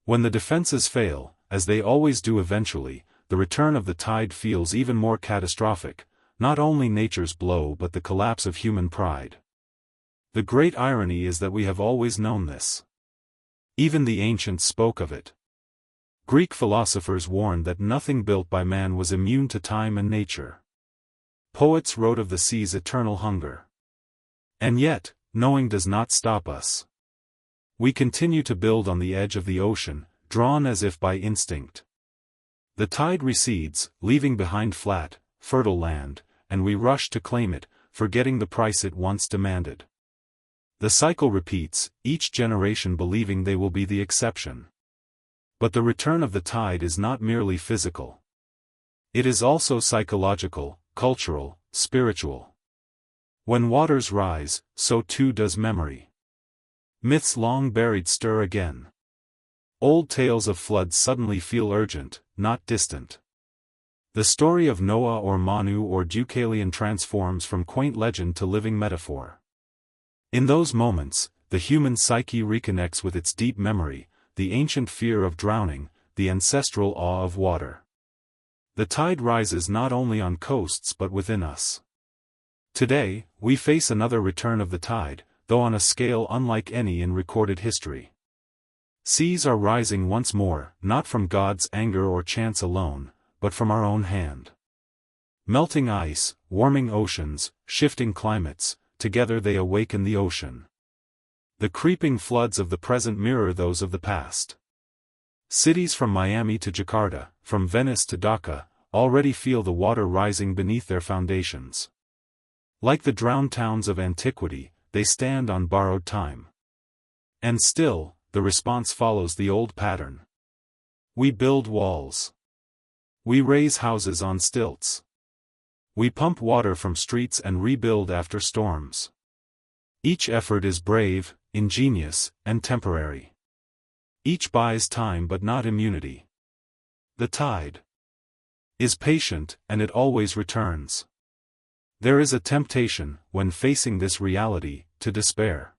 When the defenses fail, as they always do eventually, the return of the tide feels even more catastrophic, not only nature's blow but the collapse of human pride. The great irony is that we have always known this. Even the ancients spoke of it. Greek philosophers warned that nothing built by man was immune to time and nature. Poets wrote of the sea's eternal hunger. And yet, knowing does not stop us. We continue to build on the edge of the ocean, drawn as if by instinct. The tide recedes, leaving behind flat, fertile land, and we rush to claim it, forgetting the price it once demanded. The cycle repeats, each generation believing they will be the exception. But the return of the tide is not merely physical. It is also psychological, cultural, spiritual. When waters rise, so too does memory. Myths long buried stir again. Old tales of floods suddenly feel urgent, not distant. The story of Noah or Manu or Deucalion transforms from quaint legend to living metaphor. In those moments, the human psyche reconnects with its deep memory, the ancient fear of drowning, the ancestral awe of water. The tide rises not only on coasts but within us. Today, we face another return of the tide, though on a scale unlike any in recorded history. Seas are rising once more, not from God's anger or chance alone, but from our own hand. Melting ice, warming oceans, shifting climates, together they awaken the ocean. The creeping floods of the present mirror those of the past. Cities from Miami to Jakarta, from Venice to Dhaka, already feel the water rising beneath their foundations. Like the drowned towns of antiquity, they stand on borrowed time. And still, the response follows the old pattern. We build walls. We raise houses on stilts. We pump water from streets and rebuild after storms. Each effort is brave, ingenious, and temporary. Each buys time but not immunity. The tide is patient, and it always returns. There is a temptation, when facing this reality, to despair.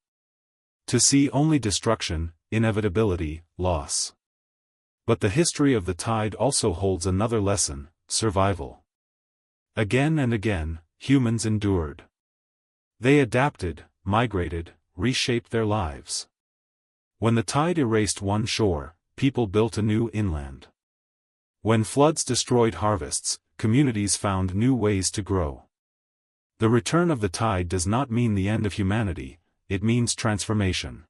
To see only destruction, inevitability, loss. But the history of the tide also holds another lesson: survival. Again and again, humans endured. They adapted, migrated, reshaped their lives. When the tide erased one shore, people built a new inland. When floods destroyed harvests, communities found new ways to grow. The return of the tide does not mean the end of humanity, it means transformation.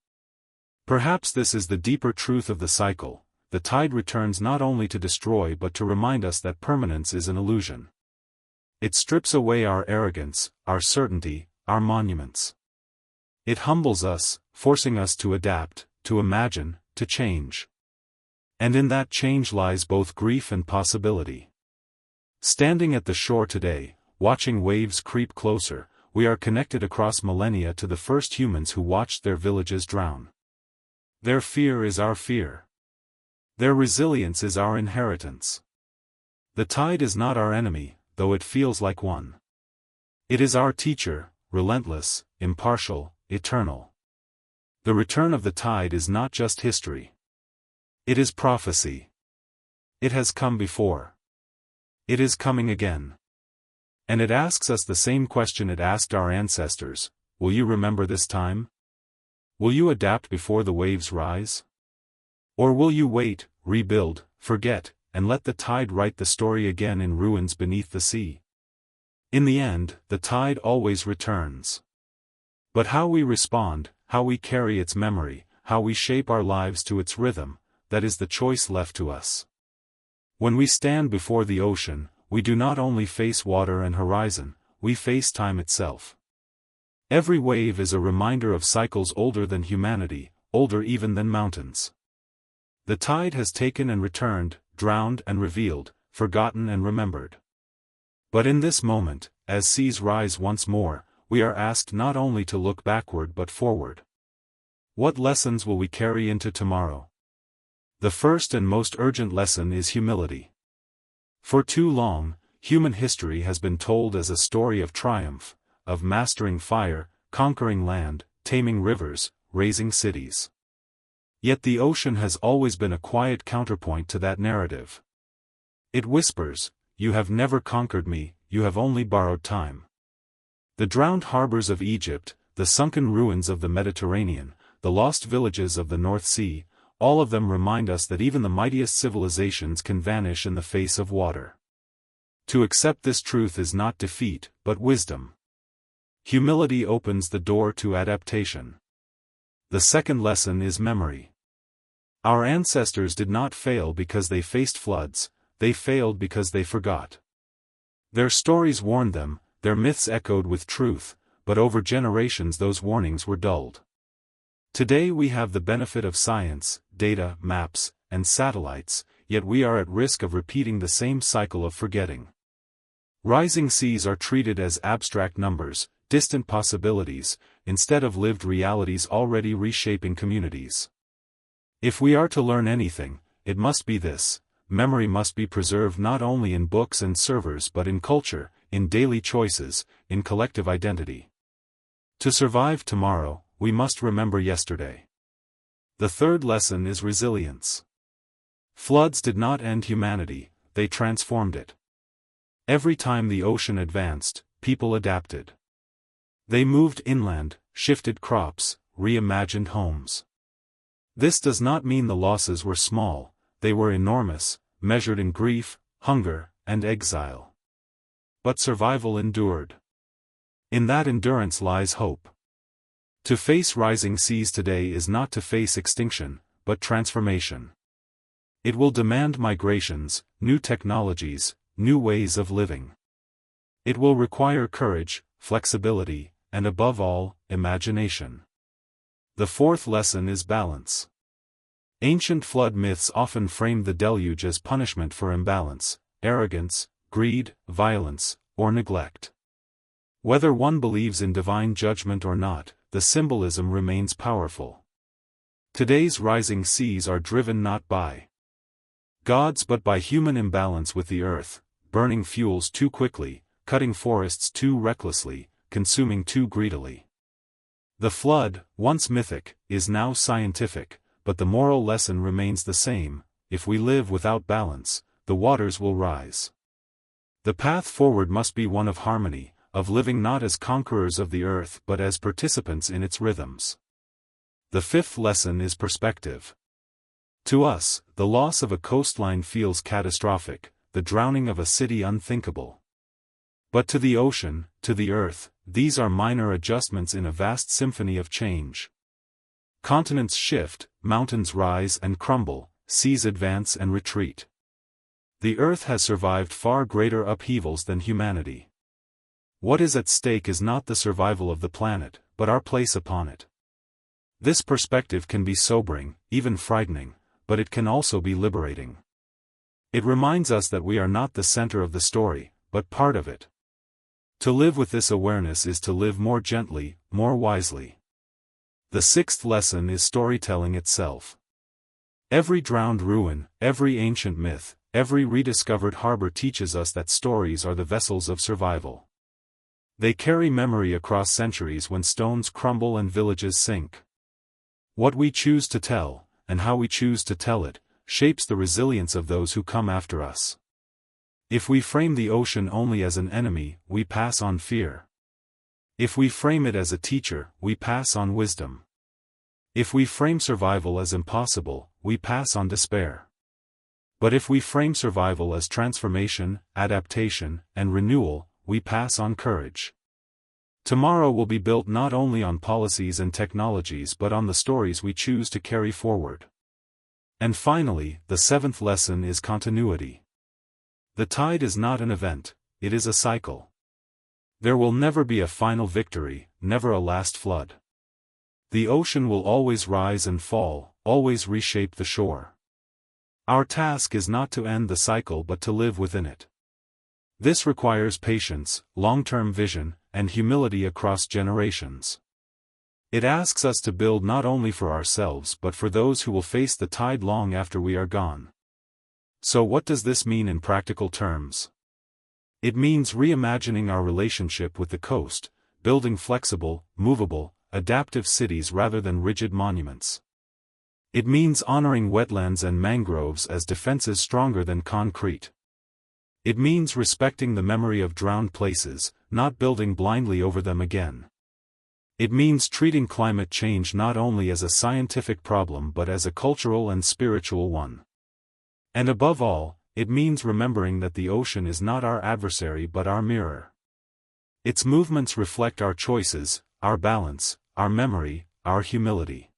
Perhaps this is the deeper truth of the cycle: the tide returns not only to destroy but to remind us that permanence is an illusion. It strips away our arrogance, our certainty, our monuments. It humbles us, forcing us to adapt, to imagine, to change. And in that change lies both grief and possibility. Standing at the shore today, watching waves creep closer, we are connected across millennia to the first humans who watched their villages drown. Their fear is our fear. Their resilience is our inheritance. The tide is not our enemy, though it feels like one. It is our teacher, relentless, impartial, eternal. The return of the tide is not just history. It is prophecy. It has come before. It is coming again. And it asks us the same question it asked our ancestors: will you remember this time? Will you adapt before the waves rise? Or will you wait, rebuild, forget, and let the tide write the story again in ruins beneath the sea? In the end, the tide always returns. But how we respond, how we carry its memory, how we shape our lives to its rhythm, that is the choice left to us. When we stand before the ocean, we do not only face water and horizon, we face time itself. Every wave is a reminder of cycles older than humanity, older even than mountains. The tide has taken and returned, drowned and revealed, forgotten and remembered. But in this moment, as seas rise once more, we are asked not only to look backward but forward. What lessons will we carry into tomorrow? The first and most urgent lesson is humility. For too long, human history has been told as a story of triumph, of mastering fire, conquering land, taming rivers, raising cities. Yet the ocean has always been a quiet counterpoint to that narrative. It whispers, "You have never conquered me, you have only borrowed time." The drowned harbors of Egypt, the sunken ruins of the Mediterranean, the lost villages of the North Sea, all of them remind us that even the mightiest civilizations can vanish in the face of water. To accept this truth is not defeat, but wisdom. Humility opens the door to adaptation. The second lesson is memory. Our ancestors did not fail because they faced floods, they failed because they forgot. Their stories warned them, their myths echoed with truth, but over generations those warnings were dulled. Today we have the benefit of science, data, maps, and satellites, yet we are at risk of repeating the same cycle of forgetting. Rising seas are treated as abstract numbers, distant possibilities, instead of lived realities already reshaping communities. If we are to learn anything, it must be this: memory must be preserved not only in books and servers but in culture, in daily choices, in collective identity. To survive tomorrow, we must remember yesterday. The third lesson is resilience. Floods did not end humanity, they transformed it. Every time the ocean advanced, people adapted. They moved inland, shifted crops, reimagined homes. This does not mean the losses were small, they were enormous, measured in grief, hunger, and exile. But survival endured. In that endurance lies hope. To face rising seas today is not to face extinction, but transformation. It will demand migrations, new technologies, new ways of living. It will require courage, flexibility, and above all, imagination. The fourth lesson is balance. Ancient flood myths often framed the deluge as punishment for imbalance, arrogance, greed, violence, or neglect. Whether one believes in divine judgment or not, the symbolism remains powerful. Today's rising seas are driven not by gods but by human imbalance with the earth, burning fuels too quickly, cutting forests too recklessly, consuming too greedily. The flood, once mythic, is now scientific, but the moral lesson remains the same: if we live without balance, the waters will rise. The path forward must be one of harmony, of living not as conquerors of the earth but as participants in its rhythms. The fifth lesson is perspective. To us, the loss of a coastline feels catastrophic, the drowning of a city unthinkable. But to the ocean, to the earth, these are minor adjustments in a vast symphony of change. Continents shift, mountains rise and crumble, seas advance and retreat. The earth has survived far greater upheavals than humanity. What is at stake is not the survival of the planet, but our place upon it. This perspective can be sobering, even frightening, but it can also be liberating. It reminds us that we are not the center of the story, but part of it. To live with this awareness is to live more gently, more wisely. The sixth lesson is storytelling itself. Every drowned ruin, every ancient myth, every rediscovered harbor teaches us that stories are the vessels of survival. They carry memory across centuries when stones crumble and villages sink. What we choose to tell, and how we choose to tell it, shapes the resilience of those who come after us. If we frame the ocean only as an enemy, we pass on fear. If we frame it as a teacher, we pass on wisdom. If we frame survival as impossible, we pass on despair. But if we frame survival as transformation, adaptation, and renewal, we pass on courage. Tomorrow will be built not only on policies and technologies but on the stories we choose to carry forward. And finally, the seventh lesson is continuity. The tide is not an event, it is a cycle. There will never be a final victory, never a last flood. The ocean will always rise and fall, always reshape the shore. Our task is not to end the cycle but to live within it. This requires patience, long-term vision, and humility across generations. It asks us to build not only for ourselves but for those who will face the tide long after we are gone. So what does this mean in practical terms? It means reimagining our relationship with the coast, building flexible, movable, adaptive cities rather than rigid monuments. It means honoring wetlands and mangroves as defenses stronger than concrete. It means respecting the memory of drowned places, not building blindly over them again. It means treating climate change not only as a scientific problem but as a cultural and spiritual one. And above all, it means remembering that the ocean is not our adversary but our mirror. Its movements reflect our choices, our balance, our memory, our humility.